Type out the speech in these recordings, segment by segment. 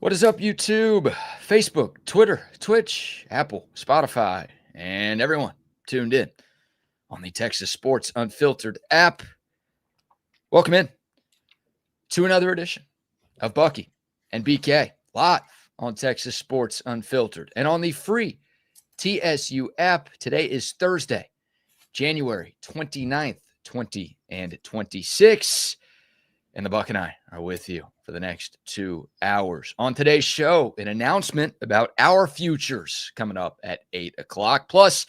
What is up, YouTube, Facebook, Twitter, Twitch, Apple, Spotify, and everyone tuned in on the Texas Sports Unfiltered app? Welcome in to another edition of Bucky and BK live on Texas Sports Unfiltered and on the free TSU app. Today is Thursday, January 29th, 2026. And the Buck and I are with you for the next 2 hours. On today's show, an announcement about our futures coming up at 8 o'clock. Plus,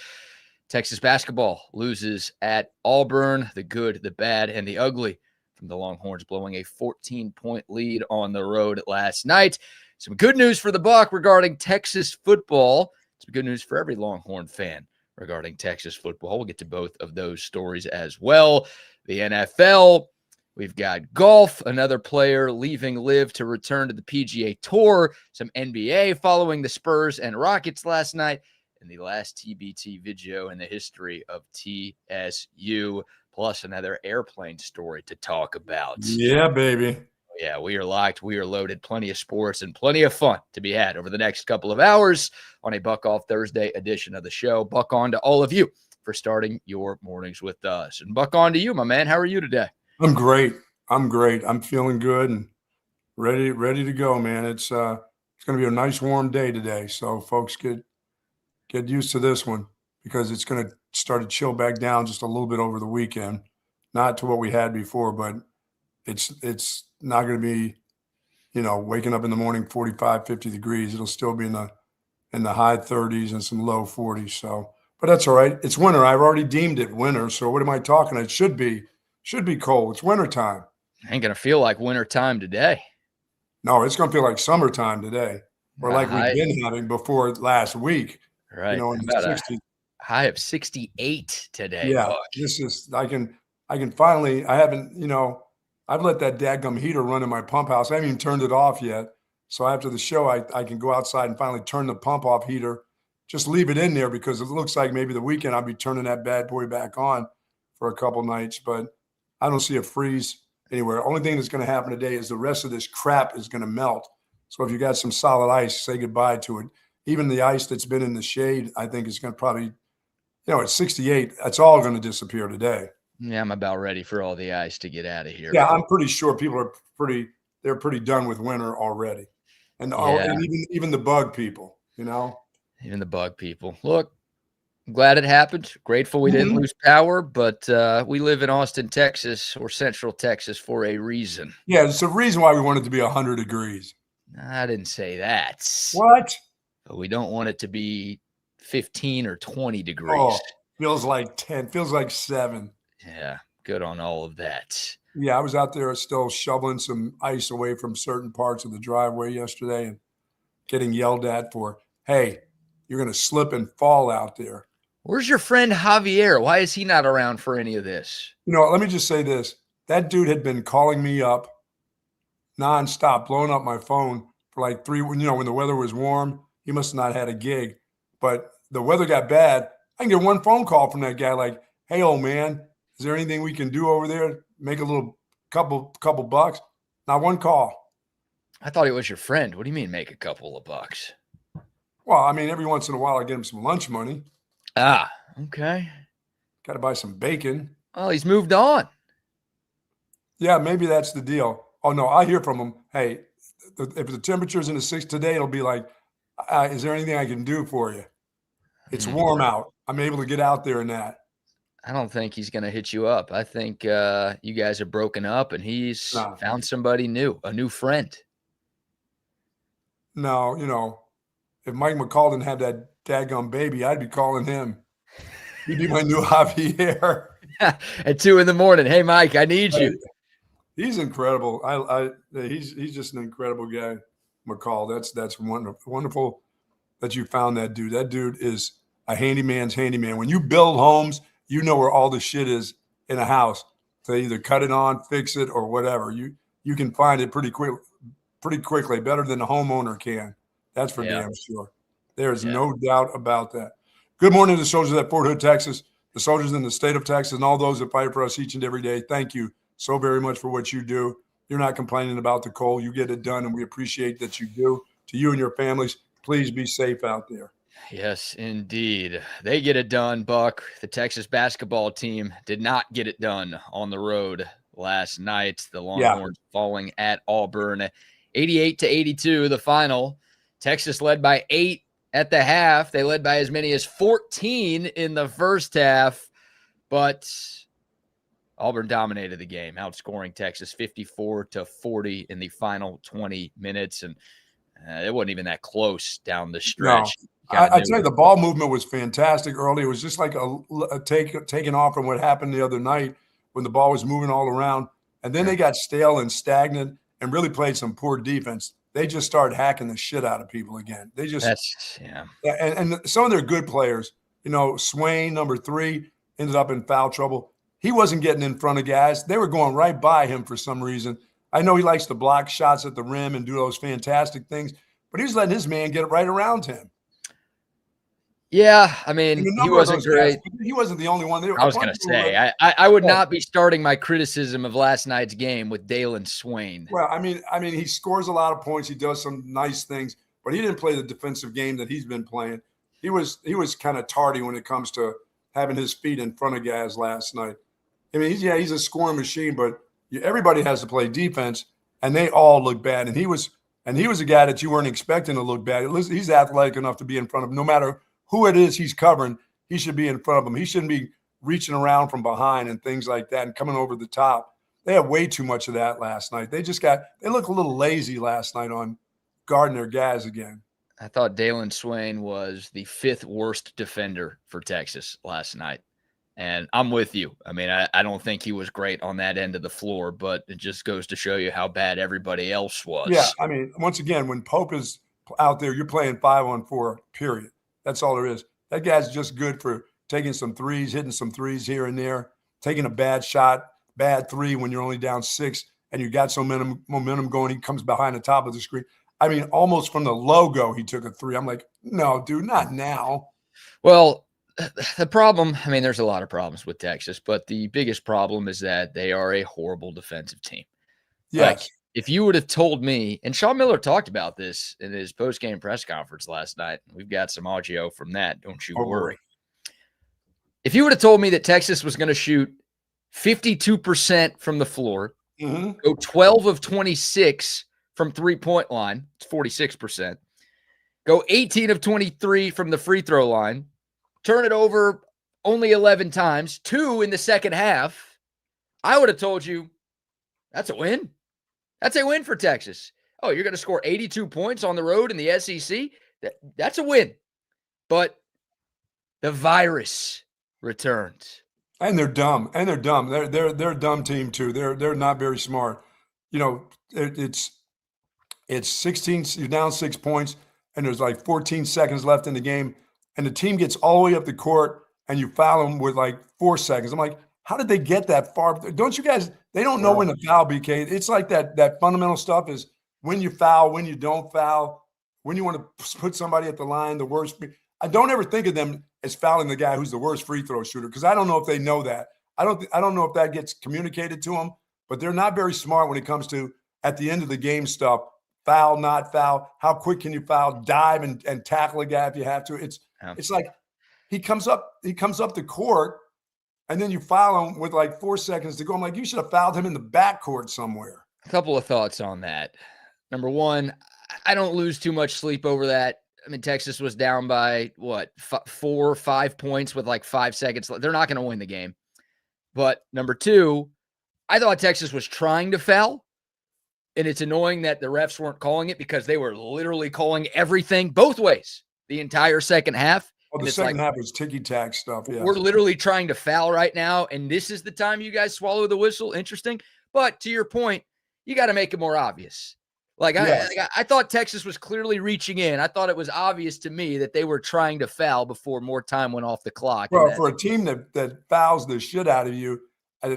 Texas basketball loses at Auburn. The good, the bad, and the ugly from the Longhorns blowing a 14-point lead on the road last night. Some good news for the Buck regarding Texas football. Some good news for every Longhorn fan regarding Texas football. We'll get to both of those stories as well. The NFL. We've got golf, another player leaving LIV to return to the PGA Tour, some NBA following the Spurs and Rockets last night, and the last TBT video in the history of TSU, plus another airplane story to talk about. Yeah, baby. Yeah, we are locked. We are loaded. Plenty of sports and plenty of fun to be had over the next couple of hours on a Buck Off Thursday edition of the show. Buck on to all of you for starting your mornings with us. And Buck on to you, my man. How are you today? I'm great. I'm feeling good and ready to go, man. It's going to be a nice warm day today, so folks get used to this one because it's going to start to chill back down just a little bit over the weekend. Not to what we had before, but it's not going to be, waking up in the morning 45, 50 degrees. It'll still be in the high 30s and some low 40s. So, but that's all right. It's winter. I've already deemed it winter. So what am I talking? It should be cold. It's wintertime. Ain't going to feel like wintertime today. No, it's going to feel like summertime today, or like we've been having before last week. Right. In the 60s. High of 68 today. Yeah, Buck. this is I can finally. I haven't. I've let that dadgum heater run in my pump house. I haven't even turned it off yet. So after the show, I can go outside and finally turn the pump off heater. Just leave it in there because it looks like maybe the weekend I'll be turning that bad boy back on for a couple nights, but I don't see a freeze anywhere. Only thing that's going to happen today is the rest of this crap is going to melt. So if you got some solid ice, say goodbye to it. Even the ice that's been in the shade, I think is going to probably, at 68, that's all going to disappear today. Yeah, I'm about ready for all the ice to get out of here. Yeah, I'm pretty sure people are they're pretty done with winter already. And even the bug people, Even the bug people. Look, I'm glad it happened. Grateful we didn't lose power, but we live in Austin, Texas, or Central Texas for a reason. Yeah, it's a reason why we want it to be 100 degrees. I didn't say that. What? But we don't want it to be 15 or 20 degrees. Oh, feels like 10, feels like 7. Yeah, good on all of that. Yeah, I was out there still shoveling some ice away from certain parts of the driveway yesterday and getting yelled at for, hey, you're going to slip and fall out there. Where's your friend Javier? Why is he not around for any of this? Let me just say this. That dude had been calling me up nonstop, blowing up my phone for like 3, when the weather was warm. He must have not had a gig. But the weather got bad. I can get one phone call from that guy like, hey, old man, is there anything we can do over there? Make a little couple bucks? Not one call. I thought he was your friend. What do you mean make a couple of bucks? Well, I mean, every once in a while I get him some lunch money. Ah, okay. Got to buy some bacon. Well, he's moved on. Yeah, maybe that's the deal. Oh, no, I hear from him. Hey, if the temperature's in the 60s today, it'll be like, is there anything I can do for you? It's warm out. I'm able to get out there and that. I don't think he's going to hit you up. I think you guys are broken up and he's found somebody new, a new friend. No, if Mike McCall didn't have that daggum baby, I'd be calling him. He'd be my new Javier. At 2 a.m. Hey, Mike, I need you. He's incredible. He's just an incredible guy, McCall. That's wonderful that you found that dude. That dude is a handyman's handyman. When you build homes, you know where all the shit is in a house. They either cut it on, fix it, or whatever. You can find it pretty quickly, better than the homeowner can. That's for damn sure. There is no doubt about that. Good morning to the soldiers at Fort Hood, Texas, the soldiers in the state of Texas, and all those that fight for us each and every day. Thank you so very much for what you do. You're not complaining about the cold. You get it done, and we appreciate that you do. To you and your families, please be safe out there. Yes, indeed. They get it done, Buck. The Texas basketball team did not get it done on the road last night. The Longhorns falling at Auburn 88-82, the final. Texas led by 8 at the half. They led by as many as 14 in the first half, but Auburn dominated the game, outscoring Texas 54-40 in the final 20 minutes. And it wasn't even that close down the stretch. No. I tell you, the ball movement was fantastic early. It was just like a taking off from what happened the other night when the ball was moving all around. And then they got stale and stagnant and really played some poor defense. They just started hacking the shit out of people again. They just and some of their good players, Swain, number 3, ended up in foul trouble. He wasn't getting in front of guys. They were going right by him for some reason. I know he likes to block shots at the rim and do those fantastic things, but he was letting his man get right around him. Yeah, I mean, he wasn't great. Guys, he wasn't the only one. I was going to say, I would not be starting my criticism of last night's game with Dalen Swain. Well, I mean, he scores a lot of points. He does some nice things, but he didn't play the defensive game that he's been playing. He was kind of tardy when it comes to having his feet in front of guys last night. I mean, he's a scoring machine, but everybody has to play defense, and they all look bad. And he was a guy that you weren't expecting to look bad. He's athletic enough to be in front of him. No matter who it is he's covering, he should be in front of him. He shouldn't be reaching around from behind and things like that and coming over the top. They had way too much of that last night. They look a little lazy last night on guarding their guys again. I thought Dalen Swain was the 5th worst defender for Texas last night. And I'm with you. I mean, I don't think he was great on that end of the floor, but it just goes to show you how bad everybody else was. Yeah, I mean, once again, when Pope is out there, you're playing 5-on-4, period. That's all there is. That guy's just good for taking some threes, hitting some threes here and there, taking a bad shot, bad 3 when you're only down 6, and you got some momentum going. He comes behind the top of the screen. I mean, almost from the logo, he took a 3. I'm like, no, dude, not now. Well, the problem, I mean, there's a lot of problems with Texas, but the biggest problem is that they are a horrible defensive team. Yes. Like, if you would have told me, and Sean Miller talked about this in his post-game press conference last night, we've got some audio from that, don't you worry. If you would have told me that Texas was going to shoot 52% from the floor, go 12 of 26 from three-point line, it's 46%, go 18 of 23 from the free throw line, turn it over only 11 times, 2 in the second half, I would have told you that's a win. That's a win for Texas. Oh, you're going to score 82 points on the road in the SEC? That's a win. But the virus returned. And they're dumb. They're a dumb team too. They're not very smart. It's 16, you're down 6 points, and there's like 14 seconds left in the game, and the team gets all the way up the court, and you foul them with like 4 seconds. I'm like, how did they get that far? Don't you guys? They don't know when to foul, BK. It's like that fundamental stuff is when you foul, when you don't foul, when you want to put somebody at the line, the worst. I don't ever think of them as fouling the guy who's the worst free throw shooter because I don't know if they know that. I don't know if that gets communicated to them, but they're not very smart when it comes to at the end of the game stuff. Foul, not foul. How quick can you foul? Dive and tackle a guy if you have to. It's like he comes up the court. And then you foul him with like 4 seconds to go. I'm like, you should have fouled him in the backcourt somewhere. A couple of thoughts on that. Number one, I don't lose too much sleep over that. I mean, Texas was down by, 4 or 5 points with like 5 seconds left. They're not going to win the game. But number two, I thought Texas was trying to foul. And it's annoying that the refs weren't calling it because they were literally calling everything both ways the entire second half. Well, the second half was ticky-tack stuff, yeah. We're literally trying to foul right now, and this is the time you guys swallow the whistle. Interesting. But to your point, you got to make it more obvious. Like, yes. I thought Texas was clearly reaching in. I thought it was obvious to me that they were trying to foul before more time went off the clock. Well, for a team that fouls the shit out of you,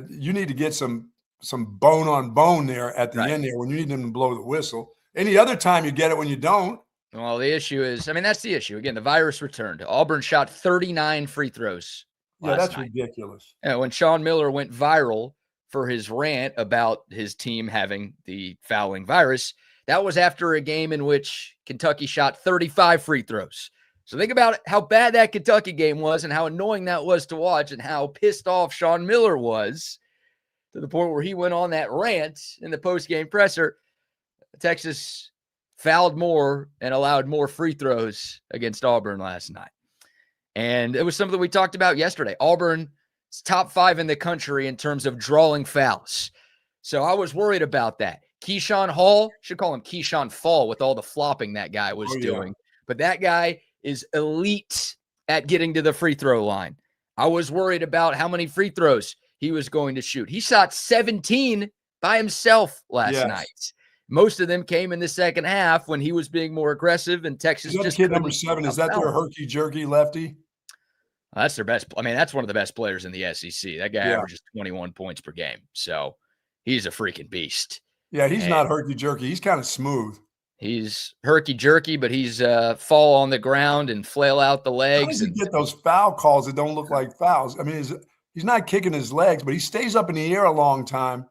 you need to get some bone on bone there at the end there when you need them to blow the whistle. Any other time you get it when you don't. Well, the issue is, I mean, that's the issue. Again, the virus returned. Auburn shot 39 free throws. Yeah, that's ridiculous. And when Sean Miller went viral for his rant about his team having the fouling virus. That was after a game in which Kentucky shot 35 free throws. So think about how bad that Kentucky game was and how annoying that was to watch and how pissed off Sean Miller was to the point where he went on that rant in the post-game presser. Texas fouled more and allowed more free throws against Auburn last night. And it was something we talked about yesterday. Auburn's top 5 in the country in terms of drawing fouls. So I was worried about that. Keyshawn Hall, should call him Keyshawn Fall with all the flopping that guy was doing. But that guy is elite at getting to the free throw line. I was worried about how many free throws he was going to shoot. He shot 17 by himself last night. Most of them came in the second half when he was being more aggressive, and Texas just kid number 7. Is that their herky-jerky lefty? That's their best. I mean, that's one of the best players in the SEC. That guy averages 21 points per game. So he's a freaking beast. Yeah, he's not herky-jerky. He's kind of smooth. He's herky-jerky, but he's fall on the ground and flail out the legs. How does he get those foul calls that don't look like fouls? I mean, he's not kicking his legs, but he stays up in the air a long time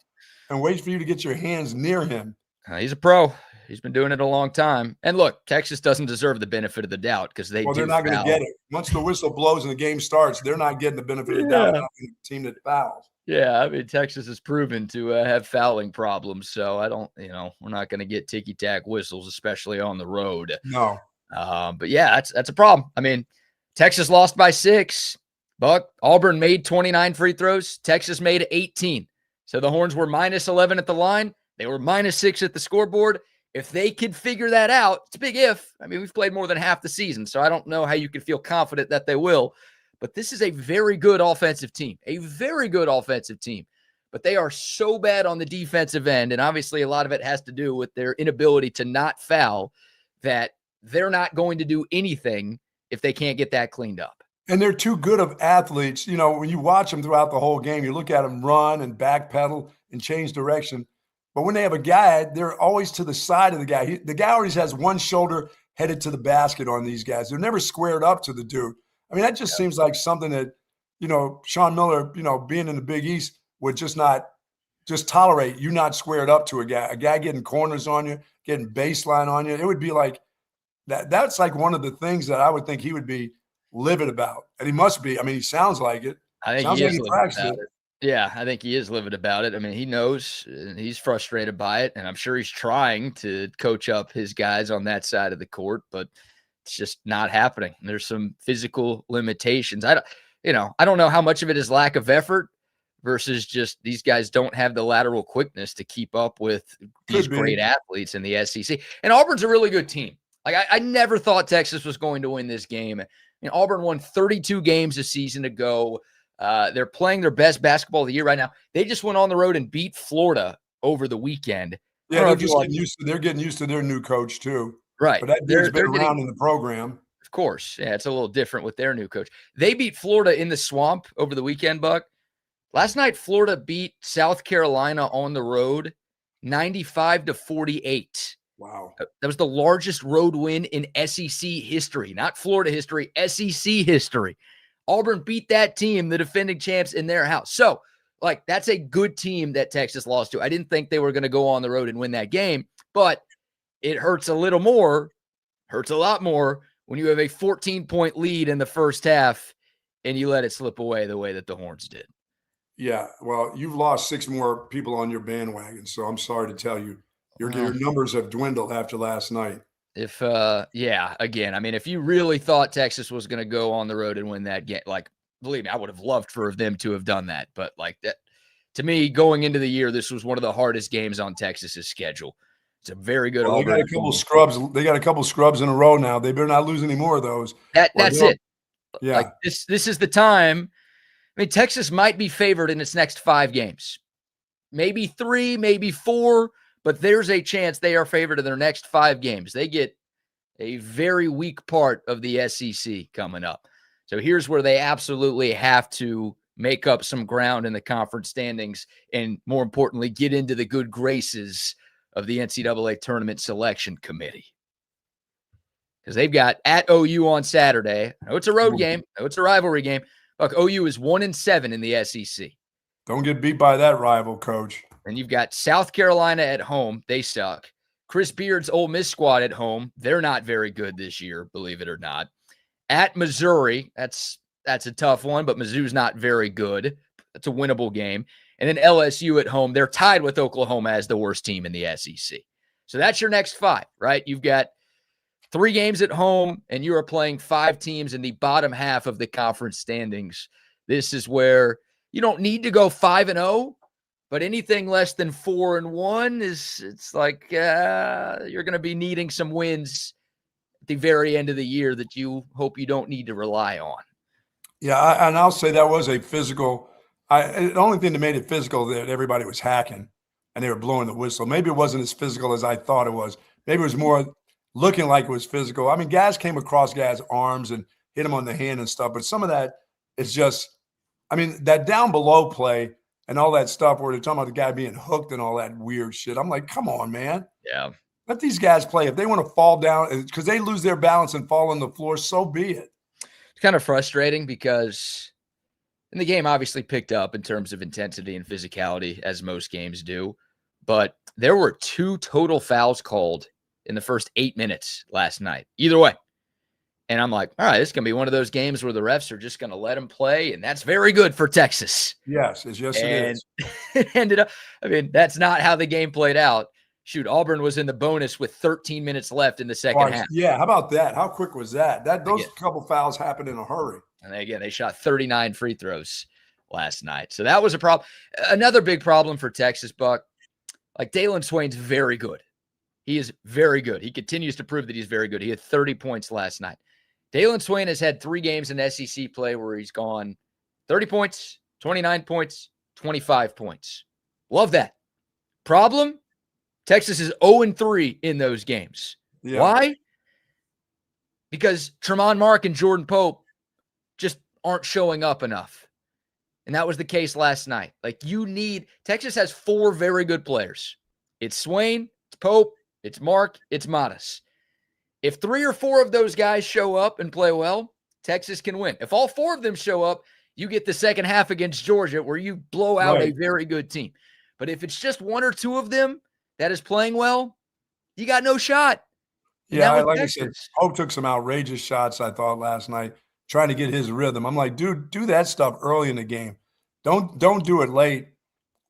and waits for you to get your hands near him. He's a pro. He's been doing it a long time. And look, Texas doesn't deserve the benefit of the doubt because they're not going to get it. Once the whistle blows and the game starts, they're not getting the benefit of the doubt. Not the team that fouls. Yeah, I mean, Texas has proven to have fouling problems. So I don't, we're not going to get ticky-tack whistles, especially on the road. No. But yeah, that's a problem. I mean, Texas lost by 6. Buck, Auburn made 29 free throws. Texas made 18. So the Horns were minus 11 at the line. They were minus 6 at the scoreboard. If they could figure that out, it's a big if. I mean, we've played more than half the season, so I don't know how you can feel confident that they will. But this is a very good offensive team, But they are so bad on the defensive end, and obviously a lot of it has to do with their inability to not foul, that they're not going to do anything if they can't get that cleaned up. And they're too good of athletes. When you watch them throughout the whole game, you look at them run and backpedal and change direction. But when they have a guy, they're always to the side of the guy. The guy always has one shoulder headed to the basket on these guys. They're never squared up to the dude. I mean, that just seems like something that, Sean Miller, being in the Big East would just not tolerate you not squared up to a guy getting corners on you, getting baseline on you. It would be like that. That's like one of the things that I would think he would be livid about. And he must be. I mean, he sounds like it. I think he is livid about it. Yeah, I think he is livid about it. I mean, he knows and he's frustrated by it, and I'm sure he's trying to coach up his guys on that side of the court, but it's just not happening. There's some physical limitations. I don't know how much of it is lack of effort versus just these guys don't have the lateral quickness to keep up with these great athletes in the SEC. And Auburn's a really good team. Like I never thought Texas was going to win this game. Auburn won 32 games a season ago. They're playing their best basketball of the year right now. They just went on the road and beat Florida over the weekend. Yeah, they're getting used to their new coach too. Right. But that dude's been around in the program. Of course. Yeah, it's a little different with their new coach. They beat Florida in the swamp over the weekend, Buck. Last night, Florida beat South Carolina on the road 95-48. Wow. That was the largest road win in SEC history, not Florida history, SEC history. Auburn beat that team, the defending champs, in their house. So, that's a good team that Texas lost to. I didn't think they were going to go on the road and win that game, but it hurts a lot more when you have a 14-point lead in the first half and you let it slip away the way that the Horns did. Yeah, well, you've lost 6 more people on your bandwagon, so I'm sorry to tell you. Your numbers have dwindled after last night. Again, I mean, if you really thought Texas was going to go on the road and win that game, believe me, I would have loved for them to have done that. But that, to me, going into the year, this was one of the hardest games on Texas's schedule. It's a very good. They got a couple scrubs. They got a couple scrubs in a row now. They better not lose any more of those. That's it. Yeah. This is the time. I mean, Texas might be favored in its next 5 games, maybe 3, maybe 4. But there's a chance they are favored in their next 5 games. They get a very weak part of the SEC coming up. So here's where they absolutely have to make up some ground in the conference standings and, more importantly, get into the good graces of the NCAA Tournament Selection Committee. Because they've got at OU on Saturday. I know it's a road game. I know it's a rivalry game. Look, OU is 1-7 in the SEC. Don't get beat by that rival, coach. And you've got South Carolina at home. They suck. Chris Beard's Ole Miss squad at home. They're not very good this year, believe it or not. At Missouri, that's a tough one, but Mizzou's not very good. That's a winnable game. And then LSU at home. They're tied with Oklahoma as the worst team in the SEC. So that's your next 5, right? You've got 3 games at home, and you are playing 5 teams in the bottom half of the conference standings. This is where you don't need to go 5-0, but anything less than 4-1 it's like you're going to be needing some wins at the very end of the year that you hope you don't need to rely on. Yeah, and I'll say that was a physical. The only thing that made it physical that everybody was hacking and they were blowing the whistle. Maybe it wasn't as physical as I thought it was. Maybe it was more looking like it was physical. I mean, guys came across guys' arms and hit him on the hand and stuff, but some of that is just, I mean, that down below play and all that stuff where they're talking about the guy being hooked and all that weird shit. I'm like, come on, man. Yeah. Let these guys play. If they want to fall down because they lose their balance and fall on the floor, so be it. It's kind of frustrating because the game obviously picked up in terms of intensity and physicality, as most games do. But there were 2 total fouls called in the first 8 minutes last night. Either way. And I'm like, all right, this is going to be one of those games where the refs are just going to let them play, and that's very good for Texas. Yes, it is. It ended up, I mean, that's not how the game played out. Shoot, Auburn was in the bonus with 13 minutes left in the second half. Yeah, how about that? How quick was that? Those couple fouls happened in a hurry. And again, they shot 39 free throws last night. So that was a problem. Another big problem for Texas, Buck. Like, Dalen Swain's very good. He is very good. He continues to prove that he's very good. He had 30 points last night. Dalen Swain has had 3 games in SEC play where he's gone 30 points, 29 points, 25 points. Love that. Problem? Texas is 0-3 in those games. Yeah. Why? Because Tremont Mark and Jordan Pope just aren't showing up enough. And that was the case last night. Like, Texas has 4 very good players. It's Swain, it's Pope, it's Mark, it's Mattis. If 3 or 4 of those guys show up and play well, Texas can win. If all 4 of them show up, you get the second half against Georgia where you blow out a very good team. But if it's just 1 or 2 of them that is playing well, you got no shot. Yeah, like I said, Pope took some outrageous shots, I thought, last night, trying to get his rhythm. I'm like, dude, do that stuff early in the game. Don't do it late.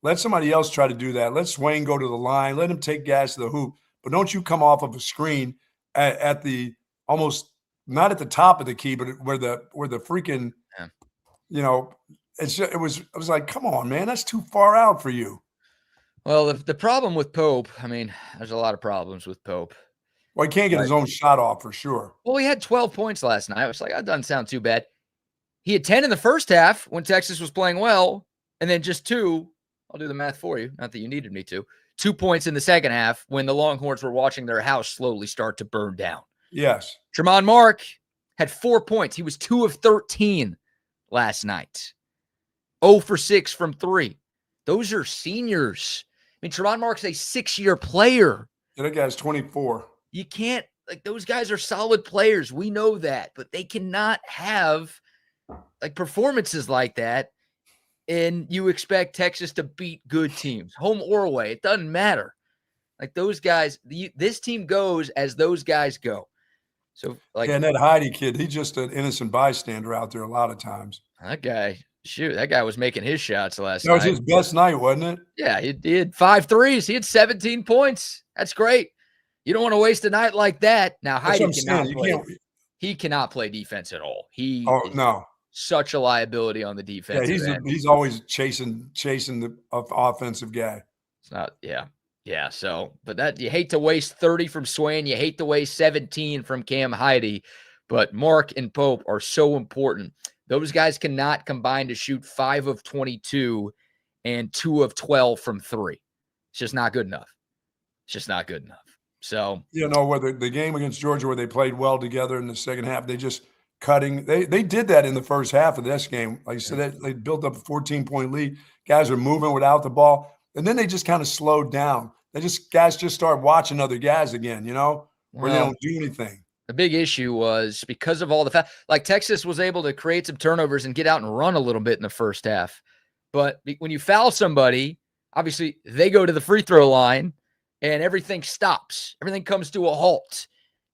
Let somebody else try to do that. Let Swain go to the line. Let him take gas to the hoop. But don't you come off of a screen at the almost not at the top of the key, but where the freaking, you know, it was like, come on, man, that's too far out for you. Well, the problem with Pope, I mean, there's a lot of problems with Pope. Well, he can't get his own shot off for sure. Well, he had 12 points last night. I was like, that doesn't sound too bad. He had 10 in the first half when Texas was playing well, and then just 2, I'll do the math for you, not that you needed me to, 2 points in the second half when the Longhorns were watching their house slowly start to burn down. Yes. Tremont Mark had 4 points. He was 2 of 13 last night. 0 for 6 from 3. Those are seniors. I mean, Tremont Mark's a 6-year player. Yeah, that guy's 24. You can't, like, those guys are solid players. We know that, but they cannot have, like, performances like that. And you expect Texas to beat good teams, home or away. It doesn't matter. Like, those guys, this team goes as those guys go. So, like, yeah, and that Heidi kid, he's just an innocent bystander out there a lot of times. That guy was making his shots last night. That was his best night, wasn't it? Yeah, he had 5 threes. He had 17 points. That's great. You don't want to waste a night like that. Now, Heidi cannot play defense at all. Such a liability on the defense. Yeah, he's always chasing the offensive guy. It's not, yeah. So, but that, you hate to waste 30 from Swain. You hate to waste 17 from Cam Heidi, but Mark and Pope are so important. Those guys cannot combine to shoot 5 of 22 and 2 of 12 from 3. It's just not good enough. So, whether the game against Georgia where they played well together in the second half, they just cutting. They did that in the first half of this game. Like you said, they built up a 14-point lead. Guys are moving without the ball, and then they just kind of slowed down. Guys just start watching other guys again, where they don't do anything. The big issue was because of all the like Texas was able to create some turnovers and get out and run a little bit in the first half. But when you foul somebody, obviously they go to the free throw line and everything stops. Everything comes to a halt.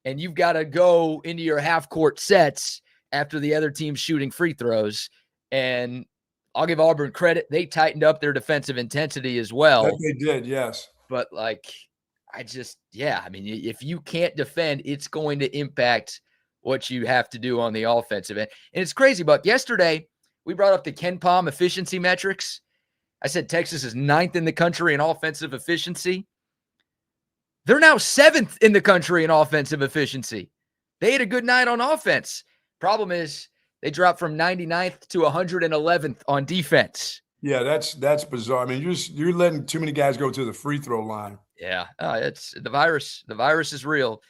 And you've got to go into your half-court sets after the other team's shooting free throws. And I'll give Auburn credit. They tightened up their defensive intensity as well. That they did, yes. But, if you can't defend, it's going to impact what you have to do on the offensive end. And it's crazy, Buck. Yesterday, we brought up the Ken Palm efficiency metrics. I said Texas is 9th in the country in offensive efficiency. They're now 7th in the country in offensive efficiency. They had a good night on offense. Problem is they dropped from 99th to 111th on defense. Yeah, that's bizarre. I mean, you're letting too many guys go to the free throw line. Yeah, it's the virus. The virus is real,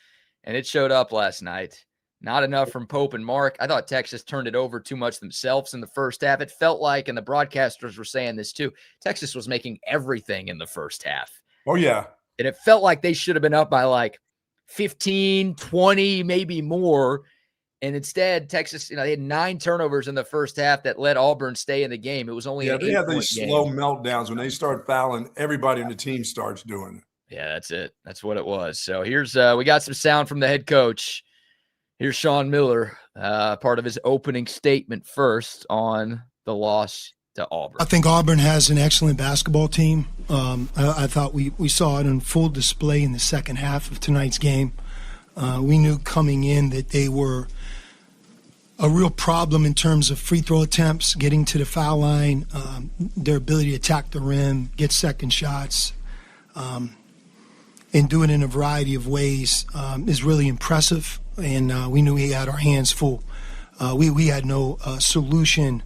and it showed up last night. Not enough from Pope and Mark. I thought Texas turned it over too much themselves in the first half. It felt like, and the broadcasters were saying this too, Texas was making everything in the first half. Oh, yeah. And it felt like they should have been up by like 15, 20, maybe more. And instead, Texas, they had 9 turnovers in the first half that let Auburn stay in the game. It was only an 8-point game. They have these slow meltdowns when they start fouling. Everybody in the team starts doing it. Yeah, that's it. That's what it was. So here's we got some sound from the head coach. Here's Sean Miller, part of his opening statement first on the loss to Auburn. I think Auburn has an excellent basketball team. I thought we saw it on full display in the second half of tonight's game. We knew coming in that they were a real problem in terms of free throw attempts, getting to the foul line, their ability to attack the rim, get second shots, and do it in a variety of ways is really impressive. And we knew we had our hands full. We had no solution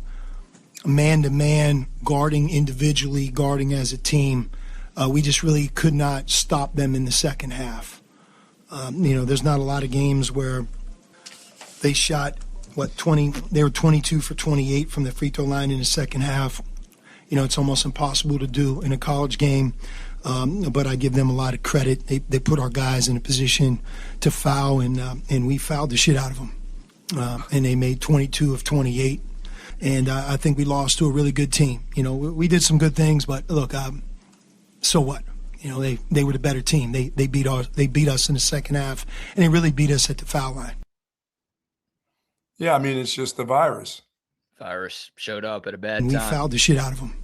man-to-man, guarding individually, guarding as a team. We just really could not stop them in the second half. There's not a lot of games where they shot, 20, they were 22 for 28 from the free throw line in the second half. It's almost impossible to do in a college game, but I give them a lot of credit. They put our guys in a position to foul, and we fouled the shit out of them. And they made 22 of 28. And I think we lost to a really good team. We did some good things, but look, so what? They were the better team. They beat us in the second half, and they really beat us at the foul line. Yeah, I mean, it's just the virus. Virus showed up at a bad time. We fouled the shit out of them.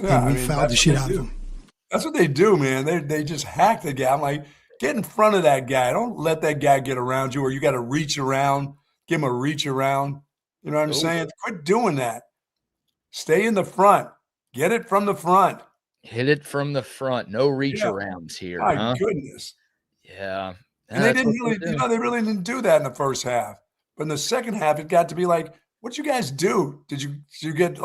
Yeah, we fouled the shit out of them. That's what they do, man. They just hack the guy. I'm like, get in front of that guy. Don't let that guy get around you, or you got to reach around, give him a reach around. You know what I'm saying? Quit doing that. Stay in the front. Get it from the front. Hit it from the front. No reach arounds here. My goodness. Yeah. And they didn't really, they really didn't do that in the first half. But in the second half, it got to be like, what'd you guys do? Did you get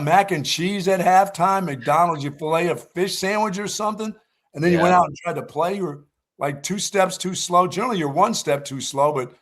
mac and cheese at halftime, McDonald's, you fillet a fish sandwich or something? And then you went out and tried to play. You were like 2 steps too slow. Generally, you're 1 step too slow, but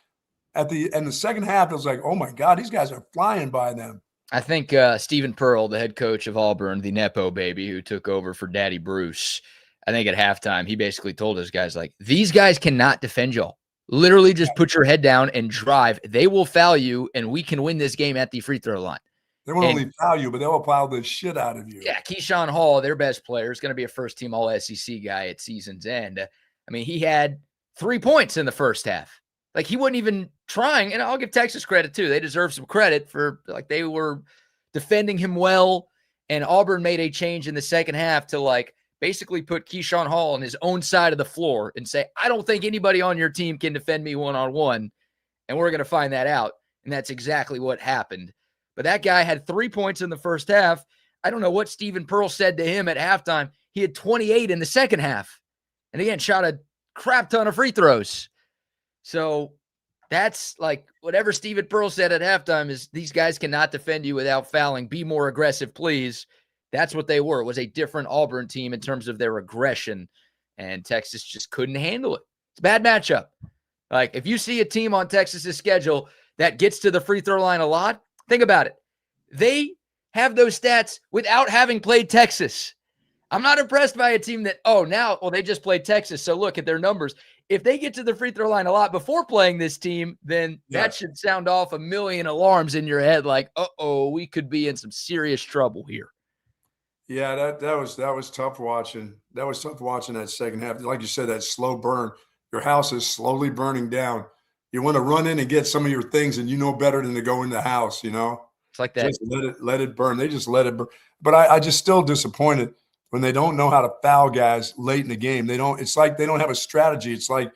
in the second half, it was like, oh my God, these guys are flying by them. I think Stephen Pearl, the head coach of Auburn, the Nepo baby who took over for Daddy Bruce, I think at halftime, he basically told his guys, these guys cannot defend y'all. Literally just put your head down and drive. They will foul you, and we can win this game at the free throw line. They won't only foul you, but they will foul the shit out of you. Yeah, Keyshawn Hall, their best player, is going to be a first-team All-SEC guy at season's end. I mean, he had 3 points in the first half. He wasn't even trying, and I'll give Texas credit too. They deserve some credit for they were defending him well, and Auburn made a change in the second half to basically put Keyshawn Hall on his own side of the floor and say, I don't think anybody on your team can defend me one-on-one, and we're going to find that out. And that's exactly what happened. But that guy had 3 points in the first half. I don't know what Stephen Pearl said to him at halftime. He had 28 in the second half. And again, shot a crap ton of free throws. So that's whatever Stephen Pearl said at halftime is these guys cannot defend you without fouling. Be more aggressive, please. That's what they were. It was a different Auburn team in terms of their aggression, and Texas just couldn't handle it. It's a bad matchup. If you see a team on Texas's schedule that gets to the free throw line a lot, think about it. They have those stats without having played Texas. I'm not impressed by a team that, they just played Texas, so look at their numbers. if they get to the free throw line a lot before playing this team, then that should sound off a million alarms in your head like, uh-oh, we could be in some serious trouble here. Yeah, that was tough watching. That was tough watching that second half. Like you said, that slow burn. Your house is slowly burning down. You want to run in and get some of your things, and you know better than to go in the house, you know? It's like that. Just let it burn. They just let it burn. But I just still disappointed when they don't know how to foul guys late in the game. It's like they don't have a strategy. It's like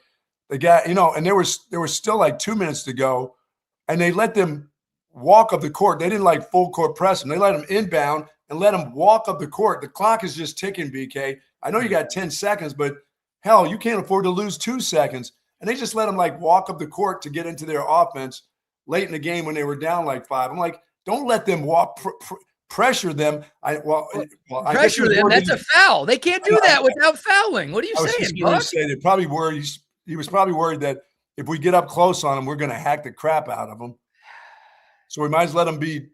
the guy, you know, and there was still like 2 minutes to go, and they let them walk up the court. They didn't like full court press them. They let them inbound and let them walk up the court. The clock is just ticking, BK. I know you got 10 seconds, but hell, you can't afford to lose 2 seconds. And they just let them like walk up the court to get into their offense late in the game when they were down like 5. I'm like, don't let them walk, pressure them. Pressure them. That's a foul. They can't do that without fouling. What are you saying, Buck? They're probably worried. He was probably worried that if we get up close on them, we're going to hack the crap out of them. So we might as well let them be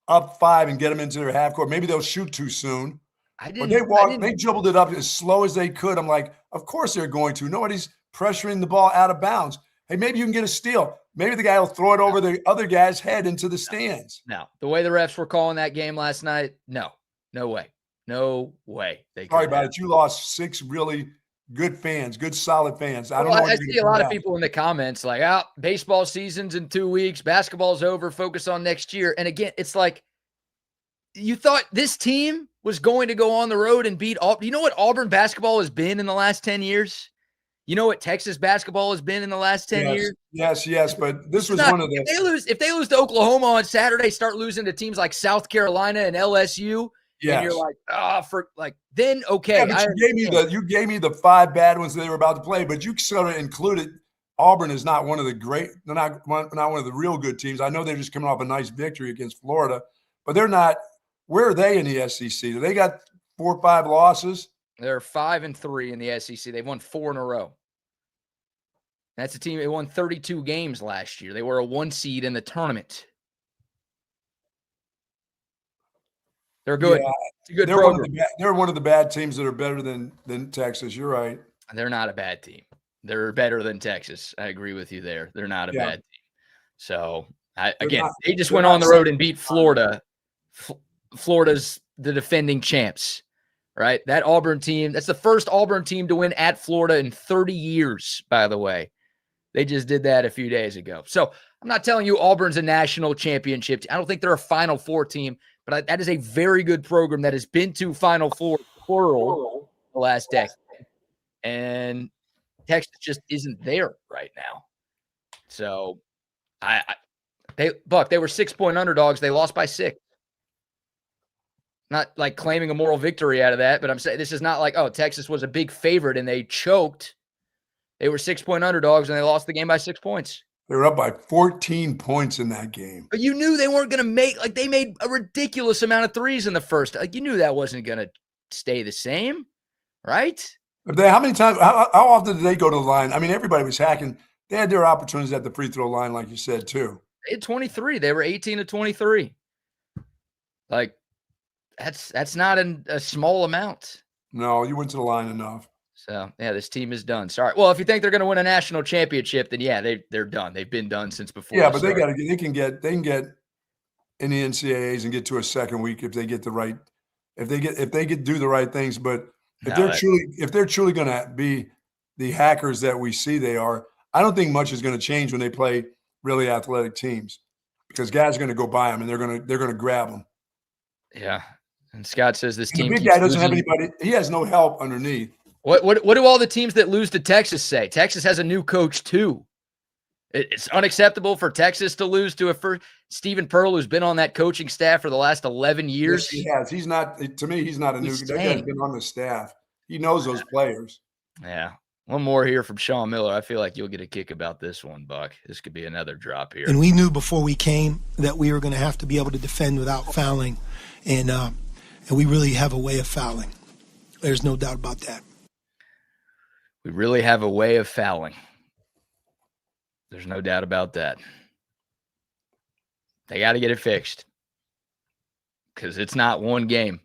up 5 and get them into their half court. Maybe they'll shoot too soon. They dribbled it up as slow as they could. I'm like, of course they're going to. Nobody's pressuring the ball out of bounds. Hey, maybe you can get a steal. Maybe the guy will throw it over the other guy's head into the stands. No, the way the refs were calling that game last night, no way. No way. Sorry about it. You lost 6 really good fans, good solid fans. I don't know. I see a lot of people in the comments like, baseball season's in 2 weeks. Basketball's over. Focus on next year. And again, it's like you thought this team was going to go on the road and beat Auburn. You know what Auburn basketball has been in the last 10 years? You know what Texas basketball has been in the last 10 years? Yes. But this was one of the – If they lose to Oklahoma on Saturday, start losing to teams like South Carolina and LSU, and you're like, then okay. Yeah, you gave me the 5 bad ones that they were about to play, but you sort of included Auburn is not one of the great – they're not one of the real good teams. I know they're just coming off a nice victory against Florida, but they're not – where are they in the SEC? Do they got 4 or 5 losses? They're 5-3 in the SEC. They've won 4 in a row. That's a team that won 32 games last year. They were a 1 seed in the tournament. They're good. Yeah, it's a good program. They're one of the bad teams that are better than Texas. You're right. They're not a bad team. They're better than Texas. I agree with you there. They're not a bad team. So, they just went on the road and beat Florida. Florida's the defending champs. Right? That Auburn team, that's the first Auburn team to win at Florida in 30 years, by the way. They just did that a few days ago. So I'm not telling you Auburn's a national championship. I don't think they're a Final Four team, but that is a very good program that has been to Final Four, plural, the last decade. And Texas just isn't there right now. So they were 6-point underdogs. They lost by 6. Not like claiming a moral victory out of that, but I'm saying this is not like, Texas was a big favorite and they choked. They were 6-point underdogs and they lost the game by 6 points. They were up by 14 points in that game. But you knew they weren't going to they made a ridiculous amount of threes in the first. Like you knew that wasn't going to stay the same, right? How many times, how often did they go to the line? I mean, everybody was hacking. They had their opportunities at the free throw line, like you said, too. They had 23. They were 18-23. Like, that's not a small amount. No, you went to the line enough. So, this team is done. Sorry. Well, if you think they're going to win a national championship, then they're done. They've been done since before. Yeah, but they can get in the NCAAs and get to a second week if they get the right do the right things. But if they're truly going to be the hackers that we see they are, I don't think much is going to change when they play really athletic teams because guys are going to go by them and they're going to grab them. Yeah. And Scott says this team. The big guy doesn't have anybody. He has no help underneath. What do all the teams that lose to Texas say? Texas has a new coach too. It's unacceptable for Texas to lose to Stephen Pearl, who's been on that coaching staff for the last 11 years. Yes, he has. He's not. To me, he's not a new. That guy's been on the staff. He knows those players. Yeah. One more here from Sean Miller. I feel like you'll get a kick about this one, Buck. This could be another drop here. And we knew before we came that we were going to have to be able to defend without fouling, and we really have a way of fouling. There's no doubt about that. We really have a way of fouling. There's no doubt about that. They got to get it fixed because it's not one game.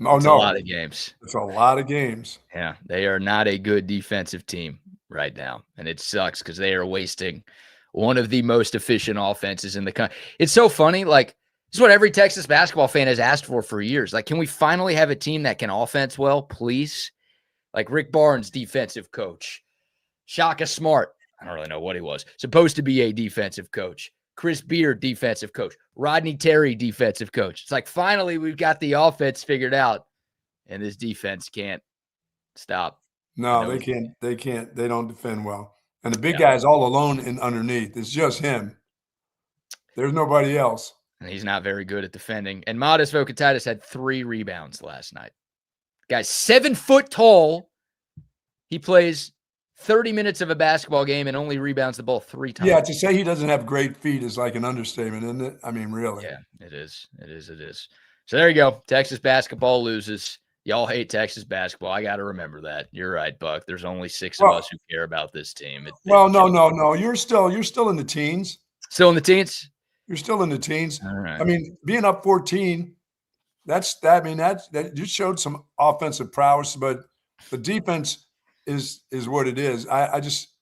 Oh, it's no. a lot of games. It's a lot of games. Yeah, they are not a good defensive team. right now. And it sucks because they are wasting one of the most efficient offenses in the country. It's so funny. Like, this is what every Texas basketball fan has asked for years. Like, can we finally have a team that can offense well, please? Like Rick Barnes, defensive coach. Shaka Smart, I don't really know what he was, supposed to be a defensive coach. Chris Beard, defensive coach. Rodney Terry, defensive coach. It's like, finally, we've got the offense figured out, and this defense can't stop. No, they can't. They can't. They don't defend well. And the big guy's all alone and underneath. It's just him. There's nobody else. And he's not very good at defending. And Modest Vokatitis had 3 rebounds last night. Guy's 7 foot tall. He plays 30 minutes of a basketball game and only rebounds the ball 3 times. Yeah, to say he doesn't have great feet is like an understatement, isn't it? I mean, really. Yeah, it is. It is. It is. So there you go. Texas basketball loses. Y'all hate Texas basketball. I got to remember that. You're right, Buck. There's only 6 of us who care about this team. No. You're still in the teens. Still in the teens? You're still in the teens. All right. I mean, being up 14, that you showed some offensive prowess, but the defense is what it is. I just,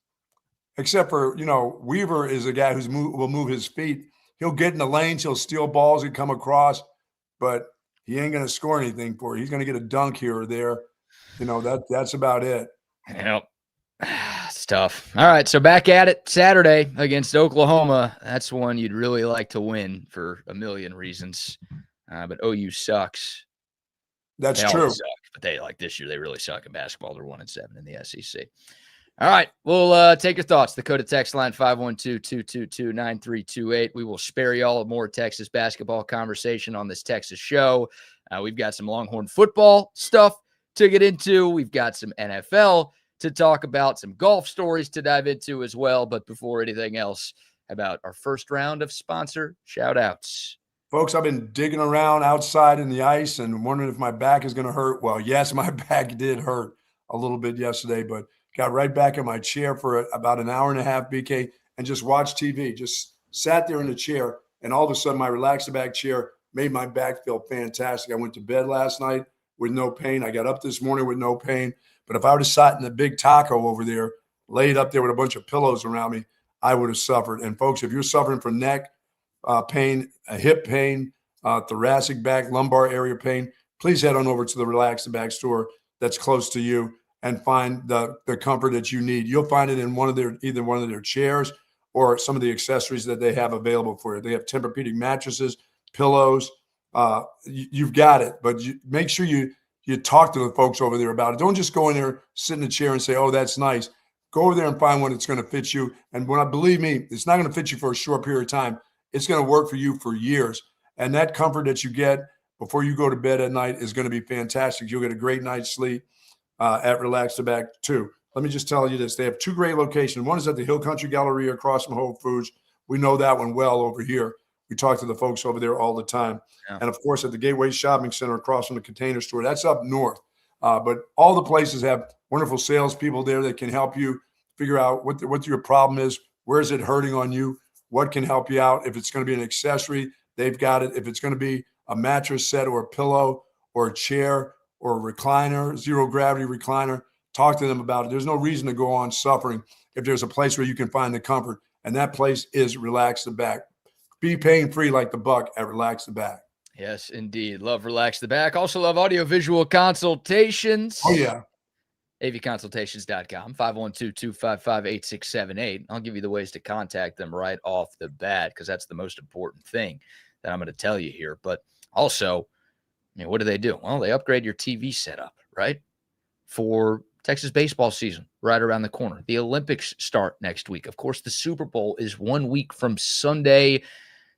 except for, Weaver is a guy will move his feet. He'll get in the lanes, he'll steal balls and come across, but he ain't going to score anything for you. He's going to get a dunk here or there. That's about it. Yep. It's tough. All right, so back at it Saturday against Oklahoma. That's one you'd really like to win for a million reasons. But OU sucks. That's they true. Suck, but this year, they really suck in basketball. They're 1-7 in the SEC. All right, we'll take your thoughts. The Dakota text line 512-222-9328. We will spare y'all more Texas basketball conversation on this Texas show. We've got some Longhorn football stuff to get into. We've got some NFL to talk about, some golf stories to dive into as well. But before anything else, about our first round of sponsor shout-outs. Folks, I've been digging around outside in the ice and wondering if my back is going to hurt. Well, yes, my back did hurt a little bit yesterday, but got right back in my chair for about an hour and a half, BK, and just watched TV. Just sat there in the chair, and all of a sudden my relaxed back chair made my back feel fantastic. I went to bed last night with no pain. I got up this morning with no pain. But if I would have sat in the big taco over there, laid up there with a bunch of pillows around me, I would have suffered. And folks, if you're suffering from neck pain, hip pain, thoracic back, lumbar area pain, please head on over to the Relax the Back store that's close to you and find the comfort that you need. You'll find it in either one of their chairs or some of the accessories that they have available for you. They have Tempur-Pedic mattresses, pillows. You've got it, but make sure you talk to the folks over there about it. Don't just go in there, sit in the chair and say, oh, that's nice. Go over there and find one that's going to fit you. And believe me, it's not going to fit you for a short period of time. It's going to work for you for years. And that comfort that you get before you go to bed at night is going to be fantastic. You'll get a great night's sleep at Relax the Back too. Let me just tell you this. They have 2 great locations. One is at the Hill Country Galleria across from Whole Foods. We know that one well over here. We talk to the folks over there all the time. Yeah. And, of course, at the Gateway Shopping Center across from the Container Store. That's up north. But all the places have wonderful salespeople there that can help you figure out what your problem is, where is it hurting on you, what can help you out. If it's going to be an accessory, they've got it. If it's going to be a mattress set or a pillow or a chair or a recliner, zero-gravity recliner, talk to them about it. There's no reason to go on suffering if there's a place where you can find the comfort, and that place is Relax the Back. Be pain-free like the Buck at Relax the Back. Yes, indeed. Love Relax the Back. Also love audio-visual consultations. Oh, yeah. avconsultations.com, 512-255-8678. I'll give you the ways to contact them right off the bat because that's the most important thing that I'm going to tell you here. But also, what do? Well, they upgrade your TV setup, right? For Texas baseball season right around the corner. The Olympics start next week. Of course, the Super Bowl is 1 week from Sunday.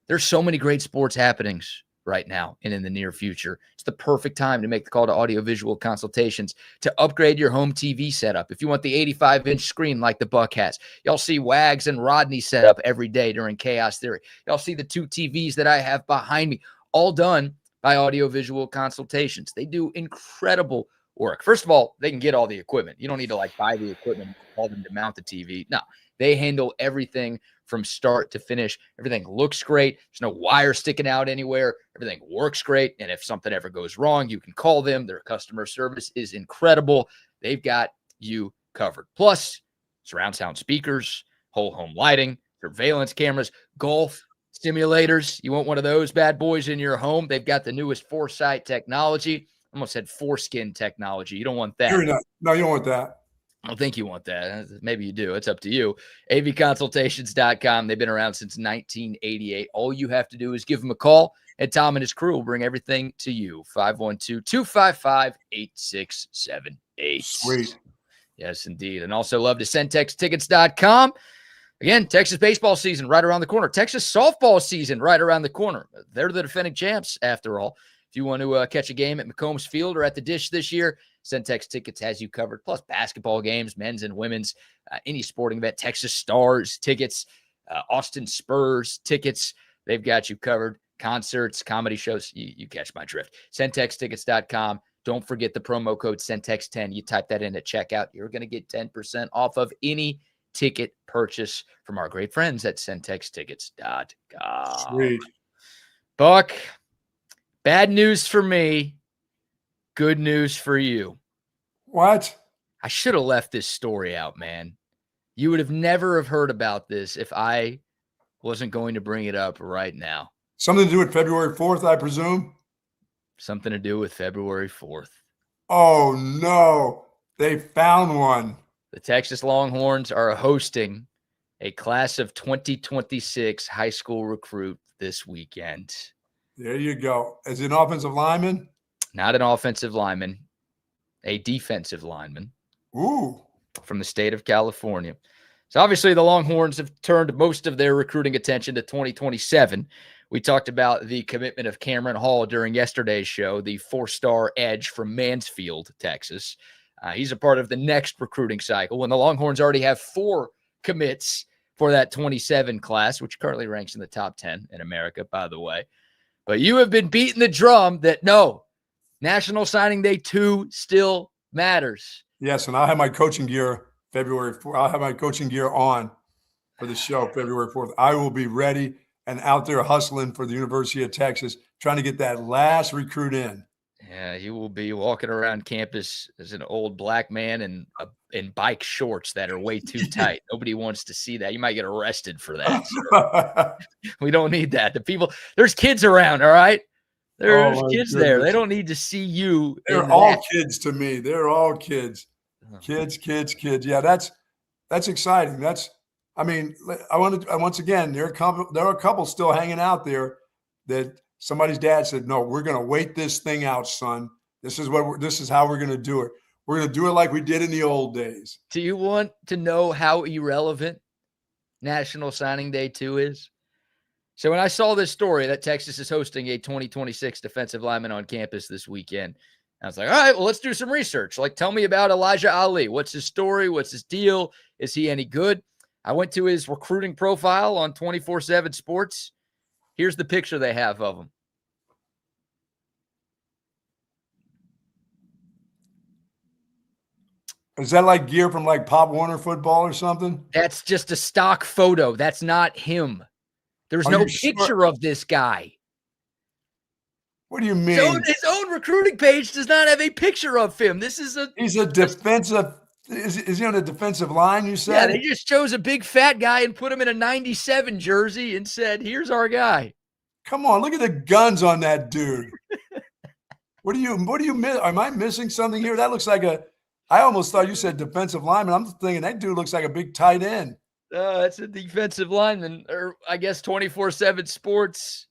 There's so many great sports happenings right now and in the near future. It's the perfect time to make the call to audiovisual consultations to upgrade your home TV setup. If you want the 85-inch screen like the Buck has, y'all see Wags and Rodney set up every day during Chaos Theory. Y'all see the 2 TVs that I have behind me, all done by audiovisual consultations. They do incredible work. First of all, they can get all the equipment. You don't need to buy the equipment, call them to mount the TV. No, they handle everything from start to finish. Everything looks great. There's no wire sticking out anywhere. Everything works great. And if something ever goes wrong, you can call them. Their customer service is incredible. They've got you covered. Plus, surround sound speakers, whole home lighting, surveillance cameras, golf simulators. You want one of those bad boys in your home? They've got the newest Foresight technology. I almost said foreskin technology. You don't want that. No, you don't want that. I don't think you want that. Maybe you do. It's up to you. avconsultations.com. They've been around since 1988. All you have to do is give them a call, and Tom and his crew will bring everything to you. 512-255-8678. Sweet. Yes, indeed. And also love to SendTexTickets.com. Again, Texas baseball season right around the corner. Texas softball season right around the corner. They're the defending champs, after all. If you want to catch a game at McCombs Field or at the Dish this year, Centex Tickets has you covered. Plus basketball games, men's and women's, any sporting event, Texas Stars tickets, Austin Spurs tickets. They've got you covered. Concerts, comedy shows. You catch my drift. CentexTickets.com. Don't forget the promo code Centex10. You type that in at checkout. You're going to get 10% off of any ticket purchase from our great friends at CentexTickets.com. Sweet. Buck, bad news for me. Good news for you. What? I should have left this story out, man. You would have never have heard about this if I wasn't going to bring it up right now. Something to do with February 4th, I presume? Something to do with February 4th. Oh, no. They found one. The Texas Longhorns are hosting a class of 2026 high school recruit this weekend. There you go. As an offensive lineman? Not an offensive lineman, a defensive lineman. Ooh. From the state of California. So obviously the Longhorns have turned most of their recruiting attention to 2027. We talked about the commitment of Cameron Hall during yesterday's show, the 4-star edge from Mansfield, Texas. He's a part of the next recruiting cycle, and the Longhorns already have 4 commits for that 27 class, which currently ranks in the top 10 in America, by the way. But you have been beating the drum that no, National Signing Day 2 still matters. Yes, and I'll have my coaching gear February 4th. I'll have my coaching gear on for the show February 4th. I will be ready and out there hustling for the University of Texas, trying to get that last recruit in. Yeah, you will be walking around campus as an old black man in bike shorts that are way too tight. Nobody wants to see that. You might get arrested for that. So we don't need that. There's kids around, all right? There's kids there. They don't need to see you. They're all kids to me. They're all kids. Kids. Yeah, that's exciting. Once again, there are a couple still hanging out there that somebody's dad said, no, we're going to wait this thing out, son. This is how we're going to do it. We're going to do it like we did in the old days. Do you want to know how irrelevant National Signing Day 2 is? So when I saw this story that Texas is hosting a 2026 defensive lineman on campus this weekend, I was like, all right, well, let's do some research. Like, tell me about Elijah Ali. What's his story? What's his deal? Is he any good? I went to his recruiting profile on 24/7 Sports. Here's the picture they have of him. Is that like gear from like Pop Warner football or something? That's just a stock photo. That's not him. There's no picture of this guy. What do you mean? His own recruiting page does not have a picture of him. He's a defensive. Is he on the defensive line, you said? Yeah, they just chose a big fat guy and put him in a 97 jersey and said, here's our guy. Come on, look at the guns on that dude. What do you miss? Am I missing something here? That looks like I almost thought you said defensive lineman. I'm thinking that dude looks like a big tight end. That's a defensive lineman, or I guess 24/7 Sports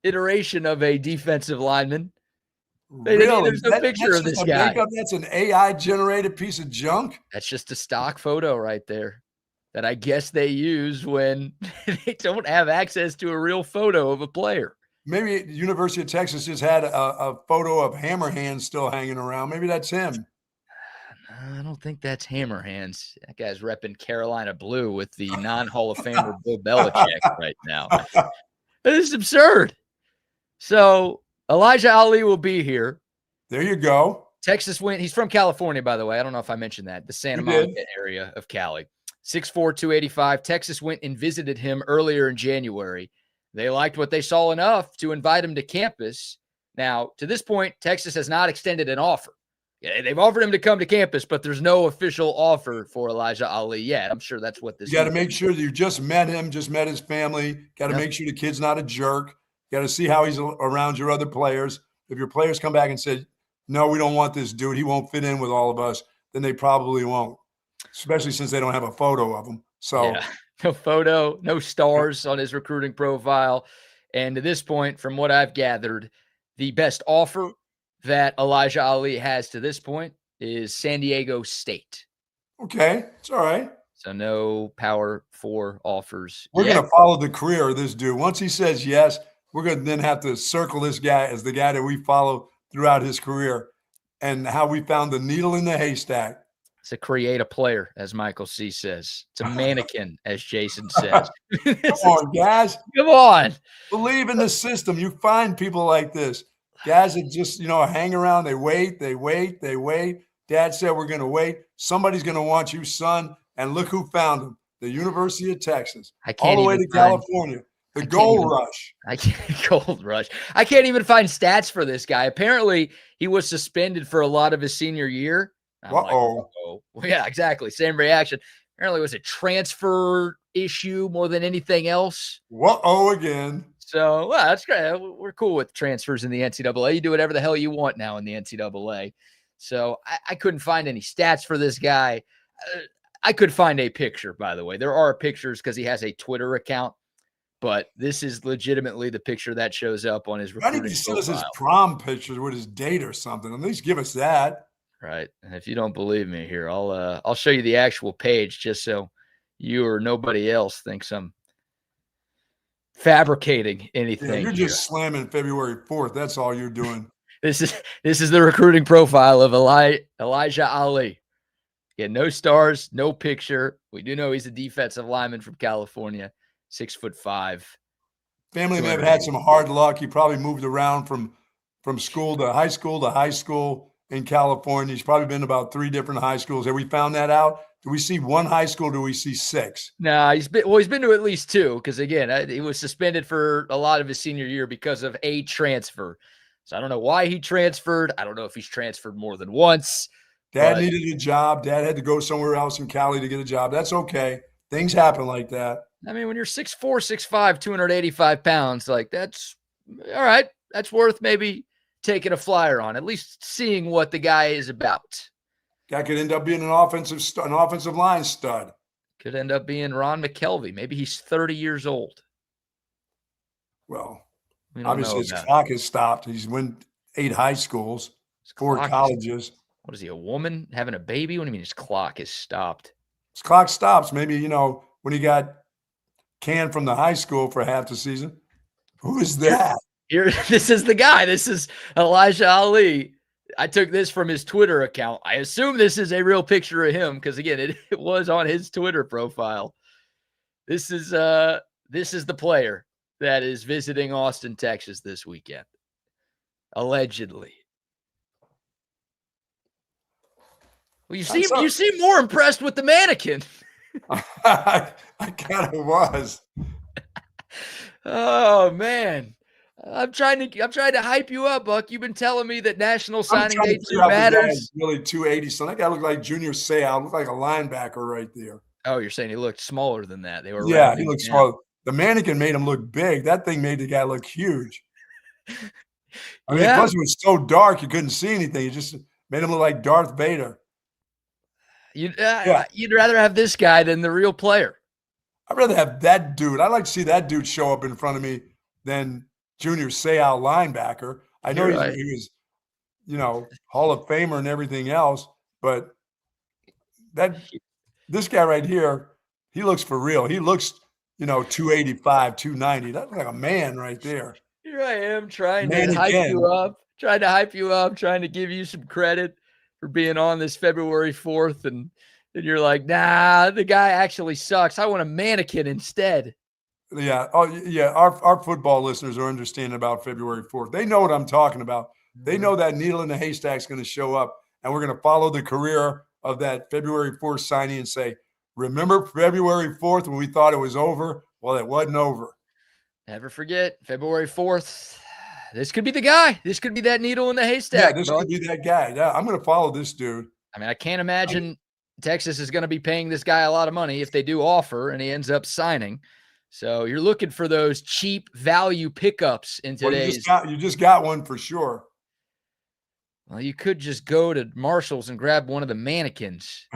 iteration of a defensive lineman. Really? There's no picture of this guy. That's an AI-generated piece of junk? That's just a stock photo right there that I guess they use when they don't have access to a real photo of a player. Maybe the University of Texas just had a photo of Hammer Hands still hanging around. Maybe that's him. I don't think that's Hammer Hands. That guy's repping Carolina blue with the non-Hall of Famer Bill Belichick right now. This is absurd. So Elijah Ali will be here. There you go. Texas went. He's from California, by the way. I don't know if I mentioned that. The Santa Monica area of Cali. 6'4", 285. Texas went and visited him earlier in January. They liked what they saw enough to invite him to campus. Now, to this point, Texas has not extended an offer. Yeah, they've offered him to come to campus, but there's no official offer for Elijah Ali yet. I'm sure that's what this. You got to make sure that you just met him, just met his family. Got to make sure the kid's not a jerk. Got to see how he's around your other players. If your players come back and say, no, we don't want this dude, he won't fit in with all of us, then they probably won't, especially since they don't have a photo of him. So no photo, no stars on his recruiting profile. And to this point, from what I've gathered, the best offer that Elijah Ali has to this point is San Diego State. Okay, it's all right. So no Power 4 offers. We're going to follow the career of this dude. Once he says yes, we're going to then have to circle this guy as the guy that we follow throughout his career and how we found the needle in the haystack. It's a create a player, as Michael C. says. It's a mannequin, as Jason says. Come on, guys. Come on. Believe in the system. You find people like this. Guys that just, hang around. They wait. Dad said we're going to wait. Somebody's going to want you, son. And look who found him. The University of Texas. All the way to California. The Gold Rush. Gold Rush. I can't even find stats for this guy. Apparently, he was suspended for a lot of his senior year. Uh-oh. Well, yeah, exactly. Same reaction. Apparently, it was a transfer issue more than anything else. Uh-oh again. So, well, that's great. We're cool with transfers in the NCAA. You do whatever the hell you want now in the NCAA. So, I couldn't find any stats for this guy. I could find a picture, by the way. There are pictures because he has a Twitter account. But this is legitimately the picture that shows up on his recruiting profile. Why did he send us his prom pictures with his date or something? At least give us that. Right. And if you don't believe me here, I'll show you the actual page just so you or nobody else thinks I'm fabricating anything. Yeah, you're just slamming February 4th. That's all you're doing. This is the recruiting profile of Elijah Ali. Yeah, no stars, no picture. We do know he's a defensive lineman from California. 6'5". Family may have had some hard luck. He probably moved around from school to high school in California. He's probably been to about 3 different high schools. Have we found that out? Do we see 1 high school? Do we see 6? No, he's been to at least 2 because, again, he was suspended for a lot of his senior year because of a transfer. So I don't know why he transferred. I don't know if he's transferred more than once. Dad needed a job. Dad had to go somewhere else in Cali to get a job. That's okay. Things happen like that. I mean, when you're 6'4", 6'5", 285 pounds, like that's all right. That's worth maybe taking a flyer on, at least seeing what the guy is about. Guy could end up being an offensive line stud. Could end up being Ron McKelvey. Maybe he's 30 years old. Well, obviously his clock has stopped. He's won 8 high schools, 4 colleges. What is he, a woman having a baby? What do you mean his clock has stopped? His clock stops. Maybe, when he got canned from the high school for half the season. Who is that? This is the guy. This is Elijah Ali. I took this from his Twitter account. I assume this is a real picture of him because, again, it was on his Twitter profile. This is the player that is visiting Austin, Texas this weekend, allegedly. Well, you seem more impressed with the mannequin. I kind of was. Oh man, I'm trying to hype you up, Buck. You've been telling me that National Signing Day 2 matters. Really 280. So that guy looked like Junior Seau. Looked like a linebacker right there. Oh, you're saying he looked smaller than that? They were. Yeah, he looked smaller. The mannequin made him look big. That thing made the guy look huge. I mean, plus it was so dark you couldn't see anything. It just made him look like Darth Vader. You'd rather have this guy than the real player. I'd rather have that dude. I'd like to see that dude show up in front of me than Junior Seau linebacker. I know he was, Hall of Famer and everything else, but this guy right here, he looks for real. He looks, 285, 290. That's like a man right there. Here I am trying to hype you up, trying to give you some credit for being on this February 4th, and you're like, nah, the guy actually sucks. I want a mannequin instead. Yeah. Oh, yeah. Our football listeners are understanding about February 4th. They know what I'm talking about. They know that needle in the haystack is going to show up, and we're going to follow the career of that February 4th signing and say, remember February 4th when we thought it was over? Well, it wasn't over. Never forget February 4th. This could be the guy. This could be that needle in the Yeah, haystack. this Buck. could be that guy. Yeah, I'm going to follow this dude. I mean, I can't imagine Texas is going to be paying this guy a lot of money if they do offer and he ends up signing. So you're looking for those cheap value pickups in today's. Well, you just got one for sure. Well, you could just go to Marshall's and grab one of the mannequins.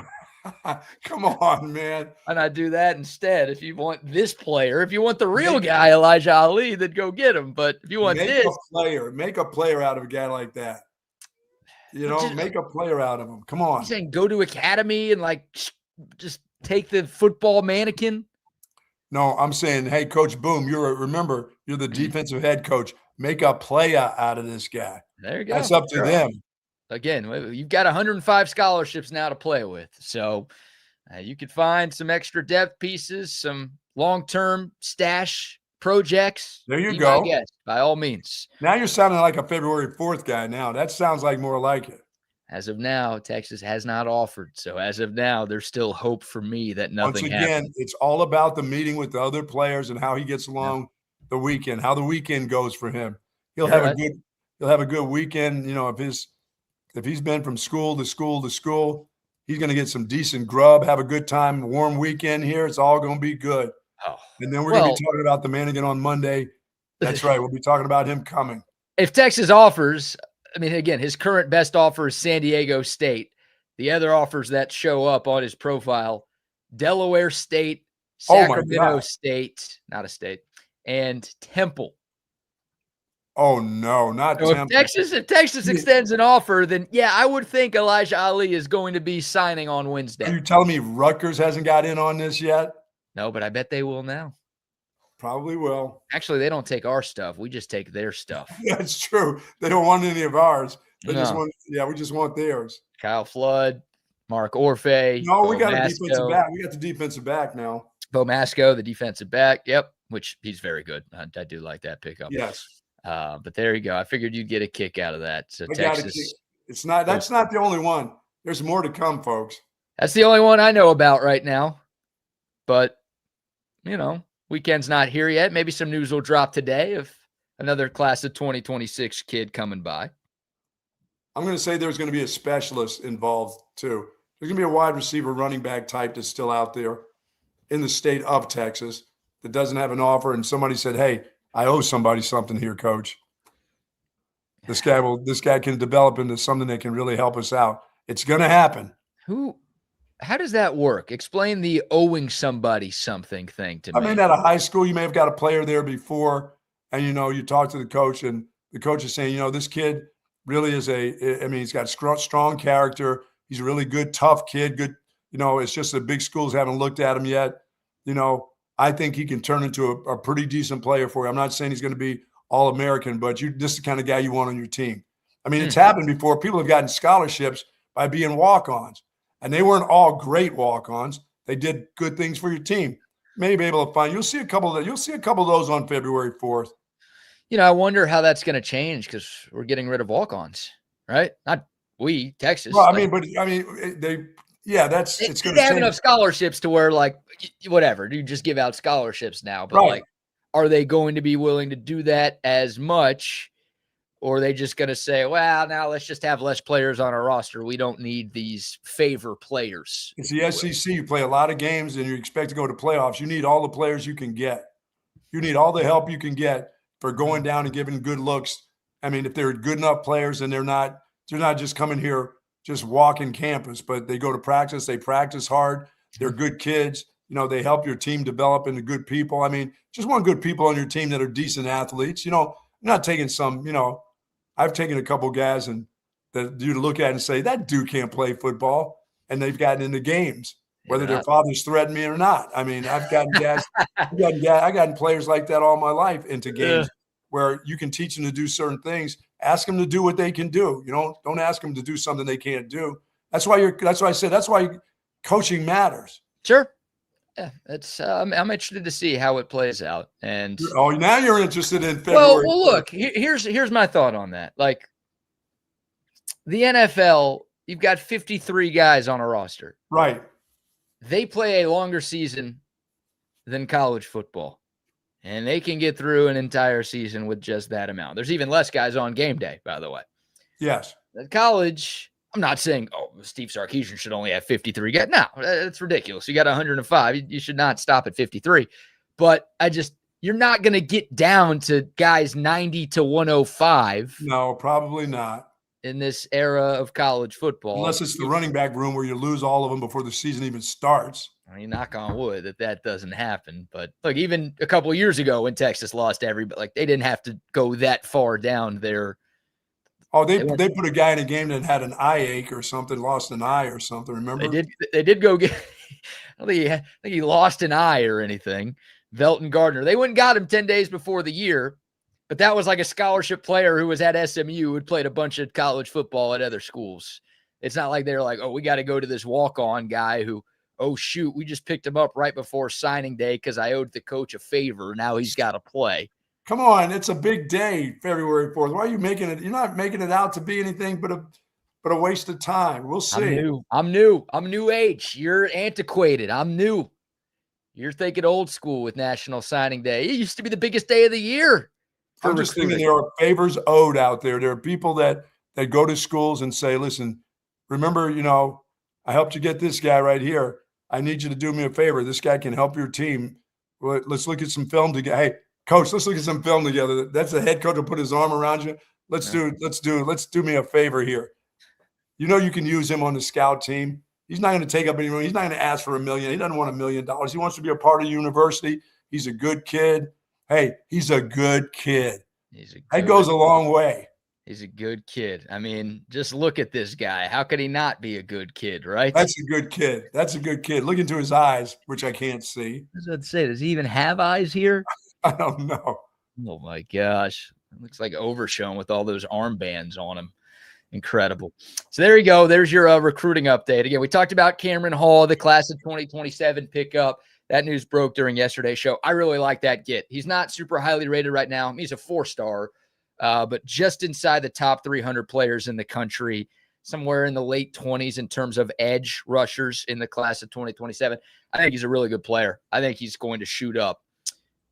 Come on, man. Why not do that instead? If you want this player, if you want the real guy, Elijah Ali, then go get him. But if you want make a player out of a guy like that. Make a player out of him. Come on. You're saying go to academy and just take the football mannequin? No, I'm saying, hey, Coach Boom, remember, you're the defensive head coach. Make a play out of this guy. There you go. That's up to them. Again, you've got 105 scholarships now to play with. So you could find some extra depth pieces, some long-term stash projects. There you go. Yes, by all means. Now you're sounding like a February 4th guy now. That sounds like more like it. As of now, Texas has not offered. So as of now, there's still hope for me that nothing Once again, happens. It's all about the meeting with the other players and how he gets along the weekend, how the weekend goes for him. He'll have a good weekend. If he's been from school to school to school, he's going to get some decent grub, have a good time, warm weekend here. It's all going to be good. Oh, and then we're going to be talking about the man again on Monday. That's right. We'll be talking about him coming. If Texas offers, I mean, again, his current best offer is San Diego State. The other offers that show up on his profile, Delaware State, Sacramento State, not a state, and Temple. Oh, no, not so Temple. If Texas extends an offer, then, yeah, I would think Elijah Ali is going to be signing on Wednesday. Are you telling me Rutgers hasn't got in on this yet? No, but I bet they will now. Probably will. Actually, they don't take our stuff. We just take their stuff. Yeah, it's true. They don't want any of ours. They just want, we just want theirs. Kyle Flood, Mark Orfe. No, we got a defensive back. We got the defensive back now. Bo Masco, the defensive back. Yep, which he's very good. I do like that pickup. Yes. But there you go. I figured you'd get a kick out of that. So Texas. That's not the only one. There's more to come, folks. That's the only one I know about right now. But, weekend's not here yet. Maybe some news will drop today of another class of 2026 kid coming by. I'm going to say there's going to be a specialist involved too. There's going to be a wide receiver running back type that's still out there in the state of Texas that doesn't have an offer. And somebody said, hey, I owe somebody something here, coach. This guy can develop into something that can really help us out. It's going to happen. How does that work? Explain the owing somebody something thing to me. I mean, at a high school, you may have got a player there before, and, you talk to the coach, and the coach is saying, this kid really is he's got strong character. He's a really good, tough kid. Good, it's just the big schools haven't looked at him yet. I think he can turn into a pretty decent player for you. I'm not saying he's going to be All-American, but this is the kind of guy you want on your team. I mean, it's happened before. People have gotten scholarships by being walk-ons. And they weren't all great walk-ons. They did good things for your team. Maybe able to find. You'll see a couple of those on February 4th. I wonder how that's going to change because we're getting rid of walk-ons, right? Not we, Texas. Well, it's going to have enough scholarships to where whatever, you just give out scholarships now. But are they going to be willing to do that as much? Or are they just going to say, well, now let's just have less players on our roster. We don't need these favor players. It's the SEC. You play a lot of games and you expect to go to playoffs. You need all the players you can get. You need all the help you can get for going down and giving good looks. I mean, if they're good enough players and they're not just coming here, just walking campus, but they go to practice. They practice hard. They're good kids. They help your team develop into good people. I mean, just want good people on your team that are decent athletes. Not taking some, I've taken a couple guys and that you look at and say, that dude can't play football. And they've gotten into games, whether their fathers threaten me or not. I mean, I've gotten guys, I've gotten players like that all my life into games where you can teach them to do certain things. Ask them to do what they can do. Don't ask them to do something they can't do. That's why I said, that's why coaching matters. Sure. Yeah, it's I'm interested to see how it plays out. And now you're interested in February. Well, look, here's my thought on that. Like the NFL, you've got 53 guys on a roster. Right. They play a longer season than college football. And they can get through an entire season with just that amount. There's even less guys on game day, by the way. Yes. At college, I'm not saying, Steve Sarkisian should only have 53 guys. No, that's ridiculous. You got 105. You should not stop at 53. But you're not going to get down to guys 90 to 105. No, probably not. In this era of college football. Unless it's the running back room where you lose all of them before the season even starts. I mean, knock on wood that doesn't happen. But look, even a couple of years ago when Texas lost everybody, they didn't have to go that far down there. Oh, they put a guy in a game that had an eye ache or something, lost an eye or something. Remember? They did go get. I think he lost an eye or anything. Velton Gardner. They went and got him 10 days before the year. But that was like a scholarship player who was at SMU, who had played a bunch of college football at other schools. It's not like they're like, we got to go to this walk-on guy who, shoot, we just picked him up right before signing day because I owed the coach a favor. Now he's got to play. Come on, it's a big day, February 4th. Why are you making it? You're not making it out to be anything but a waste of time. We'll see. I'm new age. You're antiquated. I'm new. You're thinking old school with National Signing Day. It used to be the biggest day of the year. I'm just thinking there are favors owed out there. There are people that go to schools and say, listen, remember, I helped you get this guy right here. I need you to do me a favor. This guy can help your team. Let's look at some film together. Hey, coach, let's look at some film together. That's the head coach will put his arm around you. Let's do me a favor here. You can use him on the scout team. He's not going to take up any room. He's not going to ask for $1 million. He doesn't want $1 million. He wants to be a part of the university. He's a good kid. Hey, he's a good kid. That goes a long way. He's a good kid. I mean, just look at this guy. How could he not be a good kid, right? That's a good kid. That's a good kid. Look into his eyes, which I can't see. I was about to say, does he even have eyes here? I don't know. Oh, my gosh. It looks like Overshown with all those armbands on him. Incredible. So there you go. There's your recruiting update. Again, we talked about Cameron Hall, the class of 2027 pickup. That news broke during yesterday's show. I really like that get. He's not super highly rated right now. He's a 4-star, but just inside the top 300 players in the country, somewhere in the late 20s in terms of edge rushers in the class of 2027. I think he's a really good player. I think he's going to shoot up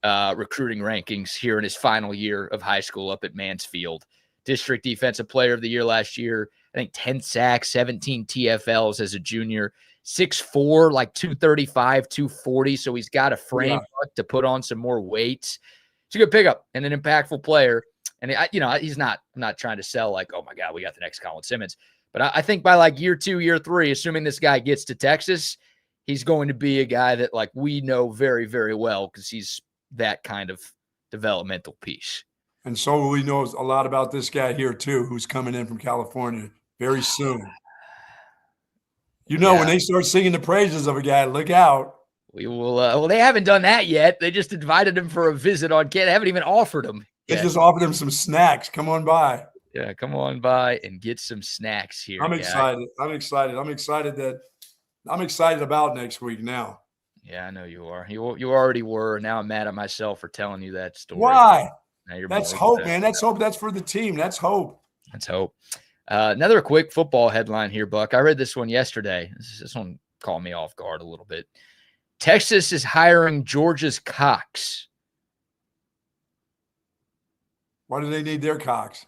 recruiting rankings here in his final year of high school up at Mansfield. District Defensive Player of the Year last year. I think 10 sacks, 17 TFLs as a junior. 6'4", like 235, 240. So he's got a frame to put on some more weight. It's a good pickup and an impactful player. And he's not. I'm not trying to sell like, oh my God, we got the next Colin Simmons. But I think by like year 2, year 3, assuming this guy gets to Texas, he's going to be a guy that like we know very, very well because he's that kind of developmental piece. And so we know a lot about this guy here too, who's coming in from California very soon. When they start singing the praises of a guy, look out. We will. They haven't done that yet. They just invited him for a visit on campus. They haven't even offered him yet. They just offered him some snacks. Come on by. Yeah, come on by and get some snacks here. I'm excited. I'm excited about next week now. Yeah, I know you are. You already were. Now I'm mad at myself for telling you that story. Why? That's hope, man. That's hope. That's for the team. That's hope. That's hope. Another quick football headline here, Buck. I read this one yesterday. This one caught me off guard a little bit. Texas is hiring Georgia's Cox. Why do they need their Cox?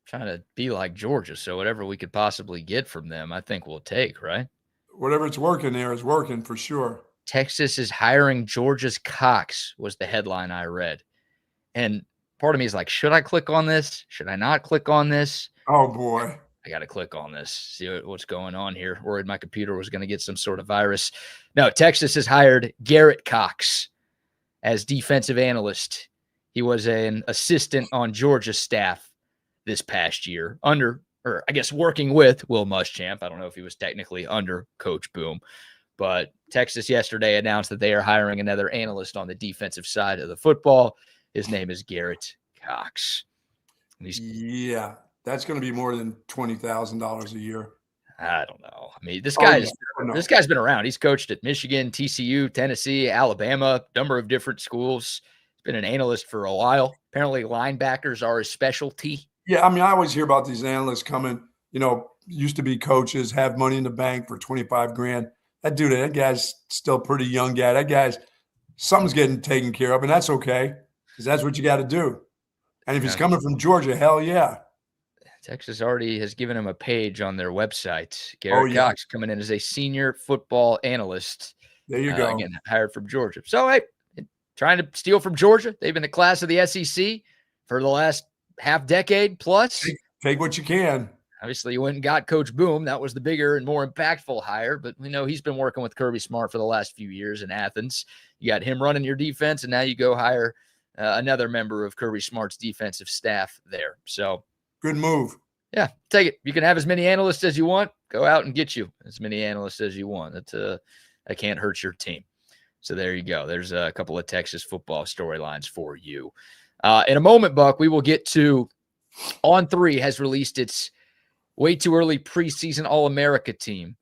Trying to be like Georgia, so whatever we could possibly get from them, I think we'll take, right? Whatever it's working there is working for sure. Texas is hiring Georgia's Cox was the headline I read. And part of me is like, should I click on this? Should I not click on this? Oh, boy. I got to click on this, see what's going on here. Worried my computer was going to get some sort of virus. No, Texas has hired Garrett Cox as defensive analyst. He was an assistant on Georgia's staff this past year working with Will Muschamp. I don't know if he was technically under Coach Boom, but Texas yesterday announced that they are hiring another analyst on the defensive side of the football. His name is Garrett Cox. Yeah, that's going to be more than $20,000 a year. I don't know. I mean, this guy's been around. He's coached at Michigan, TCU, Tennessee, Alabama, number of different schools. He's been an analyst for a while. Apparently, linebackers are his specialty. Yeah, I mean, I always hear about these analysts coming, used to be coaches, have money in the bank for $25,000. That guy's still a pretty young guy. That guy's something's getting taken care of, and that's okay because that's what you got to do. And if he's coming from Georgia, hell yeah. Texas already has given him a page on their website. Oh, Garrett yeah. Cox coming in as a senior football analyst. There you go. Again, hired from Georgia. So, hey, trying to steal from Georgia. They've been the class of the SEC for the last half decade plus. Take what you can. Obviously, you went and got Coach Boom. That was the bigger and more impactful hire. But we know he's been working with Kirby Smart for the last few years in Athens. You got him running your defense, and now you go hire another member of Kirby Smart's defensive staff there. So, good move. Yeah, take it. You can have as many analysts as you want. Go out and get you as many analysts as you want. That can't hurt your team. So there you go. There's a couple of Texas football storylines for you. In a moment, Buck, we will get to On3 has released its way too early preseason All-America team.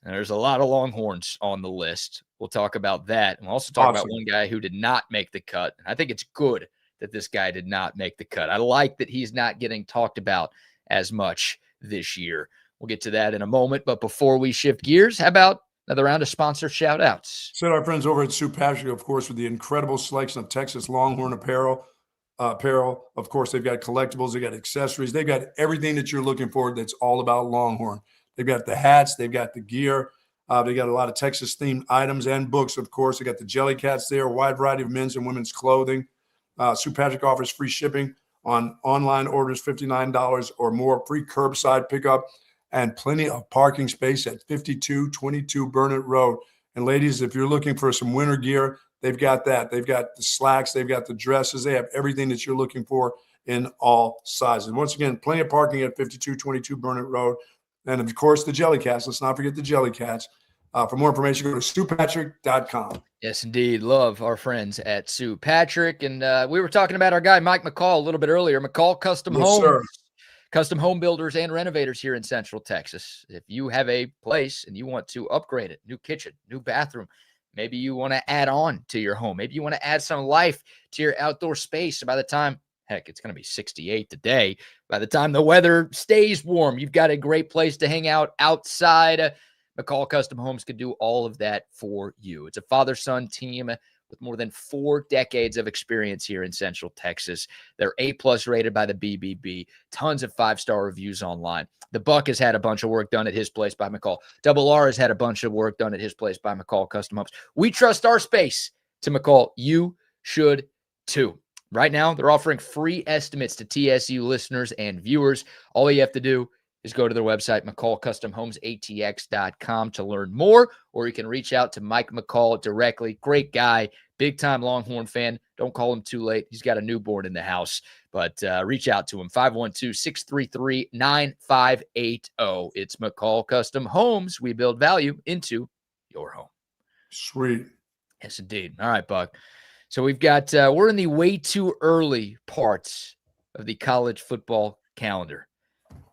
And there's a lot of Longhorns on the list. We'll talk about that. And we'll also talk about one guy who did not make the cut. And I think it's good that this guy did not make the cut. I like that he's not getting talked about as much this year. We'll get to that in a moment. But before we shift gears, how about another round of sponsor shout-outs? Said our friends over at Sue Patrick, of course, with the incredible selection of Texas Longhorn apparel. Of course, they've got collectibles, they've got accessories, they've got everything that you're looking for that's all about Longhorn. They've got the hats, they've got the gear, they got a lot of Texas-themed items and books, of course. They got the jelly cats there, a wide variety of men's and women's clothing. Sue Patrick offers free shipping on online orders, $59 or more, free curbside pickup, and plenty of parking space at 5222 Burnett Road. And ladies, if you're looking for some winter gear, they've got that. They've got the slacks. They've got the dresses. They have everything that you're looking for in all sizes. Once again, plenty of parking at 5222 Burnett Road. And, of course, the Jelly Cats. Let's not forget the Jelly Cats. For more information, go to SuePatrick.com. Yes, indeed. Love our friends at Sue Patrick. And we were talking about our guy, Mike McCall, a little bit earlier. McCall Custom Homes. Sir. Custom home builders and renovators here in Central Texas. If you have a place and you want to upgrade it, new kitchen, new bathroom, maybe you want to add on to your home. Maybe you want to add some life to your outdoor space. So by the time, heck, it's going to be 68 today. By the time the weather stays warm, you've got a great place to hang out outside. McCall Custom Homes could do all of that for you. It's a father-son team with more than 4 decades of experience here in Central Texas. They're A+ rated by the BBB. Tons of 5-star reviews online. The Buck has had a bunch of work done at his place by McCall. Double R has had a bunch of work done at his place by McCall Custom Homes. We trust our space to McCall. You should too. Right now, they're offering free estimates to TSU listeners and viewers. All you have to do is go to their website, McCallCustomHomesATX.com, to learn more, or you can reach out to Mike McCall directly. Great guy, big-time Longhorn fan. Don't call him too late. He's got a newborn in the house, but reach out to him, 512-633-9580. It's McCall Custom Homes. We build value into your home. Sweet. Yes, indeed. All right, Buck. So we've got, we're in the way too early parts of the college football calendar.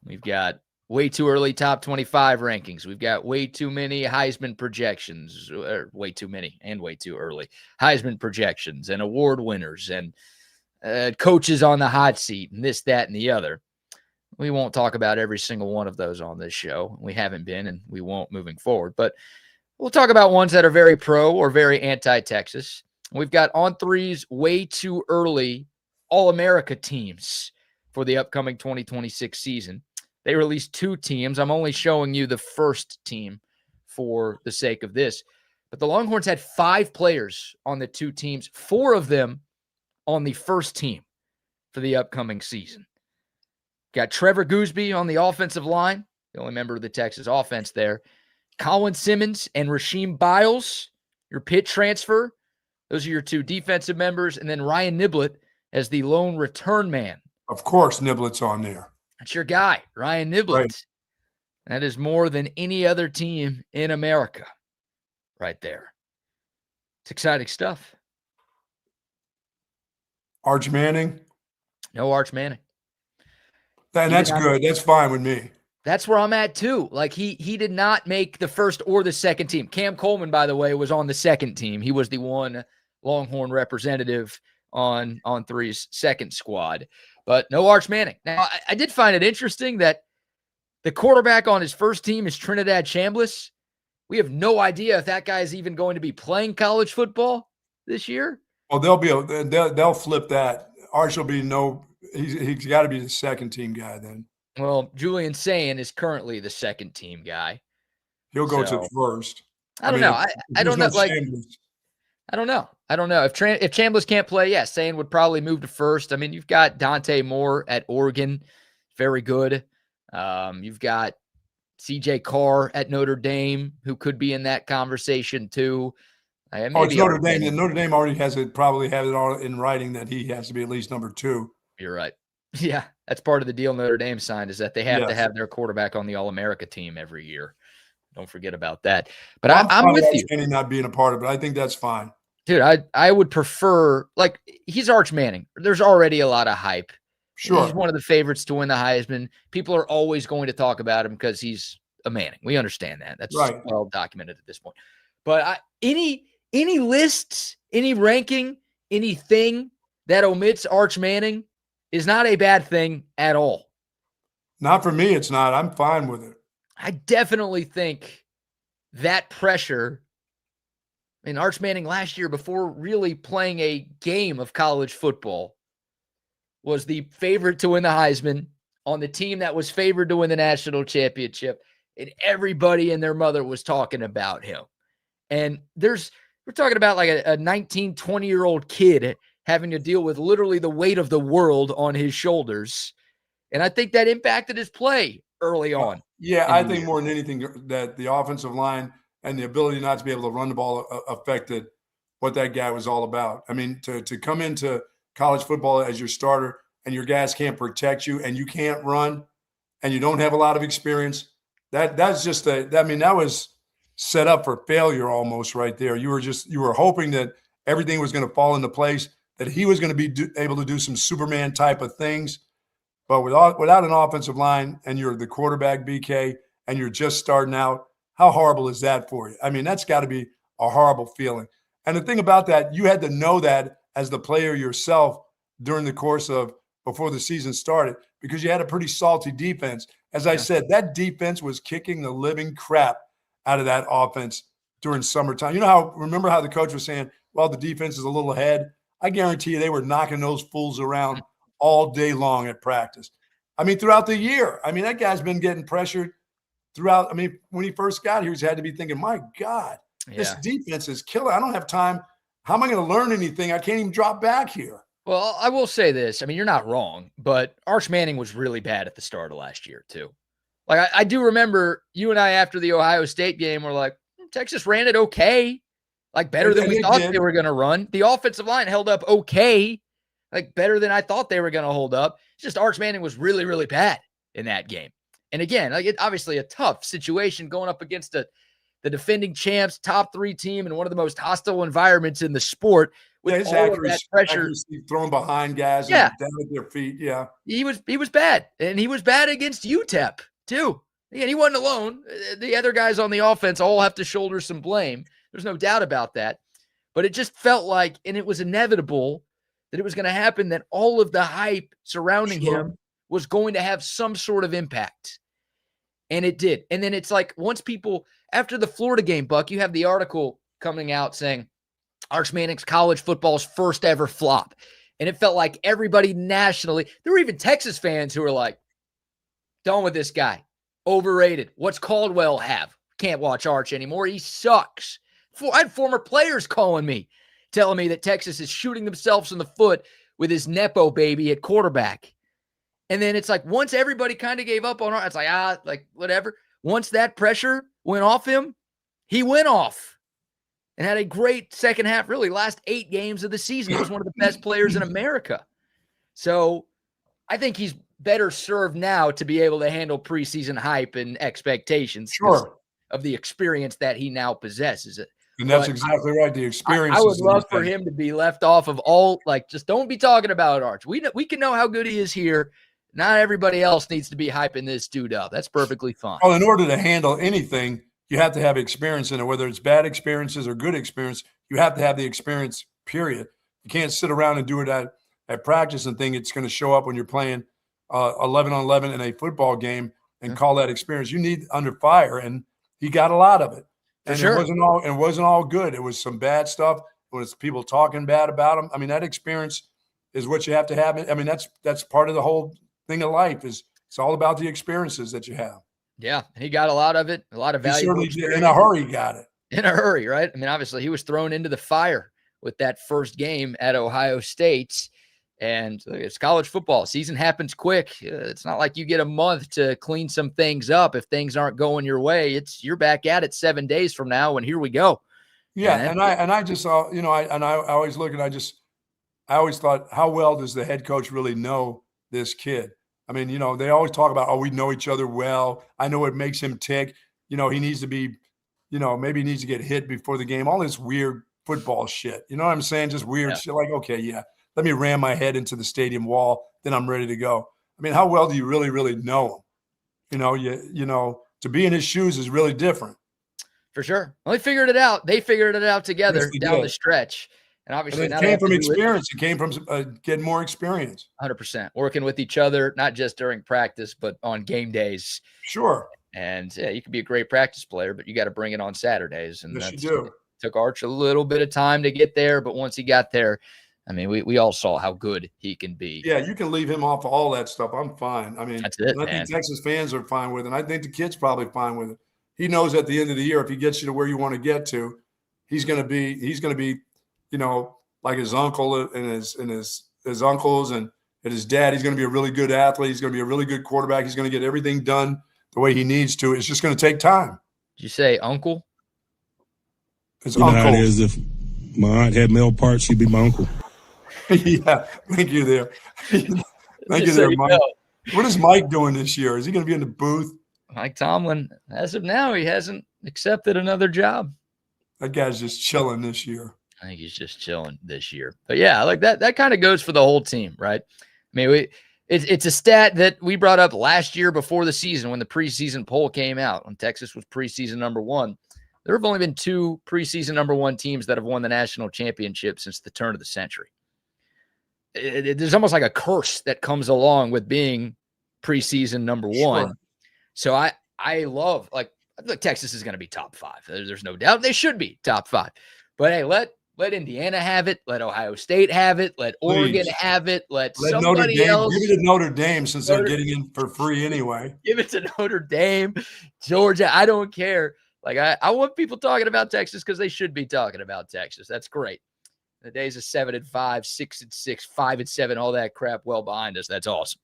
We've got way too early top 25 rankings. We've got way too many Heisman projections, or way too many and way too early Heisman projections and award winners and coaches on the hot seat and this, that, and the other. We won't talk about every single one of those on this show. We haven't been, and we won't moving forward. But we'll talk about ones that are very pro or very anti-Texas. We've got On3's way too early All-America teams for the upcoming 2026 season. They released 2 teams. I'm only showing you the first team for the sake of this. But the Longhorns had 5 players on the 2 teams, 4 of them on the first team for the upcoming season. Got Trevor Gooseby on the offensive line, the only member of the Texas offense there. Colin Simmons and Rasheem Biles, your Pitt transfer. Those are your 2 defensive members. And then Ryan Niblett as the lone return man. Of course, Niblett's on there. That's your guy, Ryan Niblett. Right. That is more than any other team in America right there. It's exciting stuff. Arch Manning? No Arch Manning. And that's good. That's fine with me. That's where I'm at too. Like he did not make the first or the second team. Cam Coleman, by the way, was on the second team. He was the one Longhorn representative on 3's second squad. But no Arch Manning. Now, I did find it interesting that the quarterback on his first team is Trinidad Chambliss. We have no idea if that guy is even going to be playing college football. this year? Well, they'll flip that. Arch will be he's got to be the second team guy then. Well, Julian Sayin is currently the second team guy. He'll go to first. I don't know. I don't know. I don't know. I don't know. If Chambliss can't play, yeah, Sayin would probably move to first. I mean, you've got Dante Moore at Oregon, very good. You've got CJ Carr at Notre Dame, who could be in that conversation too. It's Notre Dame. And Notre Dame already probably has it all in writing that he has to be at least number 2. You're right. Yeah, that's part of the deal Notre Dame signed is that they have to have their quarterback on the All-America team every year. Don't forget about that. But I'm with you. Kenny not being a part of it, I think that's fine. Dude, I would prefer, like, he's Arch Manning. There's already a lot of hype. Sure. He's one of the favorites to win the Heisman. People are always going to talk about him because he's a Manning. We understand that. That's right. Well documented at this point. But any lists, any ranking, anything that omits Arch Manning is not a bad thing at all. Not for me, it's not. I'm fine with it. I definitely think that pressure. I mean, Arch Manning last year, before really playing a game of college football, was the favorite to win the Heisman on the team that was favored to win the national championship. And everybody and their mother was talking about him. And we're talking about like a 19, 20-year-old kid having to deal with literally the weight of the world on his shoulders. And I think that impacted his play early on. Yeah, I think more than anything that the offensive line and the ability not to be able to run the ball affected what that guy was all about. I mean, to come into college football as your starter and your guys can't protect you and you can't run and you don't have a lot of experience, that's just that was set up for failure almost right there. You were hoping that everything was going to fall into place, that he was going to be able to do some Superman type of things. But without an offensive line and you're the quarterback, BK, and you're just starting out, how horrible is that for you? I mean, that's got to be a horrible feeling. And the thing about that, you had to know that as the player yourself during the course of before the season started because you had a pretty salty defense. As I said, that defense was kicking the living crap out of that offense during summertime. Remember how the coach was saying, well, the defense is a little ahead? I guarantee you they were knocking those fools around all day long at practice. I mean, throughout the year. I mean, that guy's been getting pressured throughout. I mean, when he first got here, he's had to be thinking, my God, this defense is killer. I don't have time. How am I going to learn anything? I can't even drop back here. Well, I will say this. I mean, you're not wrong, but Arch Manning was really bad at the start of last year, too. Like, I do remember you and I after the Ohio State game were like, Texas ran it okay. Like, better than we thought they were going to run. The offensive line held up okay. Like, better than I thought they were going to hold up. It's just Arch Manning was really, really bad in that game. And again, like, obviously a tough situation going up against the defending champs, top 3 team, and one of the most hostile environments in the sport. With all of that pressure, throwing behind guys, down at their feet. Yeah, he was bad, and he was bad against UTEP too. Again, he wasn't alone. The other guys on the offense all have to shoulder some blame. There's no doubt about that. But it just felt like, and it was inevitable that it was going to happen, that all of the hype surrounding him was going to have some sort of impact. And it did. And then it's like once people, after the Florida game, Buck, you have the article coming out saying Arch Manning's college football's first ever flop. And it felt like everybody nationally, there were even Texas fans who were like, done with this guy. Overrated. What's Caldwell have? Can't watch Arch anymore. He sucks. I had former players calling me, telling me that Texas is shooting themselves in the foot with his Nepo baby at quarterback. And then it's like, once everybody kind of gave up on Arch, it's like, whatever. Once that pressure went off him, he went off and had a great second half, really last 8 games of the season. He was one of the best players in America. So I think he's better served now to be able to handle preseason hype and expectations of the experience that he now possesses. And that's exactly right. The experience. I would love for him to be left off of all, like, just don't be talking about Arch. We can know how good he is here. Not everybody else needs to be hyping this dude up. That's perfectly fine. Well, in order to handle anything, you have to have experience in it, whether it's bad experiences or good experience. You have to have the experience, period. You can't sit around and do it at practice and think it's going to show up when you're playing 11-on-11 in a football game and call that experience. You need under fire, and he got a lot of it. And it wasn't all good. It was some bad stuff, when it's people talking bad about him. I mean, that experience is what you have to have. I mean, that's part of the whole thing of life. Is it's all about the experiences that you have. Yeah, he got a lot of it, a lot of He valuable certainly did. experience. In a hurry, got it. In a hurry, right? I mean, obviously, he was thrown into the fire with that first game at Ohio State. And it's college football. Season happens quick. It's not like you get a month to clean some things up if things aren't going your way. You're back at it 7 days from now, and here we go. Yeah, and I just saw, I always look, and I always thought, how well does the head coach really know this kid? I mean, they always talk about, oh, we know each other well. I know what makes him tick. He needs to be, maybe he needs to get hit before the game. All this weird football shit. You know what I'm saying? Just weird shit. Like, okay, yeah. Let me ram my head into the stadium wall, then I'm ready to go. I mean, how well do you really, really know him? To be in his shoes is really different. For sure. Well, they figured it out. They figured it out together down the stretch. And obviously, it came from experience. It came from getting more experience. 100%. Working with each other, not just during practice, but on game days. Sure. And yeah, you can be a great practice player, but you got to bring it on Saturdays. And yes, you do. It took Arch a little bit of time to get there, but once he got there, I mean, we all saw how good he can be. Yeah, you can leave him off of all that stuff. I'm fine. I mean, that's it, I think Texas fans are fine with it. And I think the kid's probably fine with it. He knows at the end of the year, if he gets you to where you want to get to, he's going to be, like his uncle and his uncles and his dad. He's going to be a really good athlete. He's going to be a really good quarterback. He's going to get everything done the way he needs to. It's just going to take time. Did you say uncle? It's uncle. How it is if my aunt had male parts, she'd be my uncle. Yeah, thank you there. Thank you there, Mike. What is Mike doing this year? Is he going to be in the booth? Mike Tomlin, as of now, he hasn't accepted another job. That guy's just chilling this year. I think he's just chilling this year. But yeah, like that kind of goes for the whole team, right? I mean, it's a stat that we brought up last year before the season when the preseason poll came out, when Texas was preseason number 1. There have only been 2 preseason number 1 teams that have won the national championship since the turn of the century. There's almost like a curse that comes along with being preseason number 1. Sure. So I love, look, Texas is going to be top 5. There's no doubt. They should be top 5. But hey, let Indiana have it. Let Ohio State have it. Let Oregon have it. Let somebody else. Give it to Notre Dame since they're getting in for free anyway. Give it to Notre Dame, Georgia. I don't care. Like, I want people talking about Texas because they should be talking about Texas. That's great. The days of 7-5, 6-6, 5-7, all that crap well behind us. That's awesome.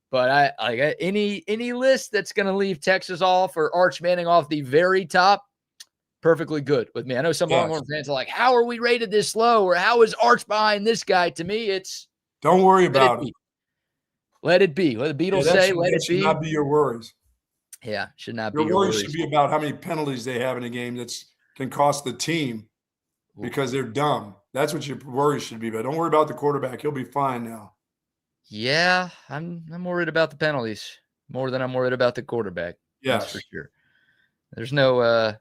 But I any list that's going to leave Texas off or Arch Manning off the very top, perfectly good with me. I know some Longhorn fans are like, how are we rated this low? Or how is Arch behind this guy? To me, it's don't worry about it. Let it be. Let the Beatles say, let it be. Should not be your worries. Yeah, should not be your worries. Should be about how many penalties they have in a game that can cost the team because they're dumb. That's what your worries should be. But don't worry about the quarterback. He'll be fine now. Yeah, I'm worried about the penalties more than I'm worried about the quarterback. Yes. That's for sure. There's no I'll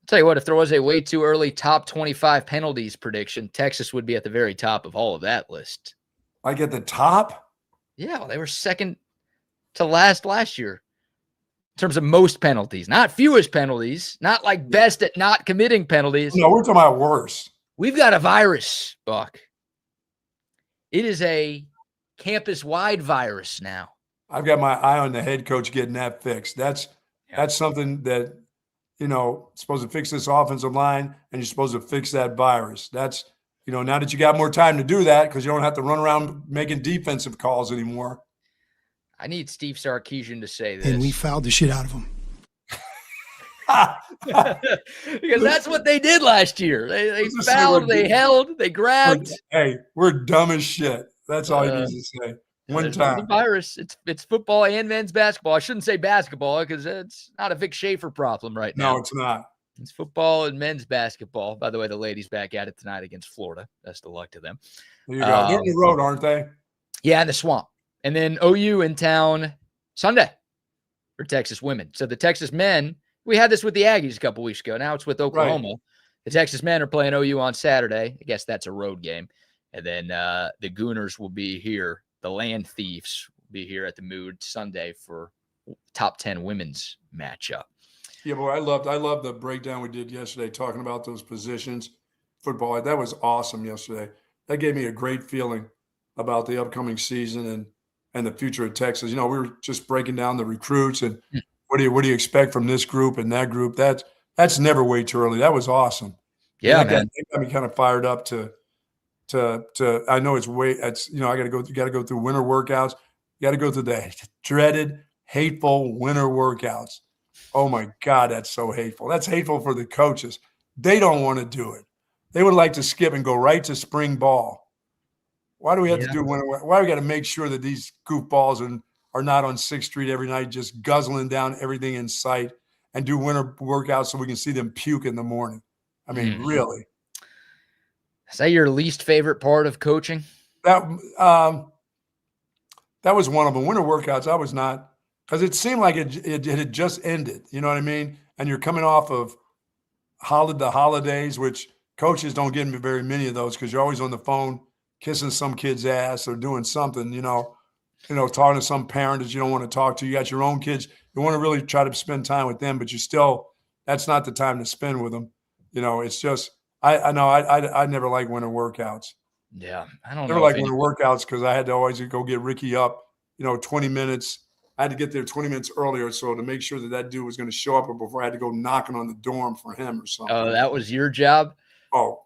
tell you what, if there was a way too early top 25 penalties prediction, Texas would be at the very top of all of that list. Like at the top? Yeah, well, they were second to last year in terms of most penalties, not fewest penalties, not like best at not committing penalties. No, we're talking about worse. We've got a virus, Buck. It is a campus-wide virus now. I've got my eye on the head coach getting that fixed. That's something that, supposed to fix this offensive line, and you're supposed to fix that virus. That's, now that you got more time to do that because you don't have to run around making defensive calls anymore. I need Steve Sarkisian to say this. And we fouled the shit out of him. Because that's what they did last year. They fouled, they held, they grabbed. Hey, we're dumb as shit. That's all you need to say. One time. The virus. It's football and men's basketball. I shouldn't say basketball because it's not a Vic Schaefer problem right now. No, it's not. It's football and men's basketball. By the way, the ladies back at it tonight against Florida. Best of luck to them. There you go. They're on the road, aren't they? Yeah, in the swamp. And then OU in town Sunday for Texas women. So the Texas men, we had this with the Aggies a couple weeks ago. Now it's with Oklahoma. Right. The Texas men are playing OU on Saturday. I guess that's a road game. And then the Gooners will be here. The Land Thieves will be here at the Mood Sunday for top 10 women's matchup. Yeah, boy, I loved the breakdown we did yesterday talking about those positions. football. That was awesome yesterday. That gave me a great feeling about the upcoming season and the future of Texas. We were just breaking down the recruits and what do you expect from this group and that group. That's never way too early. That was awesome. Yeah, And man. that got me kind of fired up to I know it's I got to go through winter workouts. You got to go through the dreaded, hateful winter workouts. Oh my God, that's so hateful. That's hateful for the coaches. They don't want to do it. They would like to skip and go right to spring ball. Why do we have to do winter? Why do we got to make sure that these goofballs are not on 6th Street every night just guzzling down everything in sight and do winter workouts so we can see them puke in the morning? I mean, really. Is that your least favorite part of coaching? That was one of them. Winter workouts, I was not, because it seemed like it had just ended. You know what I mean? And you're coming off of the holidays, which coaches don't get very many of those because you're always on the phone kissing some kid's ass or doing something, talking to some parent that you don't want to talk to. You got your own kids. You want to really try to spend time with them, but that's not the time to spend with them. It's just, I know I never liked winter workouts. Yeah. I don't never know. Like winter workouts because I had to always go get Ricky up, 20 minutes. I had to get there 20 minutes earlier. So to make sure that dude was going to show up before I had to go knocking on the dorm for him or something. Oh, that was your job? Oh,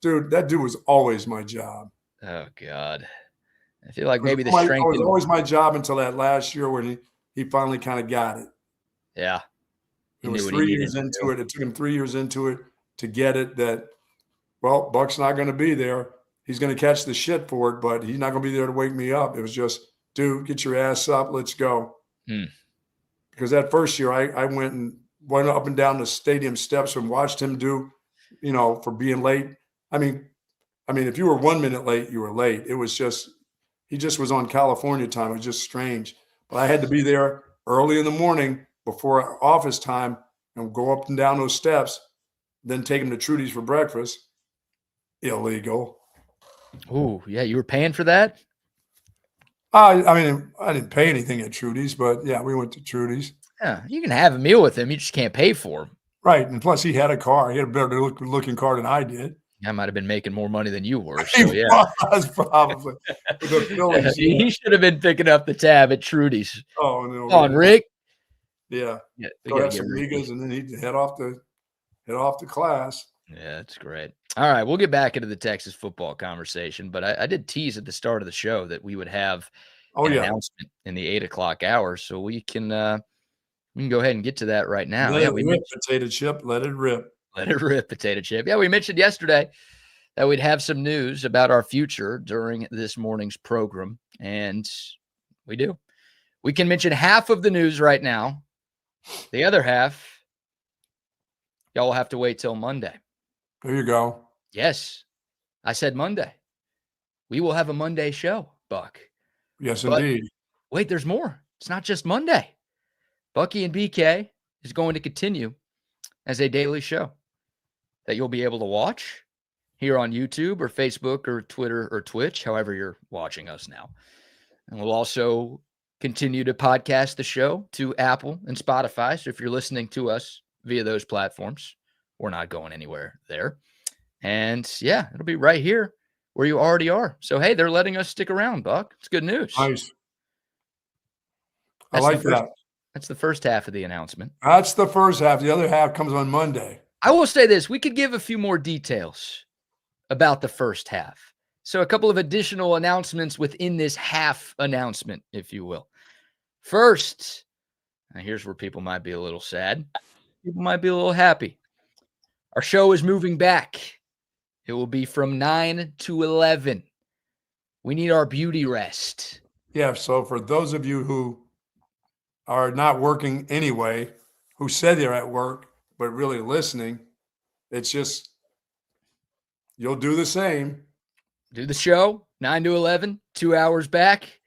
dude, that dude was always my job. Oh God. I feel like maybe it was always my job until that last year when he finally kind of got it. Yeah. It was 3 years into it. It took him 3 years into it to get it that, well, Buck's not going to be there. He's going to catch the shit for it, but he's not going to be there to wake me up. It was just, dude, get your ass up. Let's go. Because that first year I went up and down the stadium steps and watched him do, for being late. I mean, if you were 1 minute late, you were late. It was just, he just was on California time. It was just strange. But I had to be there early in the morning before office time and go up and down those steps, then take him to Trudy's for breakfast. Illegal. Oh, yeah. You were paying for that? I didn't pay anything at Trudy's, but yeah, we went to Trudy's. Yeah, you can have a meal with him. You just can't pay for him. Right. And plus he had a car. He had a better looking car than I did. I might have been making more money than you were. So He yeah. was probably. The Phillies, He should have been picking up the tab at Trudy's. Oh, no. Come on, Rick. Yeah. We Go gotta have get some Rick. migas and then he'd head off to class. Yeah, that's great. All right, we'll get back into the Texas football conversation, but I did tease at the start of the show that we would have an announcement in the 8 o'clock hour, so we can go ahead and get to that right now. Let it rip, potato chip. Let it rip. Let it rip, potato chip. Yeah, we mentioned yesterday that we'd have some news about our future during this morning's program, and we do. We can mention half of the news right now. The other half, y'all will have to wait till Monday. There you go. Yes, I said Monday. We will have a Monday show, Buck. Yes, But indeed. wait, there's more. It's not just Monday. Bucky and BK is going to continue as a daily show that you'll be able to watch here on YouTube or Facebook or Twitter or Twitch, however you're watching us now. And we'll also continue to podcast the show to Apple and Spotify. So if you're listening to us via those platforms, we're not going anywhere there. And yeah, it'll be right here where you already are. So, hey, they're letting us stick around, Buck. It's good news. Nice. I like that. That's the first half of the announcement. That's the first half. The other half comes on Monday. I will say this. We could give a few more details about the first half. So a couple of additional announcements within this half announcement, if you will. First, now here's where people might be a little sad. People might be a little happy. Our show is moving back. It will be from 9 to 11. We need our beauty rest. Yeah, so for those of you who are not working anyway, who said they're at work, but really listening, it's just, you'll do the same. Do the show, 9 to 11, 2 hours back.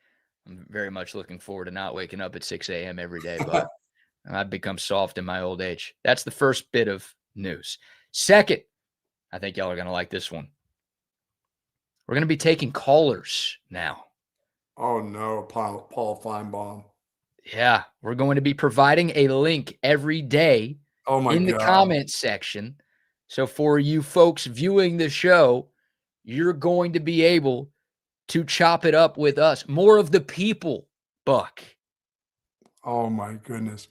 I'm very much looking forward to not waking up at 6 a.m. every day, but I've become soft in my old age. That's the first bit of news. Second, I think y'all are going to like this one. We're going to be taking callers now. Oh, no, Paul Feinbaum. Yeah, we're going to be providing a link every day Oh my in the God. comments section So for you folks viewing the show, you're going to be able to chop it up with us. More of the people, Buck. Oh my goodness.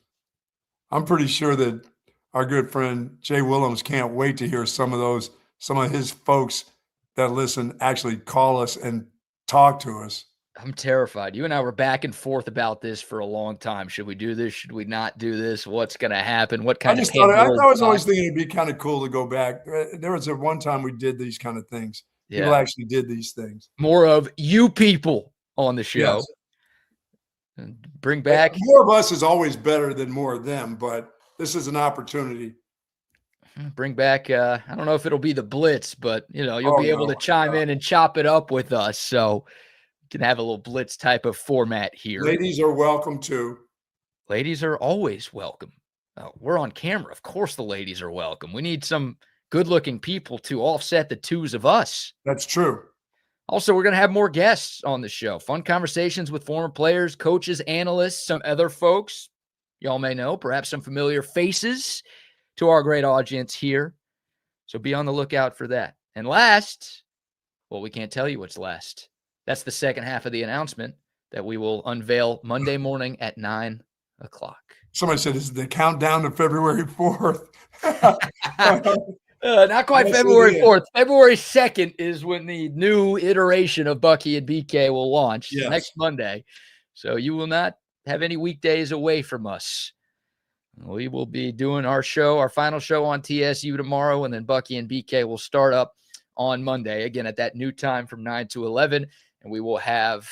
I'm pretty sure that our good friend Jay Willems can't wait to hear some of his folks that listen actually call us and talk to us. I'm terrified. You and I were back and forth about this for a long time. Should we do this? Should we not do this? What's going to happen? What kind I of was always thinking it'd be kind of cool to go back. There was a one time we did these kind of things. People actually did these things. More of you people on the show. Yes. And bring back more of us is always better than more of them, but this is an opportunity. Bring back, I don't know if it'll be the Blitz, but, you'll be able to chime in and chop it up with us. So we can have a little Blitz type of format here. Ladies are welcome too. Ladies are always welcome. We're on camera. Of course the ladies are welcome. We need some good-looking people to offset the twos of us. That's true. Also, we're going to have more guests on the show. Fun conversations with former players, coaches, analysts, some other folks y'all may know, perhaps some familiar faces to our great audience here. So be on the lookout for that. And last, well, we can't tell you what's last. That's the second half of the announcement that we will unveil Monday morning at 9 o'clock. Somebody said this is the countdown to February 4th. Not quite February 4th. February 2nd is when the new iteration of Bucky and BK will launch next Monday. So you will not have any weekdays away from us. We will be doing our final show on TSU tomorrow, and then Bucky and BK will start up on Monday, again, at that new time from 9 to 11, and we will have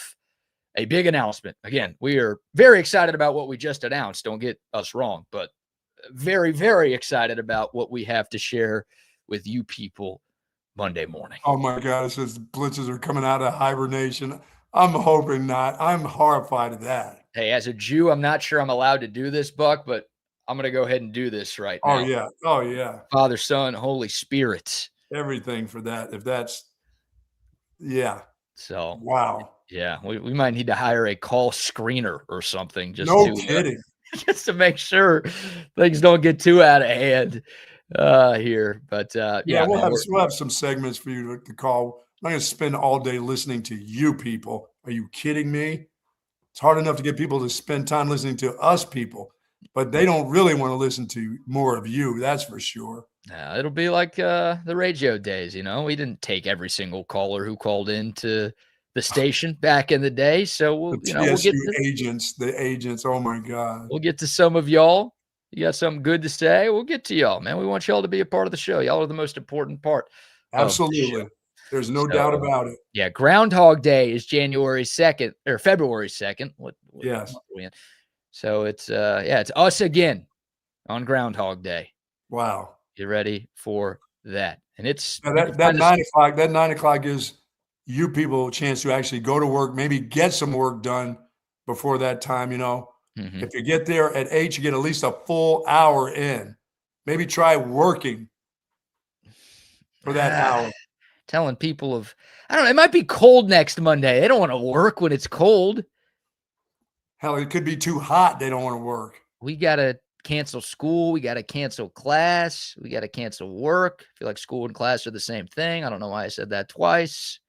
a big announcement. Again, we are very excited about what we just announced. Don't get us wrong, but very, very excited about what we have to share with you people Monday morning. Oh, my God. It says blitzes are coming out of hibernation. I'm hoping not. I'm horrified of that. Hey, as a Jew, I'm not sure I'm allowed to do this, Buck, but I'm going to go ahead and do this right now. Oh, yeah. Oh, yeah. Father, Son, Holy Spirit. Everything for that. If that's, yeah. So, wow. Yeah, we might need to hire a call screener or something. Kidding. Just to make sure things don't get too out of hand here. But, we'll have some segments for you to call. I'm not going to spend all day listening to you people. Are you kidding me? It's hard enough to get people to spend time listening to us people, but they don't really want to listen to more of you. That's for sure. Yeah, it'll be like the radio days, We didn't take every single caller who called in to the station back in the day. So we'll get the agents. Oh my God. We'll get to some of y'all. You got something good to say? We'll get to y'all, man. We want y'all to be a part of the show. Y'all are the most important part. Absolutely. There's no doubt about it. Yeah. Groundhog Day is January 2nd or February 2nd. What yes. Are we in? So it's us again on Groundhog Day. Wow. Get ready for that. And it's that 9 o'clock gives you people a chance to actually go to work, maybe get some work done before that time, Mm-hmm. If you get there at 8, you get at least a full hour in. Maybe try working for that hour. Telling people I don't know, it might be cold next Monday. They don't want to work when it's cold. Hell, it could be too hot. They don't want to work. We got to cancel school. We got to cancel class. We got to cancel work. I feel like school and class are the same thing. I don't know why I said that twice.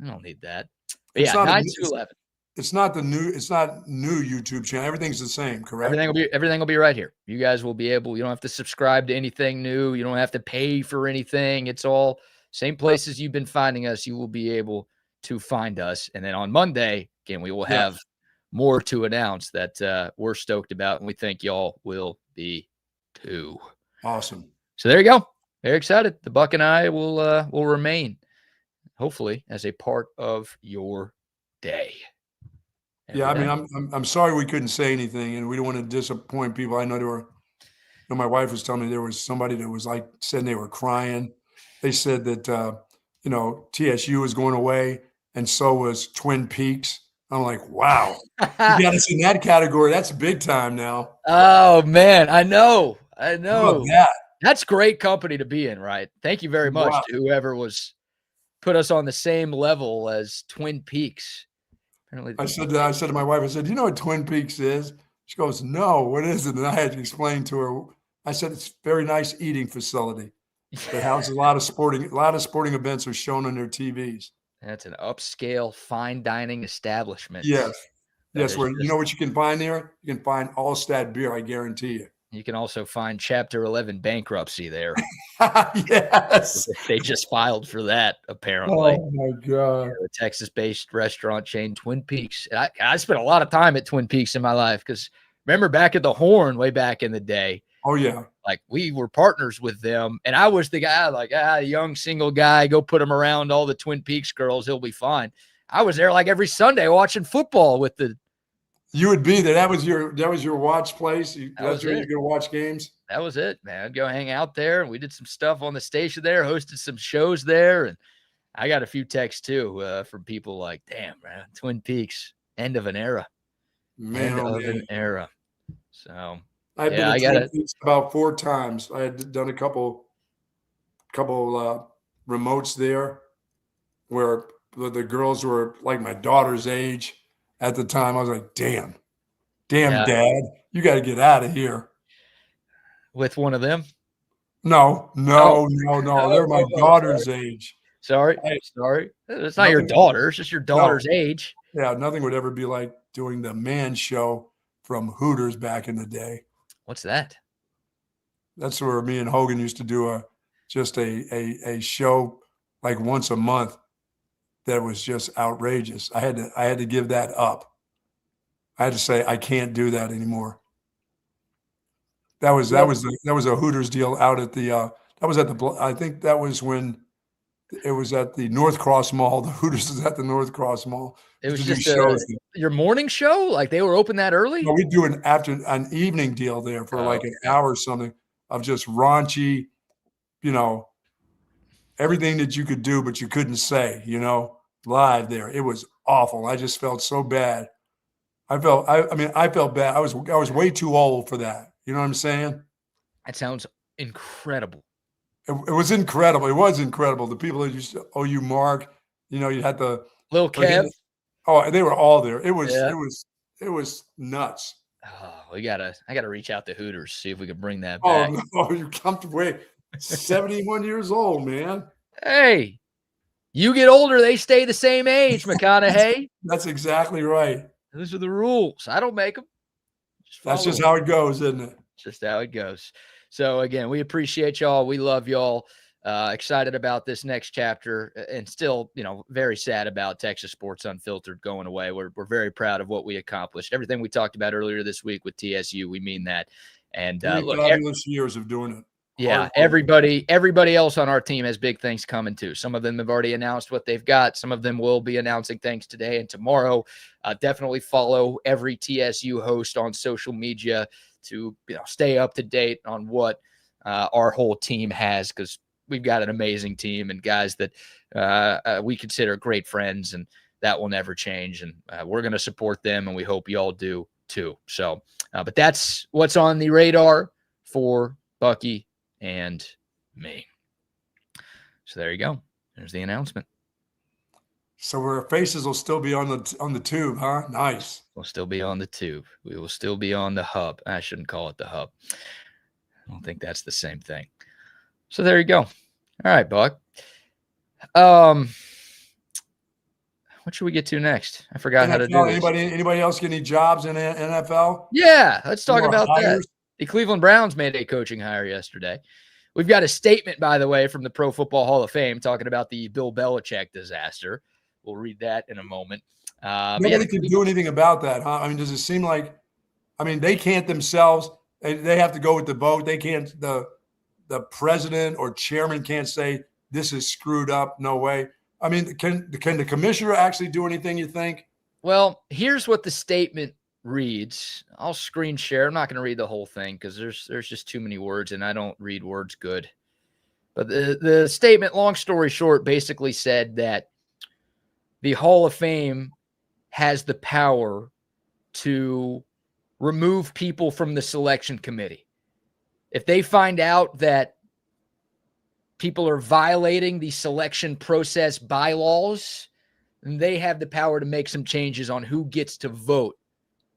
I don't need that. But 9 to 11. It's not new YouTube channel. Everything's the same, correct? Everything will be right here. You guys will be able, you don't have to subscribe to anything new. You don't have to pay for anything. It's all same places you've been finding us. You will be able to find us. And then on Monday, again, we will have more to announce that we're stoked about, and we think y'all will be too. Awesome. So there you go. Very excited. The Buck and I will remain, hopefully, as a part of your day. I mean, I'm sorry we couldn't say anything, and we don't want to disappoint people. I know my wife was telling me there was somebody that was said they were crying. They said that TSU was going away, and so was Twin Peaks. I'm like, wow. You got us in that category. That's big time now. Oh man, I know. How about that? That's great company to be in, right? Thank you very much to whoever put us on the same level as Twin Peaks. Apparently, I said to my wife, I said, "You know what Twin Peaks is?" She goes, "No, what is it?" And I had to explain to her. I said, "It's a very nice eating facility." that houses a lot of sporting events are shown on their TVs. That's an upscale fine dining establishment. Yes. Yes, where you just, know what you can find there? You can find Altstadt Beer, I guarantee you. You can also find Chapter 11 bankruptcy there. Yes. They just filed for that, apparently. Oh, my God. The Texas-based restaurant chain Twin Peaks. And I spent a lot of time at Twin Peaks in my life because remember back at the Horn way back in the day. Oh, yeah. Like we were partners with them. And I was the guy like, young single guy, go put him around all the Twin Peaks girls. He'll be fine. I was there like every Sunday watching football with the. You would be there. That was your watch place. That's where you're going to watch games. That was it, man. I'd go hang out there, and we did some stuff on the station there, hosted some shows there, and I got a few texts too from people like, "Damn, man, Twin Peaks, end of an era, an era." So I've been to Twin Peaks about 4 times. I had done a couple remotes there, where the girls were like my daughter's age. At the time, I was like, damn, Dad, you got to get out of here. With one of them? No. They're my daughter's age. Sorry. It's not your daughter. It's just your daughter's age. Yeah, nothing would ever be like doing the Man Show from Hooters back in the day. What's that? That's where me and Hogan used to do a show like once a month. That was just outrageous. I had to give that up. I had to say I can't do that anymore. That was a Hooters deal out at the I think that was when it was at the North Cross Mall. The Hooters was at the North Cross Mall. It was just your morning show? Like they were open that early? No, we do an evening deal there for like an hour or something of just raunchy, everything that you could do, but you couldn't say, live there. It was awful. I just felt so bad. I felt bad. I was way too old for that. You know what I'm saying? That sounds incredible. It was incredible. It was incredible. The people that used to owe you Mark, you had the Lil Kev. Oh, they were all there. It was nuts. Oh, I gotta reach out to Hooters, see if we can bring that back. Oh, no, you come to wait. 71 years old, man. Hey, you get older, they stay the same age, McConaughey. That's exactly right. Those are the rules. I don't make them. That's just how it goes, isn't it? Just how it goes. So, again, we appreciate y'all. We love y'all. Excited about this next chapter and still, very sad about Texas Sports Unfiltered going away. We're very proud of what we accomplished. Everything we talked about earlier this week with TSU, we mean that. And look, fabulous years of doing it. Yeah, everybody else on our team has big things coming too. Some of them have already announced what they've got. Some of them will be announcing things today and tomorrow. Definitely follow every TSU host on social media to stay up to date on what our whole team has, because we've got an amazing team and guys that we consider great friends, and that will never change. And we're going to support them, and we hope you all do too. So, but that's what's on the radar for Bucky and me. So there you go. There's the announcement. So our faces will still be on the tube, huh? Nice. We'll still be on the tube. We will still be on the hub. I shouldn't call it the hub. I don't think that's the same thing. So there you go. All right, Buck. What should we get to next? I forgot NFL, how to do this. Anybody else get any jobs in the NFL? Yeah, let's talk about that. The Cleveland Browns made a coaching hire yesterday. We've got a statement, by the way, from the Pro Football Hall of Fame talking about the Bill Belichick disaster. We'll read that in a moment. Nobody can do anything about that, huh? I mean, does it seem like – they can't themselves – they have to go with the vote. They can't – the president or chairman can't say this is screwed up. No way. I mean, can the commissioner actually do anything, you think? Well, here's what the statement reads. I'll screen share. I'm not going to read the whole thing because there's just too many words, and I don't read words good. But the statement, long story short, basically said that the Hall of Fame has the power to remove people from the selection committee. If they find out that people are violating the selection process bylaws, then they have the power to make some changes on who gets to vote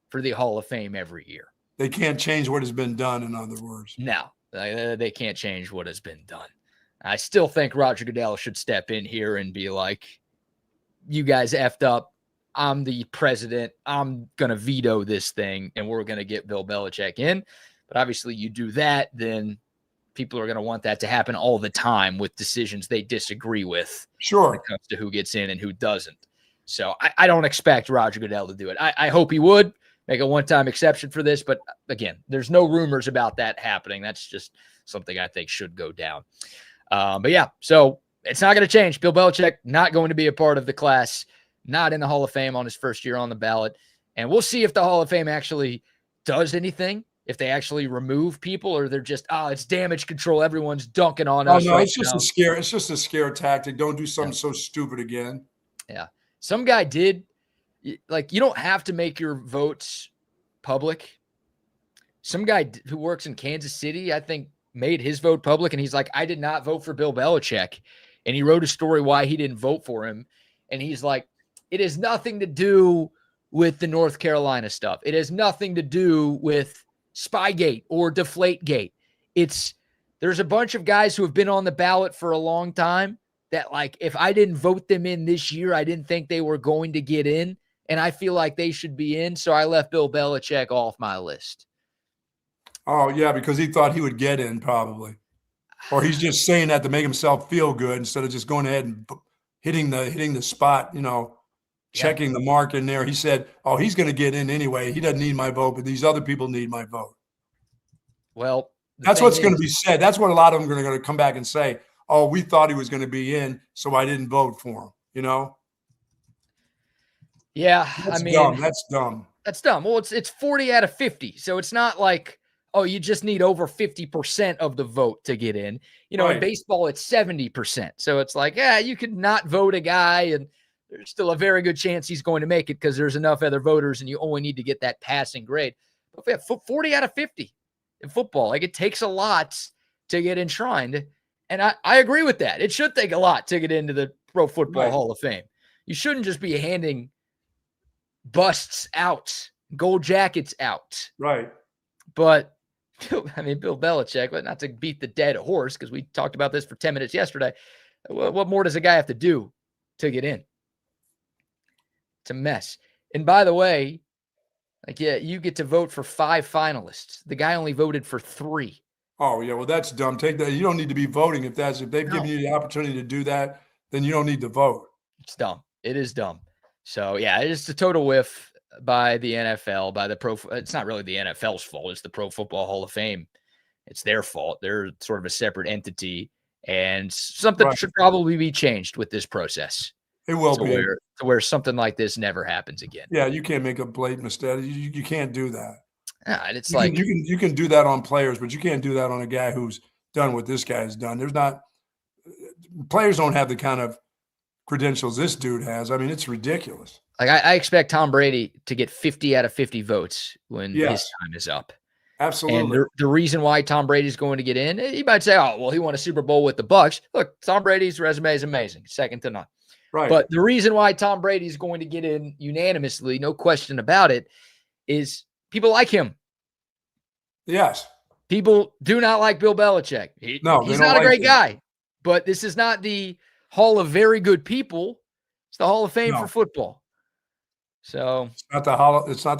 for the Hall of Fame every year. They can't change what has been done, in other words. No, they can't change what has been done. I still think Roger Goodell should step in here and be like, you guys effed up. I'm the president. I'm going to veto this thing, and we're going to get Bill Belichick in. But obviously you do that, then people are going to want that to happen all the time with decisions they disagree with. Sure. When it comes to who gets in and who doesn't. So I don't expect Roger Goodell to do it. I hope he would make a one-time exception for this. But again, there's no rumors about that happening. That's just something I think should go down. But yeah, so it's not going to change. Bill Belichick not going to be a part of the class, not in the Hall of Fame on his first year on the ballot. And we'll see if the Hall of Fame actually does anything, if they actually remove people, or they're just, it's damage control. Everyone's dunking on us. Oh, no, right it's just now. a scare. It's just a scare tactic. Don't do something so stupid again. Yeah. Some guy did, like, you don't have to make your votes public. Some guy who works in Kansas City, I think, made his vote public, and he's like, I did not vote for Bill Belichick. And he wrote a story why he didn't vote for him. And he's like, it has nothing to do with the North Carolina stuff. It has nothing to do with Spygate or Deflategate. There's a bunch of guys who have been on the ballot for a long time that, like, if I didn't vote them in this year, I didn't think they were going to get in, and I feel like they should be in, so I left Bill Belichick off my list. Oh, yeah, because he thought he would get in probably. Or he's just saying that to make himself feel good instead of just going ahead and hitting the spot, checking the mark in there. He said, he's going to get in anyway. He doesn't need my vote, but these other people need my vote. Well, that's what's going to be said. That's what a lot of them are going to come back and say. Oh, we thought he was going to be in, so I didn't vote for him, Yeah, That's dumb. That's dumb. That's dumb. Well, it's 40 out of 50. So it's not like, you just need over 50% of the vote to get in. Right. In baseball, it's 70%. So it's like, you could not vote a guy, and there's still a very good chance he's going to make it because there's enough other voters, and you only need to get that passing grade. But if we have 40 out of 50 in football, like, it takes a lot to get enshrined. And I agree with that. It should take a lot to get into the Pro Football Hall of Fame. You shouldn't just be handing busts out, gold jackets out. Right. But, Bill Belichick, but not to beat the dead horse, because we talked about this for 10 minutes yesterday. What more does a guy have to do to get in? It's a mess. And by the way, you get to vote for 5 finalists. The guy only voted for 3. Oh, yeah. Well, that's dumb. Take that. You don't need to be voting. If they've given you the opportunity to do that, then you don't need to vote. It's dumb. It is dumb. So, yeah, it's just a total whiff by the NFL, by the it's not really the NFL's fault. It's the Pro Football Hall of Fame. It's their fault. They're sort of a separate entity, and something should probably be changed with this process. It will be. To where something like this never happens again. Yeah, you can't make a blatant mistake. You can't do that. It's you can do that on players, but you can't do that on a guy who's done what this guy has done. Players don't have the kind of credentials this dude has. It's ridiculous. Like, I expect Tom Brady to get 50 out of 50 votes when his time is up. Absolutely. And the reason why Tom Brady's going to get in, you might say, he won a Super Bowl with the Bucks. Look, Tom Brady's resume is amazing, second to none. Right. But the reason why Tom Brady's going to get in unanimously, no question about it, is people like him. Yes. People do not like Bill Belichick. He's not a great guy, but this is not the Hall of Very Good People. It's the Hall of Fame for football. So it's not the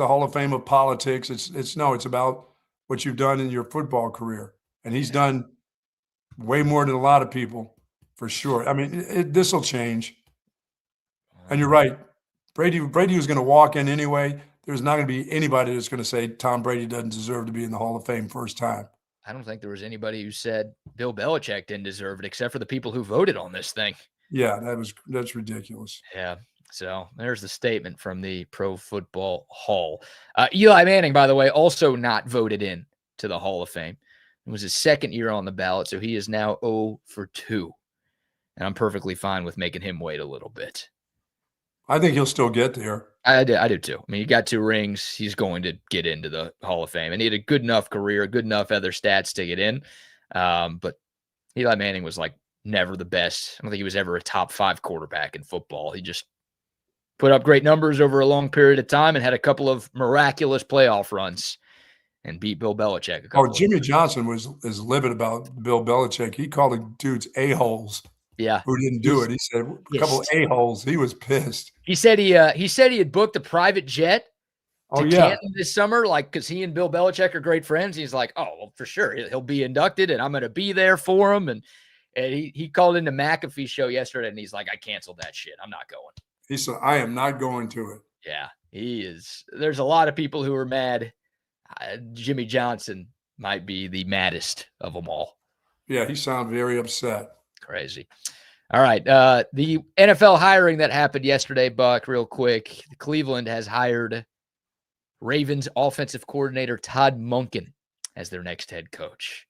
Hall of Fame of politics. It's about what you've done in your football career. And he's done way more than a lot of people, for sure. This will change. And you're right. Brady was going to walk in anyway. There's not going to be anybody that's going to say Tom Brady doesn't deserve to be in the Hall of Fame first time. I don't think there was anybody who said Bill Belichick didn't deserve it, except for the people who voted on this thing. Yeah, that's ridiculous. Yeah. So there's the statement from the Pro Football Hall. Eli Manning, by the way, also not voted in to the Hall of Fame. It was his second year on the ballot, so he is now 0 for 2. And I'm perfectly fine with making him wait a little bit. I think he'll still get there. I do too. He got 2 rings. He's going to get into the Hall of Fame. And he had a good enough career, good enough other stats to get in. But Eli Manning was never the best. I don't think he was ever a top 5 quarterback in football. He just put up great numbers over a long period of time and had a couple of miraculous playoff runs. and beat Bill Belichick. Jimmy Johnson is livid about Bill Belichick. He called the dudes a-holes. Yeah, who didn't do it. He said a couple of a-holes. He was pissed. He said he had booked a private jet to Canton this summer, like, because he and Bill Belichick are great friends. He's like, oh, well, for sure, he'll be inducted, and I'm going to be there for him. And he called into McAfee's show yesterday, and he's like, I canceled that shit. I'm not going. He said, I am not going to it. Yeah, he is. There's a lot of people who are mad. Jimmy Johnson might be the maddest of them all. Yeah, he sounded very upset. Crazy. All right. The NFL hiring that happened yesterday, Buck, real quick. Cleveland has hired Ravens offensive coordinator Todd Monken as their next head coach.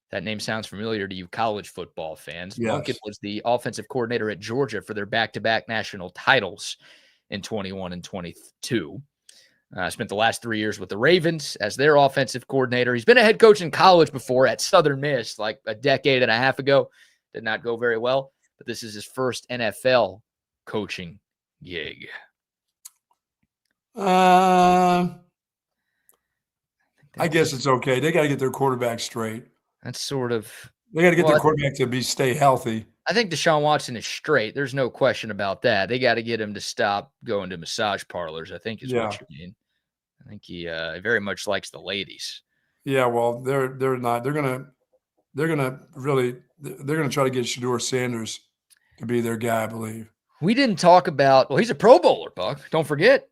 That name sounds familiar to you college football fans. Yes. Monken was the offensive coordinator at Georgia for their back-to-back national titles in 21 and 22. Spent the last 3 years with the Ravens as their offensive coordinator. He's been a head coach in college before at Southern Miss, like a decade and a half ago. Did not go very well, but this is his first NFL coaching gig. I guess it's okay. They got to get their quarterback straight. That's sort of. They got to get their quarterback to stay healthy. I think Deshaun Watson is straight. There's no question about that. They got to get him to stop going to massage parlors, I think is what you mean. I think he very much likes the ladies. Yeah, well, they're not. They're gonna try to get Shedeur Sanders to be their guy, I believe. We didn't talk about. Well, he's a Pro Bowler, Buck. Don't forget,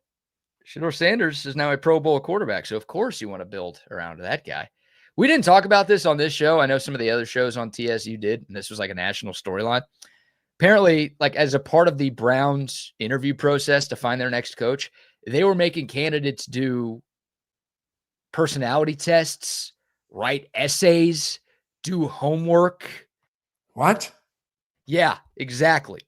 Shedeur Sanders is now a Pro Bowl quarterback. So of course you want to build around that guy. We didn't talk about this on this show. I know some of the other shows on TSU did, and this was like a national storyline. Apparently, like as a part of the Browns interview process to find their next coach, they were making candidates do personality tests, write essays, do homework. What? Yeah, exactly.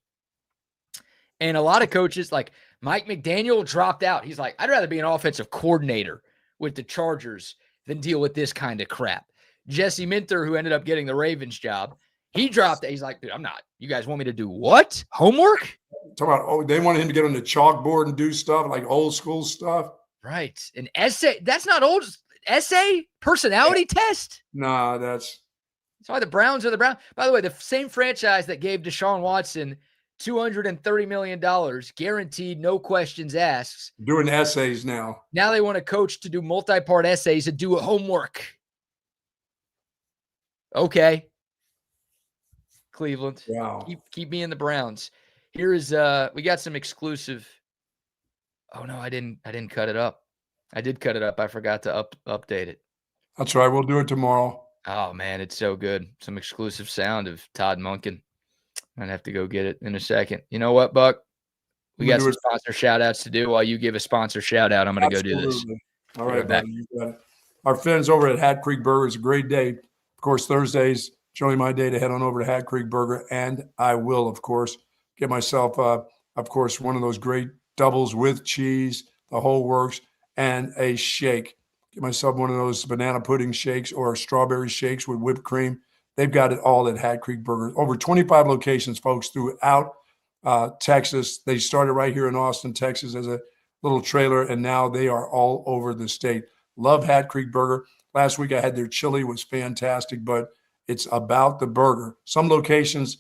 And a lot of coaches, like Mike McDaniel, dropped out. He's like, I'd rather be an offensive coordinator with the Chargers than deal with this kind of crap. Jesse Minter, who ended up getting the Ravens job, he dropped it. He's like, dude, I'm not. You guys want me to do what? Homework? Talk about, they wanted him to get on the chalkboard and do stuff, like old school stuff. Right. An essay. That's not old. Essay? Personality test? Nah, that's why the Browns are the Browns. By the way, the same franchise that gave Deshaun Watson $230 million, guaranteed, no questions asked. Doing essays now. Now they want a coach to do multi-part essays and do a homework. Okay. Cleveland. Wow. Keep me in the Browns. Here is we got some exclusive. Oh no, I didn't cut it up. I did cut it up. I forgot to update it. That's right. We'll do it tomorrow. Oh man, it's so good. Some exclusive sound of Todd Monken. I'd have to go get it in a second. You know what, Buck? We got some sponsor shout outs to do. While you give a sponsor shout out, I'm going to go do this. All right, buddy. You got it. Our friends over at Hat Creek Burger is a great day. Of course, Thursdays, generally my day to head on over to Hat Creek Burger. And I will, of course, get myself, of course, one of those great doubles with cheese, the whole works, and a shake. Get myself one of those banana pudding shakes or strawberry shakes with whipped cream. They've got it all at Hat Creek Burger. Over 25 locations, folks, throughout Texas. They started right here in Austin, Texas as a little trailer, and now they are all over the state. Love Hat Creek Burger. Last week I had their chili. It was fantastic, but it's about the burger. Some locations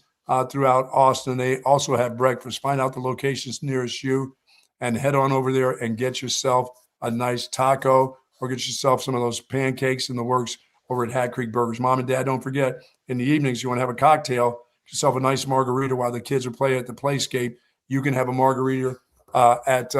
throughout Austin, they also have breakfast. Find out the locations nearest you and head on over there and get yourself a nice taco or get yourself some of those pancakes in the works over at Hat Creek Burgers. Mom and Dad, don't forget, in the evenings, you want to have a cocktail, get yourself a nice margarita while the kids are playing at the Playscape. You can have a margarita at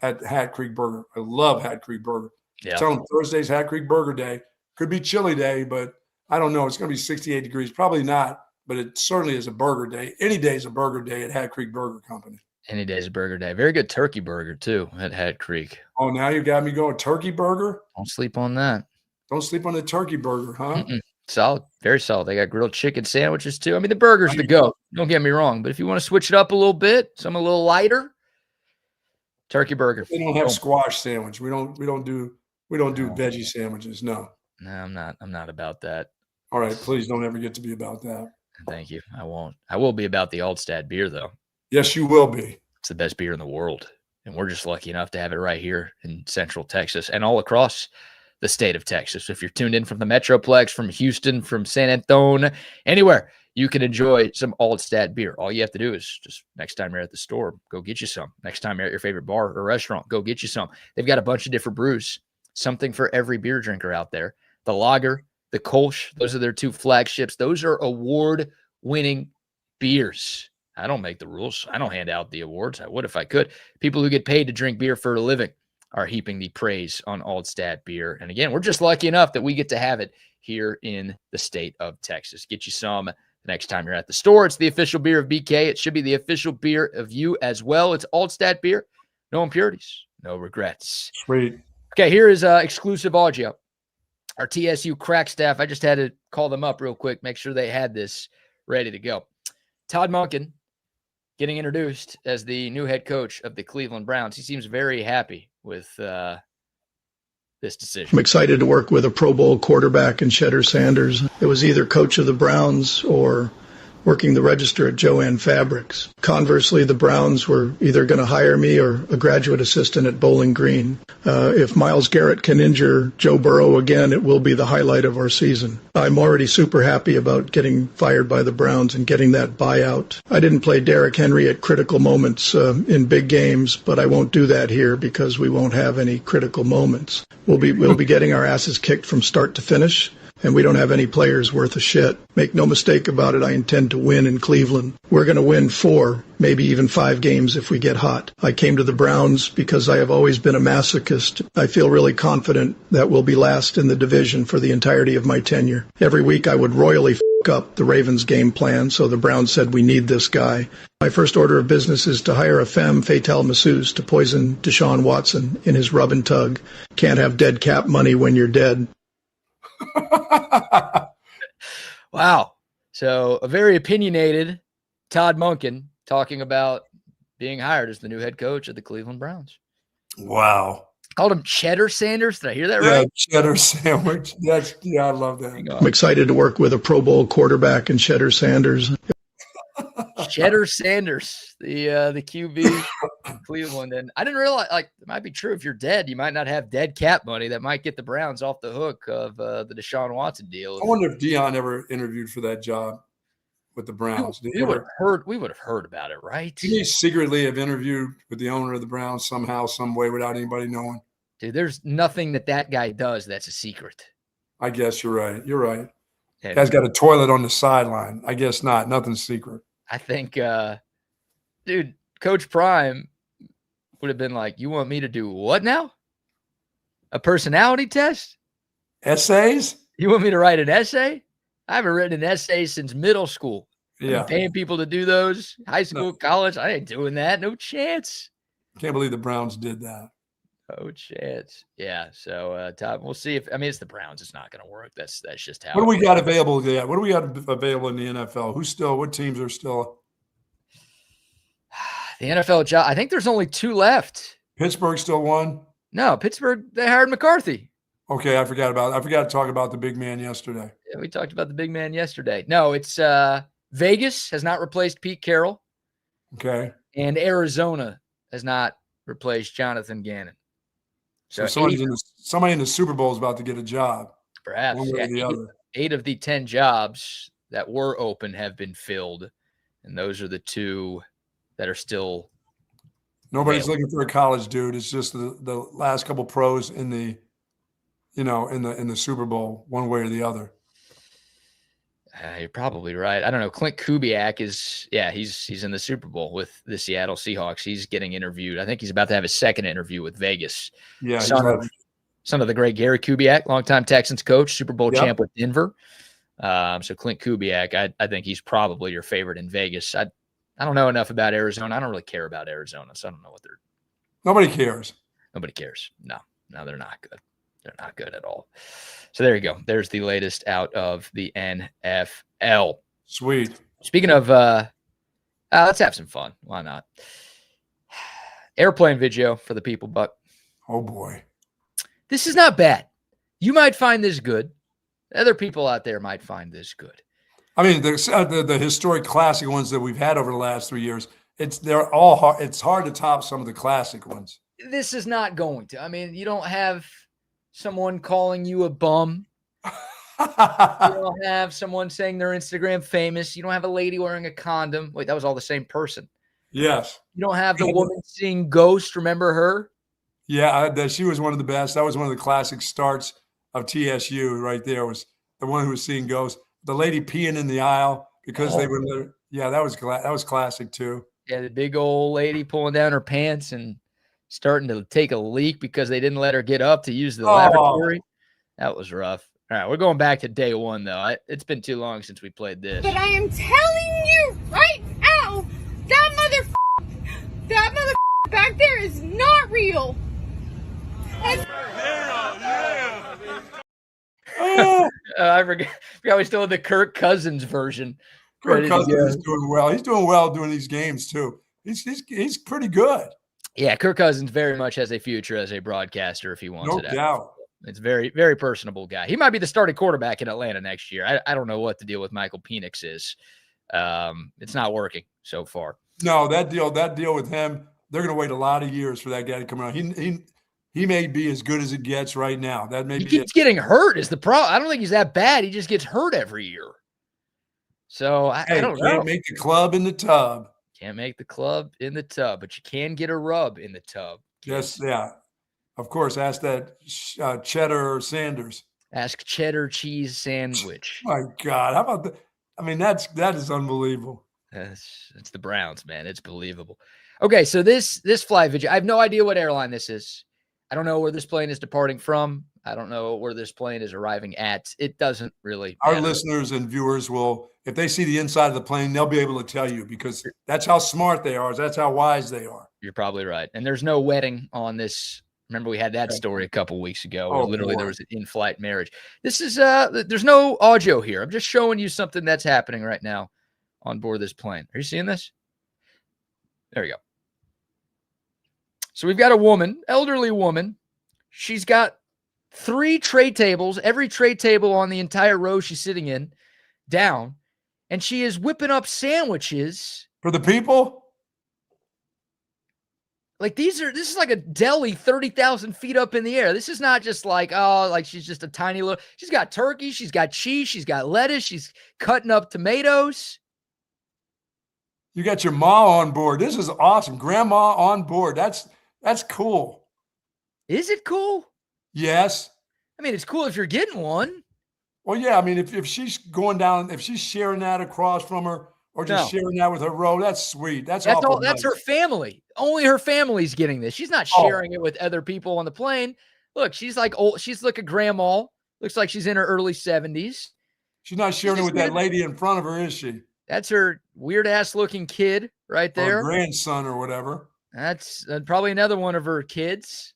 Hat Creek Burger. I love Hat Creek Burger. Yeah. Tell them Thursday's Hat Creek Burger Day. Could be chilly day, but I don't know. It's going to be 68 degrees. Probably not, but it certainly is a burger day. Any day is a burger day at Hat Creek Burger Company. Any day is a burger day. Very good turkey burger, too, at Hat Creek. Oh, now you got me going turkey burger? Don't sleep on that. Don't sleep on the turkey burger, huh? Solid. Very solid. They got grilled chicken sandwiches, too. I mean, the burger's the go. Don't get me wrong. But if you want to switch it up a little bit, something a little lighter, turkey burger. They don't have squash sandwich. We don't do veggie sandwiches. No. No, I'm not about that. All right. Please don't ever get to be about that. Thank you. I won't. I will be about the Altstadt beer, though. Yes, you will be. It's the best beer in the world. And we're just lucky enough to have it right here in Central Texas and all across the state of Texas. If you're tuned in from the Metroplex, from Houston, from San Antonio, anywhere, you can enjoy some Altstadt beer. All you have to do is just next time you're at the store, go get you some. Next time you're at your favorite bar or restaurant, go get you some. They've got a bunch of different brews, something for every beer drinker out there. The lager, the Kolsch, those are their two flagships. Those are award-winning beers. I don't make the rules. I don't hand out the awards. I would if I could. People who get paid to drink beer for a living are heaping the praise on Altstadt beer. And again, we're just lucky enough that we get to have it here in the state of Texas. Get you some the next time you're at the store. It's the official beer of BK. It should be the official beer of you as well. It's Altstadt beer. No impurities, no regrets. Sweet. Okay, here is exclusive audio. Our TSU crack staff, I just had to call them up real quick, make sure they had this ready to go. Todd Monken getting introduced as the new head coach of the Cleveland Browns. He seems very happy with this decision. I'm excited to work with a Pro Bowl quarterback in Cheddar Sanders. It was either coach of the Browns or working the register at Jo-Ann Fabrics. Conversely, the Browns were either going to hire me or a graduate assistant at Bowling Green. If Myles Garrett can injure Joe Burrow again, it will be the highlight of our season. I'm already super happy about getting fired by the Browns and getting that buyout. I didn't play Derrick Henry at critical moments in big games, but I won't do that here because we won't have any critical moments. We'll be getting our asses kicked from start to finish. And we don't have any players worth a shit. Make no mistake about it, I intend to win in Cleveland. We're going to win 4, maybe even 5 games if we get hot. I came to the Browns because I have always been a masochist. I feel really confident that we'll be last in the division for the entirety of my tenure. Every week I would royally f*** up the Ravens game plan, so the Browns said we need this guy. My first order of business is to hire a femme fatale masseuse to poison Deshaun Watson in his rub and tug. Can't have dead cap money when you're dead. Wow. So a very opinionated Todd Monken talking about being hired as the new head coach of the Cleveland Browns. Wow. Called him Cheddar Sanders. Did I hear that right? Cheddar sandwich. Yeah, I love that. I'm excited to work with a Pro Bowl quarterback in Cheddar Sanders. Cheddar Sanders, the QB Cleveland. And I didn't realize, like, it might be true. If you're dead, you might not have dead cap money. That might get the Browns off the hook of the Deshaun Watson deal. I wonder if Dion ever interviewed for that job with the Browns. We would have heard about it, right? Did he secretly have interviewed with the owner of the Browns somehow, some way, without anybody knowing? Dude, there's nothing that guy does that's a secret. I guess you're right. You're right. Yeah, guy's got a toilet on the sideline. I guess not. Nothing's secret. I think, dude, Coach Prime would have been like, you want me to do what now? A personality test? Essays? You want me to write an essay? I haven't written an essay since middle school. Yeah. I'm paying people to do those. High school, college, I ain't doing that. No chance. Can't believe the Browns did that. No chance. Yeah. So, Todd, we'll see if, I mean, it's the Browns. It's not going to work. That's just how. What do we got available there? What do we got available in the NFL? What teams are still? The NFL job. I think there's only 2 left. Pittsburgh still won? No, Pittsburgh, they hired McCarthy. Okay. I forgot to talk about the big man yesterday. Yeah, we talked about the big man yesterday. No, it's Vegas has not replaced Pete Carroll. Okay. And Arizona has not replaced Jonathan Gannon. So somebody in the Super Bowl is about to get a job. Perhaps. One way or the other. 8 of the 10 jobs that were open have been filled. And those are the 2 that are still. Nobody's looking for a college dude. It's just the last couple pros in the Super Bowl, one way or the other. You're probably right. I don't know. Clint Kubiak he's in the Super Bowl with the Seattle Seahawks. He's getting interviewed. I think he's about to have his second interview with Vegas. Yeah. Son of the great Gary Kubiak, longtime Texans coach, Super Bowl champ with Denver. So Clint Kubiak, I think he's probably your favorite in Vegas. I don't know enough about Arizona. I don't really care about Arizona, so I don't know what they're. Nobody cares. Nobody cares. No, they're not good. They're not good at all. So there you go. There's the latest out of the NFL. Sweet. Speaking of, let's have some fun. Why not? Airplane video for the people, Buck. Oh, boy. This is not bad. You might find this good. Other people out there might find this good. I mean, the historic classic ones that we've had over the last 3 years, they're all hard. It's hard to top some of the classic ones. This is not going to. I mean, you don't have someone calling you a bum. You don't have someone saying they're Instagram famous. You don't have a lady wearing a condom. Wait, that was all the same person. Yes. You don't have the woman seeing ghosts. Remember her? Yeah, she was one of the best. That was one of the classic starts of TSU right there, was the one who was seeing ghosts. The lady peeing in the aisle because they would let her. Yeah, that was classic too. Yeah, the big old lady pulling down her pants and starting to take a leak because they didn't let her get up to use the lavatory. That was rough. All right, we're going back to day one, though. It's been too long since we played this. But I am telling you right now, that mother back there is not real. I forgot we still had the Kirk Cousins version. Kirk Cousins is doing well. He's doing well doing these games too. He's pretty good. Yeah, Kirk Cousins very much has a future as a broadcaster if he wants it. No doubt. It's very, very personable guy. He might be the starting quarterback in Atlanta next year. I don't know what the deal with Michael Penix is. It's not working so far. No, that deal with him, they're going to wait a lot of years for that guy to come around. He may be as good as it gets right now. That may he be keeps getting hurt is the problem. I don't think he's that bad. He just gets hurt every year. So I don't know. Can't make the club in the tub. Can't make the club in the tub, but you can get a rub in the tub. Yes, yeah. Of course, ask that Cheddar Sanders. Ask cheddar cheese sandwich. My God, how about that? I mean, that is unbelievable. It's the Browns, man. It's believable. Okay, so this flight video, I have no idea what airline this is. I don't know where this plane is departing from. I don't know where this plane is arriving at. It doesn't really matter. Our listeners and viewers will, if they see the inside of the plane, they'll be able to tell you because that's how smart they are. That's how wise they are. You're probably right. And there's no wedding on this. Remember, we had that story a couple weeks ago where literally there was an in-flight marriage. This is there's no audio here. I'm just showing you something that's happening right now on board this plane. Are you seeing this? There you go. So we've got a woman, elderly woman. She's got 3 tray tables, every tray table on the entire row she's sitting in, down, and she is whipping up sandwiches for the people. Like this is like a deli 30,000 feet up in the air. This is not just like, like she's just a tiny little, she's got turkey, she's got cheese, she's got lettuce, she's cutting up tomatoes. You got your ma on board. This is awesome. Grandma on board. That's cool. Is it cool? Yes. I mean, it's cool if you're getting one. Well, yeah. I mean, if she's going down, if she's sharing that across from her, or just sharing that with her row, that's sweet. That's all. That's her family. Only her family's getting this. She's not sharing it with other people on the plane. Look, she's like old. She's like a grandma. Looks like she's in her early 70s. She's not sharing it with that lady in front of her, is she? That's her weird ass looking kid right there. Or grandson or whatever. That's probably another one of her kids.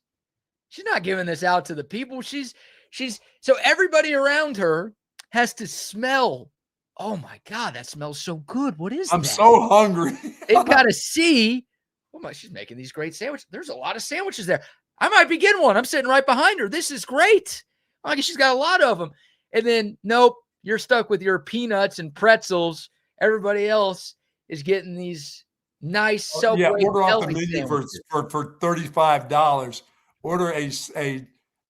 She's not giving this out to the people. She's so everybody around her has to smell. Oh my God, that smells so good. What is that? I'm so hungry. They've got to see. Oh my, she's making these great sandwiches. There's a lot of sandwiches there. I might be getting one. I'm sitting right behind her. This is great. I guess she's got a lot of them. And then, nope, you're stuck with your peanuts and pretzels. Everybody else is getting these nice Subway. Yeah, order off the menu for $35. Order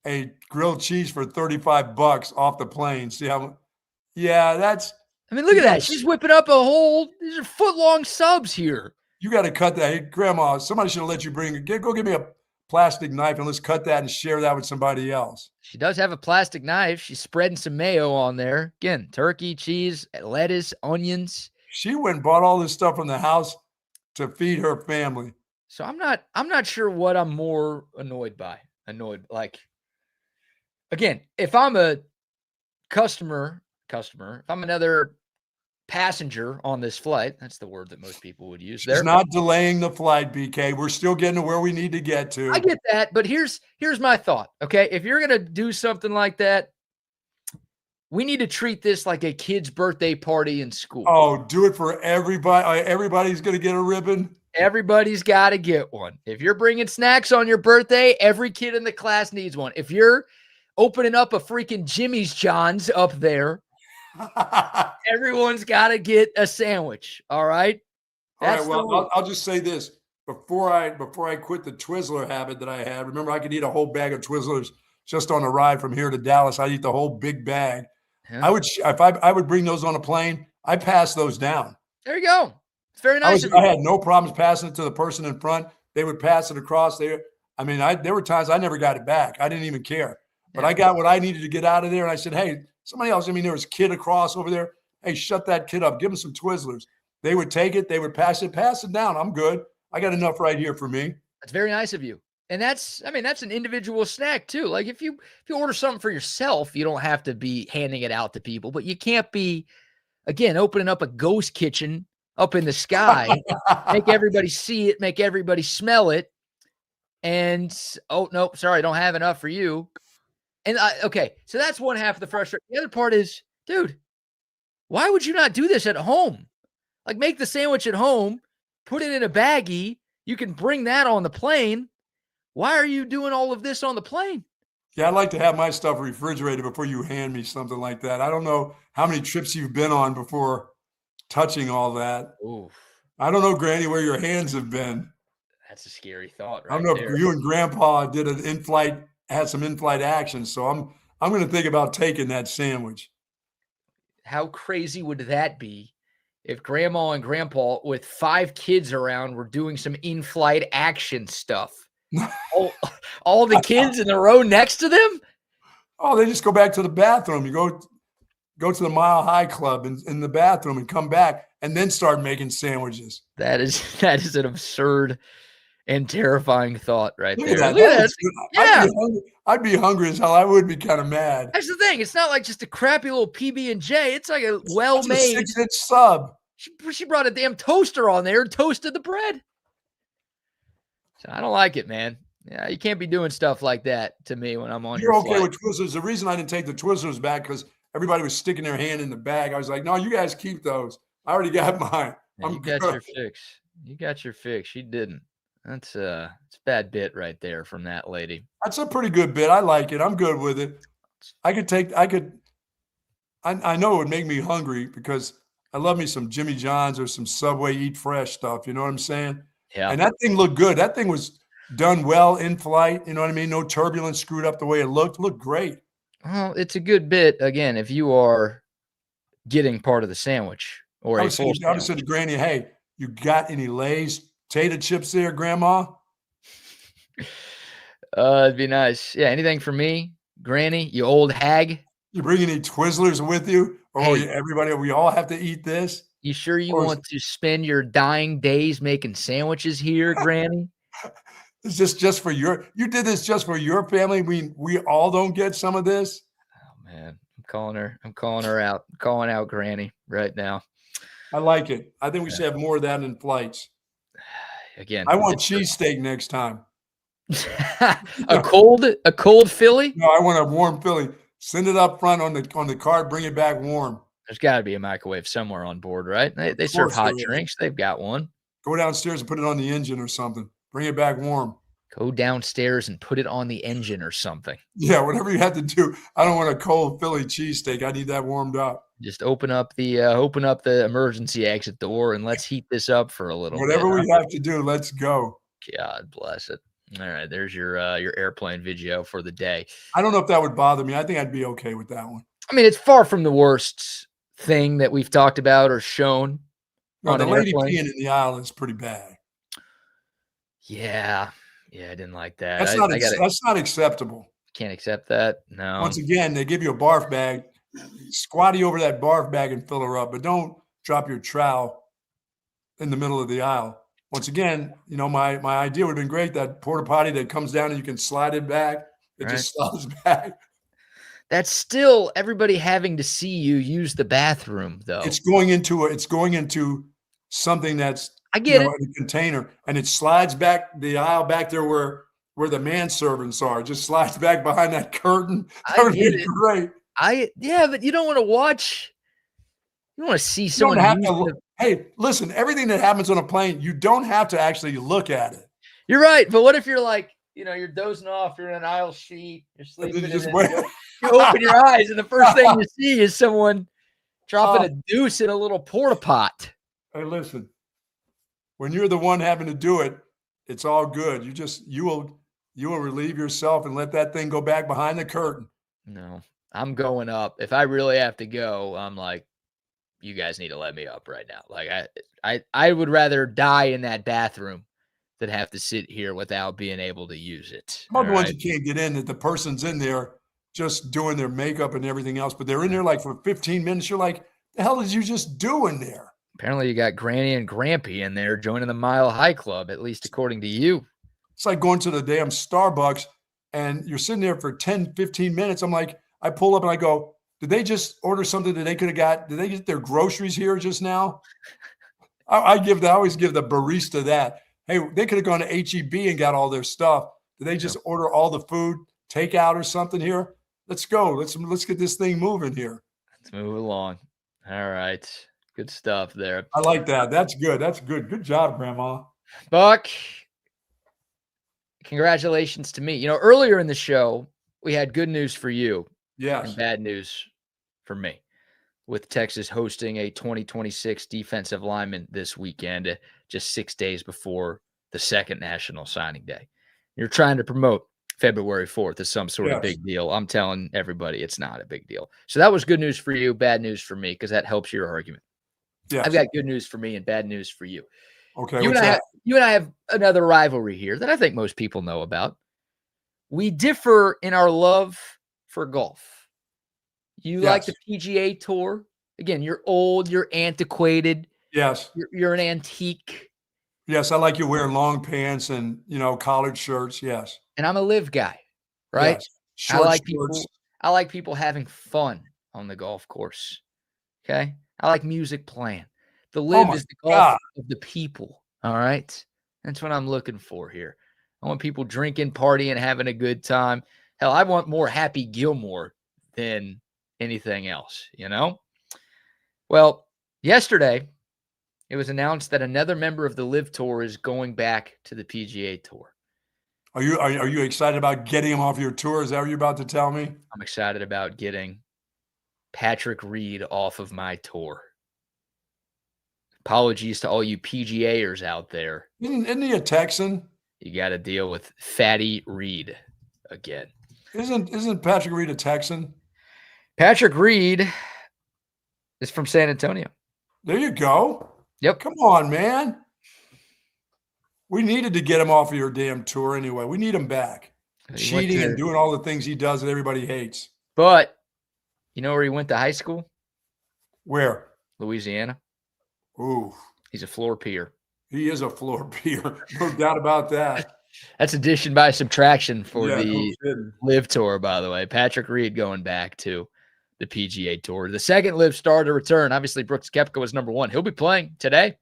a grilled cheese for $35 off the plane. See how? Yeah, that's. I mean, look at that. She's whipping up these are foot-long subs here. You got to cut that. Hey, Grandma, somebody should have let you bring it. Go give me a plastic knife and let's cut that and share that with somebody else. She does have a plastic knife. She's spreading some mayo on there. Again, turkey, cheese, lettuce, onions. She went and bought all this stuff from the house to feed her family. So I'm not sure what I'm more annoyed by. Like, again, if I'm a customer, if I'm another passenger on this flight, that's the word that most people would use there. She's not delaying the flight, BK. We're still getting to where we need to get to. I get that, but here's my thought, okay? If you're going to do something like that, we need to treat this like a kid's birthday party in school. Oh, do it for everybody. Everybody's going to get a ribbon. Everybody's got to get one. If you're bringing snacks on your birthday, every kid in the class needs one. If you're opening up a freaking Jimmy's John's up there, everyone's got to get a sandwich. All right. All right. Well, I'll just say this before I quit the Twizzler habit that I had. Remember, I could eat a whole bag of Twizzlers just on the ride from here to Dallas. I'd eat the whole big bag. Yeah. I would bring those on a plane. I pass those down. There you go. It's very nice. I had no problems passing it to the person in front. They would pass it across there. I mean, there were times I never got it back. I didn't even care. But I got what I needed to get out of there. And I said, hey, somebody else, there was a kid across over there. Hey, shut that kid up. Give him some Twizzlers. They would take it. They would pass it down. I'm good. I got enough right here for me. That's very nice of you. And that's an individual snack too. Like if you order something for yourself, you don't have to be handing it out to people, but you can't be, again, opening up a ghost kitchen up in the sky, make everybody see it, make everybody smell it. And, oh, no, sorry, I don't have enough for you. And okay, so that's one half of the frustration. The other part is, dude, why would you not do this at home? Like make the sandwich at home, put it in a baggie. You can bring that on the plane. Why are you doing all of this on the plane? Yeah, I'd like to have my stuff refrigerated before you hand me something like that. I don't know how many trips you've been on before touching all that. Oof. I don't know, Granny, where your hands have been. That's a scary thought, right? I don't know there. if you and Grandpa did had some in-flight action, so I'm going to think about taking that sandwich. How crazy would that be if Grandma and Grandpa with 5 kids around were doing some in-flight action stuff? all the kids in the row next to them? Oh, they just go back to the bathroom. You go to the Mile High Club in the bathroom and come back and then start making sandwiches. That is an absurd and terrifying thought right Look there. at Look at that. that. Yeah. I'd be hungry as hell. I would be kind of mad. That's the thing. It's not like just a crappy little PB&J. It's like a well-made 6-inch sub. She brought a damn toaster on there and toasted the bread. So I don't like it, man. Yeah, you can't be doing stuff like that to me when I'm on You're your okay flight. with Twizzlers. The reason I didn't take the Twizzlers back because everybody was sticking their hand in the bag. I was like, no, you guys keep those. I already got mine. Yeah, you got your fix. You got your fix. She didn't. That's it's a bad bit right there from that lady. That's a pretty good bit. I like it. I'm good with it. I know it would make me hungry because I love me some Jimmy John's or some Subway Eat Fresh stuff. You know what I'm saying? Yeah. And that thing looked good. That thing was done well in flight. You know what I mean? No turbulence screwed up the way it looked. Looked great. Well, it's a good bit, again, if you are getting part of the sandwich or I a would full say to Granny, hey, you got any Lay's potato chips there, Grandma? It'd be nice. Yeah, anything for me, Granny, you old hag? You bring any Twizzlers with you? Or Hey. everybody, we all have to eat this? You sure you Or is- want to spend your dying days making sandwiches here, Granny? Is this just for you did this just for your family? We all don't get some of this? Oh man, I'm calling her out. I'm calling out Granny right now. I like it. I think we should have more of that in flights. Again, I want cheesesteak next time. a cold Philly? No, I want a warm Philly. Send it up front on the card, bring it back warm. There's got to be a microwave somewhere on board, right? They serve course hot there is. drinks. They've got one. Go downstairs and put it on the engine or something. Bring it back warm. Go downstairs and put it on the engine or something. Yeah, whatever you have to do. I don't want a cold Philly cheesesteak. I need that warmed up. Just open up the emergency exit door and let's heat this up for a little Whatever bit. we have to do, let's go. God bless it. All right, there's your airplane video for the day. I don't know if that would bother me. I think I'd be okay with that one. I mean, it's far from the worst thing that we've talked about or shown. No, on the an lady airplane. peeing in the aisle is pretty bad. Yeah, I didn't like that. That's not acceptable. Can't accept that. No. Once again, they give you a barf bag. Squatty over that barf bag and fill her up, but don't drop your trowel in the middle of the aisle. Once again, my idea would have been great, that porta potty that comes down and you can slide it back. It just slides back. That's still everybody having to see you use the bathroom, though. It's going into something that's I get it. in a container, and it slides back the aisle back there where the manservants are. It just slides back behind that curtain. That would be great. But you don't want to watch. You don't want to see someone. Hey, listen, everything that happens on a plane, you don't have to actually look at it. You're right, but what if you're like, you're dozing off, you're in an aisle sheet, you're sleeping, you open your eyes, and the first thing you see is someone dropping a deuce in a little porta pot. Hey, listen, when you're the one having to do it, it's all good. You will relieve yourself and let that thing go back behind the curtain. No, I'm going up. If I really have to go, I'm like, you guys need to let me up right now. Like I would rather die in that bathroom than have to sit here without being able to use it. About the ones right? you can't get in, that the person's in there just doing their makeup and everything else, but they're in there like for 15 minutes. You're like, the hell did you just do in there? Apparently you got Granny and Grampy in there joining the Mile High Club, at least according to you. It's like going to the damn Starbucks and you're sitting there for 10, 15 minutes. I'm like, I pull up and I go, did they just order something that they could have got? Did they get their groceries here just now? I always give the barista that. Hey, they could have gone to HEB and got all their stuff. Did they just order all the food, takeout or something here? Let's go. Let's get this thing moving here. Let's move along. All right. Good stuff there. I like that. That's good. That's good. Good job, Grandma. Buck, congratulations to me. Earlier in the show, we had good news for you Yes. and bad news for me, with Texas hosting a 2026 defensive lineman this weekend, just 6 days before the second national signing day. You're trying to promote February 4th as some sort of big deal. I'm telling everybody it's not a big deal. So that was good news for you, bad news for me, because that helps your argument. Yes. I've got good news for me and bad news for you. Okay. You and I have another rivalry here that I think most people know about. We differ in our love for golf. You like the PGA Tour. Again, you're old, you're antiquated. Yes. You're an antique. Yes, I like you wearing long pants and, collared shirts. Yes. And I'm a live guy, right? Yes. Shorts. I like people having fun on the golf course. Okay? I like music playing. The live is the golf of the people. All right? That's what I'm looking for here. I want people drinking, partying, having a good time. Hell, I want more Happy Gilmore than anything else, Well, yesterday, it was announced that another member of the Live Tour is going back to the PGA Tour. Are you excited about getting him off your tour? Is that what you're about to tell me? I'm excited about getting Patrick Reed off of my tour. Apologies to all you PGAers out there. Isn't he a Texan? You got to deal with Fatty Reed again. Isn't Patrick Reed a Texan? Patrick Reed is from San Antonio. There you go. Yep. Come on, man. We needed to get him off of your damn tour anyway. We need him back. Cheating and doing all the things he does that everybody hates. But you know where he went to high school? Where? Louisiana. Ooh. He's a floor peer. He is a floor peer. No doubt about that. That's addition by subtraction for Yeah, the no Live Tour, by the way. Patrick Reed going back to the PGA Tour. The second Live star to return. Obviously, Brooks Koepka was number one. He'll be playing today.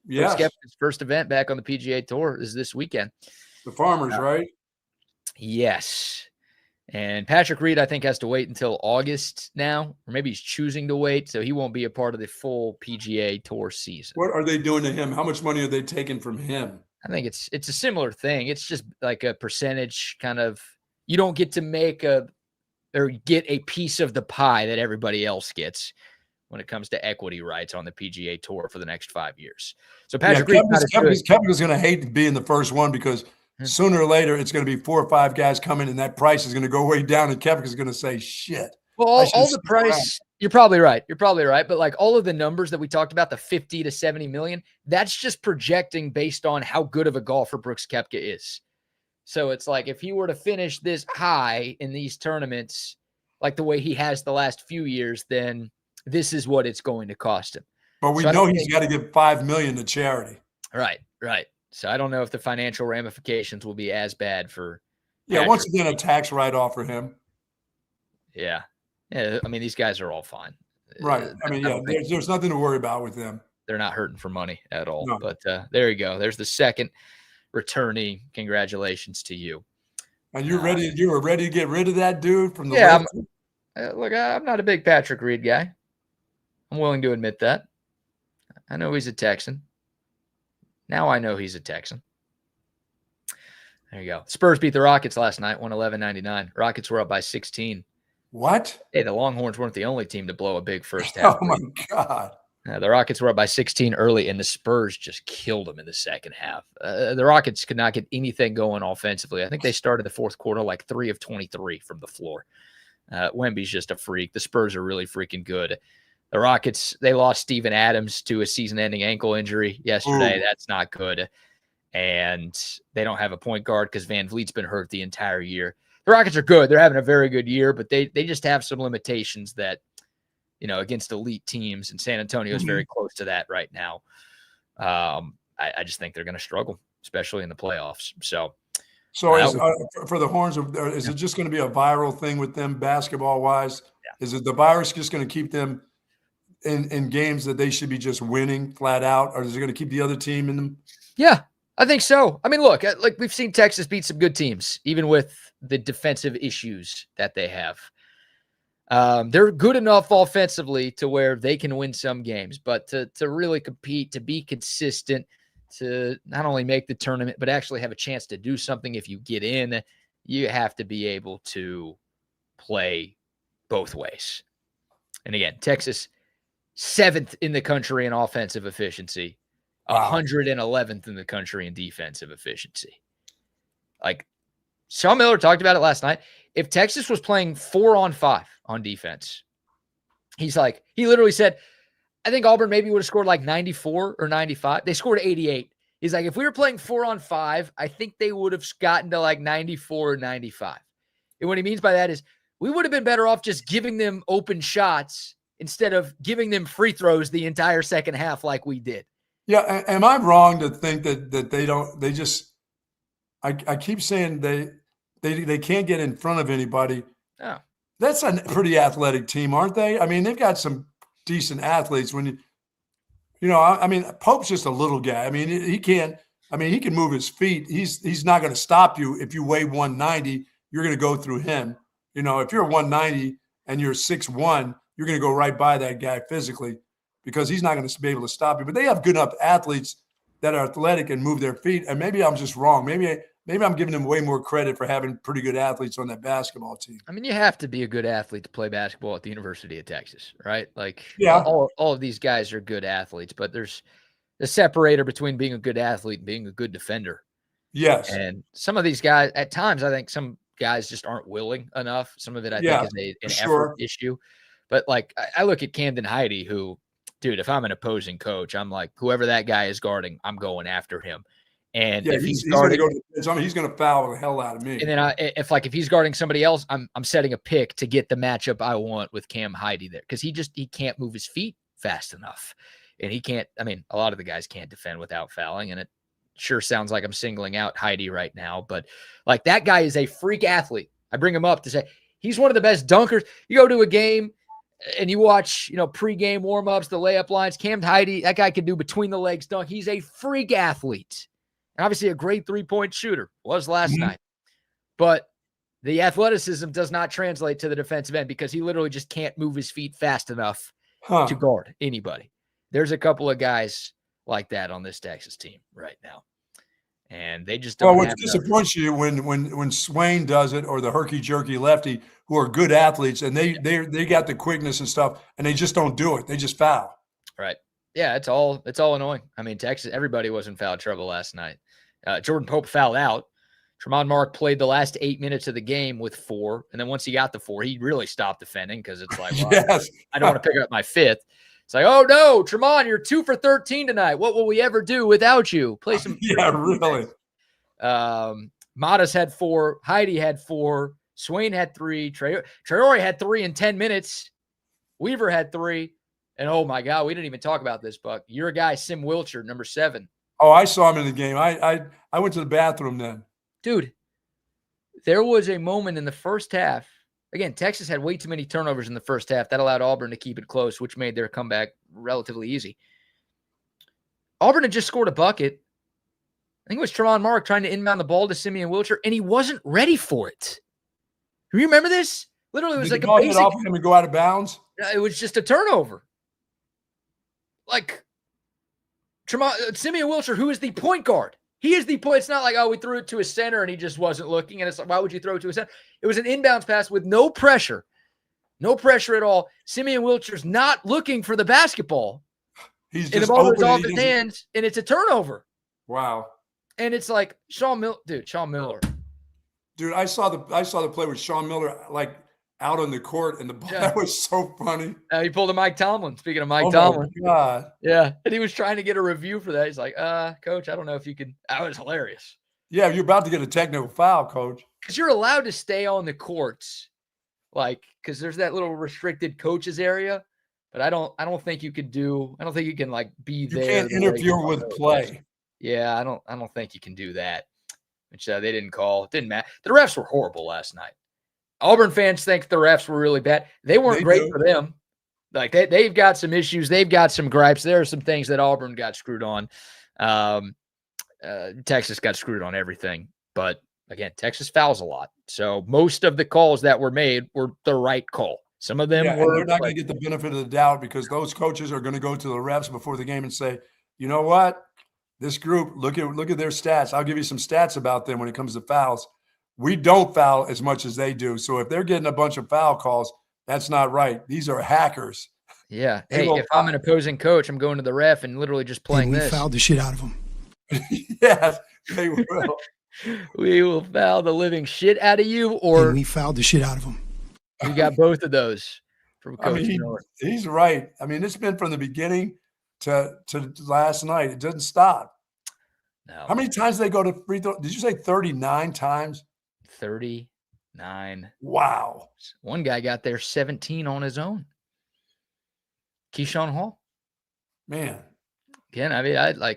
Yes. Brooks Koepka's first event back on the PGA Tour is this weekend. The Farmers, right? Yes. And Patrick Reed, I think, has to wait until August now, or maybe he's choosing to wait, so he won't be a part of the full PGA Tour season. What are they doing to him? How much money are they taking from him? I think it's a similar thing. It's just like a percentage kind of, you don't get to make or get a piece of the pie that everybody else gets when it comes to equity rights on the PGA Tour for the next 5 years. So Patrick Reed, Koepka's going to hate being the first one because sooner or later it's going to be 4 or 5 guys coming and that price is going to go way down and Koepka's going to say, shit. Well, all the price, you're probably right. You're probably right. But like all of the numbers that we talked about, the 50 to 70 million, that's just projecting based on how good of a golfer Brooks Koepka is. So it's like if he were to finish this high in these tournaments, like the way he has the last few years, then this is what it's going to cost him. But we know he's got to give $5 million to charity. Right. So I don't know if the financial ramifications will be as bad for. Yeah, Patrick. Once again, a tax write-off for him. Yeah. I mean, these guys are all fine. Right. I mean, there's nothing to worry about with them. They're not hurting for money at all. No. But there you go. There's the second returnee. Congratulations to you. And you were ready to get rid of that dude from the look, I'm not a big Patrick Reed guy. I'm willing to admit that. I know he's a Texan. Now I know he's a Texan. There you go. Spurs beat the Rockets last night, 111-99. Rockets were up by 16. What? Hey, the Longhorns weren't the only team to blow a big first half. Oh, my God. The Rockets were up by 16 early, and the Spurs just killed them in the second half. The Rockets could not get anything going offensively. I think they started the fourth quarter like 3 of 23 from the floor. Wemby's just a freak. The Spurs are really freaking good. The Rockets, they lost Steven Adams to a season-ending ankle injury yesterday. Ooh. That's not good. And they don't have a point guard because Van Vliet's been hurt the entire year. The Rockets are good. They're having a very good year, but they just have some limitations that, against elite teams, and San Antonio is very close to that right now. I just think they're going to struggle, especially in the playoffs. So for the Horns, is it just going to be a viral thing with them basketball-wise? Yeah. Is it the virus just going to keep them in games that they should be just winning flat out, or is it going to keep the other team in them? Yeah, I think so. I mean, look, like we've seen Texas beat some good teams, even with the defensive issues that they have. They're good enough offensively to where they can win some games, but to really compete, to be consistent, to not only make the tournament, but actually have a chance to do something if you get in, you have to be able to play both ways. And again, Texas, 7th in the country in offensive efficiency, 111th in the country in defensive efficiency. Like Sean Miller talked about it last night. If Texas was playing 4-on-5 on defense, he literally said, I think Auburn maybe would have scored like 94 or 95. They scored 88. He's like, if we were playing 4-on-5, I think they would have gotten to like 94 or 95. And what he means by that is we would have been better off just giving them open shots instead of giving them free throws the entire second half like we did. Yeah. Am I wrong to think that they don't, they just, I keep saying they can't get in front of anybody. Oh. That's a pretty athletic team, aren't they? I mean, they've got some decent athletes. Pope's just a little guy. I mean, he can move his feet. He's not going to stop you. If you weigh 190, you're going to go through him. If you're 190 and you're 6'1", you're going to go right by that guy physically because he's not going to be able to stop you. But they have good enough athletes that are athletic and move their feet. And maybe I'm just wrong. Maybe I'm giving them way more credit for having pretty good athletes on that basketball team. I mean, you have to be a good athlete to play basketball at the University of Texas, right? Like, yeah, all of these guys are good athletes, but there's the separator between being a good athlete and being a good defender. Yes. And some of these guys, at times, I think some guys just aren't willing enough. Some of it, I think, is an effort issue. But, like, I look at Camden Heide, who, dude, if I'm an opposing coach, I'm like, whoever that guy is guarding, I'm going after him. And if he's guarding, he's going to foul the hell out of me. And then if he's guarding somebody else, I'm setting a pick to get the matchup I want with Cam Heide there because he can't move his feet fast enough, and he can't. I mean, a lot of the guys can't defend without fouling, and it sure sounds like I'm singling out Heide right now, but like that guy is a freak athlete. I bring him up to say he's one of the best dunkers. You go to a game and you watch, pregame warmups, the layup lines. Cam Heide, that guy can do between the legs dunk. He's a freak athlete. And obviously a great three-point shooter was last night. But the athleticism does not translate to the defensive end because he literally just can't move his feet fast enough to guard anybody. There's a couple of guys like that on this Texas team right now. And they just don't. Well, what disappoints you when Swain does it or the herky-jerky lefty who are good athletes and they got the quickness and stuff and they just don't do it. They just foul. Right. Yeah, it's all annoying. I mean, Texas, everybody was in foul trouble last night. Jordan Pope fouled out. Tremont Mark played the last 8 minutes of the game with 4. And then once he got the 4, he really stopped defending because it's like, well, yes. I don't want to pick up my 5th. It's like, oh, no, Tremont, you're 2 for 13 tonight. What will we ever do without you? Play some. Yeah, really. Matas had 4. Heide had 4. Swain had 3. Traore had 3 in 10 minutes. Weaver had 3. And, oh, my God, we didn't even talk about this, Buck. Your guy, Sim Wilcher, number 7. Oh, I saw him in the game. I went to the bathroom then. Dude, there was a moment in the first half. Again, Texas had way too many turnovers in the first half. That allowed Auburn to keep it close, which made their comeback relatively easy. Auburn had just scored a bucket. I think it was Tremont Mark trying to inbound the ball to Simeon Wilcher, and he wasn't ready for it. Do you remember this? Literally, it was like a basic. Off him and go out of bounds? It was just a turnover. Like, Simeon Wilcher, who is the point guard. He is the point. It's not like, oh, we threw it to a center and he just wasn't looking. And it's like, why would you throw it to a center? It was an inbounds pass with no pressure. No pressure at all. Simeon Wilcher's not looking for the basketball. He's and the just ball goes open. off his hands, and it's a turnover. Wow. And it's like Sean Miller. Dude, I saw the play with Sean Miller like out on the court, and the ball that was so funny. He pulled a Mike Tomlin. Speaking of Mike Oh Tomlin, my God. yeah, and he was trying to get a review for that. He's like, Coach, I don't know if you can. That was hilarious. Yeah, you're about to get a technical foul, Coach. Because you're allowed to stay on the courts, like because there's that little restricted coaches area. But I don't think you could do. I don't think you can like be there. You can't interfere with play. Yeah, I don't think you can do that. Which they didn't call. It didn't matter. The refs were horrible last night. Auburn fans think the refs were really bad. They weren't great for them. Like they've got some issues. They've got some gripes. There are some things that Auburn got screwed on. Texas got screwed on everything. But again, Texas fouls a lot. So most of the calls that were made were the right call. Some of them were. They're not going to get the benefit of the doubt because those coaches are going to go to the refs before the game and say, you know what? This group, look at their stats. I'll give you some stats about them when it comes to fouls. We don't foul as much as they do. So if they're getting a bunch of foul calls, that's not right. These are hackers. Yeah. Hey, if I'm an opposing coach, I'm going to the ref and literally just playing we this. Fouled the shit out of them. Yes, they will. We will foul the living shit out of you, or we fouled the shit out of them. We got both of those from Coach Miller. He's right. I mean, it's been from the beginning to last night. It doesn't stop. No. How many times did they go to free throw? Did you say 39 times? 39. Wow. One guy got there 17 on his own. Keyshawn Hall. Man. Again, I mean, I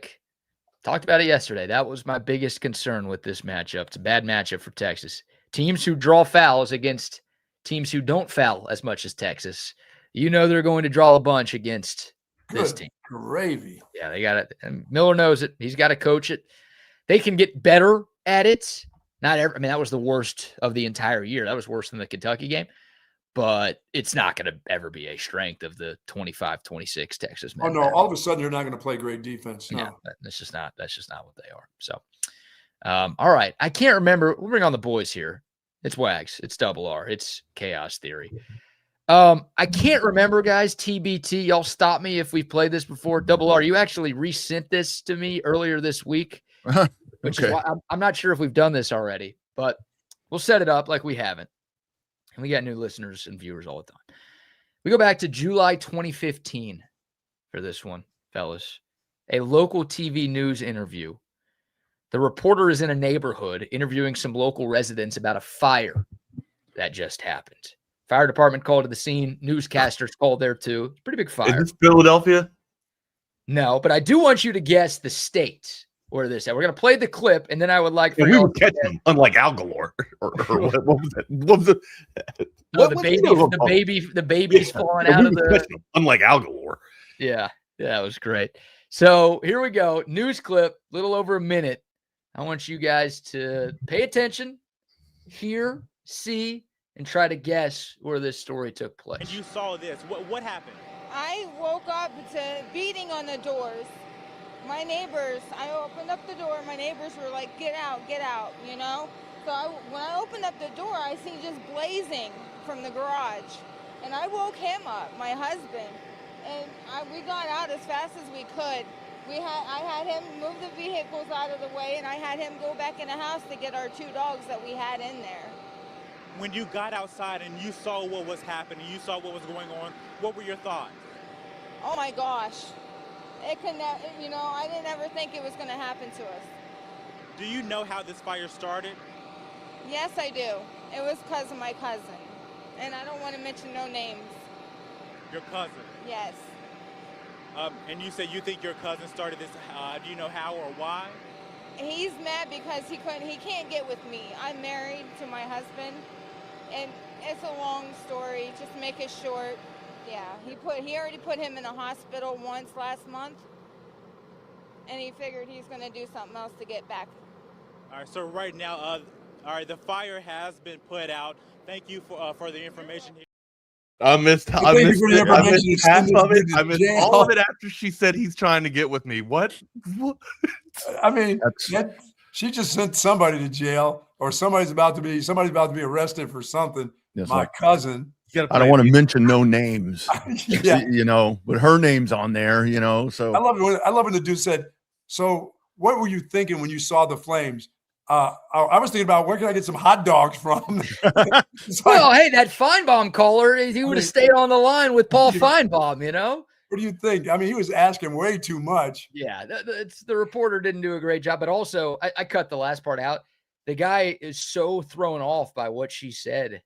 talked about it yesterday. That was my biggest concern with this matchup. It's a bad matchup for Texas. Teams who draw fouls against teams who don't foul as much as Texas, you know they're going to draw a bunch against this team. Gravy. Yeah, they got it. And Miller knows it. He's got to coach it. They can get better at it. Not ever. I mean, that was the worst of the entire year. That was worse than the Kentucky game. But it's not going to ever be a strength of the 25-26 Texas men. Oh no! All of a sudden, they're not going to play great defense. No, that's just not what they are. So, all right. I can't remember. We'll bring on the boys here. It's Wags. It's Double R. It's Chaos Theory. I can't remember, guys. TBT. Y'all stop me if we've played this before. Double R, you actually resent this to me earlier this week, which is why I'm not sure if we've done this already, but we'll set it up like we haven't. And we got new listeners and viewers all the time. We go back to July 2015 for this one, fellas. A local TV news interview. The reporter is in a neighborhood interviewing some local residents about a fire that just happened. Fire department called to the scene. Newscasters called there too. It's a pretty big fire. Is this Philadelphia? No, but I do want you to guess the state where this at. We're going to play the clip, and then I would like for we were catching them, unlike Al Galore. Or what was it? What was it? Oh, the baby's falling out of the. Unlike Al Galore. Yeah, that was great. So here we go. News clip, little over a minute. I want you guys to pay attention, hear, see, and try to guess where this story took place. And you saw this. What happened? I woke up to beating on the doors. My neighbors, I opened up the door. My neighbors were like, get out, you know? So when I opened up the door, I see just blazing from the garage. And I woke him up, my husband. And we got out as fast as we could. I had him move the vehicles out of the way, and I had him go back in the house to get our 2 dogs that we had in there. When you got outside and you saw what was happening, you saw what was going on, what were your thoughts? Oh my gosh. I didn't ever think it was going to happen to us. Do you know how this fire started? Yes, I do. It was because of my cousin. And I don't want to mention no names. Your cousin? Yes. And you say you think your cousin started this. Do you know how or why? He's mad because he can't get with me. I'm married to my husband, and it's a long story. Just to make it short. Yeah, he already put him in the hospital once last month, and he figured he's going to do something else to get back. All right. So right now, the fire has been put out. Thank you for the information here. I missed half of it. I missed all of it after she said he's trying to get with me. What? I mean, she just sent somebody to jail, or somebody's about to be arrested for something. Yes, my cousin. I don't want to mention no names, Yeah. but her name's on there, so. I love when the dude said, so what were you thinking when you saw the flames? I was thinking about where can I get some hot dogs from? Well, hey, that Feinbaum caller, he would have stayed on the line with Paul Feinbaum, What do you think? I mean, he was asking way too much. Yeah, the reporter didn't do a great job, but also I cut the last part out. The guy is so thrown off by what she said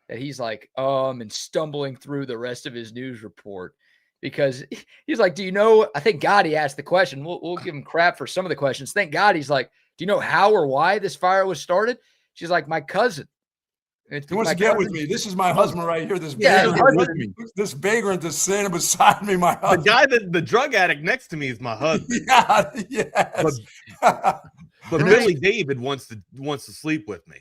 that he's like, and stumbling through the rest of his news report because he's like, do you know, I think Gotti asked the question. We'll give him crap for some of the questions. Thank God he's like, do you know how or why this fire was started? She's like, my cousin. He wants to get with me. This is my husband right here. This vagrant that's standing beside me. My husband. The guy the drug addict next to me is my husband. Yeah, yes. But Billy David wants to sleep with me.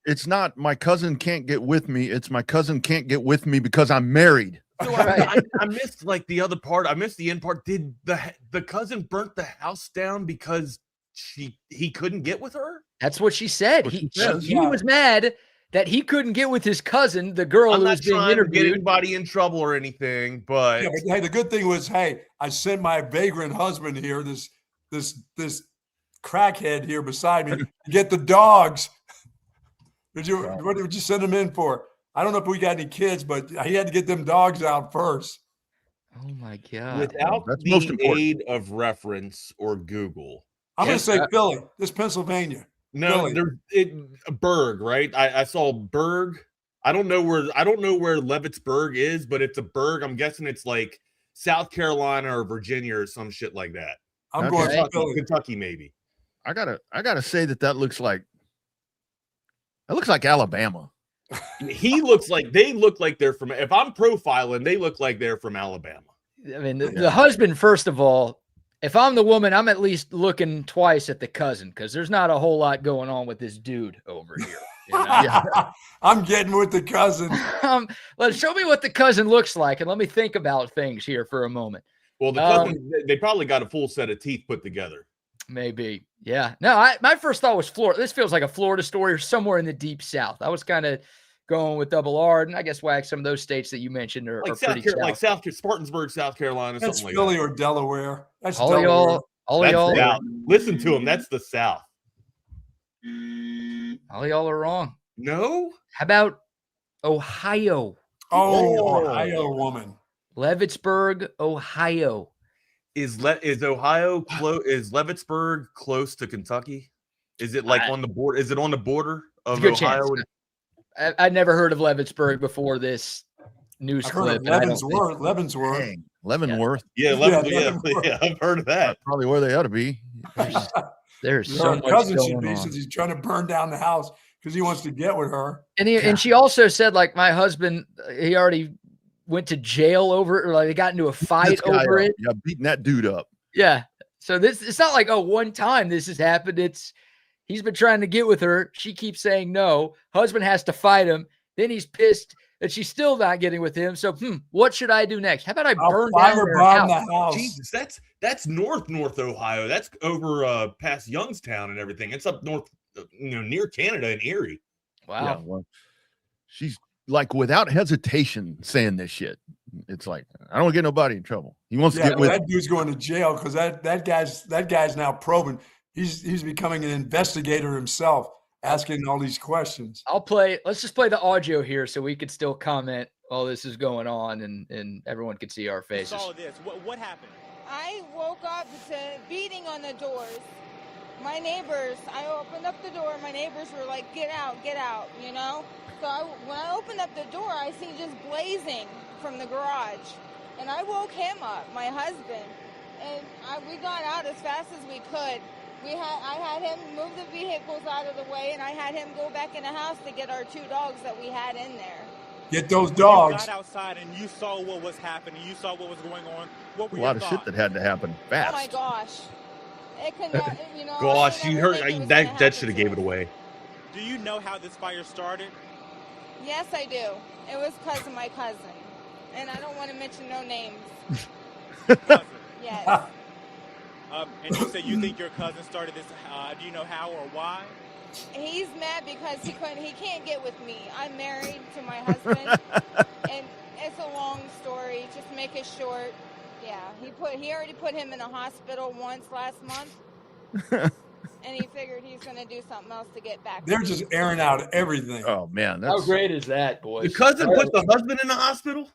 It's not my cousin can't get with me. It's my cousin can't get with me because I'm married. So I missed like the other part. I missed the end part. Did the cousin burnt the house down because he couldn't get with her? That's what she said. He was mad that he couldn't get with his cousin, the girl who was being interviewed. To get anybody in trouble or anything, but hey, the good thing was, hey, I sent my vagrant husband here, this crackhead here beside me, to get the dogs. What did you send him in for? I don't know if we got any kids, but he had to get them dogs out first. Oh my God! Without the aid of reference or Google, I'm going to say Philly. This Pennsylvania. No, Berg, right? I saw Berg. I don't know where Levittsburg is, but it's a Berg. I'm guessing it's like South Carolina or Virginia or some shit like that. I'm going to Kentucky, maybe. I gotta say that looks like Alabama. They look like they're from. If I'm profiling, they look like they're from Alabama. I mean, the husband, first of all. If I'm the woman, I'm at least looking twice at the cousin because there's not a whole lot going on with this dude over here. I'm getting with the cousin. Show me what the cousin looks like, and let me think about things here for a moment. Well, the cousin, they probably got a full set of teeth put together. Maybe, yeah. No, my first thought was Florida. This feels like a Florida story or somewhere in the deep South. I was kind of going with Double R, and I guess WAG, some of those states that you mentioned are pretty south. Like Spartansburg, South Carolina, that's something Philly like that. or Delaware. That's all Delaware. y'all. South. Listen to him. That's the South. All y'all are wrong. No. How about Ohio? Ohio woman. Levittsburg, Ohio. Is Ohio close? Is Levittsburg close to Kentucky? Is it like on the border? Is it on the border of Ohio? I'd never heard of Levittsburg before this news clip. Leavenworth. Yeah, I've heard of that. Probably where they ought to be. There's so much cousin going should be on. since he's trying to burn down the house because he wants to get with her. And she also said, like, my husband, he already went to jail over it, or like they got into a fight over it. Yeah, beating that dude up. Yeah. So it's not like, one time this has happened. He's been trying to get with her. She keeps saying no. Husband has to fight him. Then he's pissed that she's still not getting with him. So, what should I do next? How about I burn down their house? Jesus, that's north Ohio. That's over past Youngstown and everything. It's up north, near Canada and Erie. Wow. Yeah, well, she's like without hesitation saying this shit. It's like, I don't want to get nobody in trouble. He wants to get with that dude's going to jail because that guy's now probing. He's becoming an investigator himself, asking all these questions. Let's just play the audio here so we could still comment while this is going on and everyone can see our faces. I saw this. What happened? I woke up to beating on the doors. My neighbors, I opened up the door. My neighbors were like, get out, So when I opened up the door, I see just blazing from the garage. And I woke him up, my husband. And we got out as fast as we could. I had him move the vehicles out of the way, and I had him go back in the house to get our 2 dogs that we had in there. Get those dogs. You got outside and you saw what was happening. You saw what was going on. What were a lot of shit that had to happen fast. Oh my gosh! It could not, Gosh, you heard that should have gave it away. Do you know how this fire started? Yes, I do. It was because of my cousin, and I don't want to mention no names. Cousin. Yes. And you said you think your cousin started this. Do you know how or why? he's mad because he can't get with me. I'm married to my husband, and it's a long story. Just to make it short. Yeah, he already put him in a hospital once last month. And he figured he's going to do something else to get back. They're just airing out everything. Oh man, How great is that, boys? The cousin put the husband in the hospital?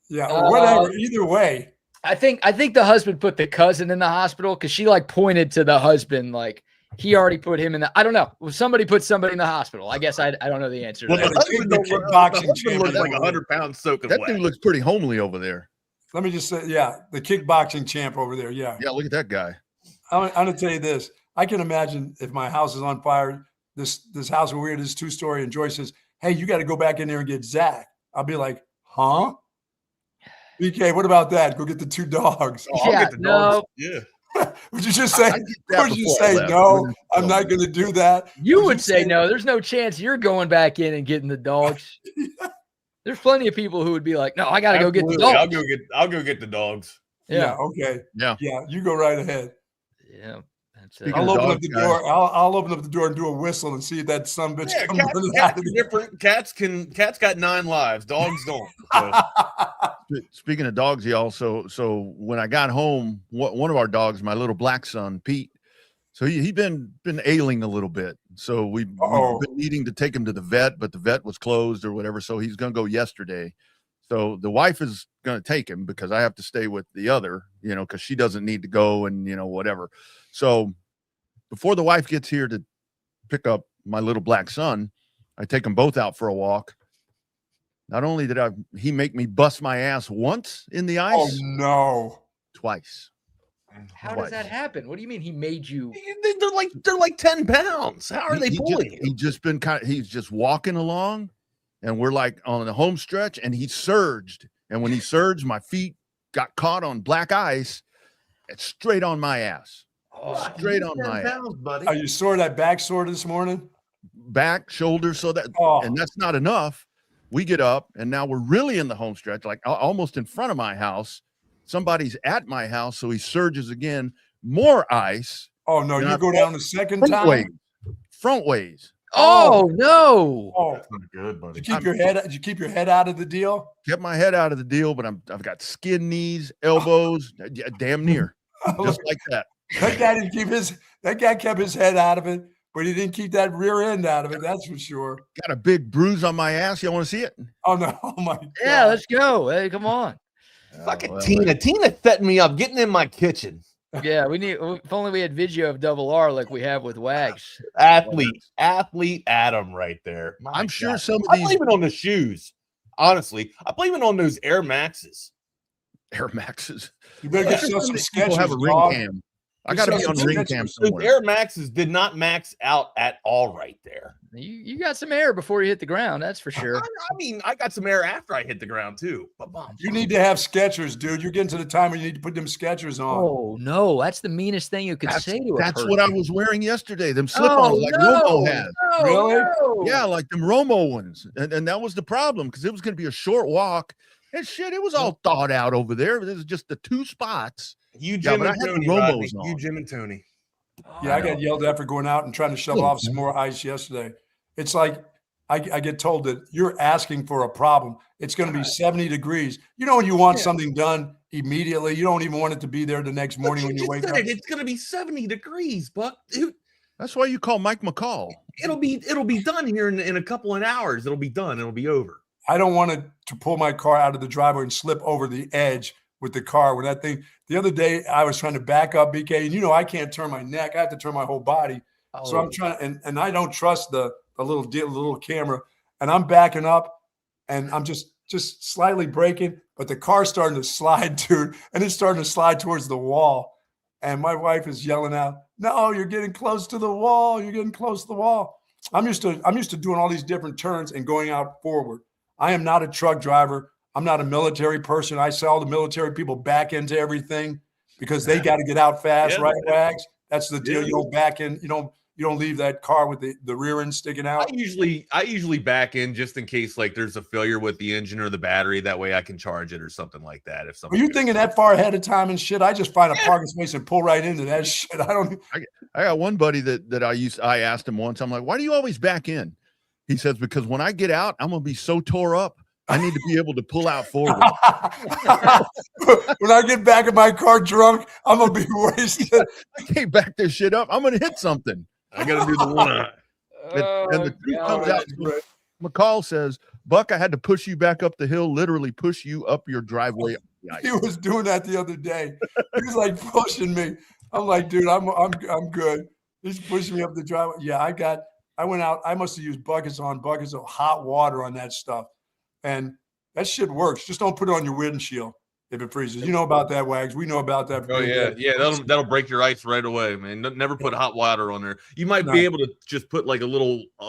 Yeah, whatever. Either way. I think the husband put the cousin in the hospital because she like pointed to the husband like he already put him in the. I don't know. Somebody put somebody in the hospital. I guess I don't know the answer. Well, To the that. husband looks like 100 pounds soaking That wet. dude looks pretty homely over there. Let me just say, yeah, the kickboxing champ over there. Yeah. Yeah, look at that guy. I'm going to tell you this. I can imagine if my house is on fire, this house where we're this 2-story, and Joyce says, hey, you got to go back in there and get Zach. I'll be like, huh? BK, what about that? Go get the 2 dogs. Oh, I'll get the dogs. Yeah. Would you just say, no, I'm not going to do that? You would say no. There's no chance you're going back in and getting the dogs. There's plenty of people who would be like, no, I got to go get the dogs. I'll go get the dogs. Yeah. Okay. Yeah. Yeah. You go right ahead. Yeah. I'll open up the door. I'll open up the door and do a whistle and see if that son bitch comes running out of different. Cats got 9 lives. Dogs don't. So. Speaking of dogs, so when I got home, one of our dogs, my little black son, Pete, so he'd been ailing a little bit. So we've been needing to take him to the vet, but the vet was closed or whatever. So he's going to go yesterday. So the wife is going to take him because I have to stay with the other, because she doesn't need to go and, whatever. So before the wife gets here to pick up my little black son, I take them both out for a walk. Not only did he make me bust my ass once in the ice. Oh, no. Twice. How does that happen? What do you mean he made you? They're like 10 pounds. How are they pulling you? He's just walking along, and we're like on the home stretch, and he surged. And when he surged, my feet got caught on black ice. It's straight on my ass. Straight on my ass, buddy. Are you sore that back sore this morning? Back, shoulder, and that's not enough. We get up, and now we're really in the home stretch, like almost in front of my house. Somebody's at my house, so he surges again. More ice. Oh no! You go down the second time. Front ways. Oh no! Oh, that's not good, buddy. Did you keep your head out of the deal? Kept my head out of the deal, but I've got skin knees, elbows, damn near, just like that. That guy didn't keep that guy kept his head out of it, but he didn't keep that rear end out of it. That's for sure. Got a big bruise on my ass. You want to see it? Oh no! Oh my God. Yeah, let's go. Hey, come on. Fucking Tina. Tina setting me up, getting in my kitchen. Yeah, if only we had video of Double R like we have with Wags. Athlete Adam right there. I'm sure some of I these. blame it on the shoes. Honestly, I blame it on those Air Maxes. Air Maxes. You better get yourself some sketches. Have a ring cam. I got to be on ring cam somewhere. Those Air Maxes did not max out at all right there. You got some air before you hit the ground, that's for sure. I mean, I got some air after I hit the ground too. You need to have Skechers, dude. You're getting to the time where you need to put them Skechers on. Oh no, that's the meanest thing you could say to a That's person. what I was wearing yesterday. Them slip-ons like Romo has. No, Really? No. Yeah, like them Romo ones. And that was the problem because it was going to be a short walk. And shit, it was all thought out over there. This is just the 2 spots. You, Jim and Tony, Rodney. You, Jim and Tony. Yeah, I got yelled at for going out and trying to shove off some more ice yesterday. It's like I get told that you're asking for a problem. It's going to be 70 degrees. You know when you want something done immediately, you don't even want it to be there the next morning when you wake up. It's going to be 70 degrees, Buck. Dude, that's why you call Mike McCall. It'll be done here in a couple of hours. It'll be done. It'll be over. I don't want to pull my car out of the driveway and slip over the edge with the car. When that thing, the other day I was trying to back up, BK, and I can't turn my neck. I have to turn my whole body. Oh. So I'm trying, and I don't trust the little camera, and I'm backing up, and I'm just slightly braking, but the car's starting to slide, dude, and it's starting to slide towards the wall. And my wife is yelling out, "No, you're getting close to the wall. You're getting close to the wall." I'm used to doing all these different turns and going out forward. I am not a truck driver. I'm not a military person. I sell the military people back into everything because they got to get out fast, right, Wags? That's the deal. You don't back in. You don't leave that car with the rear end sticking out. I usually back in just in case like there's a failure with the engine or the battery. That way I can charge it or something like that. If Are you thinking that far ahead of time and shit? I just find a parking space and pull right into that shit. I got one buddy that I asked him once. I'm like, why do you always back in? He says, because when I get out, I'm gonna be so tore up. I need to be able to pull out forward. When I get back in my car drunk, I'm gonna be wasted. I can't back this shit up. I'm gonna hit something. I gotta do the one eye. And the truth comes out. McCall says, Buck, I had to push you back up the hill, literally push you up your driveway. He was doing that the other day. He was like pushing me. I'm like, dude, I'm good. He's pushing me up the driveway. Yeah, I went out. I must have used buckets of hot water on that stuff. And that shit works. Just don't put it on your windshield if it freezes. You know about that, Wags. We know about that. Oh, yeah. Yeah, that'll break your ice right away, man. Never put hot water on there. You might be able to just put like a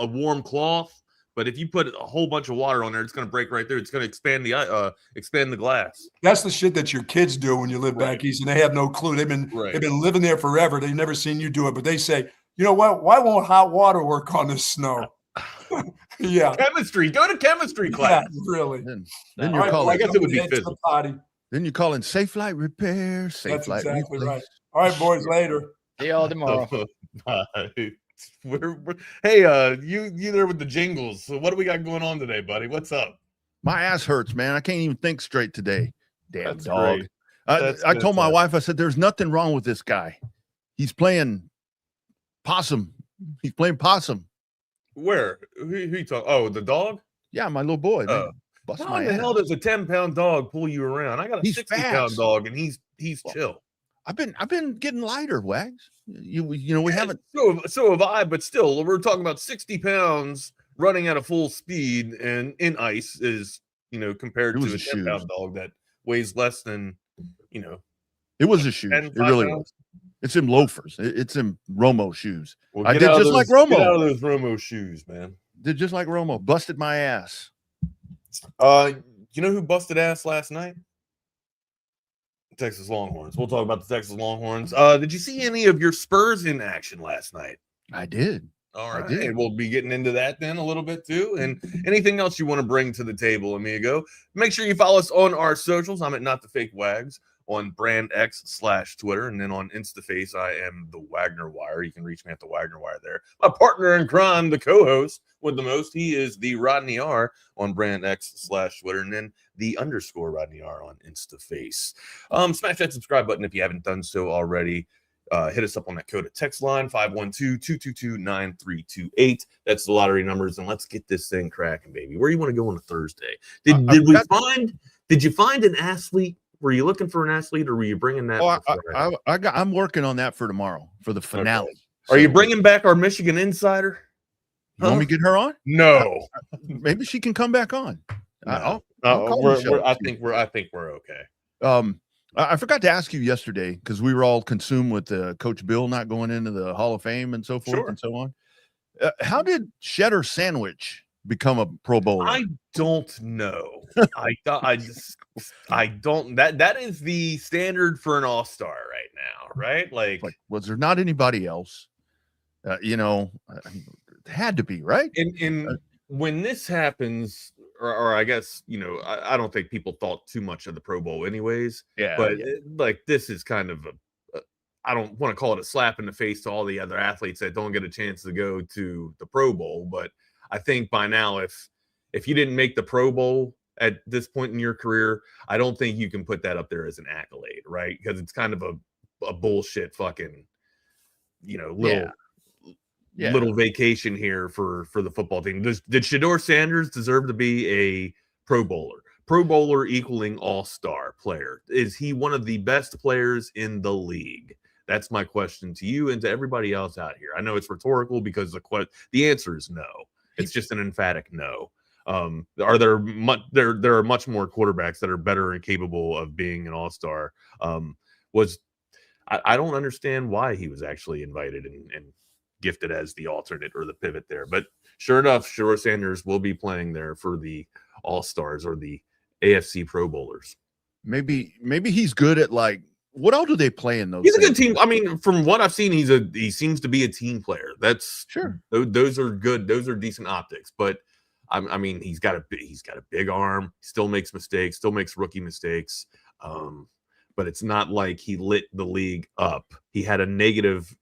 warm cloth, but if you put a whole bunch of water on there, it's going to break right through. It's going to expand the glass. That's the shit that your kids do when you live back east, and they have no clue. They've been living there forever. They've never seen you do it, but they say, you know what? Why won't hot water work on this snow? Yeah, chemistry. Go to chemistry class. Yeah, really. Then you're calling. I guess it would be physical. Then you're calling Safe Light Repair. That's exactly right. All right, boys. Later. See y'all tomorrow. Hey, you there with the jingles? So what do we got going on today, buddy? What's up? My ass hurts, man. I can't even think straight today. Damn That's dog. I told my wife, I said, "There's nothing wrong with this guy. He's playing possum. He's playing possum." Where? Who you talking? Oh, the dog? Yeah, my little boy. How the hell does a 10-pound dog pull you around? I got a 60-pound dog, and he's chill. I've been getting lighter, Wags. You know we haven't. So have I, but still, we're talking about 60 pounds running at a full speed and in ice is compared to a 10-pound dog that weighs less than It was a shoe. It really was. It's in loafers. It's in Romo shoes. Well, I did just like Romo. Get out of those Romo shoes, man. Did just like Romo. Busted my ass. You know who busted ass last night? Texas Longhorns. We'll talk about the Texas Longhorns. Did you see any of your Spurs in action last night? I did. All right. And we'll be getting into that then a little bit too. And anything else you want to bring to the table, amigo. Make sure you follow us on our socials. I'm at Not the Fake Wags on Brand X/Twitter. And then on InstaFace, I am the Wagner Wire. You can reach me at the Wagner Wire there. My partner in crime, the co-host with the most, he is the Rodney R on Brand X/Twitter. And then the _ Rodney R on InstaFace. Smash that subscribe button if you haven't done so already. Hit us up on that code at text line 512-222-9328. That's the lottery numbers, and let's get this thing cracking, baby. Where you want to go on a Thursday? Did you find an athlete? Were you looking for an athlete, or were you bringing that? I'm working on that for tomorrow for the finale. Okay. Are you bringing back our Michigan insider? You want me to get her on? No. Maybe she can come back on. I think we're okay. I forgot to ask you yesterday because we were all consumed with Coach Bill not going into the Hall of Fame and so forth and so on. How did Cheddar Sandwich become a Pro Bowler? I don't know. I don't. That is the standard for an all-star right now, right? Like was there not anybody else? It had to be, right? When this happens, or I guess, I don't think people thought too much of the Pro Bowl anyways. Yeah. But this is kind of I don't want to call it a slap in the face to all the other athletes that don't get a chance to go to the Pro Bowl. But I think by now, if you didn't make the Pro Bowl at this point in your career, I don't think you can put that up there as an accolade, right? Because it's kind of a bullshit fucking, little vacation here for the football team. Did Shedeur Sanders deserve to be a Pro Bowler? Pro Bowler equaling all-star player. Is he one of the best players in the league? That's my question to you and to everybody else out here. I know it's rhetorical because the answer is no. It's just an emphatic no. There are much more quarterbacks that are better and capable of being an all-star. I don't understand why he was actually invited and gifted as the alternate or the pivot there. But sure enough, Shedeur Sanders will be playing there for the All-Stars or the AFC Pro Bowlers. Maybe he's good at like what all do they play in those? He's a good team. I mean, from what I've seen, he seems to be a team player. That's sure. Those are good. Those are decent optics. But I mean, he's got a big arm. Still makes mistakes. Still makes rookie mistakes. But it's not like he lit the league up. He had a negative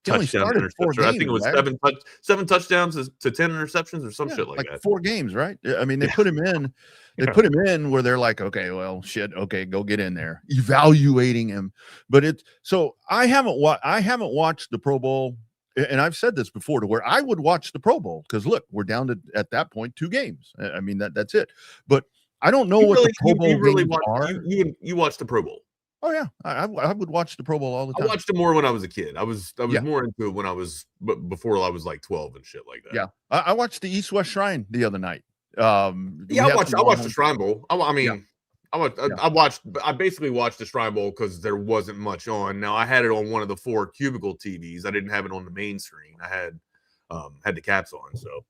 touchdown interception. I think it was right? seven touchdowns to 10 interceptions or some shit like that. 4 games, right? I mean, they put him in. They put him in where they're like, okay, well, shit, okay, go get in there, evaluating him. But I haven't watched the Pro Bowl, and I've said this before, to where I would watch the Pro Bowl because look, we're down to at that point 2 games. I mean that's it. But I don't know what the Pro Bowl games are. You watched the Pro Bowl. Oh yeah, I would watch the Pro Bowl all the time. I watched it more when I was a kid. I was more into it when I was before I was like 12 and shit like that. Yeah, I watched the East-West Shrine the other night. I watched the Shrine Bowl. I basically watched the Shrine Bowl because there wasn't much on. Now I had it on one of the 4 cubicle TVs. I didn't have it on the main screen. I had the caps on. So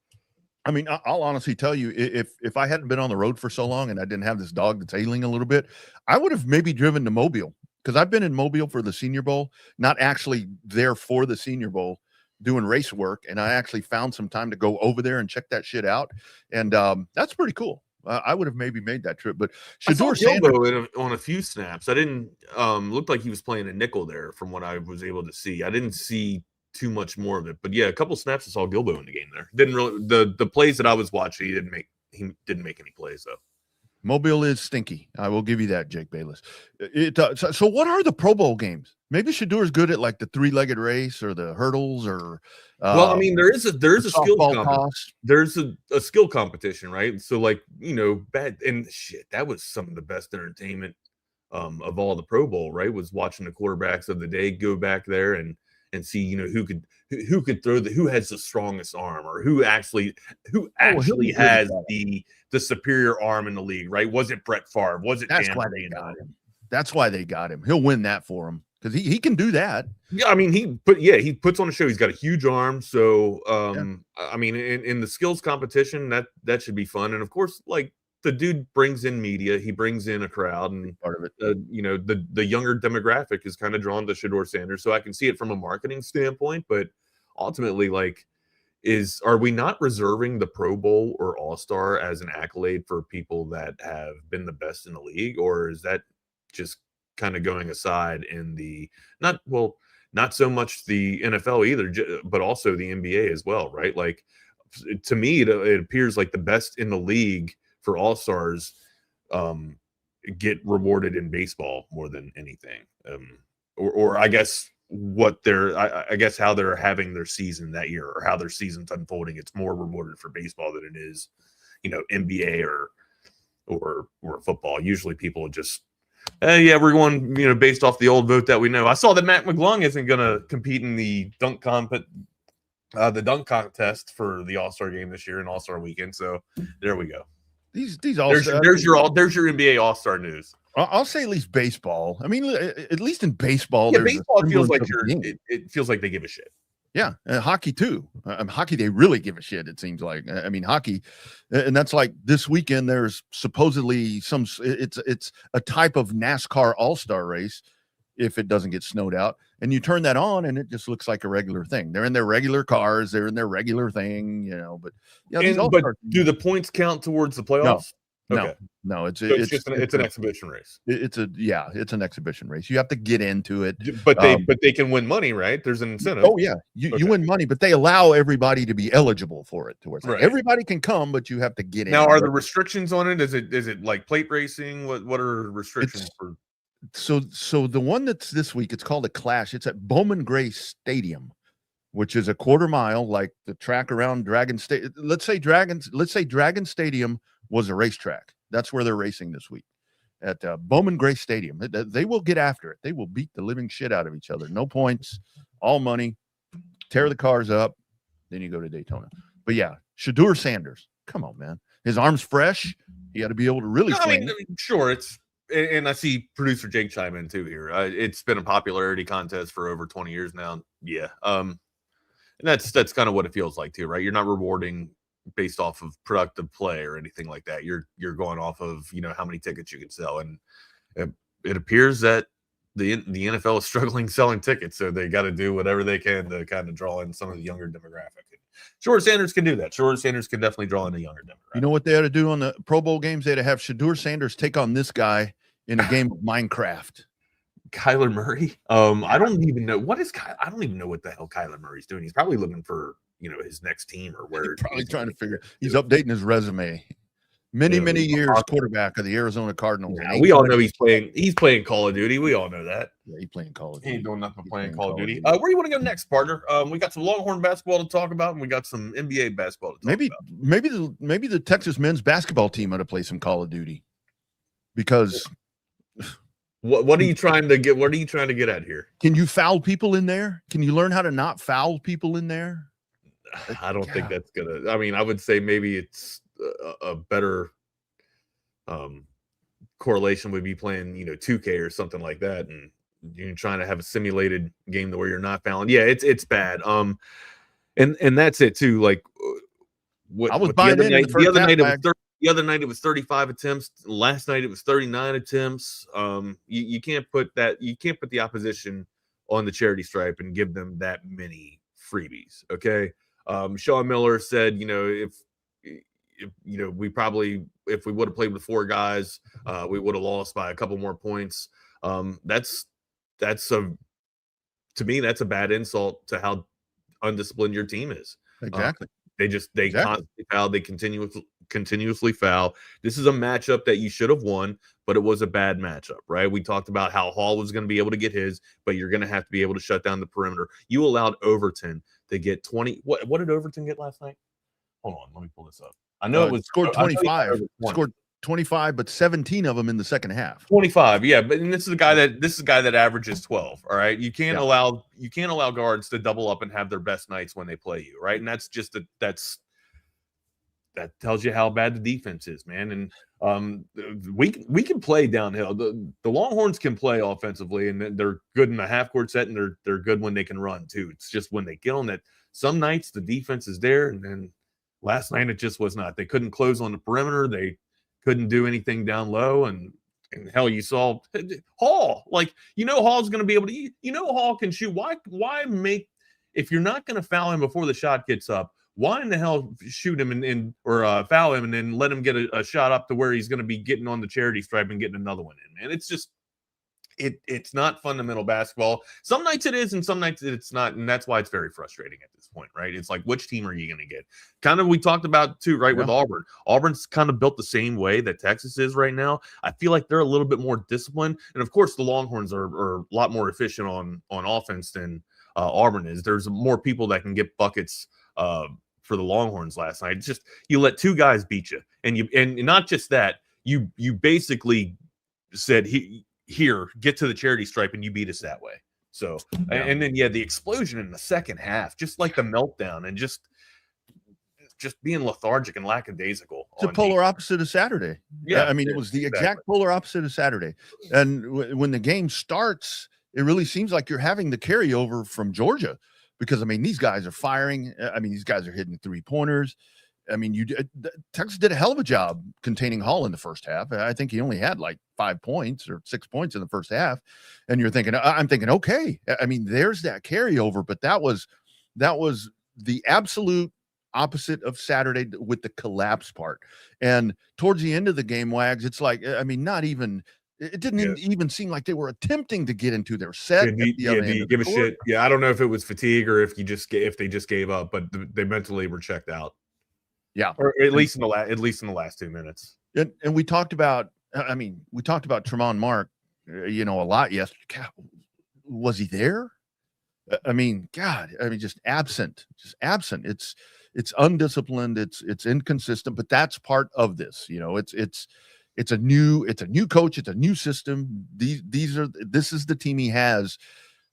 I mean, I'll honestly tell you, if I hadn't been on the road for so long and I didn't have this dog that's ailing a little bit, I would have maybe driven to Mobile, because I've been in Mobile for the Senior Bowl, not actually there for the Senior Bowl doing race work. And I actually found some time to go over there and check that shit out. And that's pretty cool. I would have maybe made that trip, but Shedeur Sanders on a few snaps. I didn't looked like he was playing a nickel there from what I was able to see. I didn't see too much more of it, but yeah, a couple snaps I saw Gilbo in the game there. Didn't really the plays that I was watching, he didn't make any plays though. Mobile is stinky. I will give you that, Jake Bayless. So what are the Pro Bowl games? Maybe Shedeur's good at like the 3-legged race or the hurdles or well, I mean, there's a skill competition. There's a skill competition, right? So like, bad and shit, that was some of the best entertainment of all the Pro Bowl, right? Was watching the quarterbacks of the day go back there and see, who could throw who has the strongest arm, or who actually has the superior arm in the league, right? Was it Brett Favre? Was it? That's why they got him. That's why they got him. He'll win that for him because he can do that. Yeah, I mean, he puts on a show. He's got a huge arm, so I mean, in the skills competition, that should be fun. And of course, like, the dude brings in media, he brings in a crowd, and part of it, the younger demographic is kind of drawn to Shedeur Sanders. So I can see it from a marketing standpoint, but ultimately, like, are we not reserving the Pro Bowl or All-Star as an accolade for people that have been the best in the league, or is that just kind of going aside in the not so much the NFL either, but also the NBA as well, right? Like, to me, it appears like the best in the league for All-Stars get rewarded in baseball more than anything. Or I guess I guess how they're having their season that year, or how their season's unfolding, it's more rewarded for baseball than it is, NBA or football. Usually people just, we're going, based off the old vote that we know. I saw that Matt McGlung isn't going to compete in the dunk contest for the All-Star game this year and All-Star weekend. So there we go. These all there's your NBA All-Star news. I'll say at least baseball. I mean, at least in baseball, baseball feels like it feels like they give a shit. Yeah, and hockey too. Hockey, they really give a shit. It seems like. I mean, hockey, and that's like this weekend. There's supposedly it's a type of NASCAR All-Star race if it doesn't get snowed out, and you turn that on and it just looks like a regular thing. They're in their regular cars, they're in their regular thing, but but do the points count towards the playoffs? No, it's just an exhibition race. It's an exhibition race. You have to get into it, but they can win money, right? There's an incentive. Oh yeah, you win money, but they allow everybody to be eligible for it. Towards right. Everybody can come, but you have to get in. Now, are there restrictions on it? Is it like plate racing? What are restrictions for? So the one that's this week, it's called a Clash. It's at Bowman Gray Stadium, which is a quarter mile, like the track around Dragon State. Let's say Dragon Stadium was a racetrack. That's where they're racing this week at Bowman Gray Stadium. They will get after it. They will beat the living shit out of each other. No points, all money, tear the cars up. Then you go to Daytona. But yeah, Shedeur Sanders. Come on, man. His arm's fresh. You got to be able to really swing. I mean, sure, it's. And I see producer Jake chime in too here. It's been a popularity contest for over 20 years now. Yeah. And that's kind of what it feels like too, right? You're not rewarding based off of productive play or anything like that. You're going off of, how many tickets you can sell. And it appears that the NFL is struggling selling tickets, so they got to do whatever they can to kind of draw in some of the younger demographic. Shedeur Sanders can do that. Shedeur Sanders can definitely draw in a younger demographic. You know what they had to do on the Pro Bowl games? They had to have Shedeur Sanders take on this guy in a game of Minecraft. Kyler Murray. I don't even know what is. I don't even know what the hell Kyler Murray's doing. He's probably looking for his next team or where. He's probably trying to figure. He's updating his resume. Many years quarterback of the Arizona Cardinals. Yeah, we all know he's playing Call of Duty. We all know that. Yeah, he's playing Call of He Duty. ain't doing nothing but playing Call of Duty. Where do you want to go next, partner? We got some Longhorn basketball to talk about, and we got some NBA basketball to talk about. Maybe the Texas men's basketball team ought to play some Call of Duty. Because what are you trying to get? What are you trying to get at here? Can you foul people in there? Can you learn how to not foul people in there? I don't think that's gonna. I mean, I would say maybe it's a better correlation would be playing 2K or something like that, and you're trying to have a simulated game to where you're not fouling. Yeah, it's bad. And that's it too. Like I was buying in the other night. The other night it was 35 attempts. Last night it was 39 attempts. You can't put that. You can't put the opposition on the charity stripe and give them that many freebies. Okay. Sean Miller said, if we probably, if we would have played with 4 guys, we would have lost by a couple more points. To me, that's a bad insult to how undisciplined your team is. Exactly. They constantly foul. They continuously foul. This is a matchup that you should have won, but it was a bad matchup, right? We talked about how Hall was going to be able to get his, but you're going to have to be able to shut down the perimeter. You allowed Overton to get 20. What did Overton get last night? Hold on, let me pull this up. I know it was scored 25. Scored 25, but 17 of them in the second half. 25, yeah. But this is a guy that averages 12. All right, you can't allow guards to double up and have their best nights when they play you, right? And that's just that tells you how bad the defense is, man. And we can play downhill. The Longhorns can play offensively, and they're good in the half court set, and they're good when they can run too. It's just when they get on that. Some nights the defense is there, and then last night it just was not. They couldn't close on the perimeter. They couldn't do anything down low, and hell, you saw Hall. Like Hall's going to be able to. Hall can shoot. Why make if you're not going to foul him before the shot gets up? Why in the hell shoot him or foul him and then let him get a shot up to where he's going to be getting on the charity stripe and getting another one in, man? It's just it's not fundamental basketball. Some nights it is, and some nights it's not, and that's why it's very frustrating at this point, right? It's like, which team are you going to get? Kind of we talked about too, right, with Auburn. Auburn's kind of built the same way that Texas is right now. I feel like they're a little bit more disciplined, and of course the Longhorns are a lot more efficient on offense than Auburn is. There's more people that can get buckets for the Longhorns last night. It's just you let 2 guys beat you, and not just that, you basically said here, get to the charity stripe, and you beat us that way. So, and then the explosion in the second half, just like the meltdown, and just being lethargic and lackadaisical. It's a polar opposite of Saturday. Yeah, I mean, it was the exact polar opposite of Saturday. And when the game starts, it really seems like you're having the carryover from Georgia, because I mean, these guys are firing. I mean, these guys are hitting 3-pointers. I mean, Texas did a hell of a job containing Hall in the first half. I think he only had like 5 points or 6 points in the first half. And I'm thinking, okay, I mean, there's that carryover, but that was the absolute opposite of Saturday with the collapse part. And towards the end of the game, Wags, it's like, I mean, it didn't even seem like they were attempting to get into their set. Do you give a shit? Yeah, I don't know if it was fatigue or if they just gave up, but they mentally were checked out. Yeah, or at least in the last 2 minutes. And we talked about, Tremont Mark, a lot yesterday. God, was he there? I mean, just absent. It's undisciplined. It's inconsistent. But that's part of this. It's a new coach. It's a new system. This is the team he has.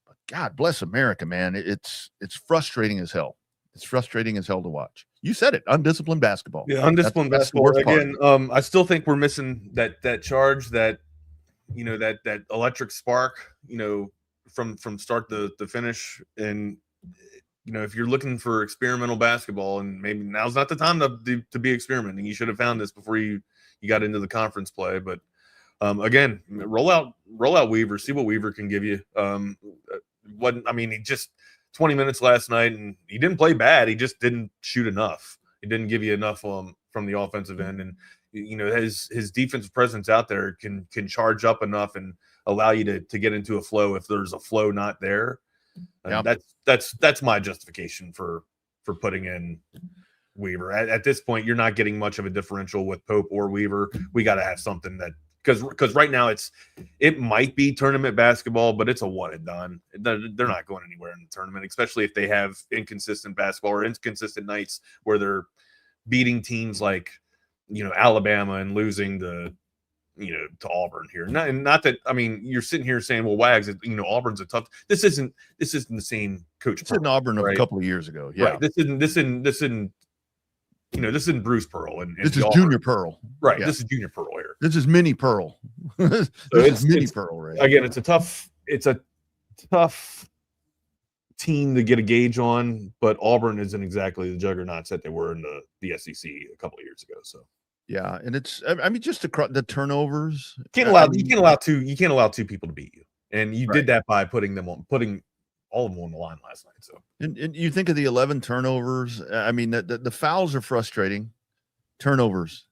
But God bless America, man. It's frustrating as hell. It's frustrating as hell to watch. You said it, undisciplined basketball. Yeah, undisciplined basketball. Again, I still think we're missing that charge, that electric spark, from start to finish. And if you're looking for experimental basketball, and maybe now's not the time to be experimenting. You should have found this before you got into the conference play. But Again, roll out Weaver, see what Weaver can give you. He just 20 minutes last night, and he didn't play bad. He just didn't shoot enough. He didn't give you enough from the offensive end, and his defensive presence out there can charge up enough and allow you to get into a flow if there's a flow not there. That's my justification for putting in Weaver. At this point, you're not getting much of a differential with Pope or Weaver. We got to have something that because right now it might be tournament basketball, but it's a one and done. They're not going anywhere in the tournament, especially if they have inconsistent basketball or inconsistent nights where they're beating teams like Alabama and losing to Auburn here. Not that you're sitting here saying, well, Wags, Auburn's a tough. This isn't the same coach. It's in Auburn of a couple of years ago. Yeah, right. This isn't Bruce Pearl and this is Auburn. Junior Pearl. Right. Yeah. This is Junior Pearl here. This is Mini Pearl. This is Mini Pearl, right? Again, it's a tough team to get a gauge on, but Auburn isn't exactly the juggernauts that they were in the SEC a couple of years ago. So yeah, and it's just the turnovers. You can't allow two people to beat you, and you did that by putting all of them on the line last night. So and you think of the 11 turnovers. The fouls are frustrating. Turnovers.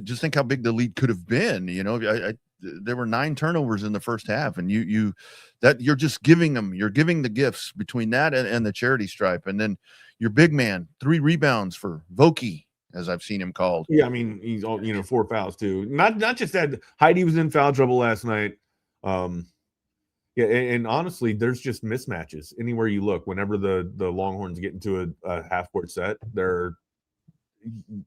Just think how big the lead could have been. There were 9 turnovers in the first half, and you're just giving them. You're giving the gifts between that and the charity stripe, and then your big man 3 rebounds for Bucky, as I've seen him called. Yeah, he's all 4 fouls too. Not just that. Heidi was in foul trouble last night. Yeah, and honestly, there's just mismatches anywhere you look. Whenever the Longhorns get into a half court set, they're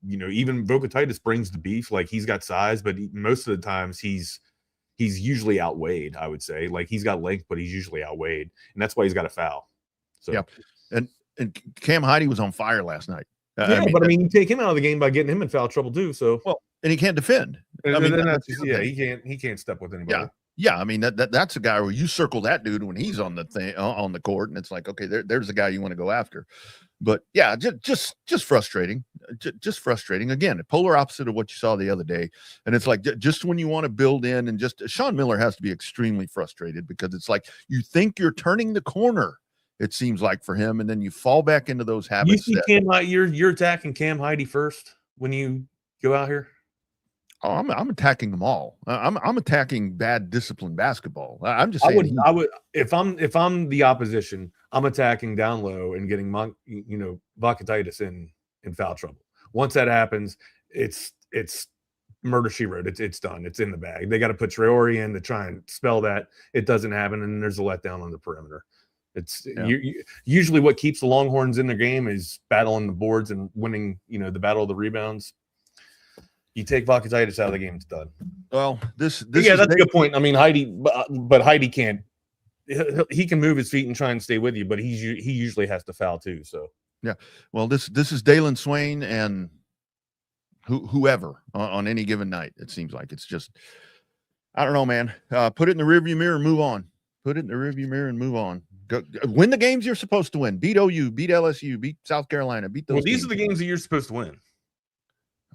even Vocatitis brings the beef. Like, he's got size, but most of the times he's usually outweighed. I would say, like, he's got length, but he's usually outweighed, and that's why he's got a foul. So yeah, and Cam Heidi was on fire last night. You take him out of the game by getting him in foul trouble too. So and he can't defend. He can't step with anybody. Yeah, that's a guy where you circle that dude when he's on the court, and it's like, okay, there's a guy you want to go after. But yeah, just frustrating, just frustrating. Again, a polar opposite of what you saw the other day. And it's like, just when you want to build in, and Sean Miller has to be extremely frustrated, because it's like you think you're turning the corner, it seems like, for him, and then you fall back into those habits. You're attacking Cam Heidi first when you go out here. Oh, I'm attacking them all. I'm attacking bad discipline basketball. I'm just saying. I would if I'm the opposition, I'm attacking down low and getting Vocatitis in foul trouble. Once that happens, it's murder she wrote. It's done. It's in the bag. They got to put Traore in to try and spell that. It doesn't happen, and there's a letdown on the perimeter. Usually what keeps the Longhorns in the game is battling the boards and winning. The battle of the rebounds. You take Vocatitis out of the game, it's done. Well, that's a good point. Heidi, but Heidi can't. He can move his feet and try and stay with you, but he usually has to foul too. So yeah. Well, this is Dalen Swain and whoever on any given night. It seems like it's just, I don't know, man. Put it in the rearview mirror and move on. Put it in the rearview mirror and move on. Go, win the games you're supposed to win. Beat OU, beat LSU, beat South Carolina, beat those. Well, these are the games that you're supposed to win.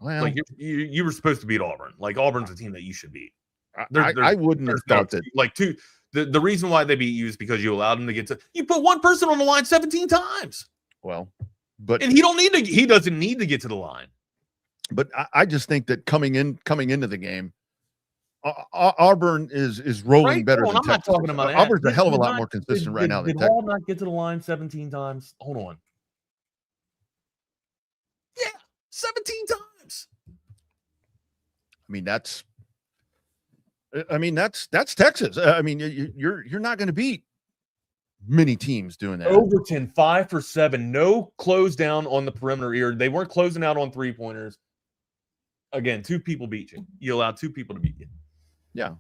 Well, like you were supposed to beat Auburn. Like, Auburn's a team that you should beat. I wouldn't have thought that. Like, the reason why they beat you is because you allowed them to get to. You put one person on the line 17 times. Well, and he doesn't need to get to the line. But I just think that coming into the game, Auburn is rolling better than Texas. I'm not talking about Auburn's a hell of a lot more consistent right now than Texas. Did Hall not get to the line 17 times? Hold on. Yeah, 17 times. That's Texas. You're not going to beat many teams doing that. Overton 5 for 7, no close down on the perimeter here. They weren't closing out on 3-pointers. Again, 2 people beat you. You allowed 2 people to beat you. Yeah,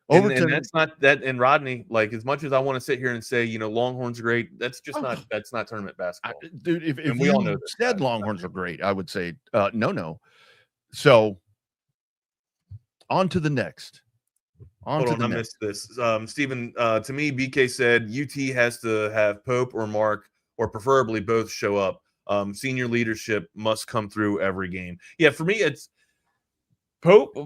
Overton, and that's not that. And Rodney, like, as much as I want to sit here and say, Longhorns are great, that's just that's not tournament basketball, dude. If we all know said Longhorns are great, I would say no. So on to the next. Hold on, I missed this. Stephen, to me, BK said UT has to have Pope or Mark, or preferably both, show up. Senior leadership must come through every game. Yeah, for me, it's Pope.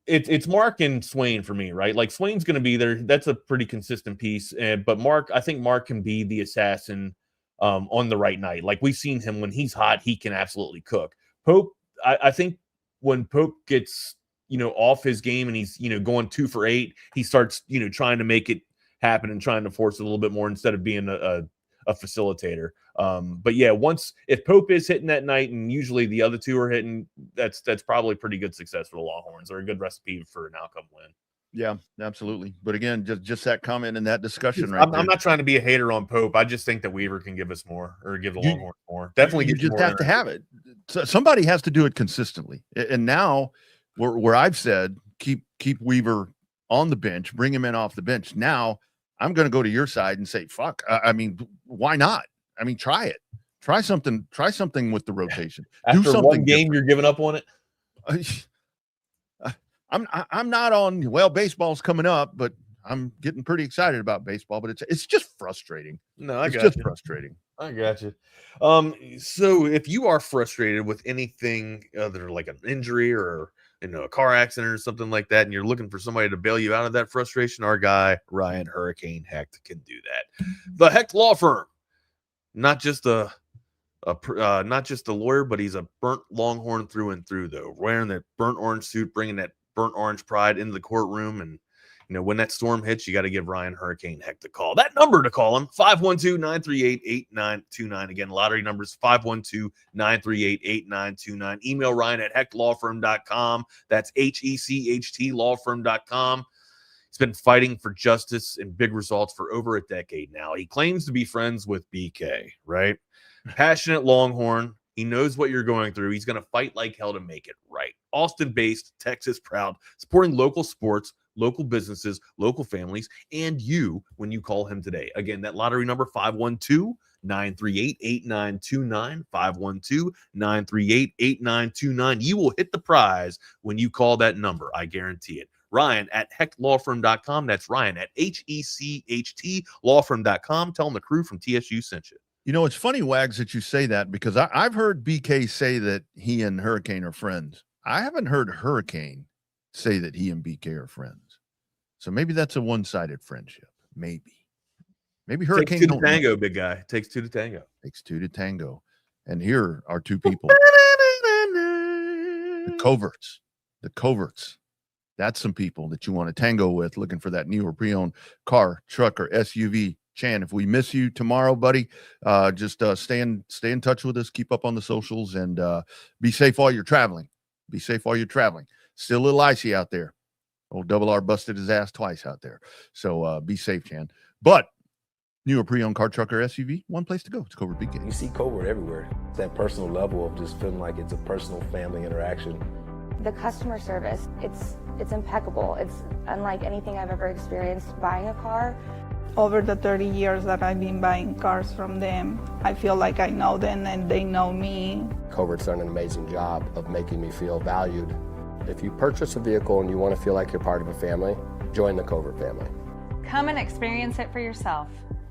it's Mark and Swain for me, right? Like Swain's going to be there. That's a pretty consistent piece. But I think Mark can be the assassin on the right night. Like we've seen him when he's hot, he can absolutely cook. Pope, I think when Pope gets, off his game and he's, going 2 for 8, he starts, trying to make it happen and trying to force it a little bit more instead of being a facilitator. But yeah, if Pope is hitting that night and usually the other 2 are hitting, that's probably pretty good success for the Longhorns, or a good recipe for an outcome win. Yeah, absolutely. But again, just that comment and that discussion I'm not trying to be a hater on Pope. I just think that Weaver can give us more, or give the Longhorns more. Definitely, you just have to have it. So somebody has to do it consistently. And now, where I've said keep Weaver on the bench, bring him in off the bench. Now I'm going to go to your side and say, fuck. I mean, why not? I mean, try it. Try something with the rotation. After do something one game, different. You're giving up on it. I'm not on. Well, baseball's coming up, but I'm getting pretty excited about baseball. But it's just frustrating. No, it's just frustrating. I got you. So if you are frustrated with anything other like an injury or a car accident or something like that, and you're looking for somebody to bail you out of that frustration, our guy Ryan Hurricane Hecht can do that. The Hecht Law Firm, not just a lawyer, but he's a burnt Longhorn through and through, though, wearing that burnt orange suit, bringing that burnt orange pride into the courtroom. And when that storm hits, you got to give Ryan Hurricane Hecht a call. That number to call him, 512-938-8929. Again, lottery numbers 512-938-8929. Email Ryan at hechtlawfirm.com. That's HECHT lawfirm.com. He's been fighting for justice and big results for over a decade now. He claims to be friends with BK, right? Passionate Longhorn. He knows what you're going through. He's going to fight like hell to make it right. Austin-based, Texas proud, supporting local sports, local businesses, local families, and you when you call him today. Again, that lottery number, 512-938-8929, 512-938-8929. You will hit the prize when you call that number. I guarantee it. Ryan at hechtlawfirm.com. That's Ryan at HECHT lawfirm.com. Tell him the crew from TSU sent you. It's funny, Wags, that you say that, because I've heard BK say that he and Hurricane are friends. I haven't heard Hurricane say that he and BK are friends. So maybe that's a one-sided friendship. Maybe Hurricane. Takes 2 to tango, big guy. Takes 2 to tango. Takes 2 to tango. And here are 2 people. The coverts. That's some people that you want to tango with, looking for that new or pre-owned car, truck, or SUV. Chan, if we miss you tomorrow, buddy, just stay in touch with us. Keep up on the socials, and be safe while you're traveling. Still a little icy out there. Old Double R busted his ass twice out there. So be safe, Chan. But new or pre-owned car, truck, or SUV, one place to go. It's Covert BK. You see Covert everywhere. That personal level of just feeling like it's a personal family interaction. The customer service, it's impeccable. It's unlike anything I've ever experienced buying a car. Over the 30 years that I've been buying cars from them, I feel like I know them and they know me. Covert's done an amazing job of making me feel valued. If you purchase a vehicle and you want to feel like you're part of a family, join the Covert family. Come and experience it for yourself.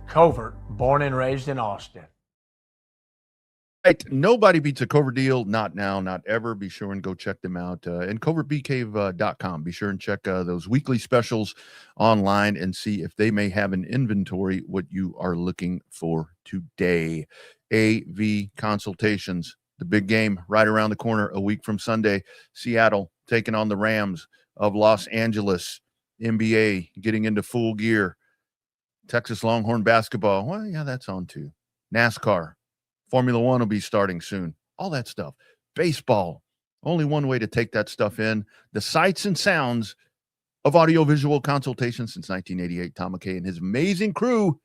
Covert, born and raised in Austin. Right. Nobody beats a Covert deal. Not now, not ever. Be sure and go check them out. And covertbcave.com. Be sure and check those weekly specials online and see if they may have an inventory what you are looking for today. AV Consultations, the big game right around the corner a week from Sunday. Seattle taking on the Rams of Los Angeles. NBA getting into full gear. Texas Longhorn basketball. Well, yeah, that's on too. NASCAR. Formula One will be starting soon. All that stuff. Baseball. Only one way to take that stuff in. The sights and sounds of audiovisual consultation since 1988. Tom McKay and his amazing crew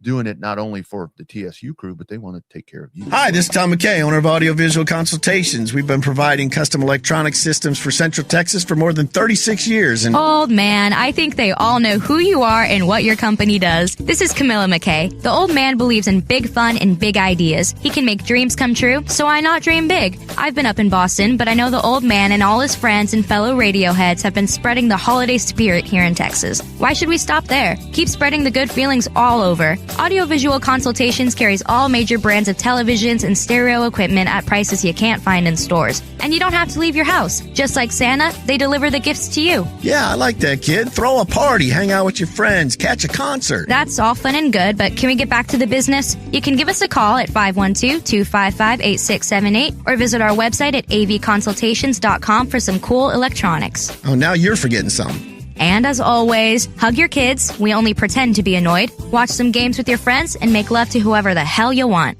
doing it not only for the TSU crew, but they want to take care of you. Hi, this is Tom McKay, owner of Audiovisual Consultations. We've been providing custom electronic systems for Central Texas for more than 36 years. And old man, I think they all know who you are and what your company does. This is Camilla McKay. The old man believes in big fun and big ideas. He can make dreams come true, so why not dream big? I've been up in Boston, but I know the old man and all his friends and fellow radio heads have been spreading the holiday spirit here in Texas. Why should we stop there? Keep spreading the good feelings all over. Audiovisual Consultations carries all major brands of televisions and stereo equipment at prices you can't find in stores. And you don't have to leave your house. Just like Santa, they deliver the gifts to you. Yeah, I like that, kid. Throw a party, hang out with your friends, catch a concert. That's all fun and good, but can we get back to the business? You can give us a call at 512-255-8678 or visit our website at avconsultations.com for some cool electronics. Oh, now you're forgetting something. And as always, hug your kids. We only pretend to be annoyed. Watch some games with your friends and make love to whoever the hell you want.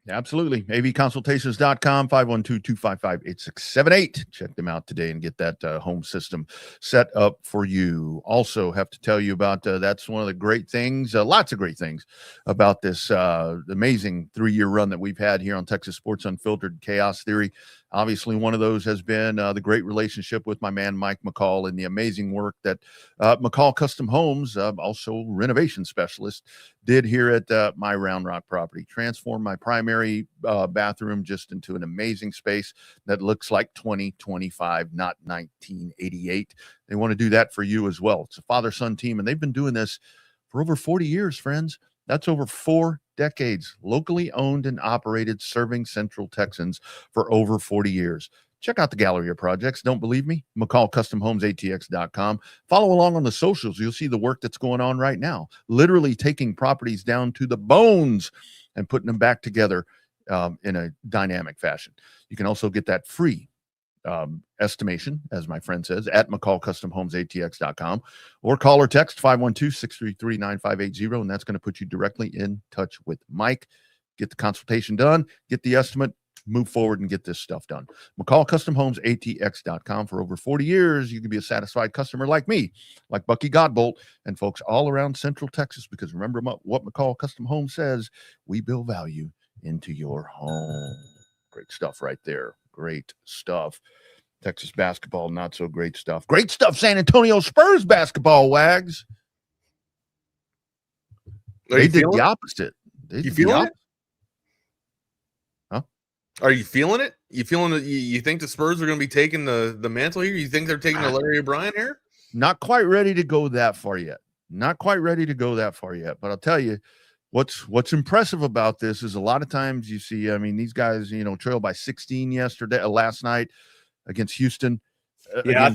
Absolutely. avconsultations.com, 512-255-8678. Check them out today and get that home system set up for you. Also have to tell you about that's one of the great things, lots of great things about this amazing 3-year run that we've had here on Texas Sports Unfiltered Chaos Theory. Obviously, one of those has been the great relationship with my man, Mike McCall, and the amazing work that McCall Custom Homes, also renovation specialist, did here at my Round Rock property. Transformed my primary bathroom just into an amazing space that looks like 2025, not 1988. They want to do that for you as well. It's a father-son team, and they've been doing this for over 40 years, friends. That's over 4 decades, locally owned and operated, serving Central Texans for over 40 years. Check out the gallery of projects. Don't believe me? McCallCustomHomesATX.com. Follow along on the socials. You'll see the work that's going on right now, literally taking properties down to the bones and putting them back together in a dynamic fashion. You can also get that free estimation, as my friend says, at McCallCustomHomesATX.com, or call or text 512-633-9580, and that's going to put you directly in touch with Mike. Get the consultation done, get the estimate, move forward and get this stuff done. McCallCustomHomesATX.com. For over 40 years, you can be a satisfied customer like me, like Bucky Godbolt, and folks all around Central Texas, because remember what McCall Custom Homes says, we build value into your home. Great stuff right there. Great stuff. Texas basketball, not so great stuff. Great stuff, San Antonio Spurs basketball, Wags. They did the opposite. You feeling it? Huh? Are you feeling it? You feeling it? You think the Spurs are going to be taking the mantle here? You think they're taking the Larry O'Brien here? Not quite ready to go that far yet. Not quite ready to go that far yet. But I'll tell you, what's impressive about this is a lot of times you see, I mean, these guys, trailed by 16 last night against Houston. Yeah,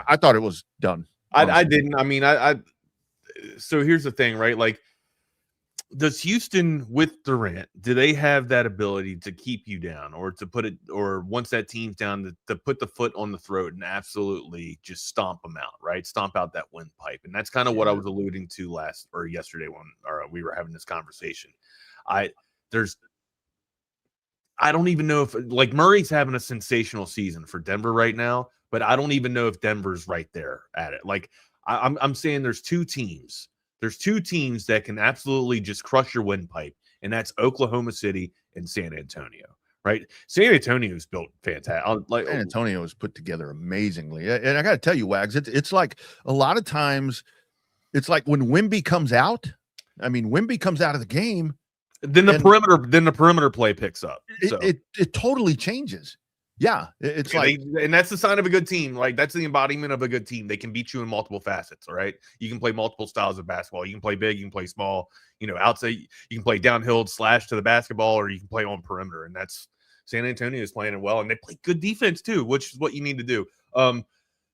I thought it was done. I didn't. I mean, so here's the thing, right? Like, does Houston with Durant, do they have that ability to keep you down, or to put it, or once that team's down, to put the foot on the throat and absolutely just stomp them out, right? Stomp out that windpipe. And that's kind of what I was alluding to yesterday when we were having this conversation. I don't even know if, like, Murray's having a sensational season for Denver right now, but I don't even know if Denver's right there at it. Like, I'm saying there's two teams. There's two teams that can absolutely just crush your windpipe, and that's Oklahoma City and San Antonio, right? San Antonio's built fantastic. San Antonio is put together amazingly. And I got to tell you, Wags, it's like a lot of times, it's like when Wemby comes out, Wemby comes out of the game, then the perimeter play picks up. So. It totally changes. Yeah, it's and that's the sign of a good team. Like, that's the embodiment of a good team. They can beat you in multiple facets. All right, you can play multiple styles of basketball. You can play big, you can play small. Outside, you can play downhill slash to the basketball, or you can play on perimeter. And that's San Antonio is playing it well, and they play good defense too, which is what you need to do.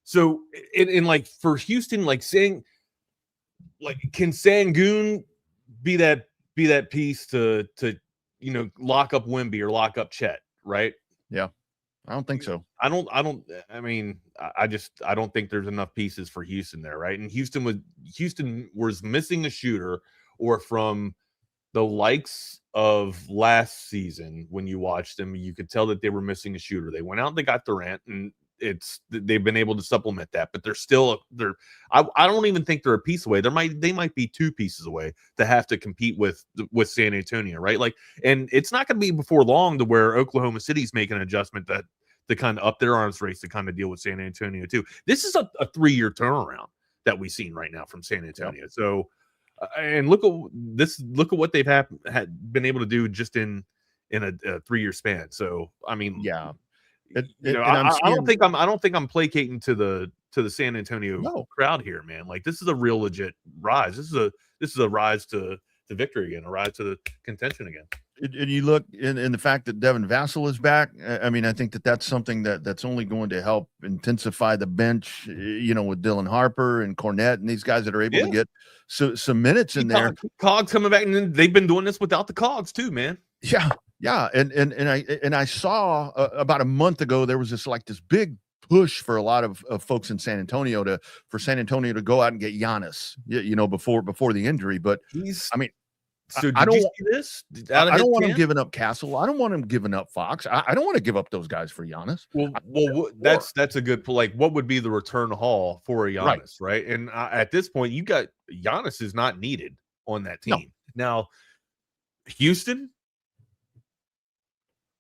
So in like for Houston, like saying, like, can Sangoon be that piece to lock up Wemby or lock up Chet, right? Yeah. I don't think so. I don't think there's enough pieces for Houston there, right? And Houston was missing a shooter, or from the likes of last season, when you watched them, you could tell that they were missing a shooter. They went out and they got Durant, and they've been able to supplement that, but I don't even think they're a piece away. They might be 2 pieces away to have to compete with San Antonio, right? Like, and it's not going to be before long to where Oklahoma City's making an adjustment to kind of up their arms race to kind of deal with San Antonio too. This is a 3-year turnaround that we've seen right now from San Antonio. Yep. So, and look at what they've had been able to do just in a 3-year span. So, I mean, yeah. I don't think I'm placating to the to the San Antonio crowd here, man. Like, this is a real legit rise. This is a rise to victory again, a rise to the contention again. And you look in the fact that Devin Vassell is back. I mean, I think that's something that's only going to help intensify the bench, with Dylan Harper and Cornette and these guys that are able to get some minutes in there. Cogs coming back, and then they've been doing this without the Cogs too, man. Yeah. And I saw about a month ago, there was this big push for a lot of folks in San Antonio to go out and get Giannis, before the injury. But So I don't see this? I don't want him giving up Castle. I don't want him giving up Fox. I don't want to give up those guys for Giannis. Well, that's a good like. What would be the return haul for a Giannis, right? And at this point, you got Giannis is not needed on that team now. Houston,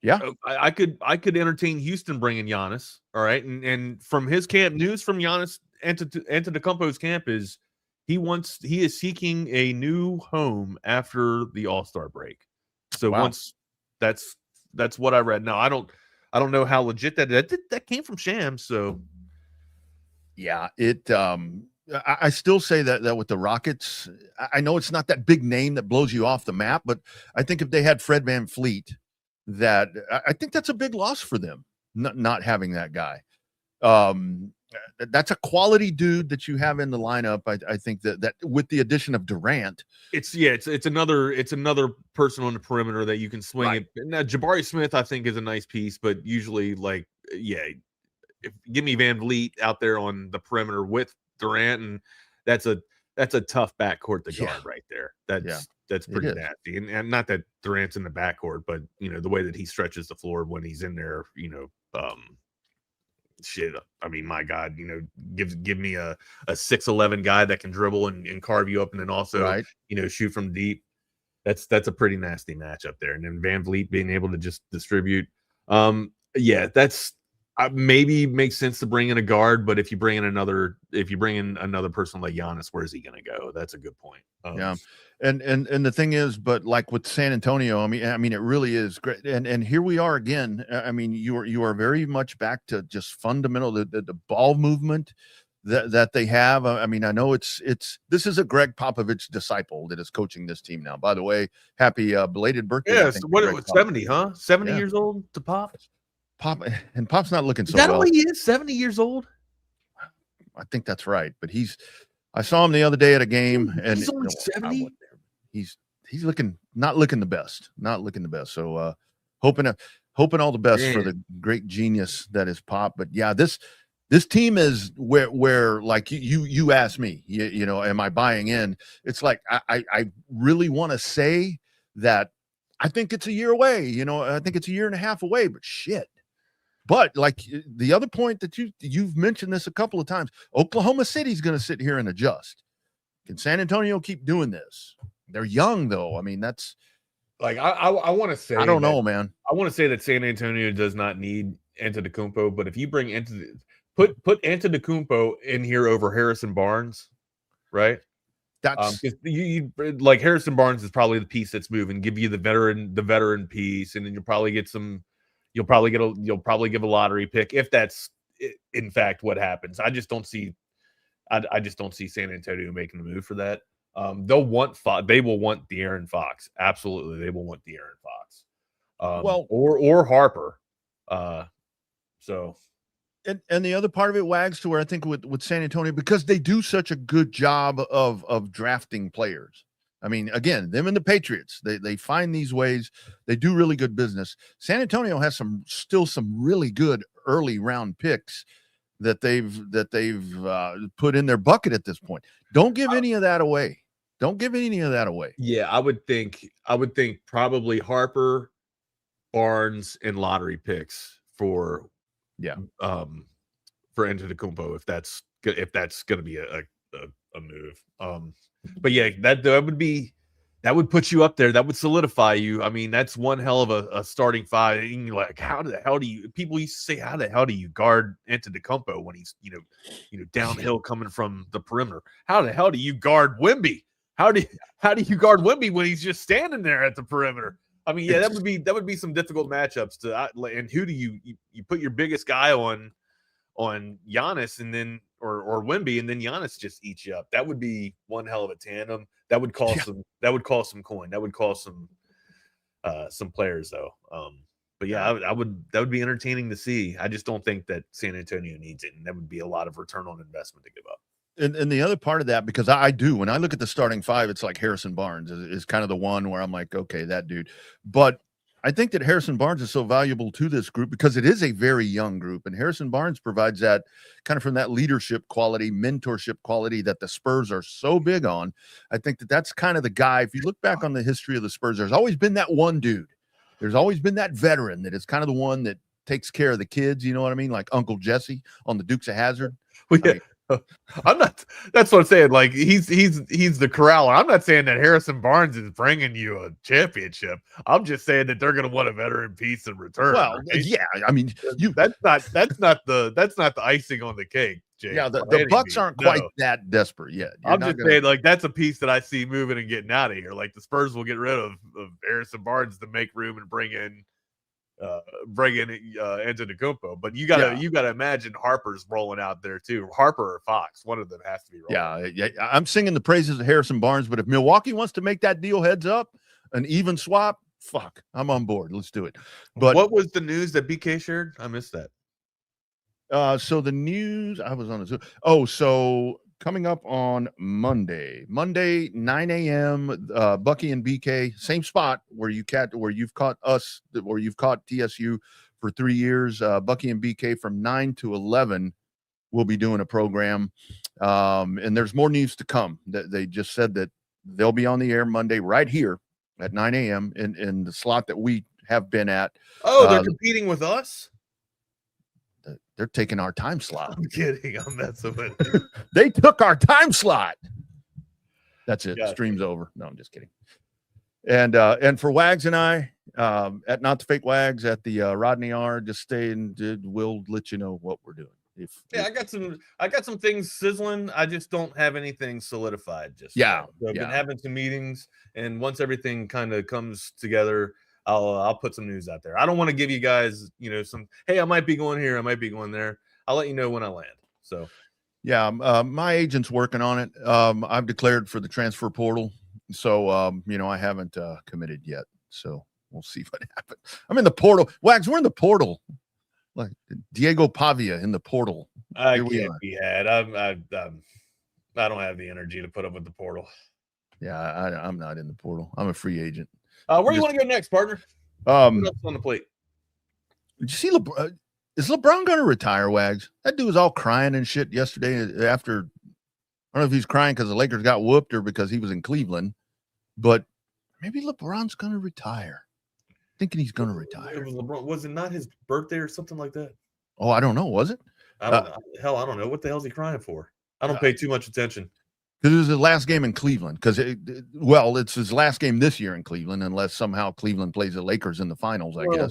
I could entertain Houston bringing Giannis. All right, and from his camp, news from Giannis Antetokounmpo's camp is. He is seeking a new home after the All-Star break. So once that's what I read. Now I don't know how legit that came from Shams. So yeah, I still say that with the Rockets, I know it's not that big name that blows you off the map, but I think if they had Fred VanVleet, I think that's a big loss for them, not having that guy. That's a quality dude that you have in the lineup. I think that with the addition of Durant, it's another person on the perimeter that you can swing it. Now Jabari Smith, I think, is a nice piece, but usually give me VanVleet out there on the perimeter with Durant, and that's a tough backcourt to guard right there. That's pretty nasty. And not that Durant's in the backcourt, but the way that he stretches the floor when he's in there, shit. I mean, my God, give me a 6'11" guy that can dribble and carve you up, and then also shoot from deep. That's a pretty nasty matchup there. And then VanVleet being able to just distribute. That's maybe makes sense to bring in a guard, but if you bring in another person like Giannis, where's he going to go? That's a good point. And the thing is, but like with San Antonio, I mean, it really is great. And here we are again. I mean, you are very much back to just fundamental the ball movement that they have. I mean, I know this is a Greg Popovich disciple that is coaching this team now. By the way, happy belated birthday! Yes, what it was 70, huh? 70 years old to Pop. Pop's not looking so well. Is that well. all he is? 70 years old? I think that's right. But I saw him the other day at a game, and he's only 70. He's not looking the best. So hoping all the best for the great genius that is Pop. But yeah, this team is where like you asked me, am I buying in? It's like I really want to say that I think it's a year away. I think it's a year and a half away. But shit. But like the other point that you've mentioned this a couple of times, Oklahoma City's going to sit here and adjust. Can San Antonio keep doing this? They're young though. I mean, that's like I want to say. I don't know, man. I want to say that San Antonio does not need Antetokounmpo, but if you bring put Antetokounmpo in here over Harrison Barnes, right? That's you like Harrison Barnes is probably the piece that's moving. Give you the veteran piece, and then you'll probably get some. You'll probably give a lottery pick if that's in fact what happens. I just don't see San Antonio making the move for that. They will want De'Aaron Fox. Absolutely, they will want De'Aaron Fox. Or Harper. And the other part of it, Wags, to where I think with San Antonio, because they do such a good job of drafting players. I mean, again, them and the Patriots, they find these ways. They do really good business. San Antonio has still some really good early round picks that they've put in their bucket at this point. Don't give any of that away. Yeah, I would think probably Harper, Barnes, and lottery picks for Antetokounmpo if that's going to be a move. But yeah, that would put you up there. That would solidify you. I mean, that's one hell of a starting five. And you're like, how the hell do you? People used to say, how the hell do you guard Antetokounmpo when he's downhill coming from the perimeter? How the hell do you guard Wemby? How do you guard Wemby when he's just standing there at the perimeter? I mean, yeah, that would be some difficult matchups and who do you put your biggest guy on Giannis, and then or Wemby, and then Giannis just eats you up. That would be one hell of a tandem. That would cost some. That would cost some coin. That would cost some players though. But yeah, I would. That would be entertaining to see. I just don't think that San Antonio needs it, and that would be a lot of return on investment to give up. And the other part of that, because I do, when I look at the starting five, it's like Harrison Barnes is kind of the one where I'm like, okay, that dude. But I think that Harrison Barnes is so valuable to this group because it is a very young group. And Harrison Barnes provides that kind of from that leadership quality, mentorship quality that the Spurs are so big on. I think that that's kind of the guy. If you look back on the history of the Spurs, there's always been that one dude. There's always been that veteran that is kind of the one that takes care of the kids. You know what I mean? Like Uncle Jesse on the Dukes of Hazzard. Well, yeah. I'm not. That's what I'm saying. Like he's the corraller. I'm not saying that Harrison Barnes is bringing you a championship. I'm just saying that they're going to want a veteran piece in return. Well, right? yeah. I mean, that's not the icing on the cake, Jake. Yeah, the Bucks aren't quite that desperate yet. I'm just saying, like that's a piece that I see moving and getting out of here. Like the Spurs will get rid of Harrison Barnes to make room and bring in Antetokounmpo, but you gotta imagine Harper's rolling out there too. Harper or Fox, one of them has to be rolling. Yeah, I'm singing the praises of Harrison Barnes, but if Milwaukee wants to make that deal heads up, an even swap, fuck, I'm on board. Let's do it. But what was the news that BK shared? I missed that. So the news I was on Zoom. Oh, so coming up on Monday, 9 a.m. Bucky and BK, same spot where you've caught TSU for 3 years. Bucky and BK from 9 to 11 will be doing a program, and there's more news to come. They just said that they'll be on the air Monday right here at 9 a.m. in the slot that we have been at. Oh, they're competing with us. They're taking our time slot. I'm kidding. I'm messing with you. They took our time slot. That's it. Gotcha. Stream's over. No, I'm just kidding. And for Wags and I, at Not the Fake Wags at the Rodney R, just stay and we'll let you know what we're doing. I got some things sizzling. I just don't have anything solidified. So I've been having some meetings, and once everything kind of comes together, I'll put some news out there. I don't want to give you guys, some, hey, I might be going here, I might be going there. I'll let you know when I land. So, yeah, my agent's working on it. I've declared for the transfer portal, so I haven't committed yet. So we'll see what happens. I'm in the portal. Wags, we're in the portal. Like Diego Pavia in the portal. I can't be had. I don't have the energy to put up with the portal. Yeah, I'm not in the portal. I'm a free agent. Where do you want to go next, partner? On the plate. Did you see LeBron? Is LeBron going to retire, Wags? That dude was all crying and shit yesterday after. I don't know if he's crying because the Lakers got whooped or because he was in Cleveland, but maybe LeBron's going to retire. Thinking he's going to retire. It was LeBron. Was it not his birthday or something like that? Oh, I don't know. Was it? I don't know. I don't know. What the hell is he crying for? I don't pay too much attention. Because it was his last game in Cleveland. It's his last game this year in Cleveland, unless somehow Cleveland plays the Lakers in the finals, I guess.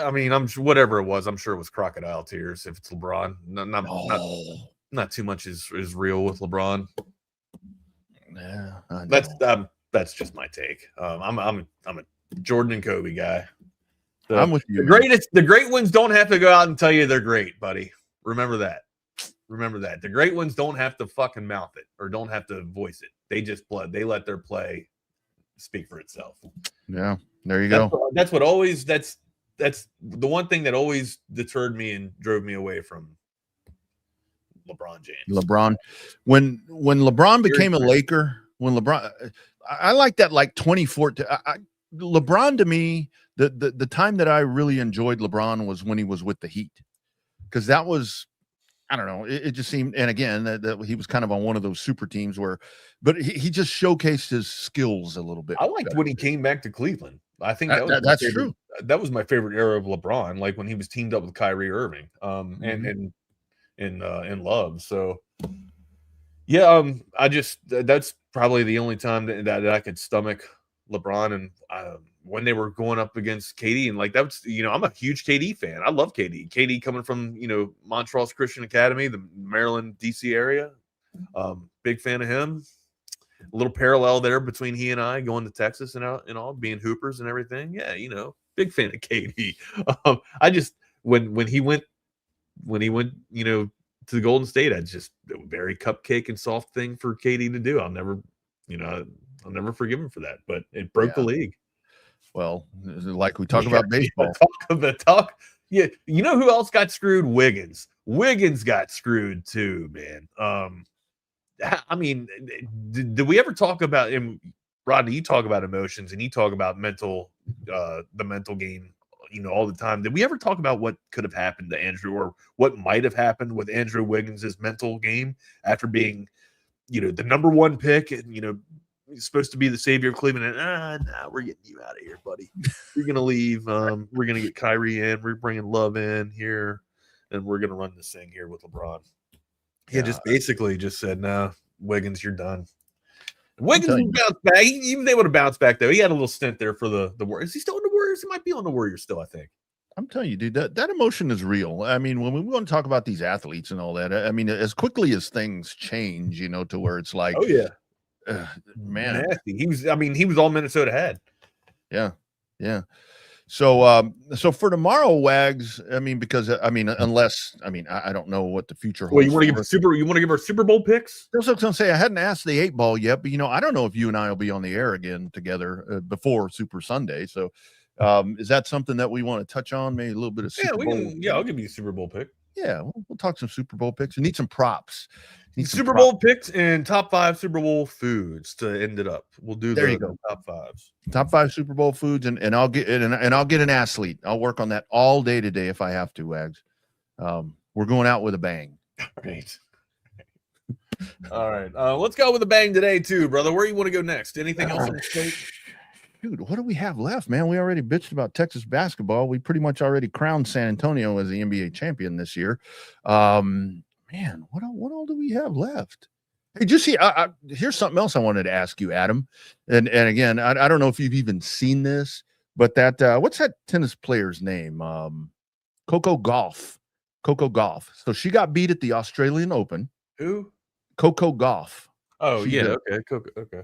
I mean, I'm sure whatever it was, I'm sure it was crocodile tears if it's LeBron. Not too much is real with LeBron. Yeah, that's just my take. I'm a Jordan and Kobe guy. I'm with you. The great ones don't have to go out and tell you they're great, buddy. Remember that. The great ones don't have to fucking mouth it or don't have to voice it. They just play. They let their play speak for itself. Yeah, there you go. That's what always. That's the one thing that always deterred me and drove me away from LeBron James. LeBron, when LeBron became a Laker, I like that, like 2014. LeBron, to me, the time that I really enjoyed LeBron was when he was with the Heat, because that was, I don't know, it just seemed, and again, that he was kind of on one of those super teams but he just showcased his skills a little bit. I liked when he came back to Cleveland. I think that's true. That was my favorite era of LeBron, like when he was teamed up with Kyrie Irving, and Love. So yeah, that's probably the only time that I could stomach LeBron, and when they were going up against KD, and like that's, I'm a huge KD fan. I love KD. KD coming from Montrose Christian Academy, the Maryland DC area. Big fan of him. A little parallel there between he and I going to Texas and all being hoopers and everything. Yeah, big fan of KD. I just when he went to the Golden State. That's just a very cupcake and soft thing for KD to do. I'll never forgive him for that. But it broke the league. Well, like we talk about baseball. Talk. Yeah, you know who else got screwed? Wiggins. Wiggins got screwed too, man. I mean, did we ever talk about him? Rodney, you talk about emotions and you talk about the mental game, all the time. Did we ever talk about what could have happened to Andrew, or what might have happened with Andrew Wiggins' mental game after being, the number one pick and, he's supposed to be the savior of Cleveland, and we're getting you out of here, buddy. You're gonna leave. We're gonna get Kyrie in. We're bringing Love in here, and we're gonna run this thing here with LeBron. He just basically just said, "No, Wiggins, you're done." Wiggins bounced back. He was able to bounce back though. He had a little stint there for the Warriors. Is he still in the Warriors? He might be on the Warriors still, I think. I'm telling you, dude, that emotion is real. I mean, when we want to talk about these athletes and all that, I mean, as quickly as things change, to where it's like, oh yeah. Man, nasty. He was all Minnesota had. Yeah. So for tomorrow, Wags, I mean, because unless I don't know what the future holds. Well, you want to give our Super Bowl picks? That's what I was gonna say. I hadn't asked the 8 ball yet, but I don't know if you and I will be on the air again together before Super Sunday. So is that something that we want to touch on? Maybe a little bit of Super Bowl? I'll give you a Super Bowl pick. Yeah, we'll talk some Super Bowl picks. We need some props. Super Bowl picks and top 5 Super Bowl foods to end it up. We'll do there you go. Top 5s. Top 5 Super Bowl foods, and I'll get an athlete. I'll work on that all day today if I have to, Wags. We're going out with a bang. All right. Let's go with a bang today too, brother. Where you want to go next? Anything else on the state? Dude, what do we have left, man? We already bitched about Texas basketball. We pretty much already crowned San Antonio as the NBA champion this year. Man, what all do we have left? Hey, did you see? Here's something else I wanted to ask you, Adam. And again, I don't know if you've even seen this, but that what's that tennis player's name? Coco Gauff. So she got beat at the Australian Open. Who? Coco Gauff. Oh, yeah. Okay. Coco. Okay.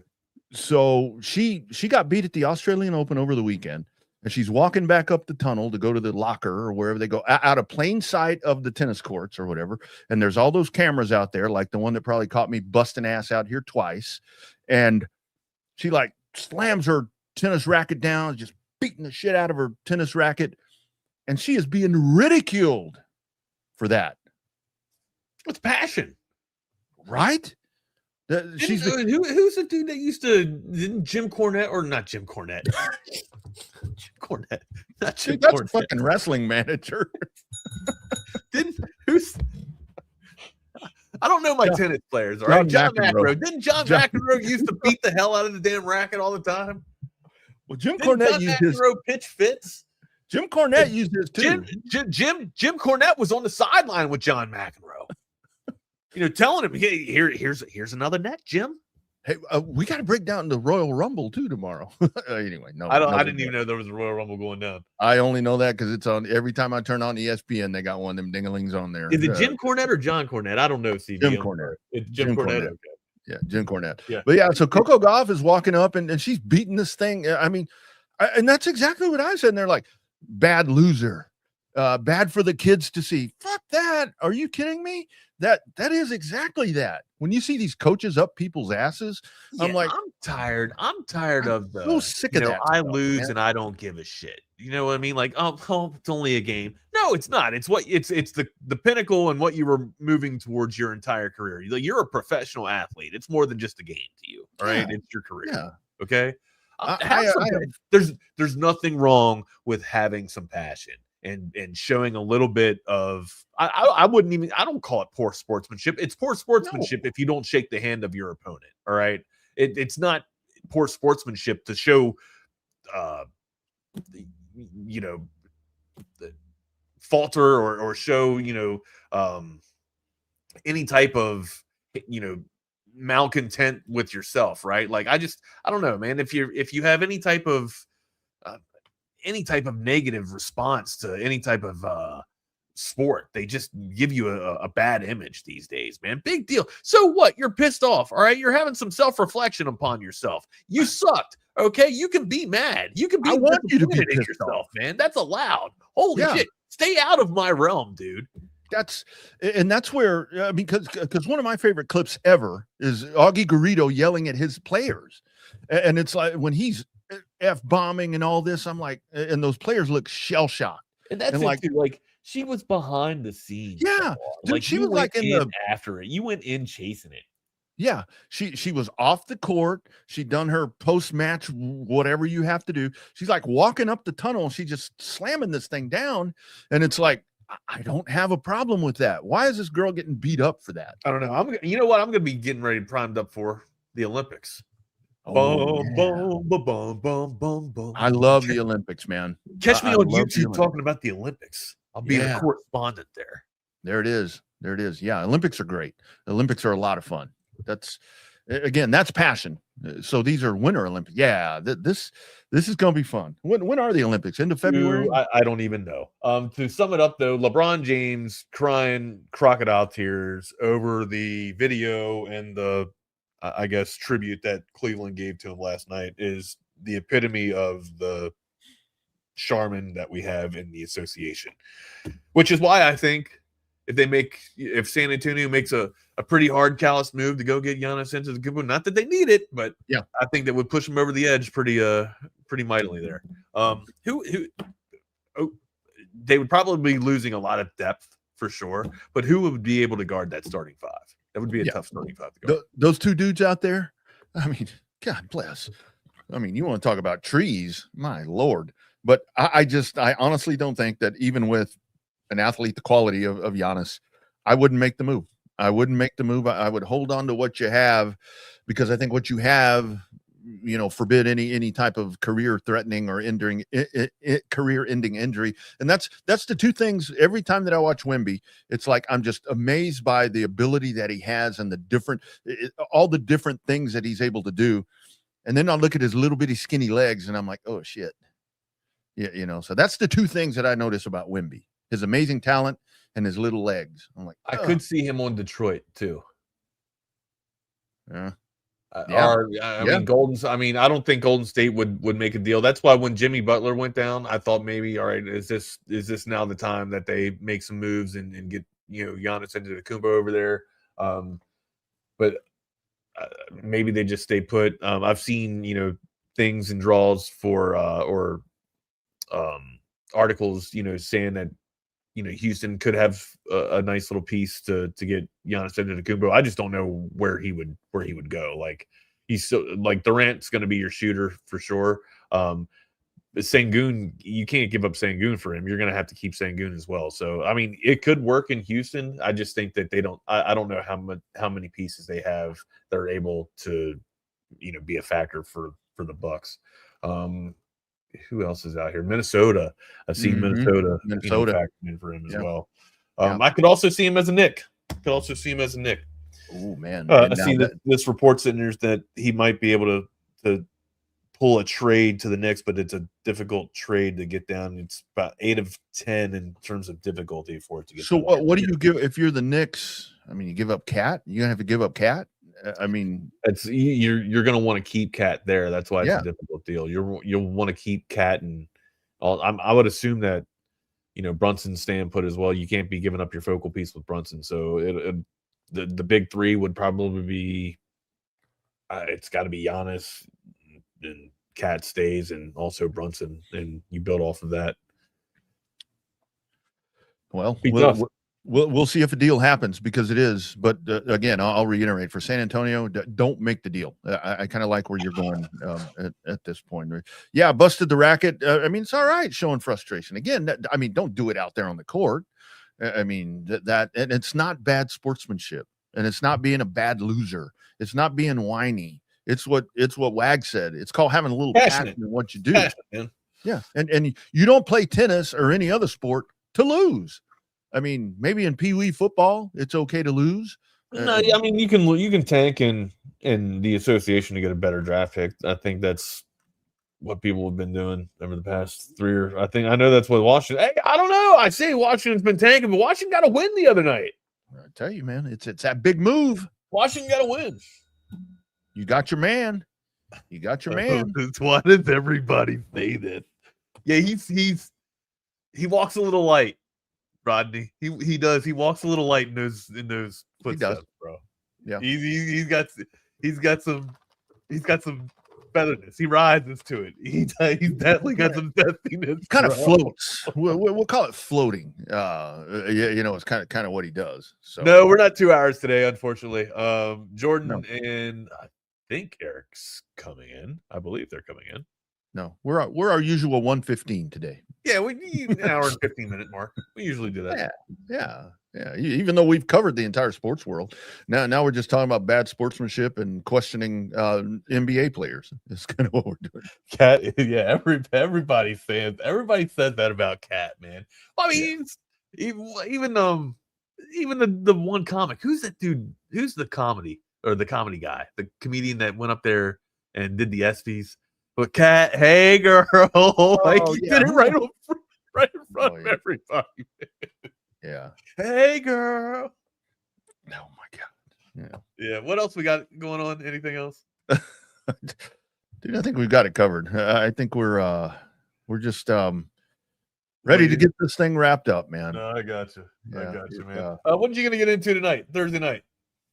So she got beat at the Australian Open over the weekend, and she's walking back up the tunnel to go to the locker or wherever they go, out of plain sight of the tennis courts or whatever. And there's all those cameras out there, like the one that probably caught me busting ass out here twice. And she like slams her tennis racket down, just beating the shit out of her tennis racket. And she is being ridiculed for that. It's passion. Right? Who's the dude that used to Jim Cornette or not Jim Cornette? Jim Cornette, not Jim That's Cornette. A fucking wrestling manager. I don't know my tennis players. All right, John McEnroe. Didn't John McEnroe used to beat the hell out of the damn racket all the time? Well, Jim Cornette used his pitch fits. Jim Cornette used his too. Jim Cornette was on the sideline with John McEnroe. Telling him, hey, here's another net, Jim. Hey, we got to break down the Royal Rumble too tomorrow. Anyway, no, I didn't even know there was a Royal Rumble going down. I only know that because it's on every time I turn on ESPN. They got one of them dinglings on there. Is it Jim Cornette or John Cornette? I don't know. CB. Jim Cornette. It's Jim Cornette. Okay. Yeah, Jim Cornette. Yeah. But yeah, so Coco Gauff is walking up and she's beating this thing. I mean, and that's exactly what I said. And they're like, bad loser, bad for the kids to see. Fuck that. Are you kidding me? That is exactly that. When you see these coaches up people's asses, I'm like, I'm tired. I'm tired of the. So sick of that. I lose and I don't give a shit. You know what I mean? Like, oh, it's only a game. No, it's not. It's the pinnacle and what you were moving towards your entire career. You're a professional athlete. It's more than just a game to you. All right, it's your career. Yeah. Okay. There's nothing wrong with having some passion and showing a little bit of I don't call it poor sportsmanship. It's poor sportsmanship if you don't shake the hand of your opponent. All right. It's not poor sportsmanship to show falter or show any type of malcontent with yourself, right? Like I don't know, man. If you have any type of negative response to any type of sport, they just give you a bad image these days, man. Big deal. So what? You're pissed off, all right? You're having some self-reflection upon yourself. You sucked, okay? You can be mad. You can be. I want you to be pissed pissed yourself, man. That's allowed. Holy shit! Stay out of my realm, dude. that's where, because one of my favorite clips ever is Augie Garrido yelling at his players. And it's like when he's F-bombing and all this, I'm like, and those players look shell-shocked. And that's and it like, too. Like, she was behind the scenes. Yeah. Dude, Like, she you was went like in after it. You went in chasing it. Yeah, she was off the court. She'd done her post-match, whatever you have to do. She's like walking up the tunnel. She just slamming this thing down. And it's like, I don't have a problem with that. Why is this girl getting beat up for that? I don't know. You know what? I'm going to be getting ready, primed up for the Olympics. Oh, boom, boom, boom, boom, boom, boom. I love the Olympics, man. Catch me I on love YouTube talking about the Olympics. I'll be the correspondent there. There it is. There it is. Yeah, Olympics are great. Olympics are a lot of fun. That's passion. So these are Winter Olympics. Yeah, this is going to be fun. When are the Olympics? End of February? I don't even know. To sum it up, though, LeBron James crying crocodile tears over the video and the, I guess, tribute that Cleveland gave to him last night is the epitome of the Charmin that we have in the association, which is why I think if San Antonio makes a pretty hard, callous move to go get Giannis into the Kubo, not that they need it, but yeah, I think that would push them over the edge pretty mightily there. They would probably be losing a lot of depth for sure, but who would be able to guard that starting five? That would be a tough starting five to guard. Those two dudes out there, I mean, God bless. I mean, you want to talk about trees, my Lord. But I honestly don't think that even with an athlete the quality of Giannis, I wouldn't make the move. I wouldn't make the move. I would hold on to what you have, because I think what you have, forbid any type of career-threatening or career-ending injury. And that's the two things. Every time that I watch Wemby, it's like I'm just amazed by the ability that he has and all the different things that he's able to do. And then I look at his little bitty skinny legs, and I'm like, oh shit. Yeah, so that's the two things that I notice about Wemby: his amazing talent and his little legs. I'm like, I could see him on Detroit too. Yeah. I mean, I don't think Golden State would make a deal. That's why when Jimmy Butler went down, I thought maybe, all right, is this now the time that they make some moves and get Giannis into the Kumbo over there? But maybe they just stay put. I've seen things and draws for articles saying that Houston could have a nice little piece to get Giannis Antetokounmpo. I just don't know where he would go. Like, he's so, like, Durant's going to be your shooter for sure. Sengun, you can't give up Sengun for him. You're going to have to keep Sengun as well. So, I mean, it could work in Houston. I just think that they don't. I don't know how many pieces they have that are able to, be a factor for the Bucks. Who else is out here? Minnesota. I've seen Minnesota factoring in for him as well. I could also see him as a Knick. Oh man! I've seen this reports in there that he might be able to pull a trade to the Knicks, but it's a difficult trade to get down. It's about 8 of 10 in terms of difficulty for it to get. So what do you give if you're the Knicks? I mean, you give up Cat. You're gonna have to give up Cat. I mean, you're going to want to keep Cat there. That's why it's a difficult deal. You'll want to keep Cat, and I would assume that Brunson's staying put as well. You can't be giving up your focal piece with Brunson. So the big three would probably be it's got to be Giannis, and Cat stays, and also Brunson, and you build off of that. Well, we'll see if a deal happens, because it is. But again, I'll reiterate, for San Antonio, don't make the deal. I kind of like where you're going at this point. Yeah, busted the racket. I mean, it's all right showing frustration. Again, don't do it out there on the court. I mean, and it's not bad sportsmanship, and it's not being a bad loser. It's not being whiny. It's what Wag said. It's called having a little passion in what you do. Yeah, and you don't play tennis or any other sport to lose. I mean, maybe in Pee Wee football, it's okay to lose. No, I mean, you can tank in the association to get a better draft pick. I think that's what people have been doing over the past 3 years. I know that's what Washington. Hey, I don't know. I say Washington's been tanking, but Washington got a win the other night. I tell you, man, it's that big move. Washington got a win. You got your man. Why does everybody say that? Yeah, he walks a little light. Rodney. He does. He walks a little light in those footsteps, bro. Yeah. He's got some featherness. He rises to it. He's definitely got some zestiness. Kind of floats. We'll call it floating. It's kind of what he does. So no, we're not 2 hours today, unfortunately. Jordan and I think Eric's coming in. I believe they're coming in. No, we're our usual 1:15 today. Yeah, we need an hour and 15-minute mark. We usually do that. Yeah. Even though we've covered the entire sports world, now we're just talking about bad sportsmanship and questioning NBA players. That's kind of what we're doing. Cat, yeah. Everybody says that about Cat, man. I mean, even the one comic. Who's that dude? Who's the comedy guy? The comedian that went up there and did the ESPYs. But Cat, hey girl, did it right in front of everybody. Yeah. Hey girl. Oh my God. Yeah. What else we got going on? Anything else? Dude, I think we've got it covered. I think we're just ready to get this thing wrapped up, man. No, I got you. Yeah, I got you, man. What are you gonna get into tonight? Thursday night.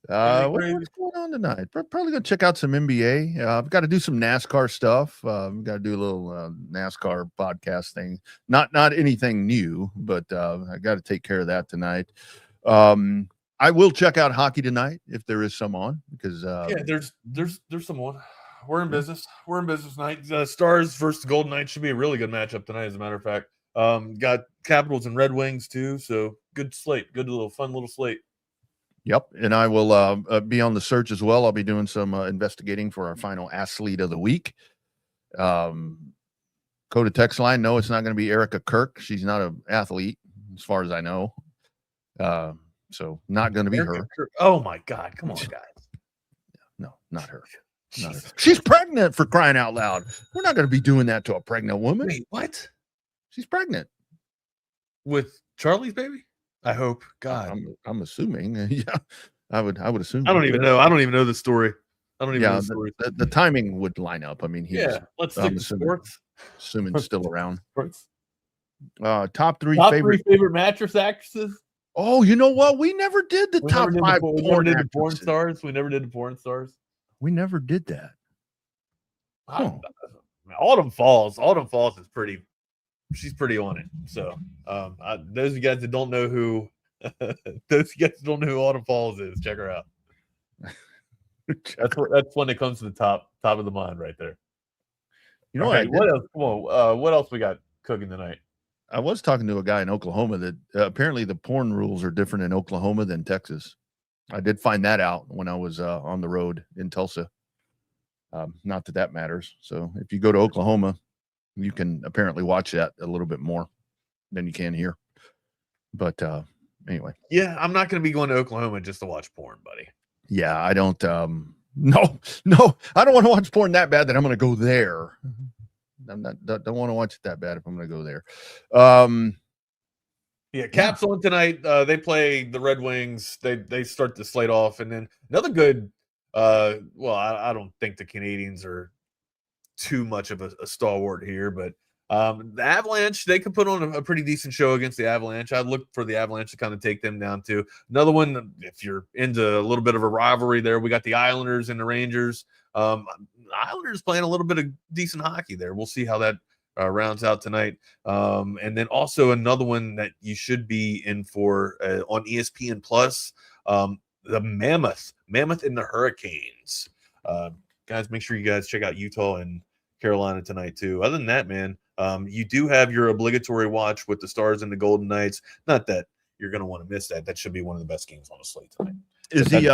What's going on tonight? Probably gonna check out some NBA. I've got to do some NASCAR stuff. We've got to do a little NASCAR podcast thing. Not anything new, but I got to take care of that tonight. I will check out hockey tonight if there is some on because there's some on. We're in business. We're in business tonight. Stars versus Golden Knights should be a really good matchup tonight. As a matter of fact, got Capitals and Red Wings too. So good slate. Good fun little slate. Yep, and I will be on the search as well. I'll be doing some investigating for our final athlete of the week. Code to text line. No, it's not going to be Erica Kirk. She's not an athlete, as far as I know. So not going to be her. Kirk. Oh my God! Come on, guys. No, not her. Not her. She's pregnant, for crying out loud. We're not going to be doing that to a pregnant woman. Wait, what? She's pregnant with Charlie's baby. I hope. God, I'm assuming. Yeah, I would assume. I don't even know. I don't even know the story. I don't even know the story. The timing would line up. I mean, let's stick to sports. Assuming still around. Sports. Top three favorite mattress actresses. Oh, you know what? We never did the top 5 porn stars. We never did the porn stars. We never did that. Autumn Falls is pretty. She's pretty on it. So, those of you guys that don't know who, Autumn Falls is, check her out. That's when it comes to the top of the mind right there. You know what else? Come on. What else we got cooking tonight? I was talking to a guy in Oklahoma that apparently the porn rules are different in Oklahoma than Texas. I did find that out when I was on the road in Tulsa. Not that matters. So if you go to Oklahoma, you can apparently watch that a little bit more than you can here. But anyway. Yeah, I'm not going to be going to Oklahoma just to watch porn, buddy. Yeah, I don't. No, I don't want to watch porn that bad that I'm going to go there. Don't want to watch it that bad if I'm going to go there. Yeah, Caps on tonight. They play the Red Wings. They start the slate off, and then another good. I don't think the Canadians are too much of a stalwart here, but the Avalanche, they could put on a pretty decent show against the Avalanche. I'd look for the Avalanche to kind of take them down too. Another one, if you're into a little bit of a rivalry there, we got the Islanders and the Rangers. The Islanders playing a little bit of decent hockey there. We'll see how that rounds out tonight. And then also another one that you should be in for on ESPN Plus, the Mammoth and the Hurricanes. Guys, make sure you guys check out Utah and Carolina tonight too. Other than that, man, you do have your obligatory watch with the Stars and the Golden Knights. Not that you're going to want to miss that. That should be one of the best games on the slate tonight. Is the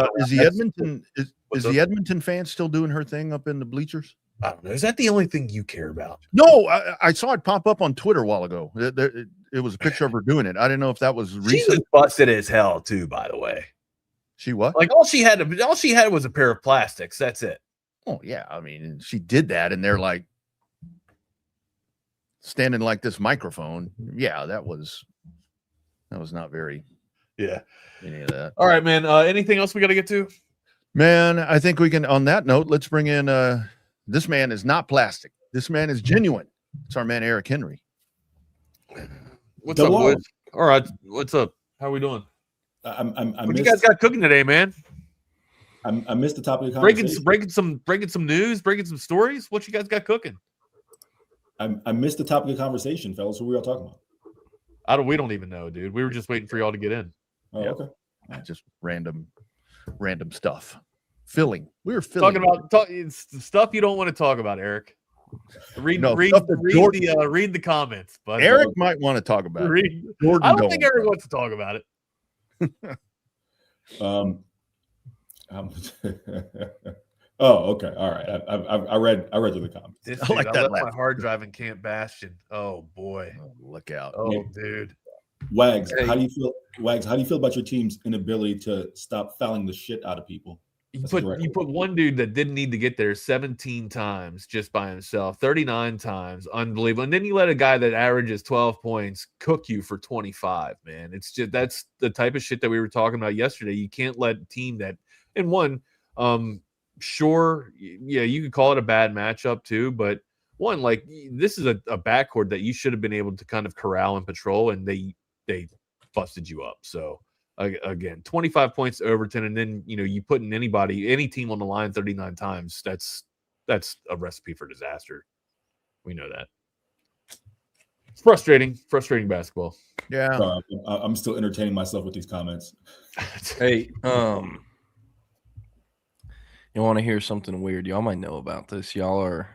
Edmonton fan still doing her thing up in the bleachers? I don't know. Is that the only thing you care about? No, I saw it pop up on Twitter a while ago. It was a picture of her doing it. I didn't know if that was recent. She was busted as hell too, by the way. She what? Like all she had was a pair of plastics. That's it. Oh yeah, I mean, she did that, and they're like standing like this microphone. Yeah, that was not very. Yeah, any of that. All right, man. Anything else we got to get to? Man, I think we can. On that note, let's bring in. This man is not plastic. This man is genuine. It's our man Eric Henry. What's up, boys? All right, what's up? How are we doing? What you guys got cooking today, man? I missed the top of the conversation. Breaking some news, breaking some stories. What you guys got cooking? I missed the topic of conversation, fellas. What were y'all talking about? We don't even know, dude. We were just waiting for y'all to get in. Oh, Yeah. okay. Just random stuff. Filling. We were filling. Talking about it's stuff you don't want to talk about, Eric. Read the comments. But Eric might want to talk about it. I don't think Eric wants to talk about it. Oh, okay. All right. I read through the comments. I like that. My hard drive in Camp Bastion. Oh boy. Look out. Oh, dude. Wags, how do you feel? Wags, how do you feel about your team's inability to stop fouling the shit out of people? You put one dude that didn't need to get there 17 times just by himself, 39 times, unbelievable. And then you let a guy that averages 12 points cook you for 25, man. It's just that's the type of shit that we were talking about yesterday. You can't let a team that and one, sure, yeah, you could call it a bad matchup too, but one, like this is a backcourt that you should have been able to kind of corral and patrol, and they busted you up. So again, 25 points to Overton, and then you put in any team on the line 39 times. That's a recipe for disaster. We know that. It's frustrating basketball. Yeah, I'm still entertaining myself with these comments. Hey, you want to hear something weird? Y'all might know about this. Y'all are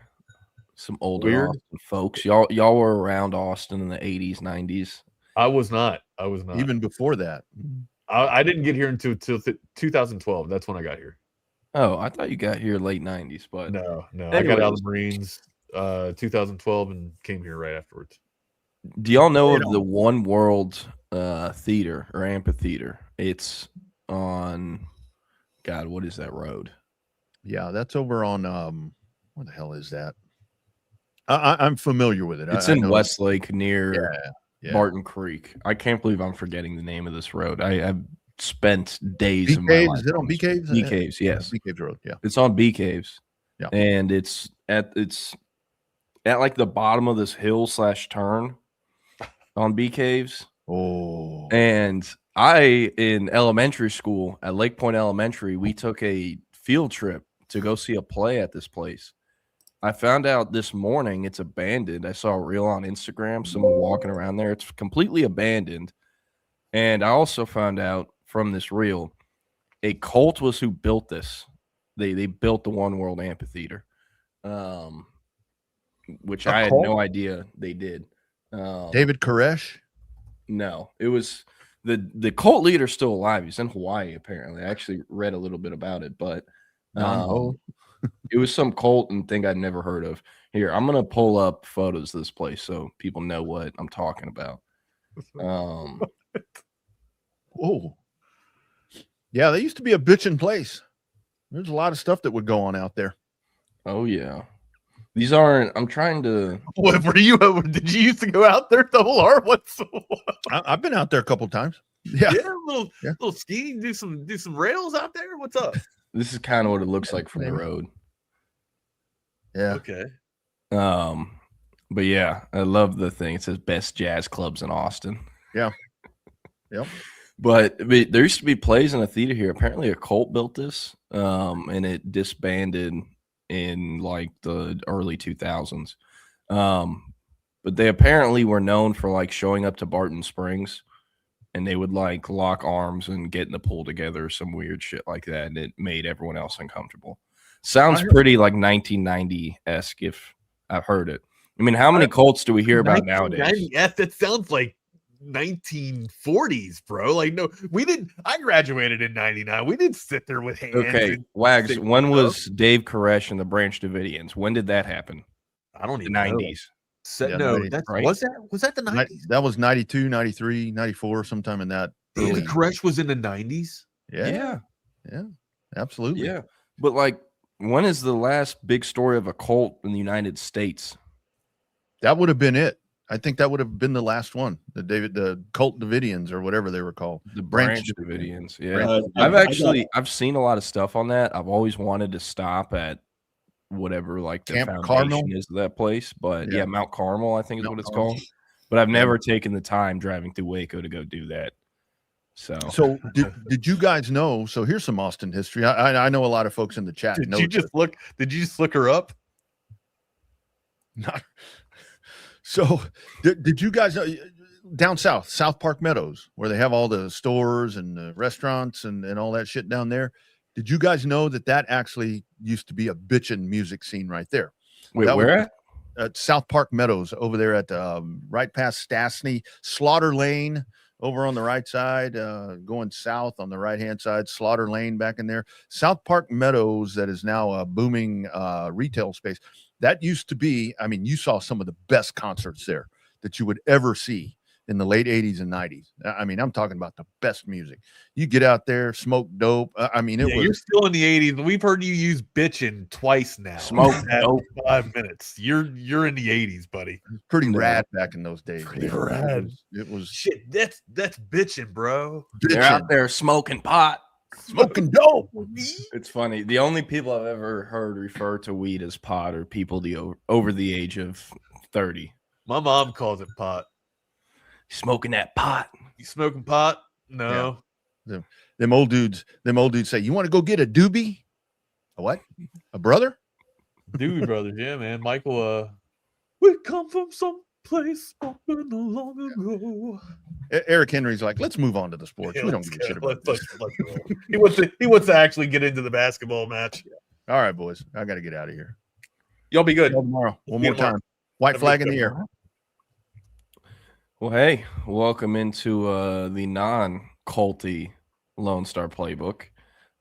some older Austin folks. Y'all were around Austin in the 80s, 90s. I was not. Even before that. I didn't get here until 2012. That's when I got here. Oh, I thought you got here late 90s, but no. Anyways. I got out of the Marines 2012 and came here right afterwards. Do y'all know of the One World Theater or Amphitheater? It's on, God, what is that road? Yeah, that's over on where the hell is that? I'm familiar with it. It's in Westlake near Yeah. Barton Creek. I can't believe I'm forgetting the name of this road. I've spent days Bee of my Caves. life. Is it on Bee Caves? Bee Caves, yes. Bee Caves Road, yeah. It's on Bee Caves. Yeah. And it's at like the bottom of this hill / turn on Bee Caves. Oh. And in elementary school at Lake Point Elementary, we took a field trip to go see a play at this place. I found out this morning it's abandoned. I saw a reel on Instagram, someone walking around there. It's completely abandoned. And I also found out from this reel, a cult was who built this. They built the One World Amphitheater, which I had no idea they did. David Koresh? No, it was the cult leader's still alive. He's in Hawaii, apparently. I actually read a little bit about it, but it was some cult and thing I'd never heard of. Here, I'm gonna pull up photos of this place so people know what I'm talking about. Whoa. Yeah, they used to be a bitchin' place. There's a lot of stuff that would go on out there. Oh yeah. These aren't. I'm trying to. What were you? Did you used to go out there, Double R? I've been out there a couple of times. Yeah, little skiing, do some rails out there. What's up? This is kind of what it looks like from the road. Yeah. Okay. But yeah, I love the thing. It says best jazz clubs in Austin. Yeah. Yep. But there used to be plays in a theater here. Apparently a cult built this, and it disbanded in like the early 2000s. But they apparently were known for like showing up to Barton Springs, and they would like lock arms and get in the pool together, some weird shit like that, and it made everyone else uncomfortable. Sounds pretty like 1990-esque if I've heard it. I mean, how many cults do we hear about nowadays? Yes, that sounds like 1940s, bro. Like, no, we didn't. I graduated in 99. We didn't sit there with hands. Okay, Wags, when was Dave Koresh and the Branch Davidians? When did that happen? I don't even know. know. 90s. Right? Was that the 90s? That was 92, 93, 94, sometime in that. David Koresh was in the 90s? Yeah. Absolutely. Yeah. But like, when is the last big story of a cult in the United States? That would have been it. I think that would have been the last one. The cult Davidians or whatever they were called. The Branch Davidians. Yeah. I've seen a lot of stuff on that. I've always wanted to stop at whatever like the Camp foundation Carmel is of that place. But yeah, Mount Carmel, I think is what it's called. but I've never taken the time driving through Waco to go do that. So did you guys know? So here's some Austin history. I know a lot of folks in the chat. Did you just look her up? Not. So did you guys know down South Park Meadows, where they have all the stores and the restaurants and all that shit down there? Did you guys know that actually used to be a bitchin' music scene right there? Wait, that where at South Park Meadows over there at right past Stastny, Slaughter Lane over on the right side, going south on the right-hand side, Slaughter Lane back in there. South Park Meadows, that is now a booming retail space. That used to be, I mean, you saw some of the best concerts there that you would ever see in the late 80s and 90s. I mean, I'm talking about the best music. You get out there, smoke dope. I mean, you're still in the 80s. We've heard you use bitchin' twice now. Smoke dope. 5 minutes. You're in the 80s, buddy. Pretty rad back in those days. Pretty rad. It was shit. That's bitchin', bro. They're out there smoking pot. Smoking dope. It's funny. The only people I've ever heard refer to weed as pot are people over the age of 30. My mom calls it pot. Smoking that pot. You smoking pot? No. Yeah. Them old dudes say, you want to go get a doobie? A what? A brother? Doobie Brothers, yeah, man. Michael, we come from some place long ago. Eric Henry's like, let's move on to the sports. We don't give a shit about this. He wants to actually get into the basketball match. Yeah. All right, boys. I got to get out of here. Y'all be good. Tomorrow. One more time. White flag in the air. Well, hey, welcome into the non-culty Lone Star Playbook.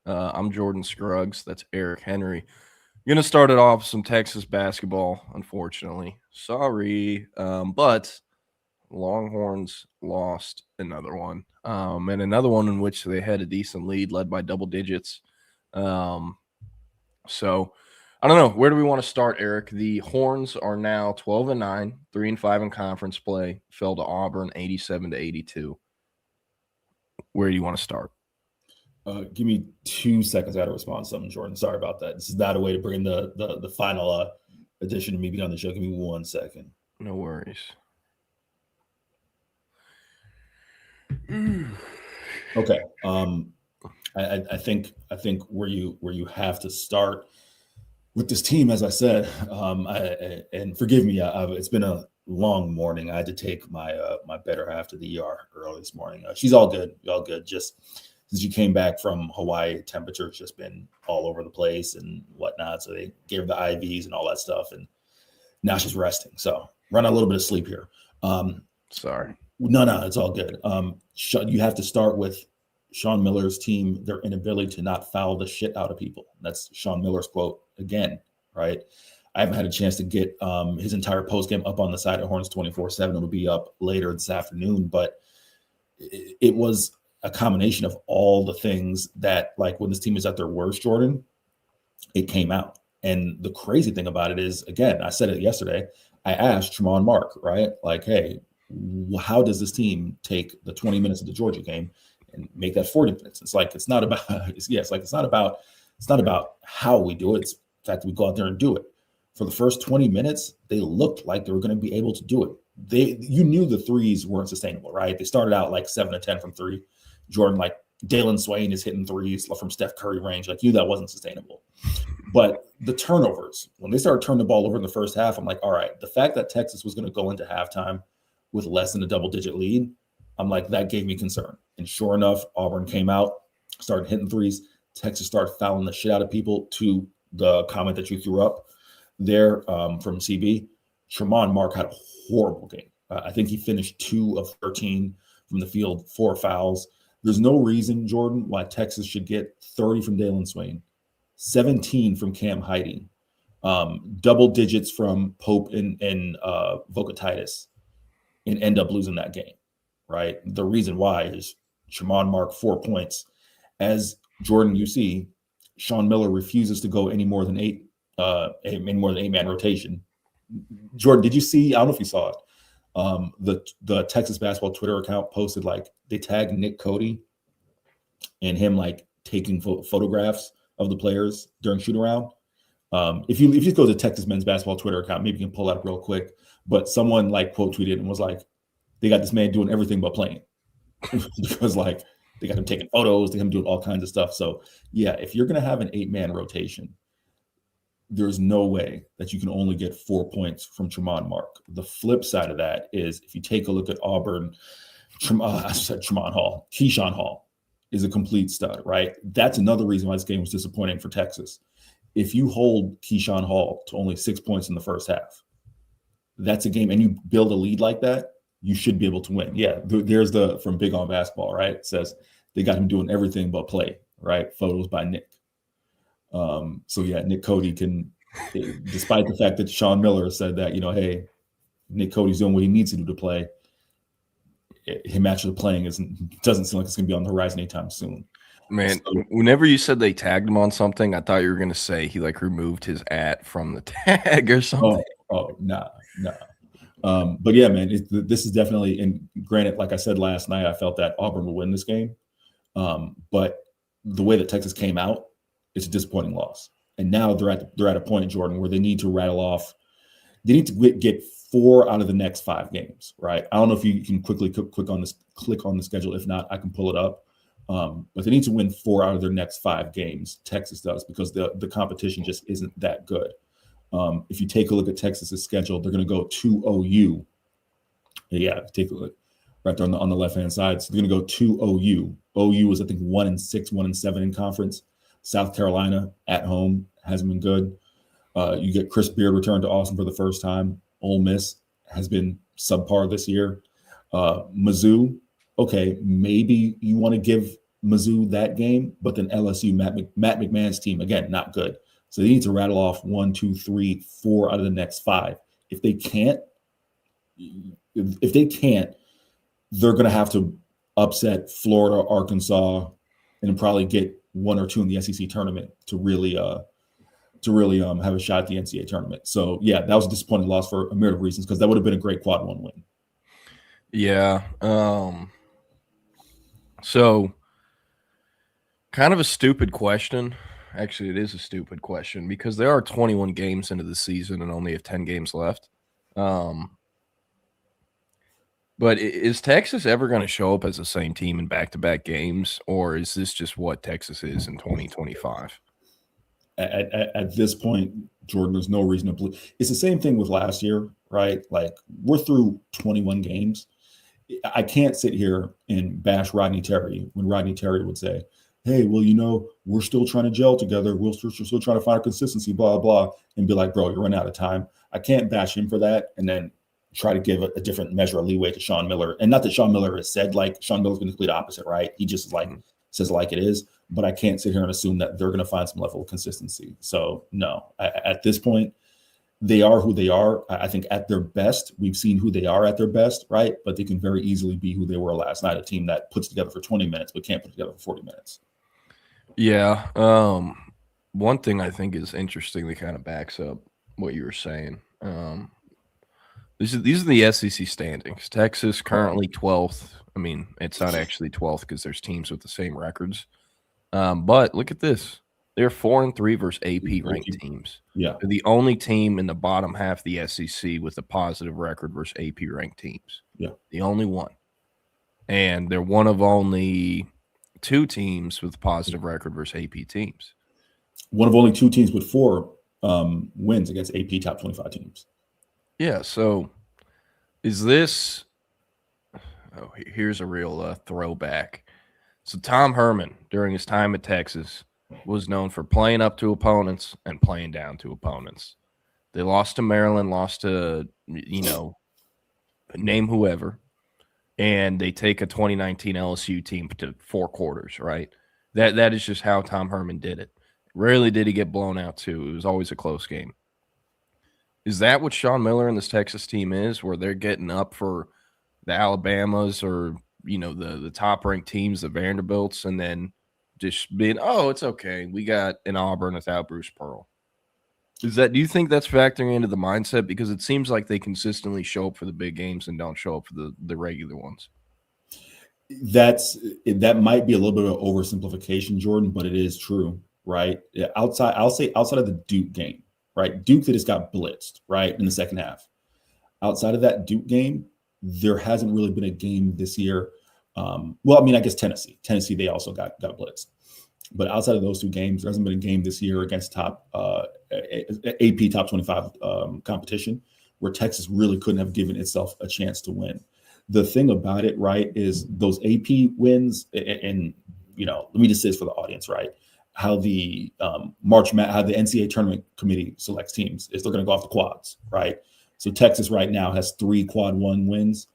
I'm Jordan Scruggs. That's Eric Henry. Going to start it off some Texas basketball, unfortunately. Sorry, but Longhorns lost another one, and another one in which they had a decent lead, led by double digits. So I don't know. Where do we want to start, Eric? The Horns are now 12-9, 3-5 in conference play. Fell to Auburn 87-82. Where do you want to start? Give me 2 seconds. I got to respond to something, Jordan. Sorry about that. This is not a way to bring the final edition of me being on the show. Give me 1 second. No worries. Okay. I think where you have to start with this team, as I said, and forgive me, it's been a long morning. I had to take my better half to the ER early this morning. She's all good, Just since you came back from Hawaii, temperature's just been all over the place and whatnot. So they gave her the IVs and all that stuff, and now she's resting. So run a little bit of sleep here. Sorry. No, it's all good. You have to start with Sean Miller's team, their inability to not foul the shit out of people. That's Sean Miller's quote again, right? I haven't had a chance to get his entire postgame up on the site at Horns 24/7. It'll be up later this afternoon, but it was a combination of all the things that, like, when this team is at their worst, Jordan, it came out. And the crazy thing about it is, again, I said it yesterday, I asked Tremont Mark, right? Like, hey, how does this team take the 20 minutes of the Georgia game and make that 40 minutes? It's not about how we do it. It's the fact that we go out there and do it. For the first 20 minutes, they looked like they were going to be able to do it. You knew the threes weren't sustainable, right? They started out like 7 of 10 from three. Jordan, like Dalen Swain is hitting threes from Steph Curry range. Like, you knew that wasn't sustainable. But the turnovers, when they started turning the ball over in the first half, I'm like, all right, the fact that Texas was going to go into halftime with less than a double-digit lead, I'm like, that gave me concern. And sure enough, Auburn came out, started hitting threes. Texas started fouling the shit out of people. To the comment that you threw up there from CB, Tremont Mark had a horrible game. I think he finished 2 of 13 from the field, 4 fouls. There's no reason, Jordan, why Texas should get 30 from Dalen Swain, 17 from Cam Hiding, double digits from Pope and Vocatitis, and end up losing that game, right? The reason why is Tremont Mark 4 points. As Jordan, you see, Sean Miller refuses to go any more than 8-man rotation. Jordan, did you see? I don't know if you saw it. The Texas basketball Twitter account posted, like, they tagged Nick Cody and him like taking photographs of the players during shoot around. If you just go to Texas men's basketball Twitter account, maybe you can pull that up real quick. But someone like quote tweeted and was like, they got this man doing everything but playing because like they got him taking photos, they got him doing all kinds of stuff. So yeah, if you're going to have an 8-man rotation, there's no way that you can only get 4 points from Tremont Mark. The flip side of that is if you take a look at Auburn, I said Tremont Hall, Keyshawn Hall is a complete stud, right? That's another reason why this game was disappointing for Texas. If you hold Keyshawn Hall to only 6 points in the first half, that's a game, and you build a lead like that, you should be able to win. Yeah, there's the from Big on Basketball, right? It says they got him doing everything but play, right? Photos by Nick. So yeah, Nick Cody can, despite the fact that Sean Miller said that, you know, hey, Nick Cody's doing what he needs to do to play, him actually playing doesn't seem like it's going to be on the horizon anytime soon. Man, so, whenever you said they tagged him on something, I thought you were going to say he like removed his @ from the tag or something. Nah. But yeah, man, this is definitely, and granted, like I said last night, I felt that Auburn would win this game. But the way that Texas came out, it's a disappointing loss. And now they're at a point, Jordan, where they need to rattle off. They need to get 4 out of the next 5 games, right? I don't know if you can quickly click on the schedule. If not, I can pull it up. But they need to win 4 out of their next 5 games. Texas does, because the competition just isn't that good. If you take a look at Texas's schedule, they're going to go to OU. Yeah, take a look right there on the left-hand side. So they're going to go to OU. OU is, I think, 1-6, 1-7 in conference. South Carolina at home hasn't been good. You get Chris Beard returned to Austin for the first time. Ole Miss has been subpar this year. Mizzou, okay, maybe you want to give Mizzou that game, but then LSU, Matt McMahon's team, again, not good. So they need to rattle off 1, 2, 3, 4 out of the next 5. If they can't, they're going to have to upset Florida, Arkansas, and probably get 1 or 2 in the SEC tournament to really have a shot at the NCAA tournament. So yeah, that was a disappointing loss for a myriad of reasons, because that would have been a great quad 1 win. Yeah. So kind of a stupid question. Actually, it is a stupid question because there are 21 games into the season and only have 10 games left. But is Texas ever going to show up as the same team in back-to-back games, or is this just what Texas is in 2025? At this point, Jordan, there's no reason to believe. It's the same thing with last year, right? Like, we're through 21 games. I can't sit here and bash Rodney Terry when Rodney Terry would say, hey, well, you know, we're still trying to gel together. We're still trying to find consistency, blah, blah, and be like, bro, you're running out of time. I can't bash him for that and then try to give a different measure of leeway to Sean Miller. And not that Sean Miller has said, like, Sean Miller's been the complete opposite, right? He just says like it is. But I can't sit here and assume that they're going to find some level of consistency. So, no, at this point, they are who they are. I think at their best, we've seen who they are at their best, right? But they can very easily be who they were last night, a team that puts together for 20 minutes but can't put together for 40 minutes. Yeah. One thing I think is interesting that kind of backs up what you were saying. These are the SEC standings. Texas currently 12th. I mean, it's not actually 12th because there's teams with the same records. But look at this. They're 4-3 versus AP ranked teams. Yeah. They're the only team in the bottom half of the SEC with a positive record versus AP ranked teams. Yeah. The only one. And they're one of only 2 teams with a positive record versus AP teams. One of only 2 teams with 4 wins against AP top 25 teams. Yeah. So is this here's a real throwback. So Tom Herman, during his time at Texas, was known for playing up to opponents and playing down to opponents. They lost to Maryland, lost to, name whoever, and they take a 2019 LSU team to 4 quarters, right? That is just how Tom Herman did it. Rarely did he get blown out, too. It was always a close game. Is that what Sean Miller and this Texas team is, where they're getting up for the Alabamas or, the top-ranked teams, the Vanderbilts, and then just being, it's okay. We got an Auburn without Bruce Pearl. Do you think that's factoring into the mindset? Because it seems like they consistently show up for the big games and don't show up for the regular ones. That might be a little bit of oversimplification, Jordan, but it is true, right? Outside of the Duke game, right? Duke that just got blitzed, right, in the second half. Outside of that Duke game, there hasn't really been a game this year. Well, I mean, I guess Tennessee, they also got blitzed. But outside of those two games, there hasn't been a game this year against top AP top 25 competition where Texas really couldn't have given itself a chance to win. The thing about it, right, is those AP wins, and let me just say this for the audience, right? How the how the NCAA tournament committee selects teams is they're going to go off the quads, right? So Texas right now has 3 quad 1 wins.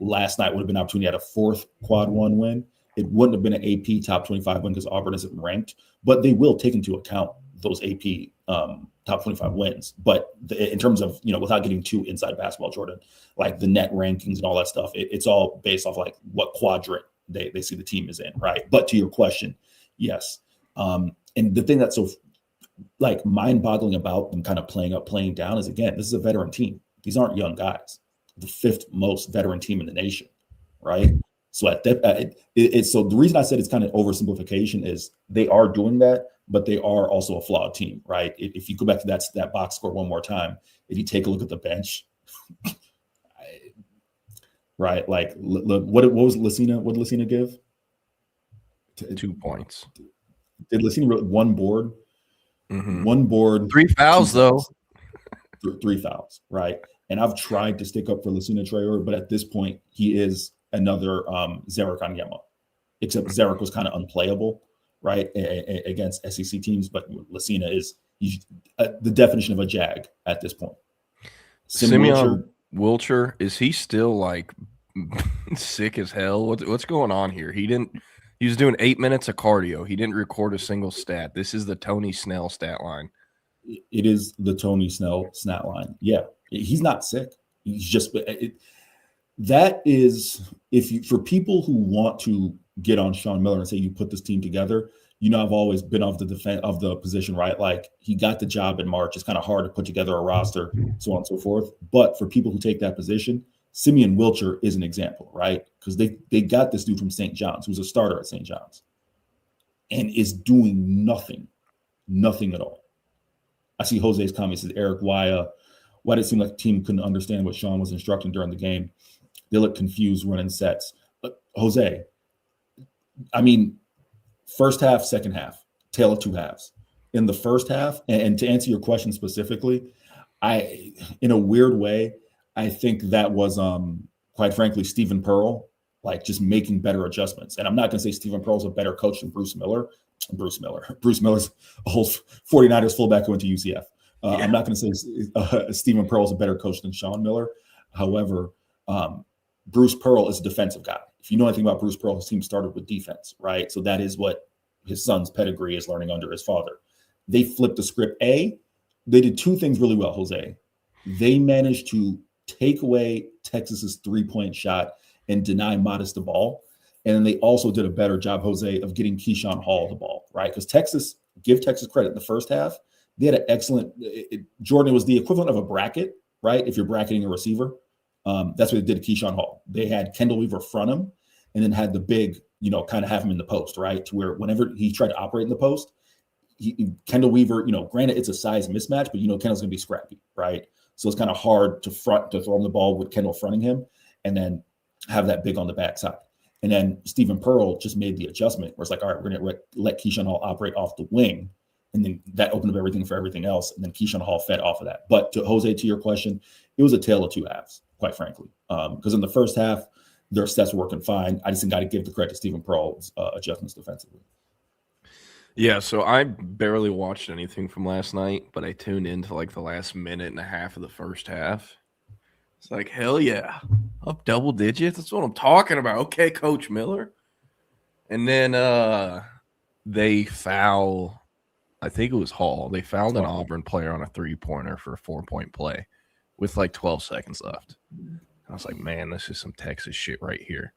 Last night would have been an opportunity at a 4th quad 1 win. It wouldn't have been an AP top 25 win because Auburn isn't ranked, but they will take into account those AP top 25 wins. But in terms of, without getting too inside basketball, Jordan, like the net rankings and all that stuff, it's all based off like what quadrant they see the team is in, right? But to your question, yes. And the thing that's so like mind-boggling about them kind of playing up, playing down is, again, this is a veteran team. These aren't young guys. The 5th most veteran team in the nation, right? So so the reason I said it's kind of oversimplification is they are doing that, but they are also a flawed team, right? If you go back to that box score one more time, if you take a look at the bench, right? Like what was Lucina? What did Lucina give? 2 points. Did Lucina 1 board? Mm-hmm. 1 board. 3 fouls though. 3 fouls, right? And I've tried to stick up for Lucina Traore, but at this point, he is another Zarek Onyema, except Zarek was kind of unplayable, right, against SEC teams. But Lucina is the definition of a jag at this point. Simeon Wilcher, is he still like sick as hell? What's going on here? He was doing 8 minutes of cardio. He didn't record a single stat. This is the Tony Snell stat line. It is the Tony Snell stat line. Yeah, he's not sick. He's just that is for people who want to get on Sean Miller and say you put this team together. I've always been of the position, right? Like he got the job in March. It's kind of hard to put together a roster, so on and so forth. But for people who take that position, Simeon Wilcher is an example, right? Because they got this dude from St. John's who's a starter at St. John's and is doing nothing at all. I see Jose's comment says, Eric, why did it seem like the team couldn't understand what Sean was instructing during the game? They look confused running sets. Jose, I mean, first half, second half, tale of 2 halves. In the first half, and to answer your question specifically, in a weird way, I think that was, quite frankly, Stephen Pearl, like just making better adjustments. And I'm not going to say Stephen Pearl's a better coach than Bruce Miller. Bruce Miller's a whole 49ers fullback who went to UCF. I'm not going to say Stephen Pearl's a better coach than Sean Miller. However, Bruce Pearl is a defensive guy. If you know anything about Bruce Pearl, his team started with defense, right? So that is what his son's pedigree is learning under his father. They flipped the script. They did 2 things really well, Jose. They managed to take away Texas's 3-point shot and deny Modest the ball. And then they also did a better job, Jose, of getting Keyshawn Hall the ball, right? Because give Texas credit, in the first half, they had an excellent Jordan, it was the equivalent of a bracket, right? If you're bracketing a receiver, that's what they did to Keyshawn Hall. They had Kendall Weaver front him and then had the big, kind of have him in the post, right? To where whenever he tried to operate in the post, Kendall Weaver, granted it's a size mismatch, but Kendall's going to be scrappy, right? So it's kind of hard to throw him the ball with Kendall fronting him and then have that big on the backside. And then Stephen Pearl just made the adjustment where it's like, all right, we're going to let Keyshawn Hall operate off the wing. And then that opened up everything for everything else. And then Keyshawn Hall fed off of that. But to Jose, to your question, it was a tale of 2 halves, quite frankly. Because in the first half, their stats were working fine. I just got to give the credit to Stephen Pearl's adjustments defensively. Yeah, so I barely watched anything from last night, but I tuned into like the last minute and a half of the first half. It's like, hell yeah, up double digits. That's what I'm talking about. Okay, Coach Miller. And then they foul, I think it was Hall. They fouled an Auburn player on a 3-pointer for a 4-point play with like 12 seconds left. I was like, man, this is some Texas shit right here.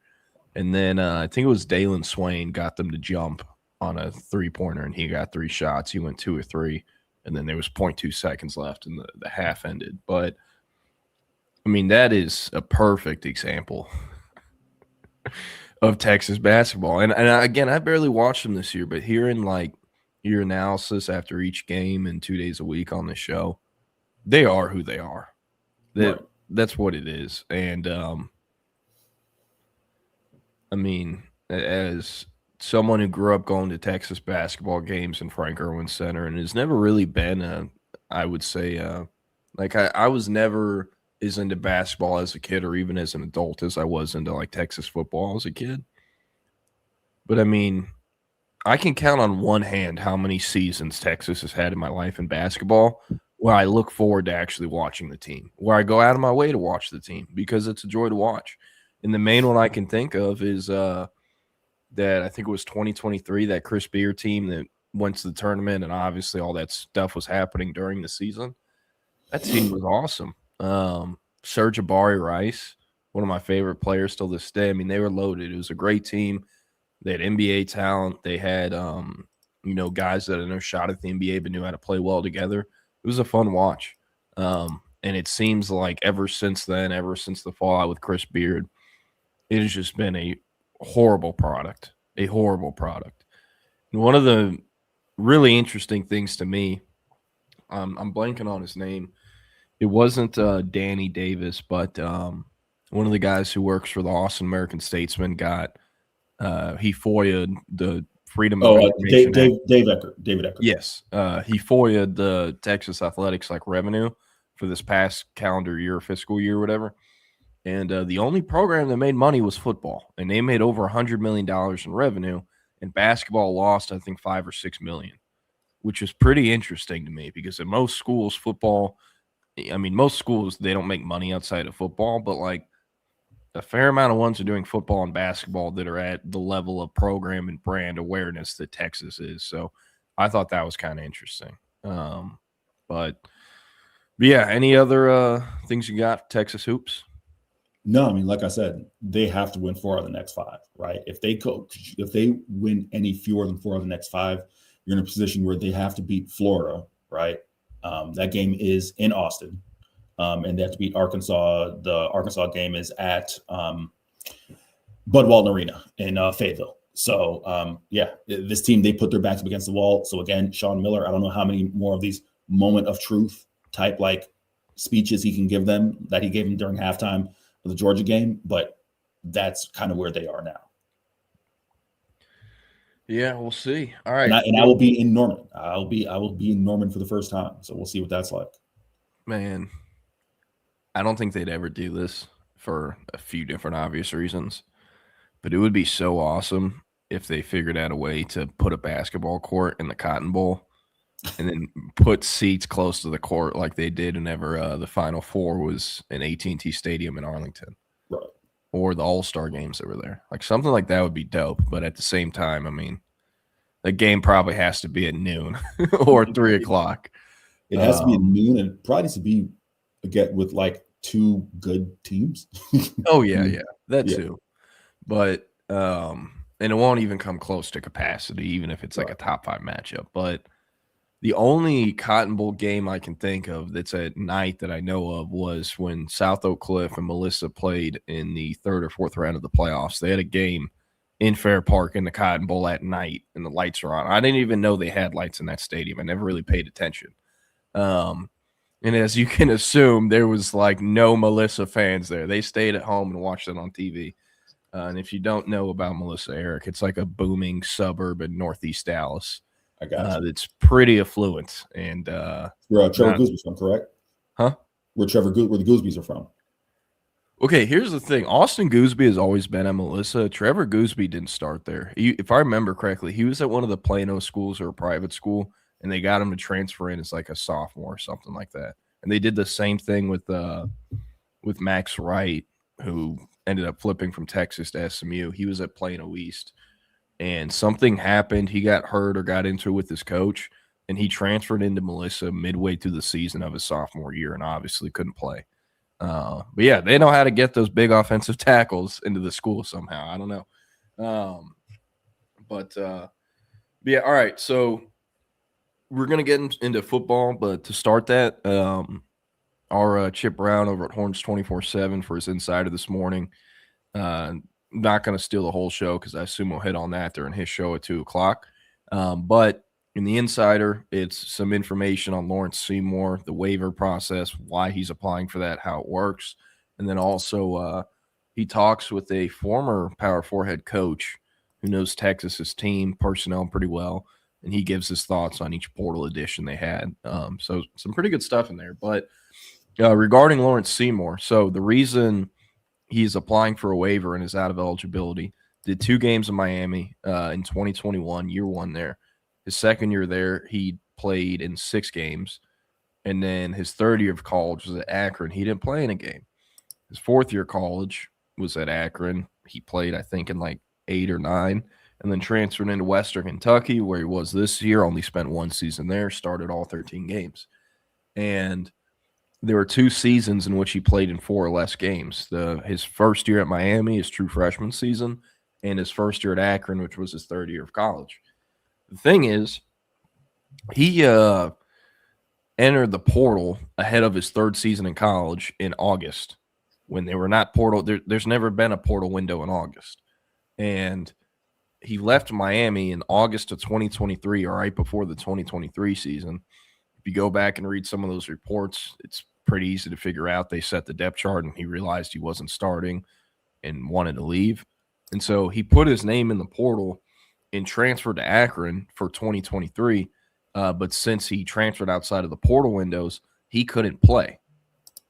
And then I think it was Dalen Swain got them to jump on a 3-pointer, and he got 3 shots. He went 2 or 3, and then there was 0.2 seconds left, and the half ended. But I mean, that is a perfect example of Texas basketball. And again, I barely watched them this year, but hearing like your analysis after each game and 2 days a week on the show, they are who they are. That that's what it is. And I mean, as someone who grew up going to Texas basketball games in Frank Irwin Center and has never really been I would say like I was never as into basketball as a kid or even as an adult as I was into like Texas football as a kid. But I mean, I can count on one hand how many seasons Texas has had in my life in basketball where I look forward to actually watching the team, where I go out of my way to watch the team because it's a joy to watch. And the main one I can think of is that I think it was 2023, that Chris Beer team that went to the tournament, and obviously all that stuff was happening during the season. That team was awesome. Serge Abari Rice, one of my favorite players till this day. I mean, they were loaded. It was a great team. They had NBA talent. They had, guys that had no shot at the NBA but knew how to play well together. It was a fun watch. And it seems like ever since then, ever since the fallout with Chris Beard, it has just been a horrible product. And one of the really interesting things to me, I'm blanking on his name. It wasn't Danny Davis, but one of the guys who works for the Austin American Statesman got he FOIA'd the Freedom of Information Act. David Eckert. Yes. He FOIA'd the Texas Athletics revenue for this past calendar year, fiscal year, whatever. And the only program that made money was football. And they made over $100 million in revenue. And basketball lost, I think, $5 or $6 million, which is pretty interesting to me because in most schools, football, most schools, they don't make money outside of football, but a fair amount of ones are doing football and basketball that are at the level of program and brand awareness that Texas is. So I thought that was kind of interesting. But yeah, any other things you got, Texas hoops? No, like I said, they have to win 4 of the next 5, right? If they win any fewer than 4 of the next 5, you're in a position where they have to beat Florida, right? That game is in Austin. And they have to beat Arkansas. The Arkansas game is at Bud Walton Arena in Fayetteville. So, this team, they put their backs up against the wall. So, again, Sean Miller, I don't know how many more of these moment of truth type speeches he can give them that he gave them during halftime of the Georgia game, but that's kind of where they are now. Yeah, we'll see. All right. And I will be in Norman. I will be in Norman for the first time. So we'll see what that's like. Man, I don't think they'd ever do this for a few different obvious reasons, but it would be so awesome if they figured out a way to put a basketball court in the Cotton Bowl and then put seats close to the court like they did whenever the Final Four was in AT&T Stadium in Arlington. Right. Or the All-Star games that were there. Something like that would be dope, but at the same time, the game probably has to be at noon or 3 o'clock. It has to be at noon, and probably needs to be with 2 good teams. Oh yeah, that too. But and it won't even come close to capacity, even if it's a top 5 matchup. But the only Cotton Bowl game I can think of that's at night that I know of was when South Oak Cliff and Melissa played in the 3rd or 4th round of the playoffs. They had a game in Fair Park in the Cotton Bowl at night, and the lights were on. I didn't even know they had lights in that stadium. I never really paid attention. And as you can assume, there was no Melissa fans there. They stayed at home and watched it on TV. And if you don't know about Melissa, Eric, it's a booming suburb in Northeast Dallas. I got you. It's pretty affluent. And where Trevor Goosby's from, correct? Huh? Where the Goosbys are from. Okay, here's the thing. Austin Goosby has always been at Melissa. Trevor Goosby didn't start there. If I remember correctly, he was at one of the Plano schools or a private school, and they got him to transfer in as a sophomore or something like that. And they did the same thing with Max Wright, who ended up flipping from Texas to SMU. He was at Plano East. And something happened. He got hurt or got into it with his coach, and he transferred into Melissa midway through the season of his sophomore year and obviously couldn't play. But yeah, they know how to get those big offensive tackles into the school somehow. I don't know. But yeah, all right. So we're going to get into football, but to start that, our Chip Brown over at Horns 24/7 for his insider this morning. Not going to steal the whole show because I assume we'll hit on that during his show at 2 o'clock. But In the Insider, it's some information on Lawrence Seymour, the waiver process, why he's applying for that, how it works. And then also he talks with a former Power 4 head coach who knows Texas's team personnel pretty well, and he gives his thoughts on each portal edition they had. So some pretty good stuff in there. But regarding Lawrence Seymour, so the reason he's applying for a waiver and is out of eligibility, did 2 games in Miami in 2021, year 1 there. His second year there, he played in 6 games. And then his third year of college was at Akron. He didn't play in a game. His 4th year of college was at Akron. He played, I think, in like 8 or 9, and then transferred into Western Kentucky, where he was this year, only spent 1 season there, started all 13 games. And there were 2 seasons in which he played in 4 or less games. His first year at Miami, his true freshman season, and his first year at Akron, which was his 3rd year of college. The thing is, he entered the portal ahead of his 3rd season in college in August, when they were not portal. There's never been a portal window in August. And he left Miami in August of 2023, or right before the 2023 season. If you go back and read some of those reports, it's pretty easy to figure out. They set the depth chart, and he realized he wasn't starting and wanted to leave. And so he put his name in the portal and transferred to Akron for 2023. But since he transferred outside of the portal windows, he couldn't play.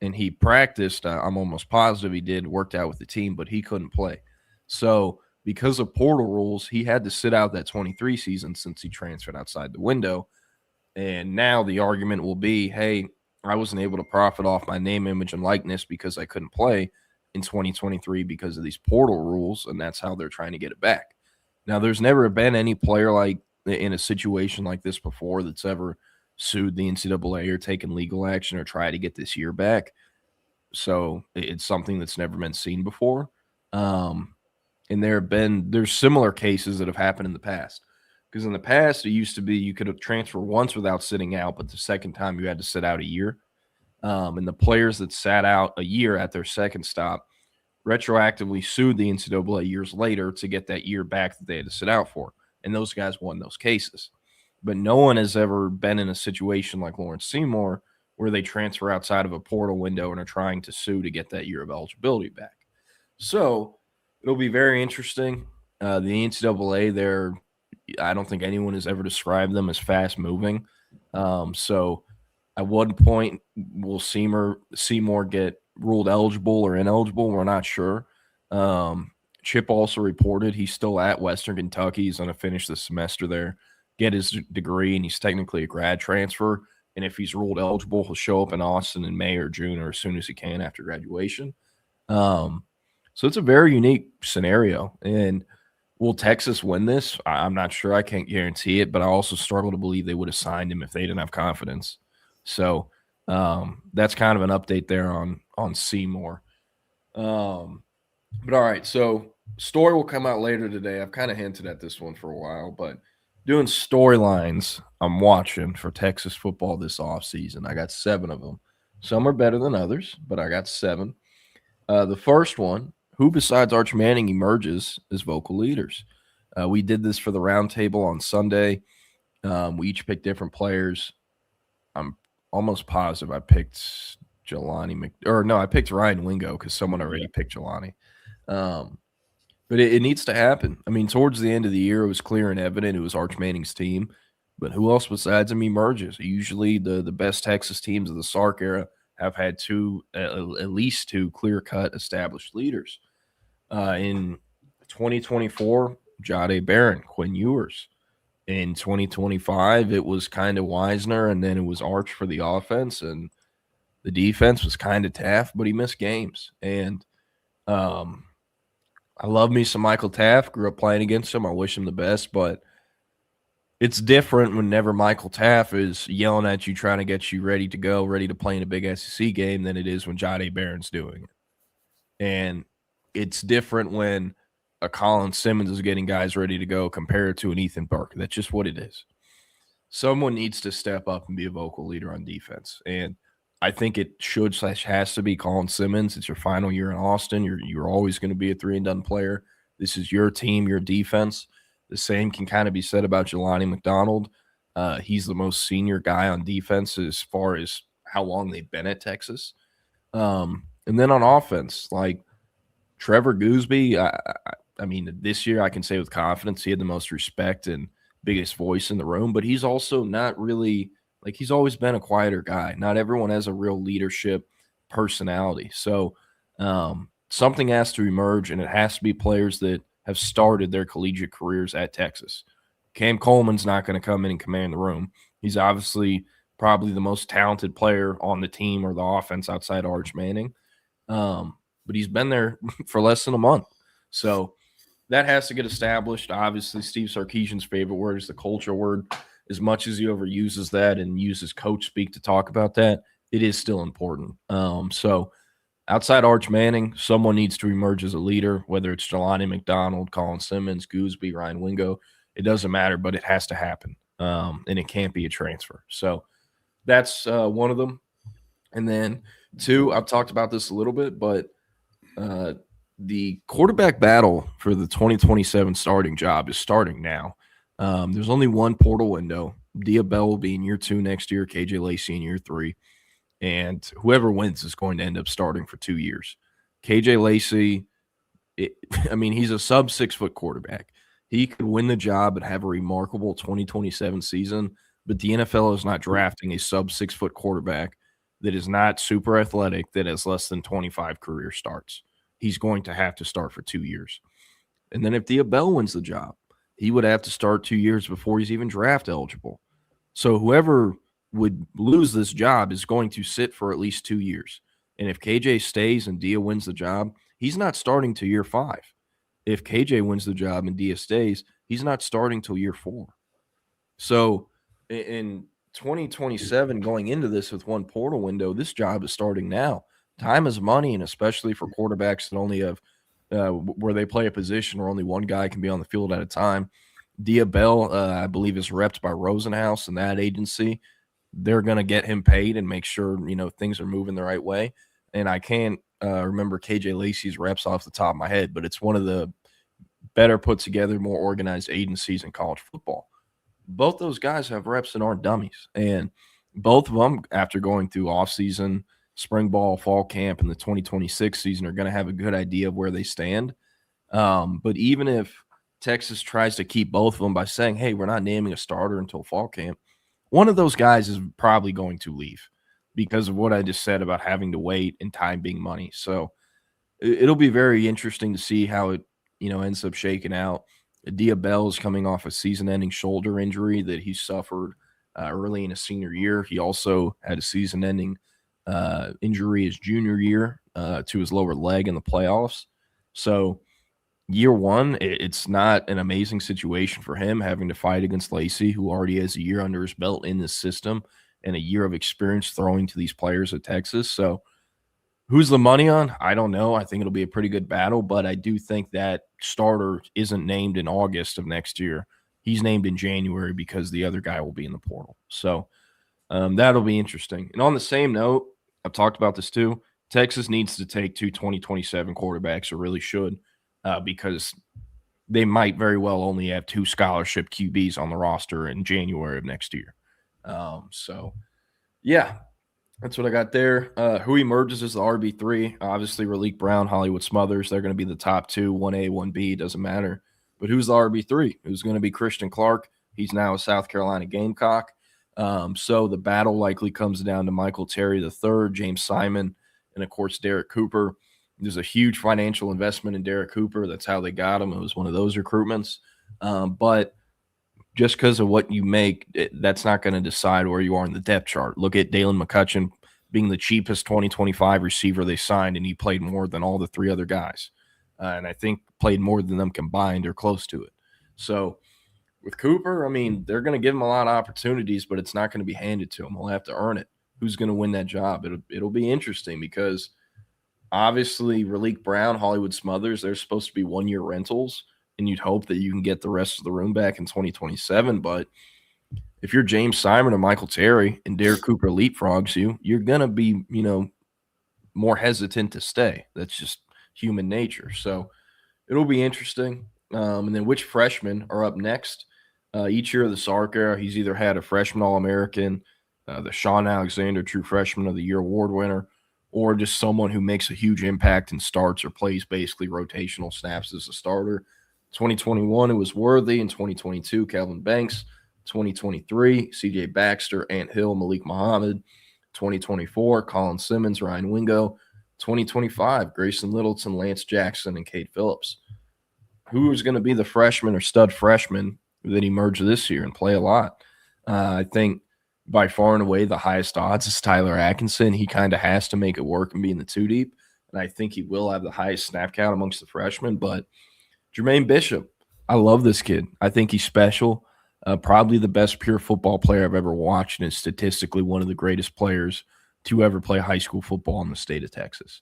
And he practiced. I'm almost positive he did, worked out with the team, but he couldn't play. So because of portal rules, he had to sit out that 23 season since he transferred outside the window. And now the argument will be, hey, I wasn't able to profit off my name, image, and likeness because I couldn't play in 2023 because of these portal rules, and that's how they're trying to get it back. Now, there's never been any player like in a situation like this before that's ever sued the NCAA or taken legal action or tried to get this year back. So it's something that's never been seen before. And there's similar cases that have happened in the past. Because in the past, it used to be you could have transferred once without sitting out, but the second time you had to sit out a year. And the players that sat out a year at their second stop retroactively sued the NCAA years later to get that year back that they had to sit out for. And those guys won those cases. But no one has ever been in a situation like Lawrence Seymour where they transfer outside of a portal window and are trying to sue to get that year of eligibility back. So it'll be very interesting. The NCAA, I don't think anyone has ever described them as fast moving. So at one point, will Seymour get ruled eligible or ineligible? We're not sure. Chip also reported he's still at Western Kentucky. He's going to finish the semester there, get his degree, and he's technically a grad transfer. And if he's ruled eligible, he'll show up in Austin in May or June or as soon as he can after graduation. So it's a very unique scenario. And will Texas win this? I'm not sure. I can't guarantee it, but I also struggle to believe they would have signed him if they didn't have confidence. So that's kind of an update there on Seymour. But all right, so story will come out later today. I've kind of hinted at this one for a while, but doing storylines I'm watching for Texas football this offseason. I got 7 of them. Some are better than others, but I got 7. The first one, who besides Arch Manning emerges as vocal leaders? We did this for the roundtable on Sunday. We each picked different players. I'm almost positive I picked I picked Ryan Wingo because someone already picked Jelani. But it needs to happen. I mean, towards the end of the year, it was clear and evident it was Arch Manning's team. But who else besides him emerges? Usually the best Texas teams of the Sark era have had at least 2 clear-cut established leaders. In 2024, Jahdae Barron, Quinn Ewers. In 2025, it was kind of Wisner, and then it was Arch for the offense, and the defense was kind of Taft, but he missed games. And I love me some Michael Taft. Grew up playing against him. I wish him the best, but it's different whenever Michael Taft is yelling at you, trying to get you ready to go, ready to play in a big SEC game than it is when Jahdae Barron's doing it. And it's different when a Colin Simmons is getting guys ready to go compared to an Ethan Burke. That's just what it is. Someone needs to step up and be a vocal leader on defense. And I think it has to be Colin Simmons. It's your final year in Austin. You're always going to be a 3-and-done player. This is your team, your defense. The same can kind of be said about Jelani McDonald. He's the most senior guy on defense as far as how long they've been at Texas. And then on offense, like Trevor Gooseby, I mean, this year I can say with confidence he had the most respect and biggest voice in the room, but he's also not really like he's always been a quieter guy. Not everyone has a real leadership personality. So something has to emerge, and it has to be players that have started their collegiate careers at Texas. Cam Coleman's not going to come in and command the room. He's obviously probably the most talented player on the team or the offense outside Arch Manning. But he's been there for less than a month. So that has to get established. Obviously, Steve Sarkisian's favorite word is the culture word. As much as he overuses that and uses coach speak to talk about that, it is still important. So outside Arch Manning, someone needs to emerge as a leader, whether it's Jelani McDonald, Colin Simmons, Gooseby, Ryan Wingo. It doesn't matter, but it has to happen, and it can't be a transfer. So that's one of them. And then two, I've talked about this a little bit, but the quarterback battle for the 2027 starting job is starting now. There's only one portal window. Diabell will be in year 2 next year, KJ Lacey in year 3. And whoever wins is going to end up starting for 2 years. KJ Lacey, he's a sub 6 foot quarterback. He could win the job and have a remarkable 2027 season, but the NFL is not drafting a sub 6 foot quarterback that is not super athletic, that has less than 25 career starts. He's going to have to start for 2 years. And then if Diabell wins the job, he would have to start 2 years before he's even draft eligible. So whoever would lose this job is going to sit for at least 2 years. And if KJ stays and Dia wins the job, he's not starting to year 5. If KJ wins the job and Dia stays, he's not starting till year 4. So in 2027, going into this with one portal window, this job is starting now. Time is money, and especially for quarterbacks that only have where they play a position where only one guy can be on the field at a time. Diabell, I believe, is repped by Rosenhaus and that agency. They're going to get him paid and make sure, things are moving the right way. And I can't remember KJ Lacey's reps off the top of my head, but it's one of the better put together, more organized agencies in college football. Both those guys have reps that aren't dummies. And both of them, after going through offseason, spring ball, fall camp, and the 2026 season, are going to have a good idea of where they stand. But even if Texas tries to keep both of them by saying, hey, we're not naming a starter until fall camp, one of those guys is probably going to leave because of what I just said about having to wait and time being money. So it'll be very interesting to see how it, ends up shaking out. Diabell is coming off a season-ending shoulder injury that he suffered early in his senior year. He also had a season-ending injury his junior year to his lower leg in the playoffs. So year 1, it's not an amazing situation for him having to fight against Lacey, who already has a year under his belt in this system and a year of experience throwing to these players at Texas. So who's the money on? I don't know. I think it'll be a pretty good battle, but I do think that starter isn't named in August of next year. He's named in January because the other guy will be in the portal. So that'll be interesting. And on the same note, I've talked about this too. Texas needs to take 2 2027 quarterbacks, or really should, because they might very well only have 2 scholarship QBs on the roster in January of next year. Yeah, that's what I got there. Who emerges as the RB3? Obviously, Raleek Brown, Hollywood Smothers. They're going to be the top 2, 1A, 1B, doesn't matter. But who's the RB3? Who's going to be Christian Clark? He's now a South Carolina Gamecock. So the battle likely comes down to Michael Terry III, James Simon, and, of course, Derek Cooper. There's a huge financial investment in Derek Cooper. That's how they got him. It was one of those recruitments. But just because of what you make, that's not going to decide where you are in the depth chart. Look at Dalen McCutcheon being the cheapest 2025 receiver they signed, and he played more than all the 3 other guys. And I think played more than them combined or close to it. So with Cooper, they're going to give him a lot of opportunities, but it's not going to be handed to him. He'll have to earn it. Who's going to win that job? It'll be interesting because obviously Raleek Brown, Hollywood Smothers, they're supposed to be 1-year rentals, and you'd hope that you can get the rest of the room back in 2027. But if you're James Simon or Michael Terry and Derek Cooper leapfrogs you, you're going to be, more hesitant to stay. That's just human nature. So it'll be interesting. And then which freshmen are up next? Each year of the Sark era, he's either had a freshman All-American, the Sean Alexander True Freshman of the Year award winner, or just someone who makes a huge impact and starts or plays basically rotational snaps as a starter. 2021, it was Worthy. In 2022, Calvin Banks. 2023, C.J. Baxter, Ant Hill, Malik Muhammad. 2024, Colin Simmons, Ryan Wingo. 2025, Grayson Littleton, Lance Jackson, and Cade Phillips. Who is going to be the freshman or stud freshman that emerged this year and play a lot? I think by far and away the highest odds is Tyler Atkinson. He kind of has to make it work and be in the two deep, and I think he will have the highest snap count amongst the freshmen. But Jermaine Bishop, I love this kid. I think he's special. Probably the best pure football player I've ever watched, and is statistically one of the greatest players to ever play high school football in the state of Texas.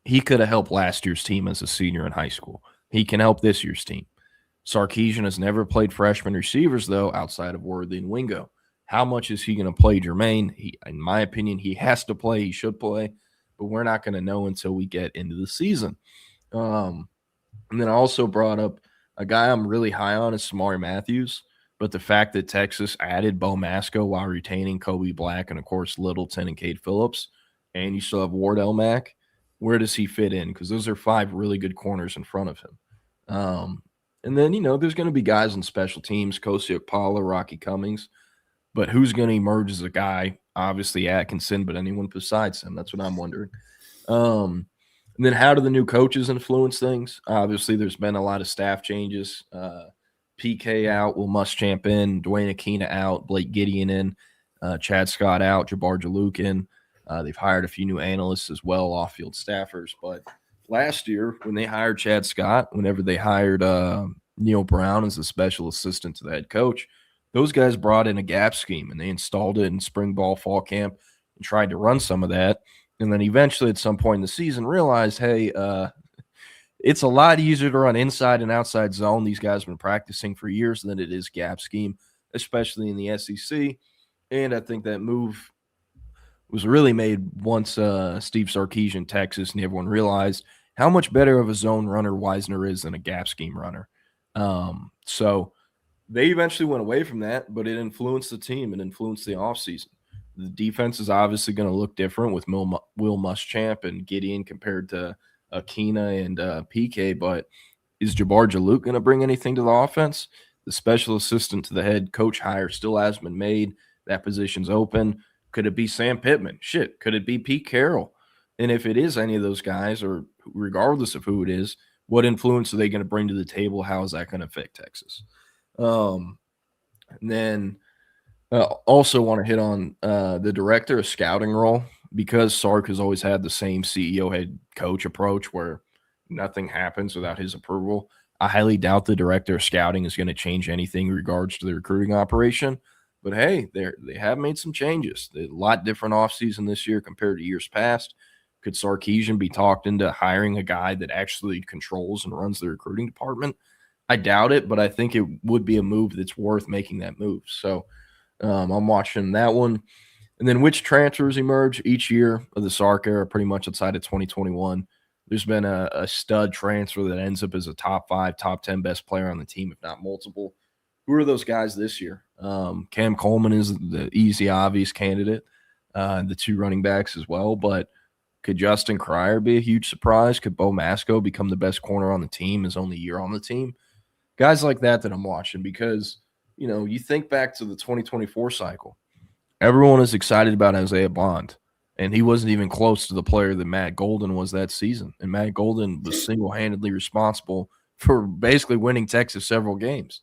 He could have helped last year's team as a senior in high school. He can help this year's team. Sarkisian has never played freshman receivers, though, outside of Worthy and Wingo. How much is he going to play Jermaine? In my opinion, he has to play. He should play, but we're not going to know until we get into the season. And then I also brought up a guy I'm really high on is Samari Matthews, but the fact that Texas added Bo Masco while retaining Kobe Black and, of course, Littleton and Cade Phillips, and you still have Ward Elmack, where does he fit in? Because those are 5 really good corners in front of him. And then, there's going to be guys on special teams, Kosi Okpala, Rocky Cummings, but who's going to emerge as a guy? Obviously Atkinson, but anyone besides him? That's what I'm wondering. And then how do the new coaches influence things? Obviously, there's been a lot of staff changes. PK out, Will Muschamp in, Dwayne Akina out, Blake Gideon in, Chad Scott out, Jabbar Jaluk in. They've hired a few new analysts as well, off-field staffers. But last year, when they hired Chad Scott, whenever they hired Neil Brown as a special assistant to the head coach, those guys brought in a gap scheme, and they installed it in spring ball, fall camp, and tried to run some of that. And then eventually at some point in the season realized, hey, it's a lot easier to run inside and outside zone. These guys have been practicing for years than it is gap scheme, especially in the SEC. And I think that move was really made once Steve Sarkisian, Texas, and everyone realized how much better of a zone runner Wisner is than a gap scheme runner. So they eventually went away from that, but it influenced the team and influenced the offseason. The defense is obviously going to look different with Will Muschamp and Gideon compared to Akina and PK, but is Jabbar Jaluk going to bring anything to the offense? The special assistant to the head coach hire still hasn't been made. That position's open. Could it be Sam Pittman? Shit. Could it be Pete Carroll? And if it is any of those guys, or regardless of who it is, what influence are they going to bring to the table? How is that going to affect Texas? And then also want to hit on the director of scouting role, because Sark has always had the same CEO head coach approach where nothing happens without his approval. I highly doubt the director of scouting is going to change anything in regards to the recruiting operation. But hey, they have made some changes. A lot different offseason this year compared to years past. Could Sarkisian be talked into hiring a guy that actually controls and runs the recruiting department? I doubt it, but I think it would be a move that's worth making that move. So I'm watching that one. And then which transfers emerge each year of the Sark era, pretty much outside of 2021. There's been a stud transfer that ends up as a top 5, top 10 best player on the team, if not multiple. Who are those guys this year? Cam Coleman is the easy, obvious candidate. The 2 running backs as well. But could Justin Cryer be a huge surprise? Could Bo Masco become the best corner on the team his only year on the team? Guys like that I'm watching because, you think back to the 2024 cycle. Everyone is excited about Isaiah Bond, and he wasn't even close to the player that Matt Golden was that season. And Matt Golden was single-handedly responsible for basically winning Texas several games.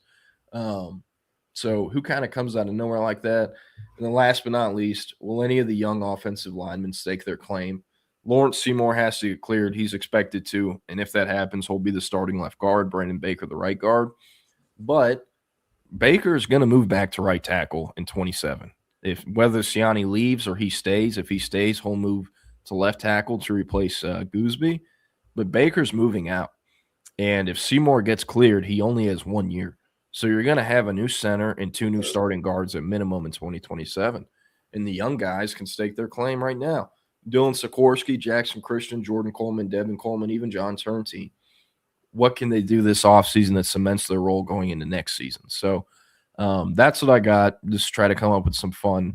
So who kind of comes out of nowhere like that? And then last but not least, will any of the young offensive linemen stake their claim? Lawrence Seymour has to get cleared. He's expected to, and if that happens, he'll be the starting left guard, Brandon Baker the right guard. But Baker is going to move back to right tackle in 27. Whether Siani leaves or he stays, if he stays, he'll move to left tackle to replace Gooseby. But Baker's moving out. And if Seymour gets cleared, he only has 1 year. So you're going to have a new center and 2 new starting guards at minimum in 2027. And the young guys can stake their claim right now. Dylan Sikorsky, Jackson Christian, Jordan Coleman, Devin Coleman, even John Turnteen. what can they do this offseason that cements their role going into next season? So that's what I got. Just try to come up with some fun,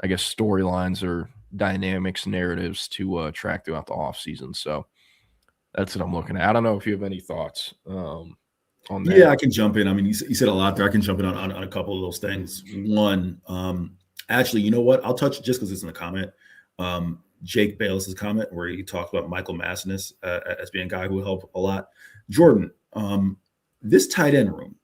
I guess, storylines or dynamics, narratives to track throughout the offseason. So that's what I'm looking at. I don't know if you have any thoughts on that. Yeah, I can jump in. I mean, you said a lot there. I can jump in on a couple of those things. One, actually, you know what? I'll touch just because it's in the comment. Jake Bayless's comment where he talked about Michael Massinus as being a guy who helped a lot. Jordan, this tight end room,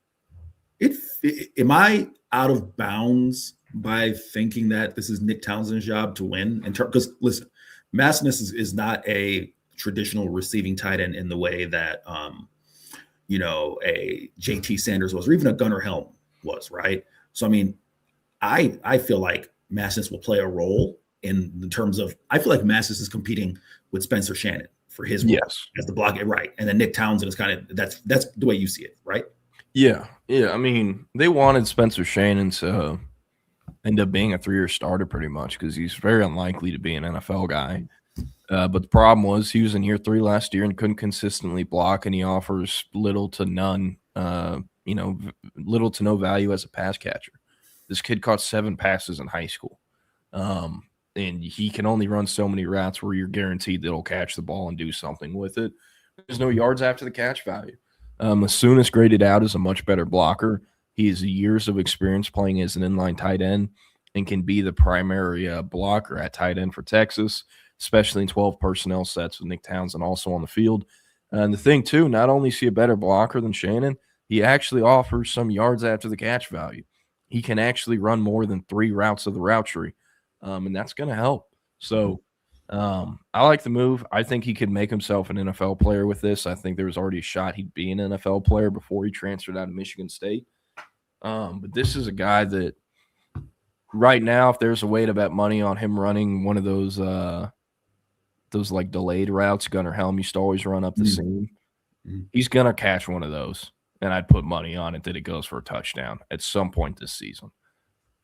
am I out of bounds by thinking that this is Nick Townsend's job to win? Because listen, Massinus is not a traditional receiving tight end in the way that a JT Sanders was, or even a Gunnar Helm was, right? So I mean, I feel like Massinus will play a role in terms of, I feel like Massinus is competing with Spencer Shannon for his role as the block, right? And then Nick Townsend is kind of, that's the way you see it, right? Yeah. I mean, they wanted Spencer Shannon to end up being a 3-year starter pretty much because he's very unlikely to be an NFL guy. But the problem was he was in year 3 last year and couldn't consistently block, and he offers little to none, little to no value as a pass catcher. This kid caught 7 passes in high school. And he can only run so many routes where you're guaranteed that he'll catch the ball and do something with it. There's no yards after the catch value. As soon as graded out as a much better blocker, he has years of experience playing as an inline tight end and can be the primary blocker at tight end for Texas, especially in 12 personnel sets with Nick Townsend also on the field. And the thing, too, not only is he a better blocker than Shannon, he actually offers some yards after the catch value. He can actually run more than 3 routes of the route tree. And that's going to help. So I like the move. I think he could make himself an NFL player with this. I think there was already a shot he'd be an NFL player before he transferred out of Michigan State. But this is a guy that right now, if there's a way to bet money on him running one of those like delayed routes Gunnar Helm used to always run up the seam, he's going to catch one of those. And I'd put money on it that it goes for a touchdown at some point this season.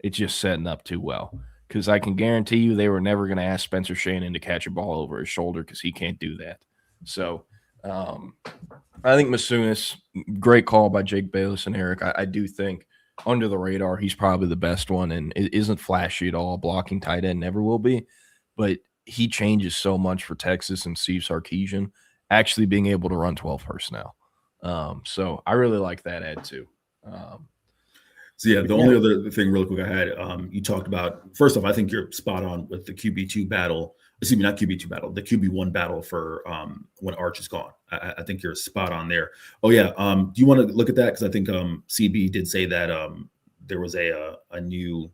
It's just setting up too well. Because I can guarantee you they were never going to ask Spencer Shannon to catch a ball over his shoulder because he can't do that. So I think Massinus, great call by Jake Bayless and Eric. I do think under the radar, he's probably the best one, and it isn't flashy at all. Blocking tight end never will be. But he changes so much for Texas and Steve Sarkisian actually being able to run 12 personnel. So I really like that ad too. So yeah, the only other thing real quick I had, you talked about, first off, I think you're spot on with the QB2 battle. Excuse me, not QB2 battle, the QB1 battle for when Arch is gone. I think you're spot on there. Oh yeah, do you want to look at that? Because I think CB did say that there was a new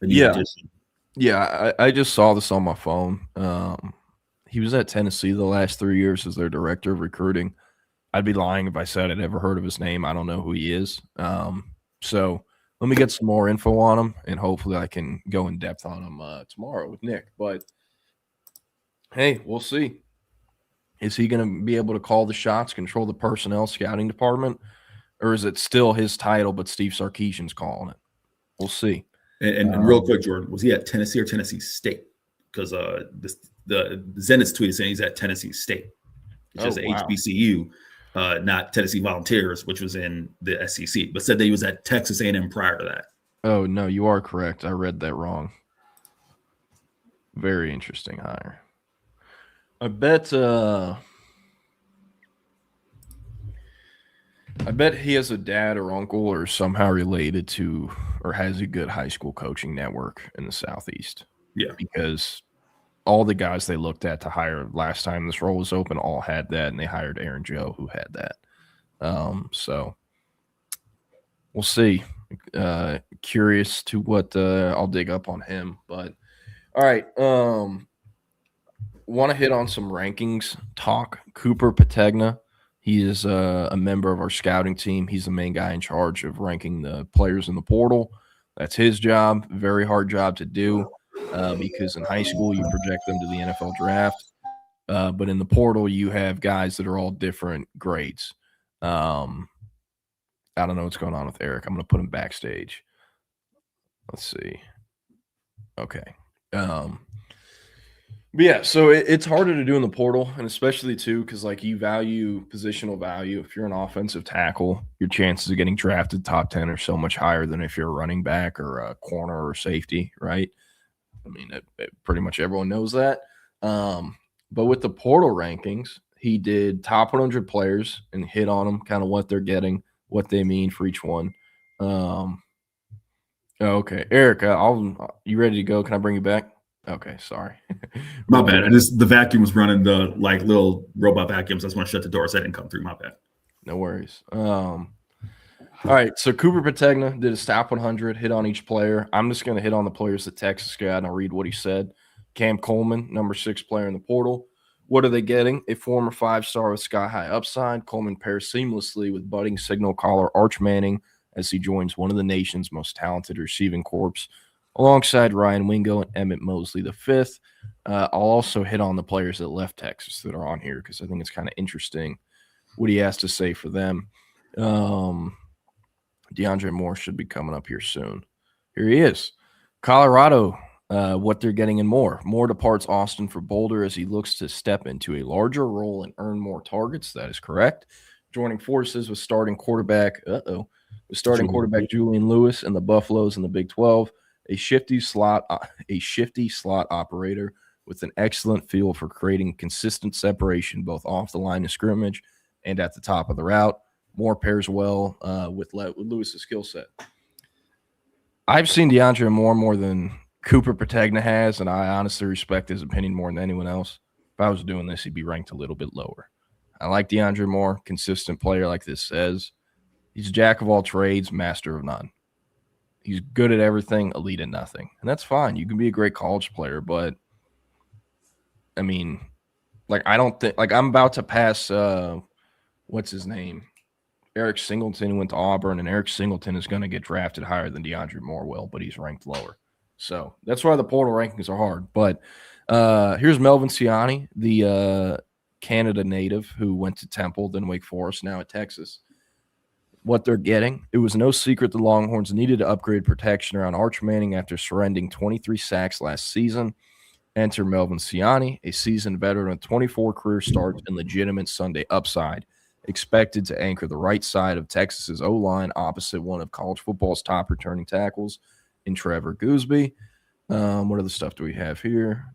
addition. Yeah, I just saw this on my phone. He was at Tennessee the last 3 years as their director of recruiting. I'd be lying if I said I'd ever heard of his name. I don't know who he is. So let me get some more info on him, and hopefully I can go in depth on him tomorrow with Nick. But, hey, we'll see. Is he going to be able to call the shots, control the personnel scouting department, or is it still his title but Steve Sarkisian's calling it? We'll see. And real quick, Jordan, was he at Tennessee or Tennessee State? Because the Zenit's tweet is saying he's at Tennessee State. It's just HBCU. Not Tennessee Volunteers, which was in the SEC, but said that he was at Texas A&M prior to that. Oh, no, you are correct. I read that wrong. Very interesting hire. I bet he has a dad or uncle or somehow related to or has a good high school coaching network in the Southeast. Yeah. Because all the guys they looked at to hire last time this role was open all had that, and they hired Aaron Joe who had that. So we'll see. Curious to what I'll dig up on him. But all right. Want to hit on some rankings talk. Cooper Pategna. He is a member of our scouting team. He's the main guy in charge of ranking the players in the portal. That's his job. Very hard job to do. Because in high school, you project them to the NFL draft. But in the portal, you have guys that are all different grades. I don't know what's going on with Eric. I'm going to put him backstage. Let's see. Okay. But yeah, so it's harder to do in the portal, and especially too because like you value positional value. If you're an offensive tackle, your chances of getting drafted top 10 are so much higher than if you're a running back or a corner or safety, right? I mean, pretty much everyone knows that. But with the portal rankings, he did top 100 players and hit on them, kind of what they're getting, what they mean for each one. Okay, Eric, you ready to go? Can I bring you back? Okay, sorry. My bad. The vacuum was running the like little robot vacuums. I just want to shut the door so I didn't come through. My bad. No worries. All right, so Cooper Pategna did his top 100, hit on each player. I'm just going to hit on the players that Texas got, and I'll read what he said. Cam Coleman, number 6 player in the portal. What are they getting? A former 5-star with sky-high upside. Coleman pairs seamlessly with budding signal caller Arch Manning as he joins one of the nation's most talented receiving corps, alongside Ryan Wingo and Emmett Mosley the 5th. I'll also hit on the players that left Texas that are on here because I think it's kind of interesting what he has to say for them. DeAndre Moore should be coming up here soon. Here he is. Colorado, what they're getting in Moore. Moore departs Austin for Boulder as he looks to step into a larger role and earn more targets. That is correct. Joining forces with starting quarterback Julian Lewis and the Buffaloes in the Big 12. A shifty slot operator with an excellent feel for creating consistent separation both off the line of scrimmage and at the top of the route. Moore pairs well with Lewis's skill set. I've seen DeAndre Moore more than Cooper Pategna has, and I honestly respect his opinion more than anyone else. If I was doing this, he'd be ranked a little bit lower. I like DeAndre Moore, consistent player like this says. He's a jack of all trades, master of none. He's good at everything, elite at nothing. And that's fine. You can be a great college player, but I mean, like I don't think like I'm about to pass what's his name? Eric Singleton went to Auburn, and Eric Singleton is going to get drafted higher than DeAndre Moore will, but he's ranked lower. So that's why the portal rankings are hard. But here's Melvin Ciani, the Canada native who went to Temple, then Wake Forest, now at Texas. What they're getting, it was no secret the Longhorns needed to upgrade protection around Arch Manning after surrendering 23 sacks last season. Enter Melvin Ciani, a seasoned veteran with 24 career starts and legitimate Sunday upside, expected to anchor the right side of Texas's O-line opposite one of college football's top returning tackles in Trevor Gooseby. What other stuff do we have here?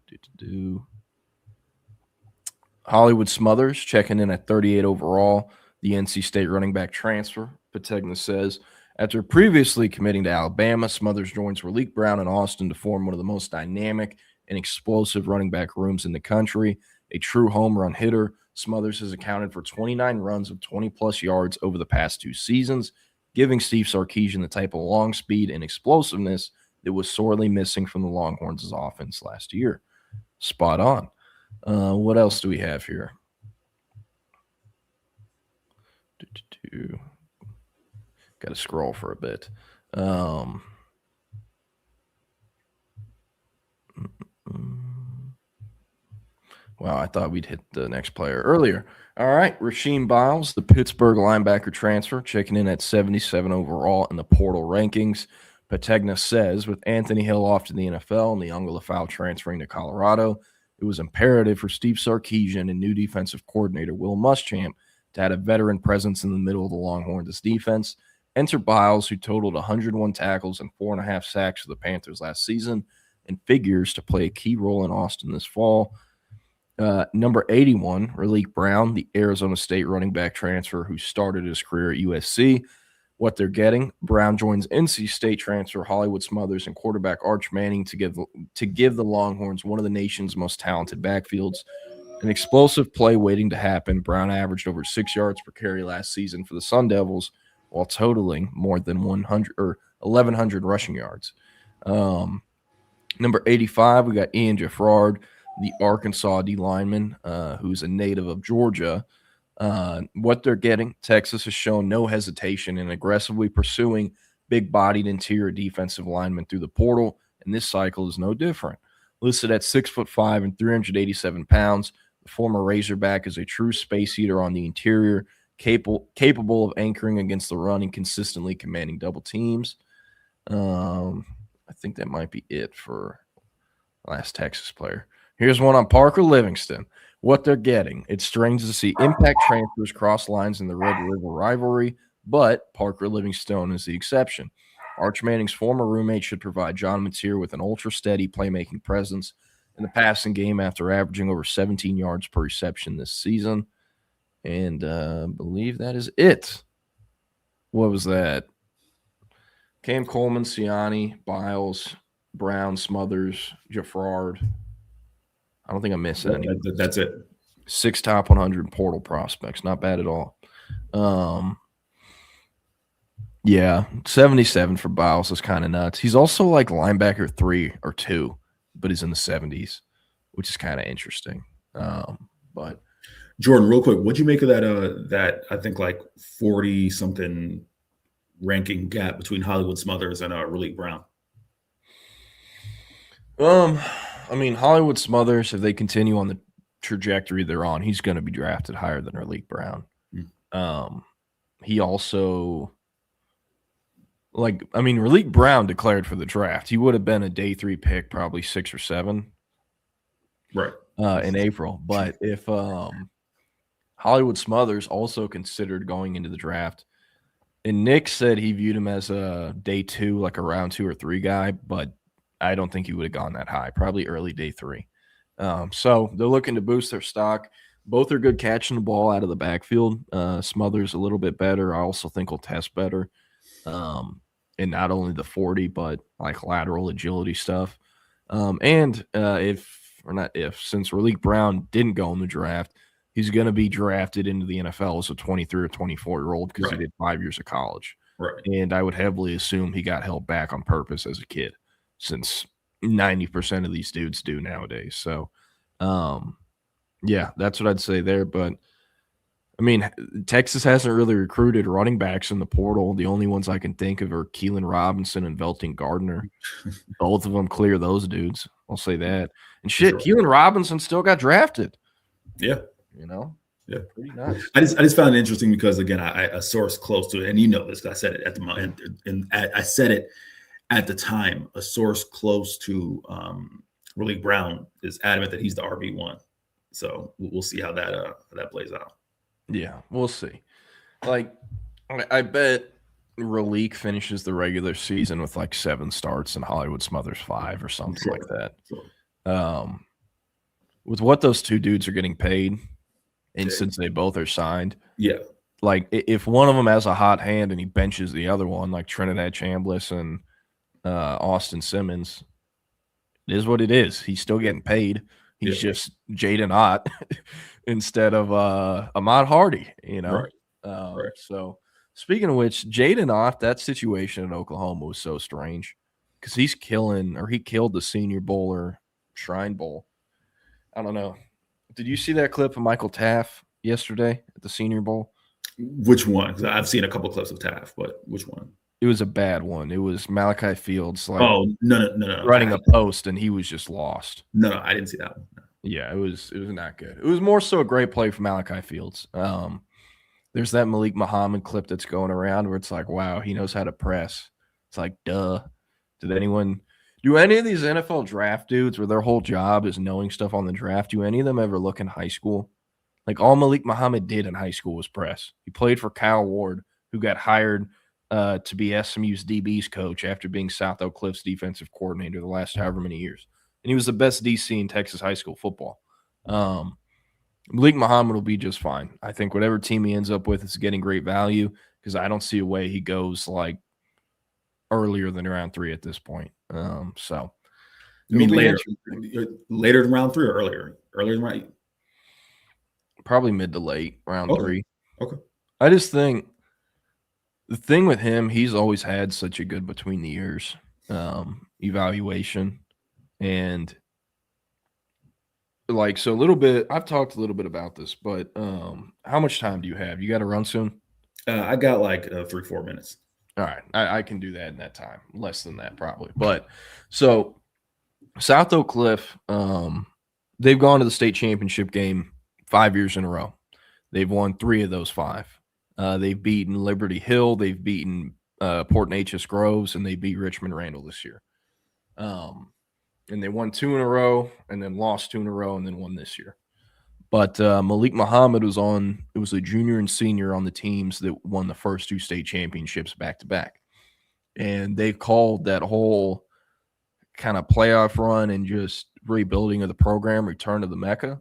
Hollywood Smothers checking in at 38 overall, the NC State running back transfer. Pategna says, after previously committing to Alabama, Smothers joins Raleek Brown in Austin to form one of the most dynamic and explosive running back rooms in the country. A true home run hitter, Smothers has accounted for 29 runs of 20-plus yards over the past 2 seasons, giving Steve Sarkisian the type of long speed and explosiveness that was sorely missing from the Longhorns' offense last year. Spot on. What else do we have here? Got to scroll for a bit. Wow, I thought we'd hit the next player earlier. All right, Rasheem Biles, the Pittsburgh linebacker transfer, checking in at 77 overall in the portal rankings. Pategna says, with Anthony Hill off to the NFL and the Le'Veon transferring to Colorado, it was imperative for Steve Sarkisian and new defensive coordinator Will Muschamp to add a veteran presence in the middle of the Longhorns' defense. Enter Biles, who totaled 101 tackles and 4.5 sacks for the Panthers last season and figures to play a key role in Austin this fall. Number 81, Raleek Brown, the Arizona State running back transfer who started his career at USC. What they're getting, Brown joins NC State transfer Hollywood Smothers and quarterback Arch Manning to give the Longhorns one of the nation's most talented backfields. An explosive play waiting to happen. Brown averaged over 6 yards per carry last season for the Sun Devils, while totaling more than 1,100 rushing yards. Number 85, we got Ian Jaffrard, the Arkansas D lineman, who's a native of Georgia. What they're getting, Texas has shown no hesitation in aggressively pursuing big-bodied interior defensive linemen through the portal, and this cycle is no different. Listed at 6'5" and 387 pounds, the former Razorback is a true space eater on the interior, capable of anchoring against the run and consistently commanding double teams. I think that might be it for last Texas player. Here's one on Parker Livingston. What they're getting. It's strange to see impact transfers cross lines in the Red River rivalry, but Parker Livingstone is the exception. Arch Manning's former roommate should provide John Mateer with an ultra-steady playmaking presence in the passing game after averaging over 17 yards per reception this season. And I believe that is it. What was that? Cam Coleman, Siani, Biles, Brown, Smothers, Jaffrard. I don't think I'm missing any. That's it. 6 top 100 portal prospects. Not bad at all. Yeah, 77 for Biles is kind of nuts. He's also like linebacker 3 or 2, but he's in the 70s, which is kind of interesting. But Jordan, real quick, what'd you make of that I think like 40-something ranking gap between Hollywood Smothers and Raleek Brown? I mean, Hollywood Smothers, if they continue on the trajectory they're on, he's going to be drafted higher than Raleek Brown. He also, Raleek Brown declared for the draft. He would have been a day 3 pick, probably 6 or 7, right? In April. But if Hollywood Smothers also considered going into the draft, and Nick said he viewed him as a day 2, like a round 2 or 3 guy, but I don't think he would have gone that high, probably early day 3. So they're looking to boost their stock. Both are good catching the ball out of the backfield. Smothers a little bit better. I also think will test better. And not only the 40, but like lateral agility stuff. Since Raleek Brown didn't go in the draft, he's going to be drafted into the NFL as a 23 or 24-year-old because he did 5 years of college. Right. And I would heavily assume he got held back on purpose as a kid, since 90% of these dudes do nowadays. So, yeah, that's what I'd say there. But, I mean, Texas hasn't really recruited running backs in the portal. The only ones I can think of are Keelan Robinson and Velton Gardner. Both of them clear those dudes. I'll say that. And shit, Keelan Robinson still got drafted. Yeah. You know? Yeah. Pretty nice. I just found it interesting because, again, a source close to it, and you know this, I said it at the moment, and I said it at the time, a source close to Raleek Brown is adamant that he's the RB1. So we'll see how that plays out. Yeah, we'll see. Like, I bet Raleek finishes the regular season with like 7 starts and Hollywood Smothers 5 or something like that. With what those two dudes are getting paid, and since they both are signed, like if one of them has a hot hand and he benches the other one, like Trinidad Chambliss and Austin Simmons, it is what it is. He's still getting paid. He's just Jaden Ott instead of Ahmad Hardy, you know? Right. So speaking of which, Jaden Ott, that situation in Oklahoma was so strange because he killed the Senior Bowl or Shrine Bowl. I don't know. Did you see that clip of Michael Taft yesterday at the Senior Bowl? Which one? 'Cause I've seen a couple clips of Taft, but which one? It was a bad one. It was Malachi Fields no, running a post, and he was just lost. No, I didn't see that one. No. Yeah, it was not good. It was more so a great play for Malachi Fields. There's that Malik Muhammad clip that's going around where it's like, wow, he knows how to press. It's like, duh. Do any of these NFL draft dudes where their whole job is knowing stuff on the draft, do any of them ever look in high school? Like all Malik Muhammad did in high school was press. He played for Kyle Ward, who got hired to be SMU's DB's coach after being South Oak Cliff's defensive coordinator the last however many years. And he was the best DC in Texas high school football. Malik Muhammad will be just fine. I think whatever team he ends up with is getting great value because I don't see a way he goes like earlier than round 3 at this point. So you mean later than round 3 or earlier? Earlier than round? Probably mid to late round 3. Okay. I just think the thing with him, he's always had such a good between the ears evaluation. And like, so a little bit, I've talked a little bit about this, but how much time do you have? You got to run soon? I got like 3-4 minutes. All right. I can do that in that time. Less than that probably. But so South Oak Cliff, they've gone to the state championship game 5 years in a row. They've won 3 of those 5. They've beaten Liberty Hill. They've beaten Port Neches Groves, and they beat Richmond Randall this year. and they won 2 in a row and then lost 2 in a row and then won this year. But Malik Muhammad was a junior and senior on the teams that won the first 2 state championships back to back. And they called that whole kind of playoff run and just rebuilding of the program Return to the Mecca.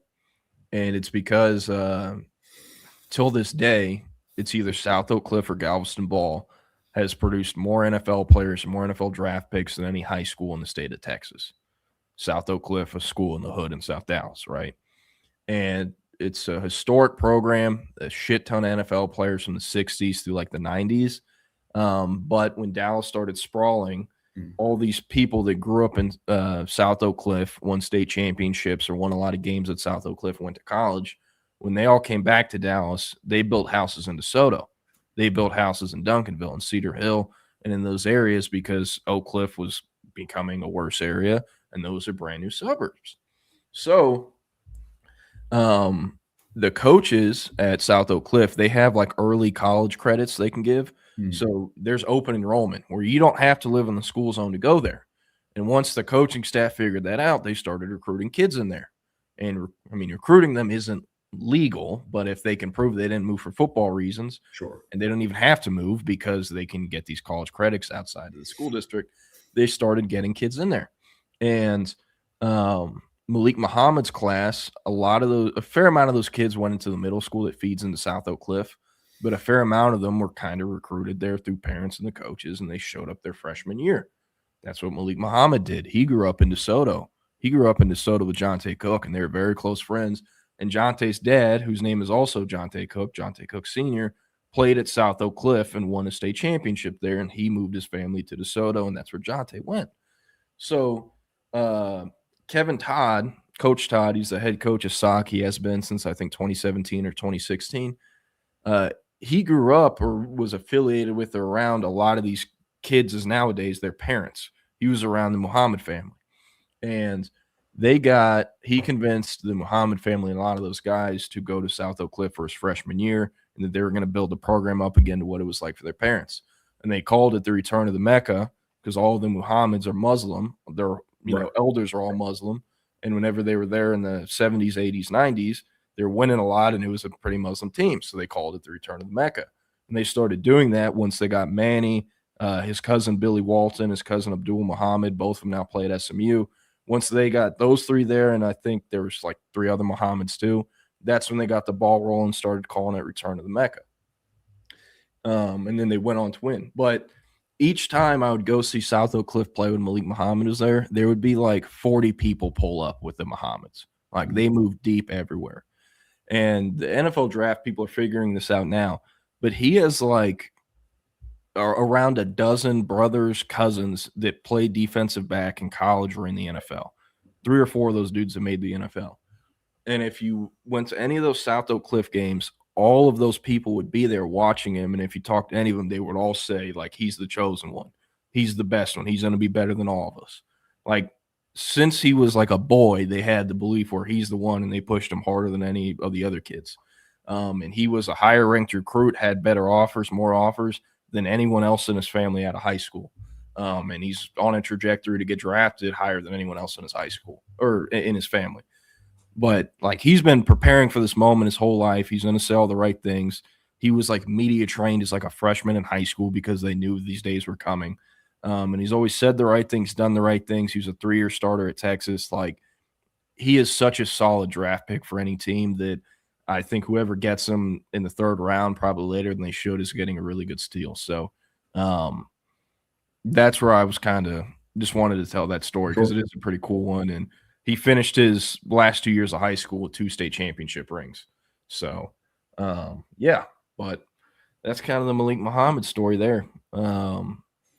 And it's because till this day, it's either South Oak Cliff or Galveston Ball has produced more NFL players and more NFL draft picks than any high school in the state of Texas. South Oak Cliff, a school in the hood in South Dallas, right? And it's a historic program, a shit ton of NFL players from the 60s through like the 90s. But when Dallas started sprawling, all these people that grew up in South Oak Cliff, won state championships or won a lot of games at South Oak Cliff, went to college. When they all came back to Dallas, they built houses in DeSoto. They built houses in Duncanville and Cedar Hill and in those areas because Oak Cliff was becoming a worse area, and those are brand new suburbs. So the coaches at South Oak Cliff, they have like early college credits they can give. So there's open enrollment where you don't have to live in the school zone to go there. And once the coaching staff figured that out, they started recruiting kids in there. And I mean, recruiting them isn't legal, but if they can prove they didn't move for football reasons, sure, and they don't even have to move because they can get these college credits outside of the school district, they started getting kids in there. And Malik Muhammad's class, a fair amount of those kids went into the middle school that feeds into South Oak Cliff, but a fair amount of them were kind of recruited there through parents and the coaches, and they showed up their freshman year. That's what Malik Muhammad did. He grew up in DeSoto. He grew up in DeSoto with Jonte Cook, and they were very close friends. And Jonte's dad, whose name is also Jonte Cook Sr., played at South Oak Cliff and won a state championship there, and he moved his family to DeSoto, and that's where Jonte went. So Kevin Todd, Coach Todd, he's the head coach of SOC. He has been since, I think, 2017 or 2016. He grew up or was affiliated with or around a lot of these kids as nowadays their parents. He was around the Muhammad family. And he convinced the Muhammad family and a lot of those guys to go to South Oak Cliff for his freshman year and that they were going to build the program up again to what it was like for their parents. And they called it the Return of the Mecca because all of the Muhammads are Muslim. Their elders are all Muslim. And whenever they were there in the 70s, 80s, 90s, they were winning a lot, and it was a pretty Muslim team. So they called it the Return of the Mecca. And they started doing that once they got Manny, his cousin Billy Walton, his cousin Abdul Muhammad, both of them now play at SMU. Once they got those 3 there, and I think there was like 3 other Muhammads too, that's when they got the ball rolling, started calling it Return of the Mecca. And then they went on to win. But each time I would go see South Oak Cliff play when Malik Muhammad was there would be like 40 people pull up with the Muhammads. Like they moved deep everywhere. And the NFL draft, people are figuring this out now, but he has like around a dozen brothers, cousins that play defensive back in college or in the NFL. 3 or 4 of those dudes have made the NFL. And if you went to any of those South Oak Cliff games, all of those people would be there watching him. And if you talk to any of them, they would all say, like, he's the chosen one. He's the best one. He's going to be better than all of us. Like, since he was like a boy, they had the belief where he's the one, and they pushed him harder than any of the other kids. And he was a higher ranked recruit, had better offers, more offers than anyone else in his family out of high school. And he's on a trajectory to get drafted higher than anyone else in his high school or in his family. But like, he's been preparing for this moment his whole life. He's going to say all the right things. He was like media trained as like a freshman in high school because they knew these days were coming. And he's always said the right things, done the right things. He was a 3-year starter at Texas. Like, he is such a solid draft pick for any team that I think whoever gets him in the 3rd round, probably later than they should, is getting a really good steal. So that's where I was kind of just wanted to tell that story because it is a pretty cool one. And he finished his last 2 years of high school with 2 state championship rings. So, yeah, but that's kind of the Malik Muhammad story there.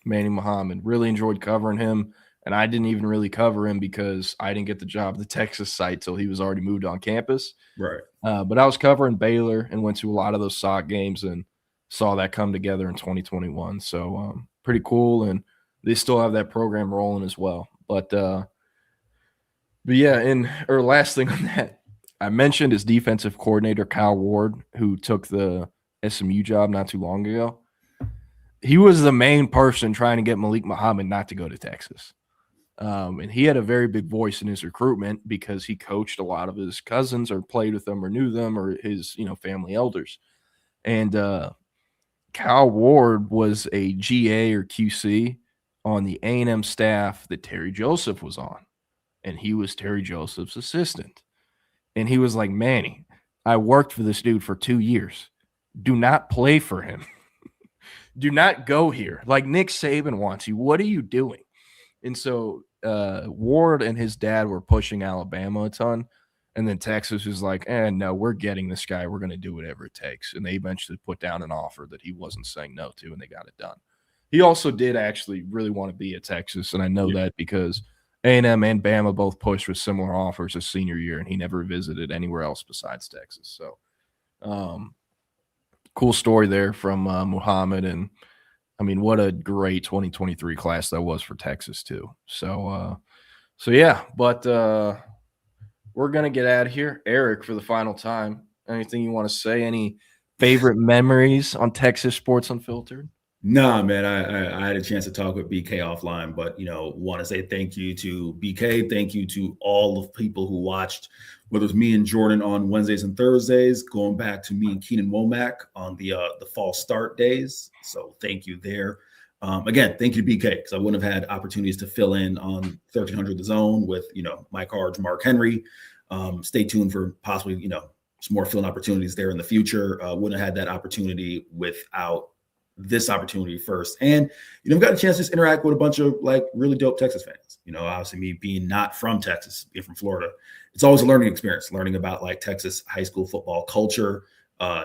Manny Muhammad, really enjoyed covering him. And I didn't even really cover him because I didn't get the job at the Texas site till he was already moved on campus. Right. But I was covering Baylor and went to a lot of those SOC games and saw that come together in 2021. So pretty cool. And they still have that program rolling as well. But yeah, last thing on that, I mentioned his defensive coordinator, Kyle Ward, who took the SMU job not too long ago. He was the main person trying to get Malik Muhammad not to go to Texas. And he had a very big voice in his recruitment because he coached a lot of his cousins or played with them or knew them or his, family elders. And Kyle Ward was a GA or QC on the A&M staff that Terry Joseph was on. And he was Terry Joseph's assistant. And he was like, Manny, I worked for this dude for 2 years. Do not play for him. Do not go here. Like Nick Saban wants you. What are you doing? And so Ward and his dad were pushing Alabama a ton. And then Texas was like, no, we're getting this guy. We're going to do whatever it takes. And they eventually put down an offer that he wasn't saying no to, and they got it done. He also did actually really want to be at Texas, and I know that because A&M and Bama both pushed with similar offers his senior year, and he never visited anywhere else besides Texas. So cool story there from Muhammad, and I mean, what a great 2023 class that was for Texas too. So yeah, but we're going to get out of here. Eric, for the final time, anything you want to say? Any favorite memories on Texas Sports Unfiltered? Nah, man, I had a chance to talk with BK offline, but, want to say thank you to BK. Thank you to all the people who watched, whether it's me and Jordan on Wednesdays and Thursdays, going back to me and Keenan Womack on the fall start days. So thank you there. Again, thank you to BK, because I wouldn't have had opportunities to fill in on 1300 The Zone with, Mike Harge, Mark Henry. Stay tuned for possibly, some more filling opportunities there in the future. Wouldn't have had that opportunity without this opportunity first. And, I've got a chance to just interact with a bunch of really dope Texas fans. Obviously me being not from Texas, being from Florida, it's always a learning experience, learning about Texas high school football culture,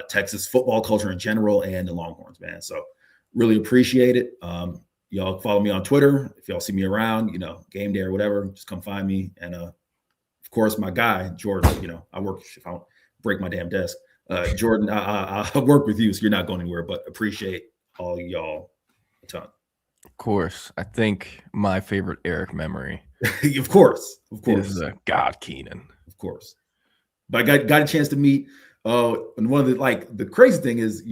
Texas football culture in general, and the Longhorns, man. So really appreciate it. Y'all follow me on Twitter. If y'all see me around, game day or whatever, just come find me. And of course, my guy, Jordan, I work, if I don't break my damn desk, Jordan, I'll work with you, so you're not going anywhere, but appreciate all y'all a ton. Of course. I think my favorite Eric memory of course is God Keenan. Of course. But I got a chance to meet and one of the crazy thing is,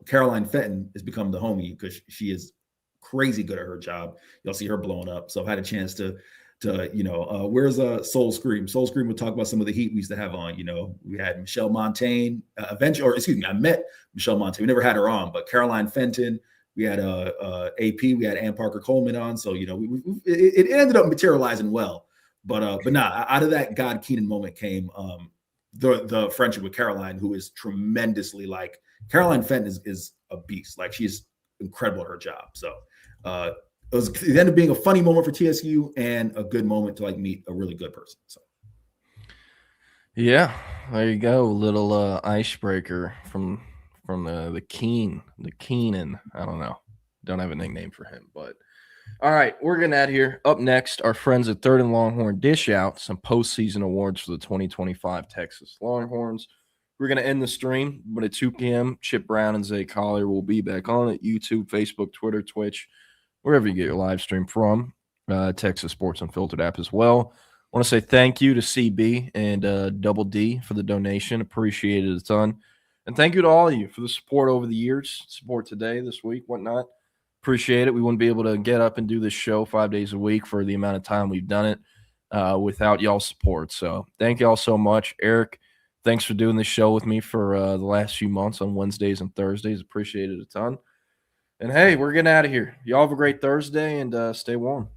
Caroline Fenton has become the homie because she is crazy good at her job. You'll see her blowing up. So I've had a chance to where's Soul Scream? Soul Scream would talk about some of the heat we used to have on. We had Michelle Montaigne, I met Michelle Montaigne. We never had her on, but Caroline Fenton, we had AP, we had Ann Parker Coleman on. So, it ended up materializing well. But out of that God Keenan moment came the friendship with Caroline, who is tremendously Caroline Fenton is a beast. She's incredible at her job. So it ended up being a funny moment for TSU and a good moment to meet a really good person. So yeah, there you go. Little icebreaker from the Keenan. I don't know. Don't have a nickname for him, but all right, we're getting out of here. Up next, our friends at Third and Longhorn dish out some postseason awards for the 2025 Texas Longhorns. We're going to end the stream, but at 2 p.m., Chip Brown and Zay Collier will be back on it. YouTube, Facebook, Twitter, Twitch, wherever you get your live stream from. Texas Sports Unfiltered app as well. I want to say thank you to CB and Double D for the donation. Appreciate it a ton. And thank you to all of you for the support over the years, support today, this week, whatnot. Appreciate it. We wouldn't be able to get up and do this show 5 days a week for the amount of time we've done it without y'all's support. So thank y'all so much. Eric, thanks for doing this show with me for the last few months on Wednesdays and Thursdays. Appreciate it a ton. And hey, we're getting out of here. Y'all have a great Thursday and stay warm.